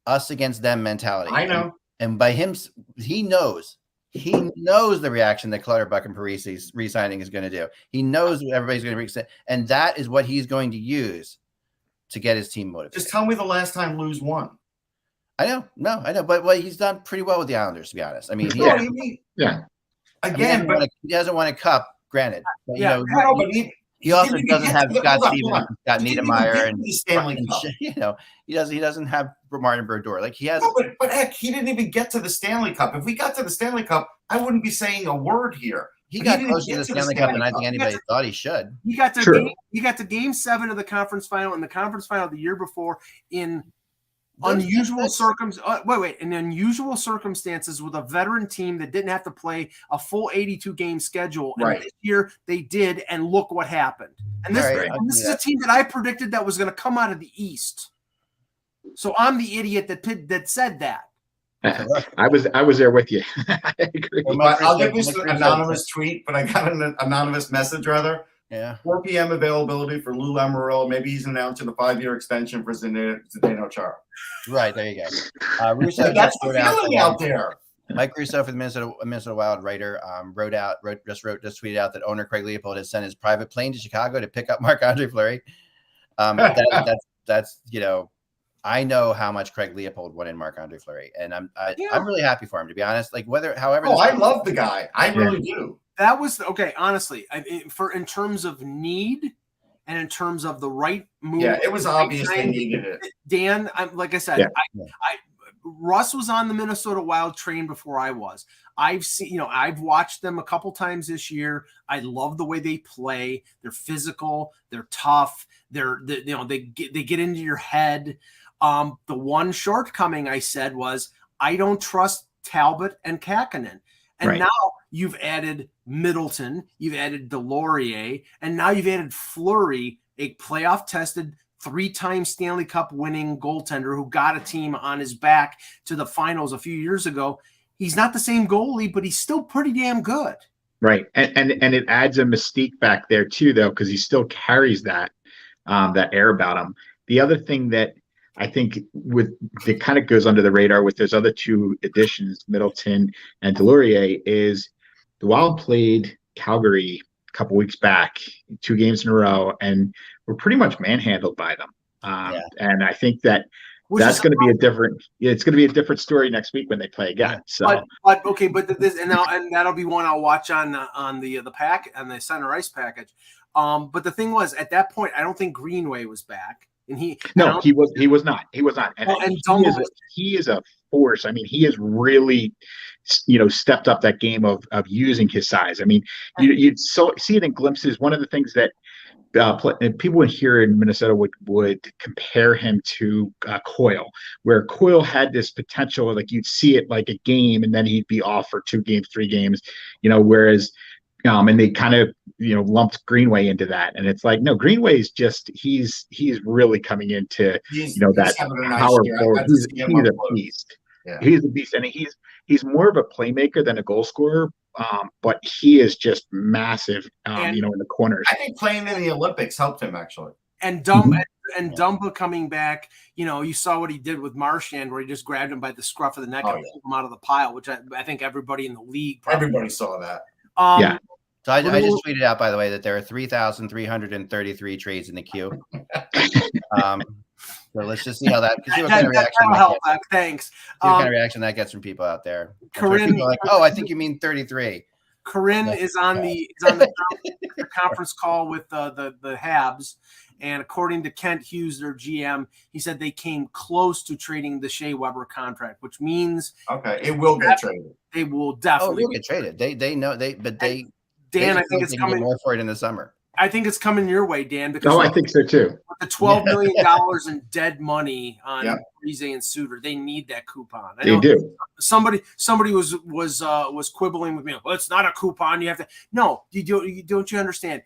us against them mentality. I know. And by him, he knows the reaction that Clutterbuck and Parise's re-signing is going to do. He knows what everybody's going to re-sign, and that is what he's going to use to get his team motivated. Just tell me the last time Lou's won. I know, but he's done pretty well with the Islanders, to be honest. I mean, again, he hasn't won a cup, granted. But, he also doesn't have Scott Stevens, Scott Niedermayer, and Stanley Cup. He doesn't have Martin Brodeur. Like he has. No, but heck, he didn't even get to the Stanley Cup. If we got to the Stanley Cup, I wouldn't be saying a word here. He got close to the Stanley Cup than I think anybody thought he should. He got to game 7 of the conference final and the conference final the year before in unusual circumstances with a veteran team that didn't have to play a full 82 game schedule. And this year they did, and look what happened. And this is a team that I predicted that was going to come out of the East. So I'm the idiot that said that. I was there with you. I agree. I'll give you an anonymous tweet, but I got an anonymous message rather. Yeah. 4 p.m. availability for Lou Lamoriello. Maybe he's announcing a 5-year extension for Zdeno Chara. Right, there you go. Russo that's the feeling out there. Mike Russo for the Minnesota Wild writer just tweeted out that owner Craig Leopold has sent his private plane to Chicago to pick up Marc-Andre Fleury. That's I know how much Craig Leopold wanted Marc-Andre Fleury, and I'm really happy for him, to be honest. Like however. I love the guy. I really do. That was okay. Honestly, in terms of need and in terms of the right move. Yeah, it was obvious they needed it. Dan, like I said, Russ was on the Minnesota Wild train before I was. I've watched them a couple times this year. I love the way they play. They're physical. They're tough. They get into your head. The one shortcoming I said was I don't trust Talbot and Kakkonen. And now you've added Middleton, you've added Delorier, and now you've added Fleury, a playoff-tested, 3-time Stanley Cup winning goaltender who got a team on his back to the finals a few years ago. He's not the same goalie, but he's still pretty damn good. Right. And it adds a mystique back there too, though, because he still carries that air about him. The other thing that I think that kind of goes under the radar with those other two additions, Middleton and Delorier, is the Wild played Calgary a couple weeks back, 2 games in a row, and were pretty much manhandled by them. And I think that's going to be it's going to be a different story next week when they play again. So, but that'll be one I'll watch on the pack on the center ice package. But the thing was, at that point, I don't think Greenway was back. And he was not. And he is a force. I mean, he has really, stepped up that game of using his size. I mean, you'd see it in glimpses. One of the things that people here in Minnesota would compare him to Coyle, where Coyle had this potential, like you'd see it like a game, and then he'd be off for 2 games, 3 games, whereas. And they kind of, lumped Greenway into that. And it's like, no, Greenway is just, he's really coming into, that power forward. He's a beast. Yeah. He's a beast. And he's more of a playmaker than a goal scorer. But he is just massive, in the corners. I think playing in the Olympics helped him, actually. And Dumba coming back, you saw what he did with Marchand, where he just grabbed him by the scruff of the neck and pulled him out of the pile, which I think everybody in the league everybody saw that. So I just tweeted out, by the way, that there are 3,333 trades in the queue. So let's just see how that. See what kind of reaction thanks. What kind of reaction that gets from people out there. Corinne, like, I think you mean 33. Corinne is on the conference call with the Habs, and according to Kent Hughes, their GM, he said they came close to trading the Shea Weber contract, which means it will get traded. They will definitely get traded. They know Dan, I think it's coming more for it in the summer. I think it's coming your way, Dan. Because I think so too. With the $12 million in dead money on Parise and Suter, they need that coupon. They do. Somebody was quibbling with me. Well, it's not a coupon. You have to. No, don't you understand?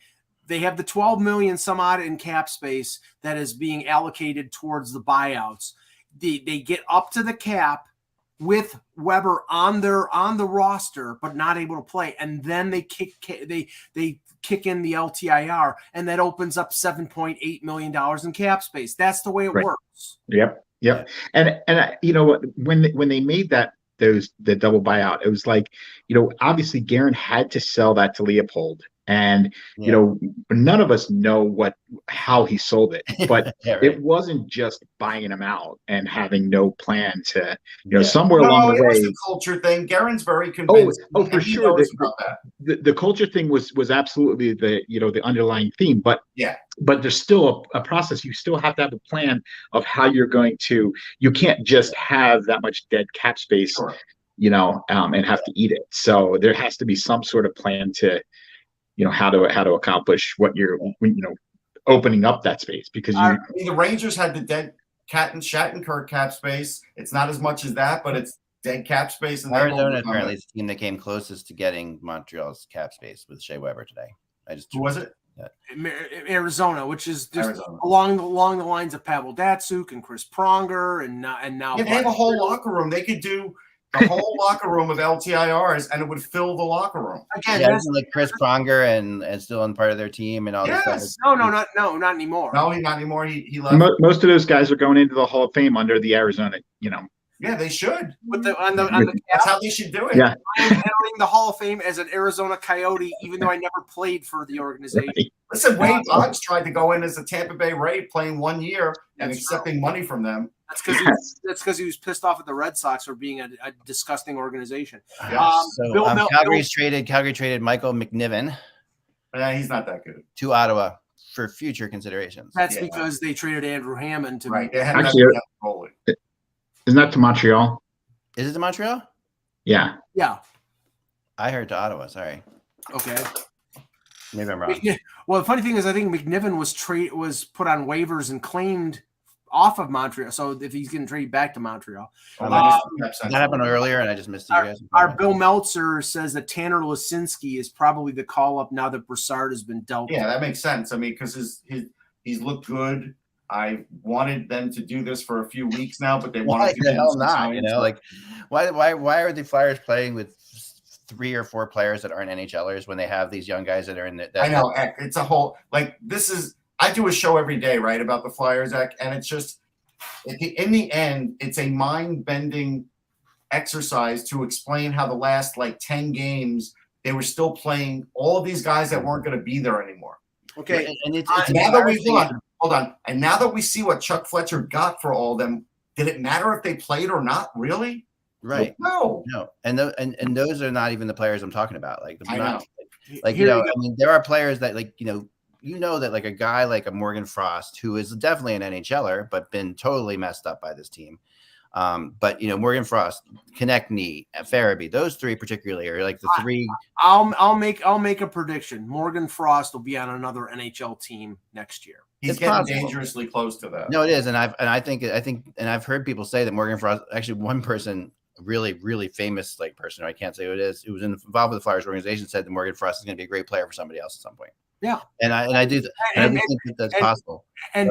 They have the $12 million some odd in cap space that is being allocated towards the buyouts. They get up to the cap with Weber on the roster, but not able to play, and then they kick in the LTIR, and that opens up $7.8 million in cap space. That's the way it works. Yep. And when they made the double buyout, it was like, obviously Guerin had to sell that to Leopold. And, none of us know how he sold it, but it wasn't just buying him out and having no plan to, somewhere along the way. It was the culture thing. Guerin's very convinced. Oh, for sure. The culture thing was absolutely the underlying theme, but there's still a process. You still have to have a plan of how you're going to, you can't just have that much dead cap space, and have to eat it. So there has to be some sort of plan to, how to accomplish what you're, opening up that space, because the Rangers had the dead Shattenkirk cap space. It's not as much as that, but it's dead cap space. And Arizona apparently is the team that came closest to getting Montreal's cap space with Shea Weber today. Who was it? Arizona, which is just along the lines of Pavel Datsyuk and Chris Pronger, and now they have a whole locker room. They could do the whole locker room of LTIRs, and it would fill the locker room. Again, like Chris Pronger and still on part of their team and all this stuff. Not anymore. No, not anymore. He left. Most of those guys are going into the Hall of Fame under the Arizona, Yeah, they should. That's how they should do it. Yeah. I am entering the Hall of Fame as an Arizona Coyote, even though I never played for the organization. Right. Listen, Wade Boggs tried to go in as a Tampa Bay Ray, playing 1 year and accepting money from them. That's because he was pissed off at the Red Sox for being a disgusting organization. Calgary traded Michael McNiven. He's not that good. To Ottawa for future considerations. That's because they traded Andrew Hammond to actually. Isn't that to Montreal? Is it to Montreal? Yeah. Yeah. I heard to Ottawa. Sorry. Okay. Maybe I'm wrong. Well, the funny thing is, I think McNiven was put on waivers and claimed off of Montreal. So if he's getting traded back to Montreal, that happened earlier, and I just missed you guys. Our Bill Meltzer says that Tanner Lisinski is probably the call up now that Brassard has been dealt. Yeah, that makes sense. I mean, because he's looked good. I wanted them to do this for a few weeks now, but they wanted to. The hell not? You know, like why are the Flyers playing with 3 or 4 players that aren't NHLers when they have these young guys that are in the? I know it's a whole like this is. I do a show every day, right, about the Flyers, and it's just in the end, it's a mind-bending exercise to explain how the last 10 games they were still playing all of these guys that weren't going to be there anymore. Okay, and it's now that hold on, and now that we see what Chuck Fletcher got for all of them, did it matter if they played or not? Really? Right? No. And those are not even the players I'm talking about. I know. I mean, there are players that that like a guy like a Morgan Frost, who is definitely an NHLer, but been totally messed up by this team. But Morgan Frost, Konechny, Farabee, those 3 particularly are like the 3. I'll make a prediction. Morgan Frost will be on another NHL team next year. He's getting dangerously close to that. No, it is, and I think I've heard people say that Morgan Frost, actually one person, really, really famous person, I can't say who it is, who was involved with the Flyers organization, said that Morgan Frost is going to be a great player for somebody else at some point. Yeah, and I do think that's possible. And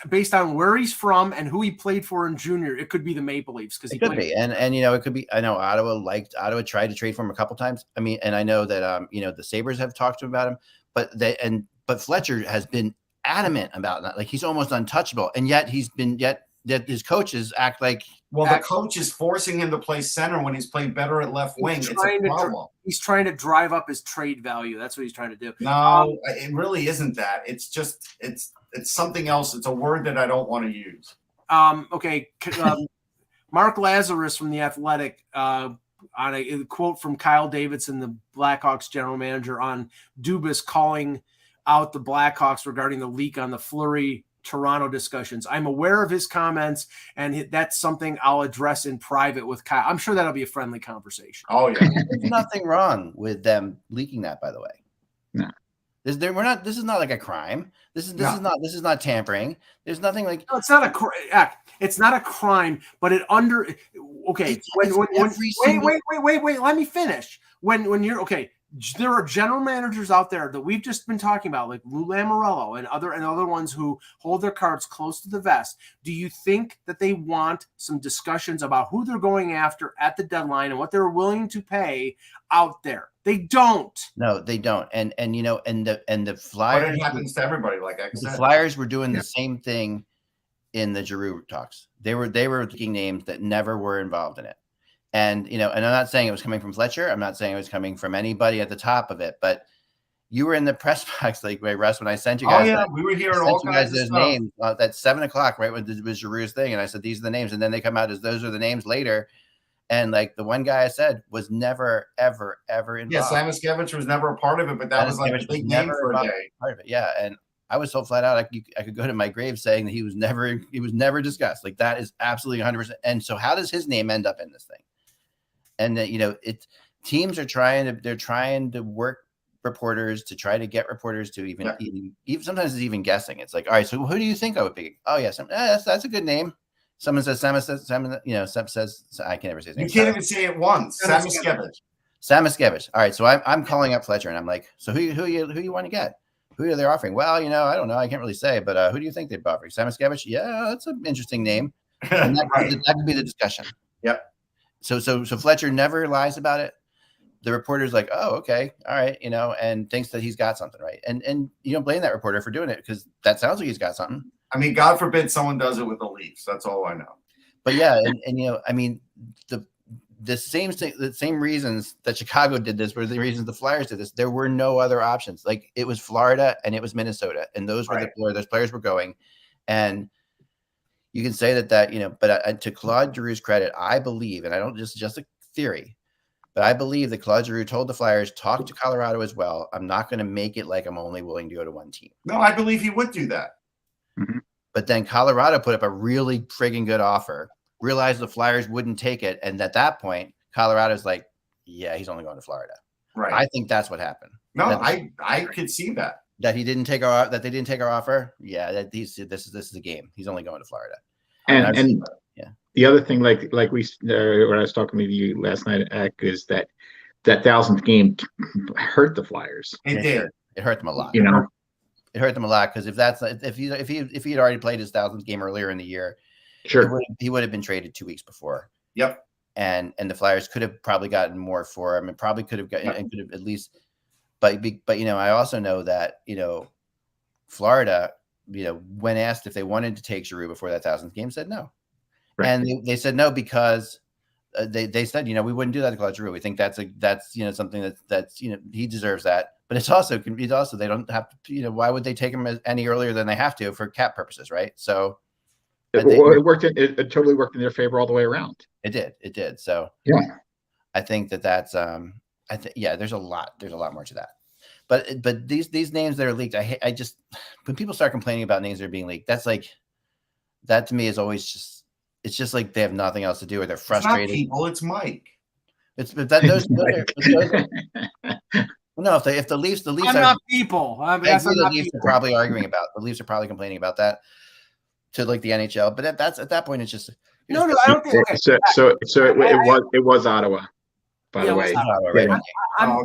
based on where he's from and who he played for in junior, it could be the Maple Leafs because he could be. And it could be. I know Ottawa tried to trade for him a couple times. I mean, and I know that the Sabres have talked to him about him, but Fletcher has been adamant about that. Like he's almost untouchable, and yet that his coaches act like. Well, the coach is forcing him to play center when he's played better at left wing. It's a problem. He's trying to drive up his trade value. That's what he's trying to do. No, it really isn't that. It's just it's something else. It's a word that I don't want to use. Okay. Mark Lazarus from The Athletic on a quote from Kyle Davidson, the Blackhawks general manager, on Dubas calling out the Blackhawks regarding the leak on the Fleury Toronto discussions. I'm aware of his comments, and that's something I'll address in private with Kyle. I'm sure that'll be a friendly conversation. Oh yeah, there's nothing wrong with them leaking that. By the way, no, this is not like a crime. This is not tampering. There's nothing like. No, it's not a it's not a crime, but it under. Okay, wait. Let me finish. When you're okay. There are general managers out there that we've just been talking about, like Lou Lamoriello and other ones who hold their cards close to the vest. Do you think that they want some discussions about who they're going after at the deadline and what they're willing to pay out there? They don't. No, they don't. And the Flyers. But it happens to everybody. Like I said, the Flyers were doing the same thing in the Giroux talks. They were taking names that never were involved in it. And, and I'm not saying it was coming from Fletcher. I'm not saying it was coming from anybody at the top of it, but you were in the press box, Russ, when I sent you guys. Oh, yeah, we were hearing all kinds of stuff. Names at 7:00, right, when it was Giroux's thing. And I said, these are the names. And then they come out as those are the names later. And, the one guy I said was never, ever, ever involved. Yeah, Samoskevich was never a part of it, but that was a big name for a day. Part of it, yeah. And I was so flat out, I could go to my grave saying that he was never discussed. That is absolutely 100%. And so how does his name end up in this thing? And teams are trying to work reporters to try to get reporters to even sometimes it's even guessing. It's like, all right, so who do you think I would be? Oh yeah, that's a good name. Someone says Sam says I can never say his name. You can't even say it once. Samoskevich. All right, so I'm calling up Fletcher and I'm like, so who you want to get? Who are they offering? Well, I don't know. I can't really say, but who do you think they'd be offering? Samoskevich? Yeah, that's an interesting name. And that could be the discussion. Yep. So Fletcher never lies about it. The reporter's like, oh, okay, all right, and thinks that he's got something, right? And you don't blame that reporter for doing it because that sounds like he's got something. I mean, God forbid someone does it with the Leafs. That's all I know. But yeah, and I mean, the same reasons that Chicago did this were the reasons the Flyers did this. There were no other options. It was Florida and it was Minnesota, and those were where those players were going, and. You can say that, but to Claude Giroux's credit, I believe, and I don't just a theory, but I believe that Claude Giroux told the Flyers, talk to Colorado as well. I'm not going to make it like I'm only willing to go to one team. No, I believe he would do that. Mm-hmm. But then Colorado put up a really friggin' good offer, realized the Flyers wouldn't take it. And at that point, Colorado's like, yeah, he's only going to Florida. Right. I think that's what happened. No, I could see that. that he didn't take our that they didn't take our offer. Yeah, that this is a game. He's only going to Florida. And yeah, the other thing, like we when I was talking with you last night, Eck, is that 1,000th game hurt the Flyers. It did. It hurt them a lot. You know, it hurt them a lot because if he had already played his 1,000th game earlier in the year, sure, he would have been traded 2 weeks before. Yep. And the Flyers could have probably gotten more for him, and probably could have gotten and could have at least. But I also know that Florida, when asked if they wanted to take Giroux before that 1,000th game, said no, right. And they said no because they said we wouldn't do that to Claude Giroux. We think that's something that's he deserves that. But it's also they don't have to, why would they take him any earlier than they have to for cap purposes, right? So it worked. It totally worked in their favor all the way around. It did. So yeah, I think that's there's a lot more to that. But these names that are leaked, I just when people start complaining about names that are being leaked, that to me is always it's just like they have nothing else to do or they're frustrated. It's not people, it's Mike. No, if the Leafs I'm not people. The Leafs are probably arguing about. The Leafs are probably complaining about that to like the NHL. But at that point, it's just no. I don't think. It was Ottawa. By the way, I'm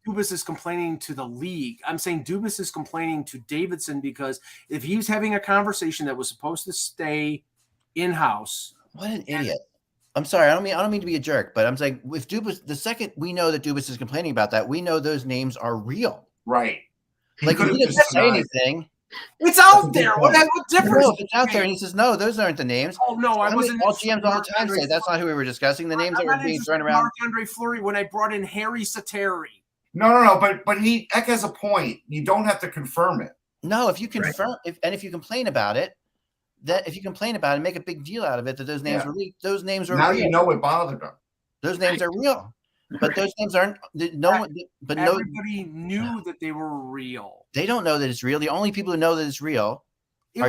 Dubas is complaining to the league. I'm saying Dubas is complaining to Davidson because if he was having a conversation that was supposed to stay in-house. What an idiot. I'm sorry. I don't mean to be a jerk, but I'm saying if Dubas, the second we know that Dubas is complaining about that, we know those names are real. Right. Like he didn't say anything. It's out there. What difference? No, it's out there, and he says, "No, those aren't the names." Oh no, I wasn't. All GMs all the time say that's not who we were discussing. The names that were being thrown around. Marc-Andre Fleury when I brought in Harry Sateri. No. But Eck has a point. You don't have to confirm it. No, if you confirm, if you complain about it, make a big deal out of it that those names were leaked. Those names are now real. You know it bothered them. Those names are real. But those names aren't. Everybody knew that they were real. They don't know that it's real. The only people who know that it's real. It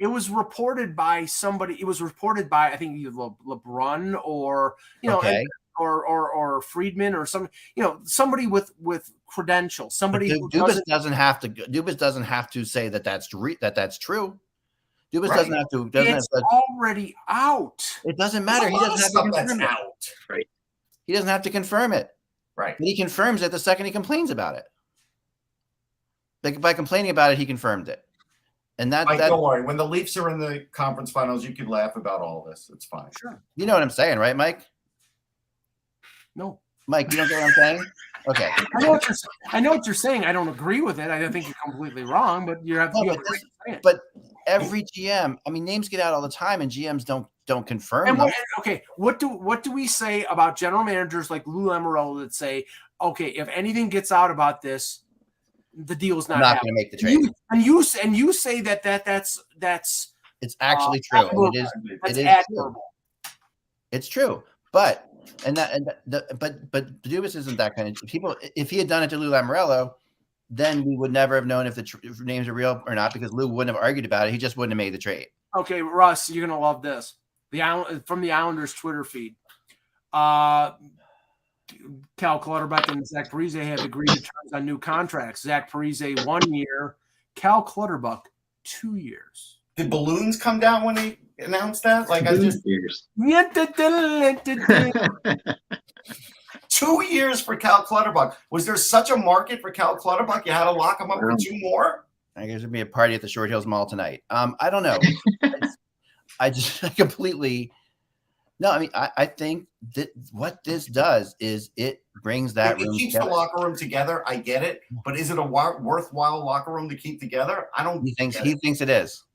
was reported by somebody. It was reported by I think LeBrun or or Friedman or somebody with credentials. Somebody who Dubas doesn't have to. Dubas doesn't have to say that's true. Dubas doesn't have to. It's already out. It doesn't matter. He doesn't have to confirm it. Out. Right. He doesn't have to confirm it. Right. But he confirms it the second he complains about it. By complaining about it, he confirmed it. And don't worry. When the Leafs are in the conference finals, you could laugh about all this. It's fine. Sure. You know what I'm saying, right, Mike? No. Mike, you don't get what I'm saying? Okay. I know what you're saying. I don't agree with it. I think you're completely wrong, but you have to. But every GM, names get out all the time, and GMs don't confirm. And what do we say about general managers like Lou Lamoriello that say, okay, if anything gets out about this, the deal's not going to make the trade. And you say that's it's actually true. It is admirable. It's true, but Dubas isn't that kind of people. If he had done it to Lou Lamoriello, then we would never have known if the names are real or not because Lou wouldn't have argued about it. He just wouldn't have made the trade. Okay, Russ, you're gonna love this. From the Islanders Twitter feed. Cal Clutterbuck and Zach Parise have agreed to terms on new contracts. Zach Parise 1 year, Cal Clutterbuck 2 years. Did balloons come down when they announced that? Like 2 years. 2 years for Cal Clutterbuck. Was there such a market for Cal Clutterbuck? You had to lock him up for 2 more? I guess there'd be a party at the Short Hills Mall tonight. I don't know. I completely. No, I think that what this does is it brings that room. It keeps together. the locker room together. I get it, but is it a worthwhile locker room to keep together? I don't. He thinks it is,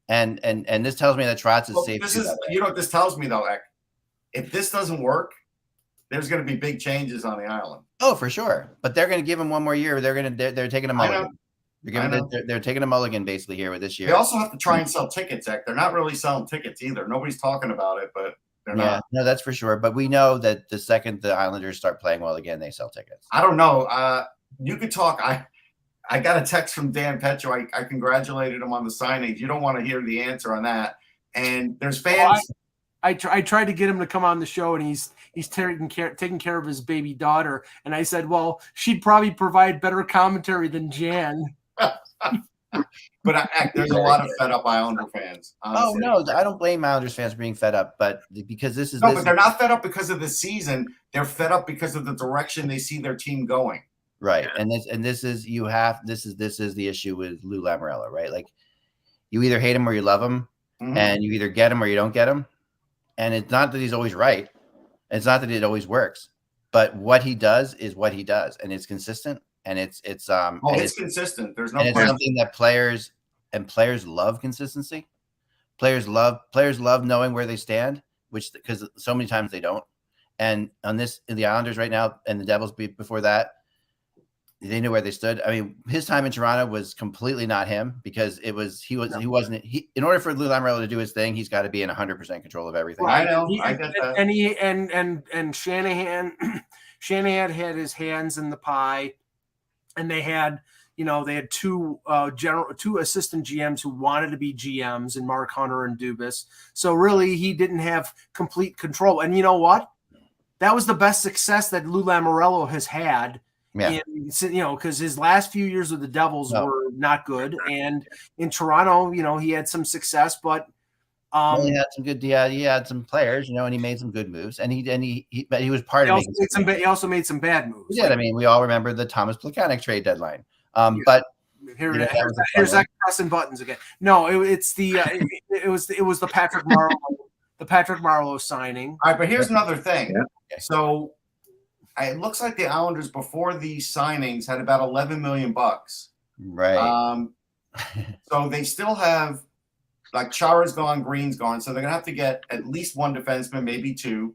and this tells me that Trotz is safe. You know what this tells me though, Eck? If this doesn't work, there's going to be big changes on the island. Oh, for sure. But they're going to give him 1 more year. They're taking a mulligan. They're taking a mulligan basically here with this year. They also have to try and sell tickets, Eck. They're not really selling tickets either. Nobody's talking about it, but they're not. No, that's for sure. But we know that the second the Islanders start playing well again, they sell tickets. I don't know. You could talk. I got a text from Dan Petro. I congratulated him on the signings. You don't want to hear the answer on that. And there's fans. I tried to get him to come on the show, and he's taking care of his baby daughter. And I said, well, she'd probably provide better commentary than Jan. But there's a lot of fed up Islander fans. Honestly. Oh no, I don't blame Islanders fans for being fed up, but because this is but they're not fed up because of the season. They're fed up because of the direction they see their team going. Right, and this is the issue with Lou Lamoriello, right? Like, you either hate him or you love him, and you either get him or you don't get him. And it's not that he's always right. It's not that it always works, but what he does is what he does, and it's consistent. And it's consistent. There's no. And it's something that players love consistency. Players love knowing where they stand, which because so many times they don't. And on this, in the Islanders right now, and the Devils before that, they knew where they stood. I mean, his time in Toronto was completely not him because he wasn't. In order for Lou Lamoriello to do his thing, he's got to be in 100% control of everything. I know. I get that. And Shanahan had his hands in the pie. And they had two assistant GMs who wanted to be GMs, and Mark Hunter and Dubas. So really, he didn't have complete control. And you know what? That was the best success that Lou Lamoriello has had. Yeah. Because his last few years with the Devils were not good, and in Toronto, he had some success, but he had some good. Yeah, he had some players, and he made some good moves, and he was part of it. He also made some bad moves. Yeah, I mean, we all remember the Thomas Plekanec trade deadline. But here's that pressing buttons again. No, it was the Patrick Marleau signing. All right, but here's another thing. Yeah. So it looks like the Islanders before these signings had about $11 million. Right. So they still have. Like Chara's gone, Green's gone, so they're gonna have to get at least one defenseman, maybe two.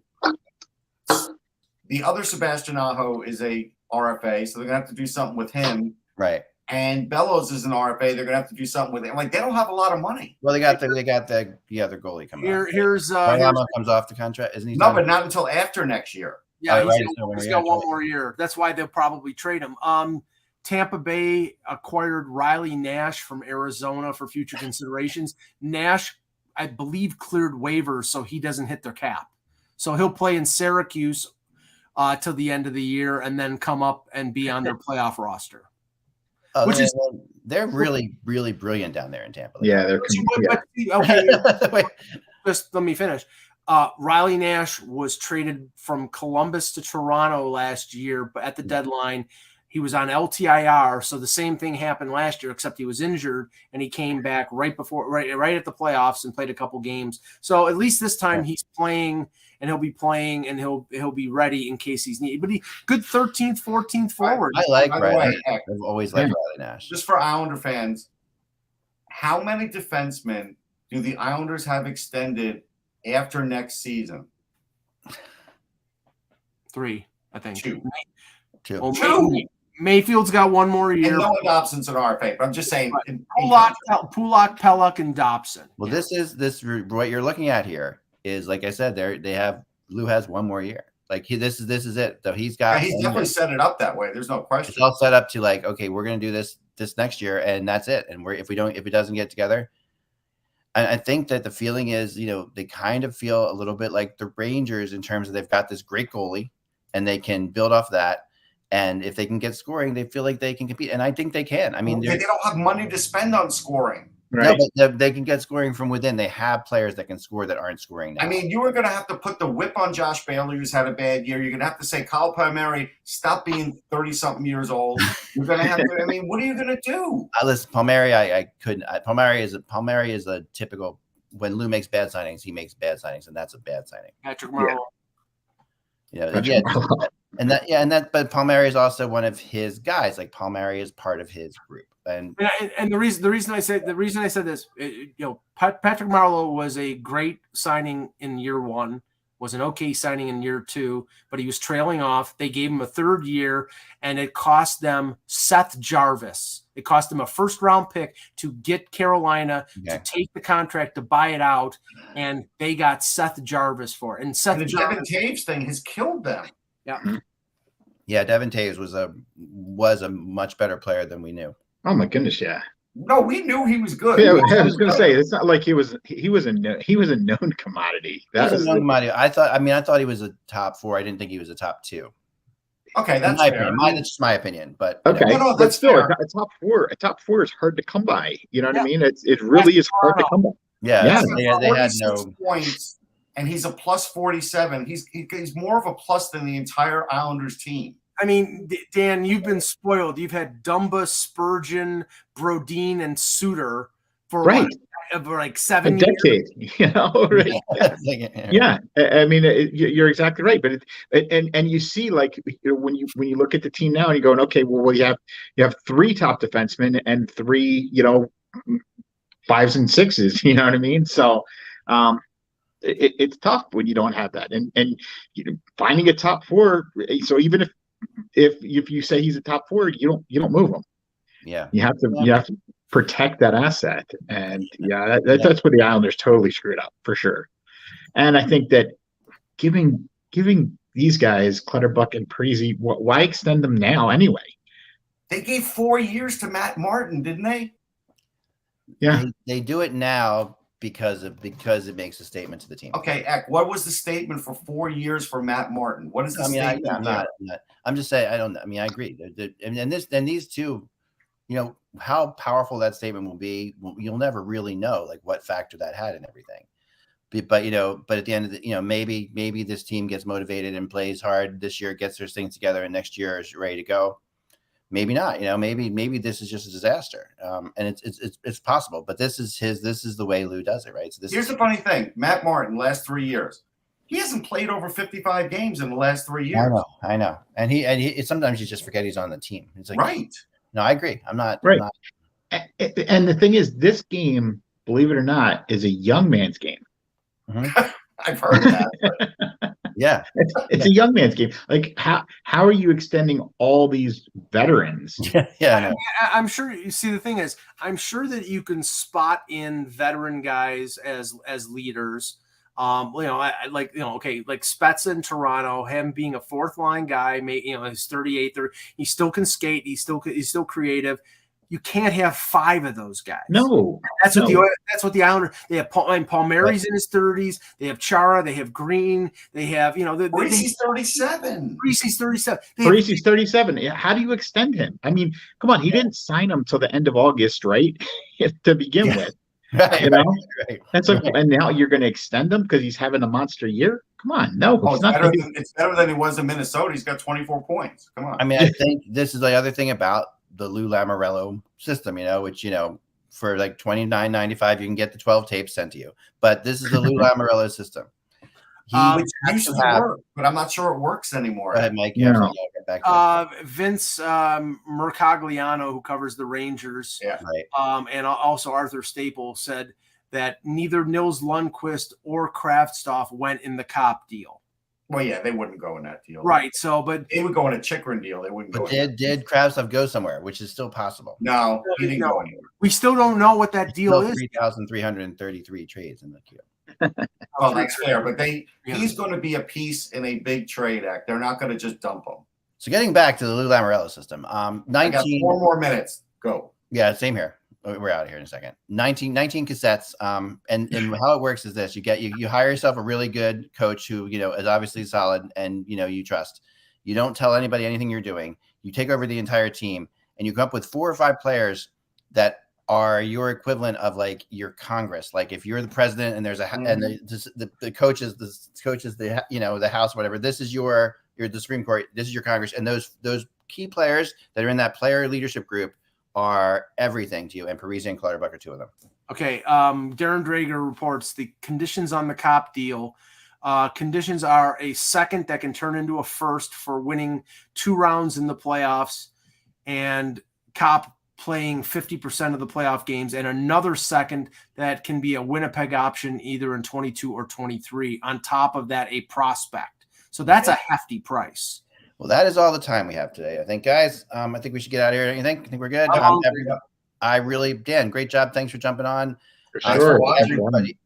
The other Sebastian Aho is a RFA, so they're gonna have to do something with him. Right. And Bellows is an RFA. They're gonna have to do something with him. Like they don't have a lot of money. Well, they got the other goalie coming. Here's comes off the contract, isn't he? No, but not until after next year. Yeah, he's got one more year. That's why they'll probably trade him. Tampa Bay acquired Riley Nash from Arizona for future considerations. Nash, I believe, cleared waivers, so he doesn't hit their cap. So he'll play in Syracuse till the end of the year and then come up and be on their playoff roster. They're really, really brilliant down there in Tampa. Yeah, they're okay. Just let me finish. Riley Nash was traded from Columbus to Toronto last year, but at the deadline, he was on LTIR, so the same thing happened last year, except he was injured, and he came back right at the playoffs and played a couple games. So at least this time he's playing, and he'll be playing, and he'll be ready in case he's needed. But good 13th, 14th forward. I like Riley. I've always liked Riley Nash. Just for Islander fans, how many defensemen do the Islanders have extended after next season? 3, I think. 2. Well, Mayfield's got one more year. And Noah Dobson's an RFA, but I'm just saying. Pulak, Pelech, and Dobson. Well, this what you're looking at here is, like I said, Lou has one more year. Like this is it. So he's definitely set it up that way. There's no question. It's all set up to like, okay, we're gonna do this next year, and that's it. And if it doesn't get together, I think that the feeling is, they kind of feel a little bit like the Rangers in terms of they've got this great goalie, and they can build off that. And if they can get scoring, they feel like they can compete. And I think they can. I mean, they don't have money to spend on scoring. Right. No, but they can get scoring from within. They have players that can score that aren't scoring now. I mean, you were going to have to put the whip on Josh Bailey, who's had a bad year. You're going to have to say, Kyle Palmieri, stop being 30-something years old. You're going to have to, I mean, what are you going to do? Listen, Palmieri, I couldn't. Palmieri is a typical, when Lou makes bad signings, he makes bad signings, and that's a bad signing. Patrick Marleau. But Palmieri is also one of his guys. Like Palmieri is part of his group, and the reason I said this, Patrick Marleau was a great signing in year 1, was an okay signing in year 2, but he was trailing off. They gave him a 3rd year, and it cost them Seth Jarvis. It cost them a 1st-round pick to get Carolina to take the contract to buy it out, and they got Seth Jarvis for it. And the Devin Taves thing has killed them. Yeah. Yeah, Devin Taves was a much better player than we knew. Oh my goodness, yeah. No, we knew he was good. Yeah, I was going to say, it's not like he was a known commodity. That was a known commodity. I thought he was a top 4. I didn't think he was a top 2. Okay, that's my fair. opinion. That's just my opinion, but Okay, No, but that's still, fair. a top four is hard to come by. You know what I mean? It really is hard to come by. Yeah, Yeah. they had no points, and he's a plus 47. He's more of a plus than the entire Islanders team. I mean, Dan, you've been spoiled. You've had Dumba, Spurgeon, Brodin, and Suter for like 7 a decade, years. you know, right? Yeah. I mean, you're exactly right. But and you see, like, when you look at the team now and you're going, okay, well, you have 3 top defensemen and 3, 5s and 6s. You know what I mean? So, it's tough when you don't have that, and finding a top 4. So even if you say he's a top 4, you don't move him. Yeah, you have to protect that asset, and that's where the Islanders totally screwed up for sure. And I think that giving these guys Clutterbuck and Parise, why extend them now anyway? They gave 4 years to Matt Martin, didn't they? Yeah, they do it now because it makes a statement to the team. Okay, Eck, what was the statement for 4 years for Matt Martin? What is the statement? I'm just saying. I agree. And these two, how powerful that statement will be, you'll never really know, like, what factor that had in everything. But at the end of the, maybe this team gets motivated and plays hard this year, gets their things together, and next year is ready to go. Maybe not. Maybe this is just a disaster. And it's possible. But this is the way Lou does it, right? So here's the funny thing: Matt Martin, last 3 years, he hasn't played over 55 games in the last 3 years. I know. And he sometimes you just forget he's on the team. It's like, right. No, I agree. I'm not right. And the thing is, this game, believe it or not, is a young man's game. Mm-hmm. I've heard that. Yeah, it's a young man's game. Like, how are you extending all these veterans? Yeah, I'm sure. You see, the thing is, I'm sure that you can spot in veteran guys as leaders. Like Spezza in Toronto, him being a 4th line guy, he's 38, he still can skate, he's still creative. You can't have 5 of those guys. No, that's what the Islanders. They have Palmieri's in his 30s. They have Chara. They have Green. They have Parise's 37. Parise's 37. Parise's 37. How do you extend him? I mean, come on, he didn't sign him till the end of August, right? To begin with. Right, right. That's like, and now you're going to extend him because he's having a monster year. Come on, no, it's better than he was in Minnesota. He's got 24 points. Come on. I mean, I think this is the other thing about the Lou Lamoriello system, which for like $29.95 you can get the 12 tapes sent to you. But this is the Lou Lamoriello system. Which used to work, but I'm not sure it works anymore. Go ahead, Mike. Yeah. Vince Mercogliano, who covers the Rangers, right. And also Arthur Staple, said that neither Nils Lundqvist or Kraftstoff went in the Cop deal. Well, yeah, they wouldn't go in that deal. Right. So, but they would go in a Chychrun deal. They wouldn't go in. Did Kraftstoff go somewhere, which is still possible? No, he didn't go anywhere. We still don't know what that deal is. 3,333 trades in the queue. Oh, that's fair. But he's going to be a piece in a big trade act. They're not going to just dump him. So getting back to the Lou Lamoriello system, 19. I got 4 more minutes. Go. Yeah, same here. We're out of here in a second. 19 cassettes. And how it works is this: you hire yourself a really good coach who is obviously solid and you trust. You don't tell anybody anything you're doing. You take over the entire team, and you come up with 4 or 5 players that are your equivalent of like your Congress. Like if you're the president and there's and the coaches, the House, whatever. This is you're the Supreme Court. This is your Congress, and those key players that are in that player leadership group are everything to you, and Parise and Clutterbuck are 2 of them. Okay. Darren Drager reports the conditions on the Cop deal. Conditions are a second that can turn into a first for winning 2 rounds in the playoffs, and Cop playing 50% of the playoff games, and another second that can be a Winnipeg option either in 22 or 23. On top of that, a prospect. So that's a hefty price. Well, that is all the time we have today, I think, guys. I think we should get out of here. Don't you think? I think we're good. Dan, great job. Thanks for jumping on. Sure.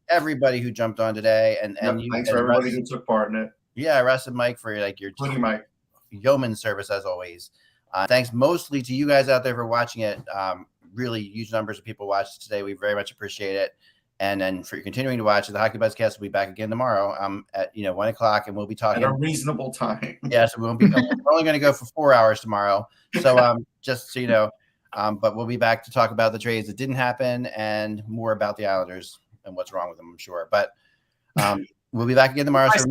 Everybody who jumped on today, and thanks for everybody who took part in it. Yeah, Russ and Mike for your yeoman service as always. Thanks mostly to you guys out there for watching it. Really huge numbers of people watched today. We very much appreciate it. And then for continuing to watch, the Hockey Buzzcast will be back again tomorrow at 1 o'clock, and we'll be talking at a reasonable time. Yes, we're only going to go for 4 hours tomorrow. So just so you know, but we'll be back to talk about the trades that didn't happen and more about the Islanders and what's wrong with them, I'm sure. But we'll be back again tomorrow. So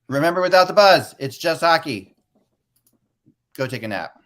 remember, without the buzz, it's just hockey. Go take a nap.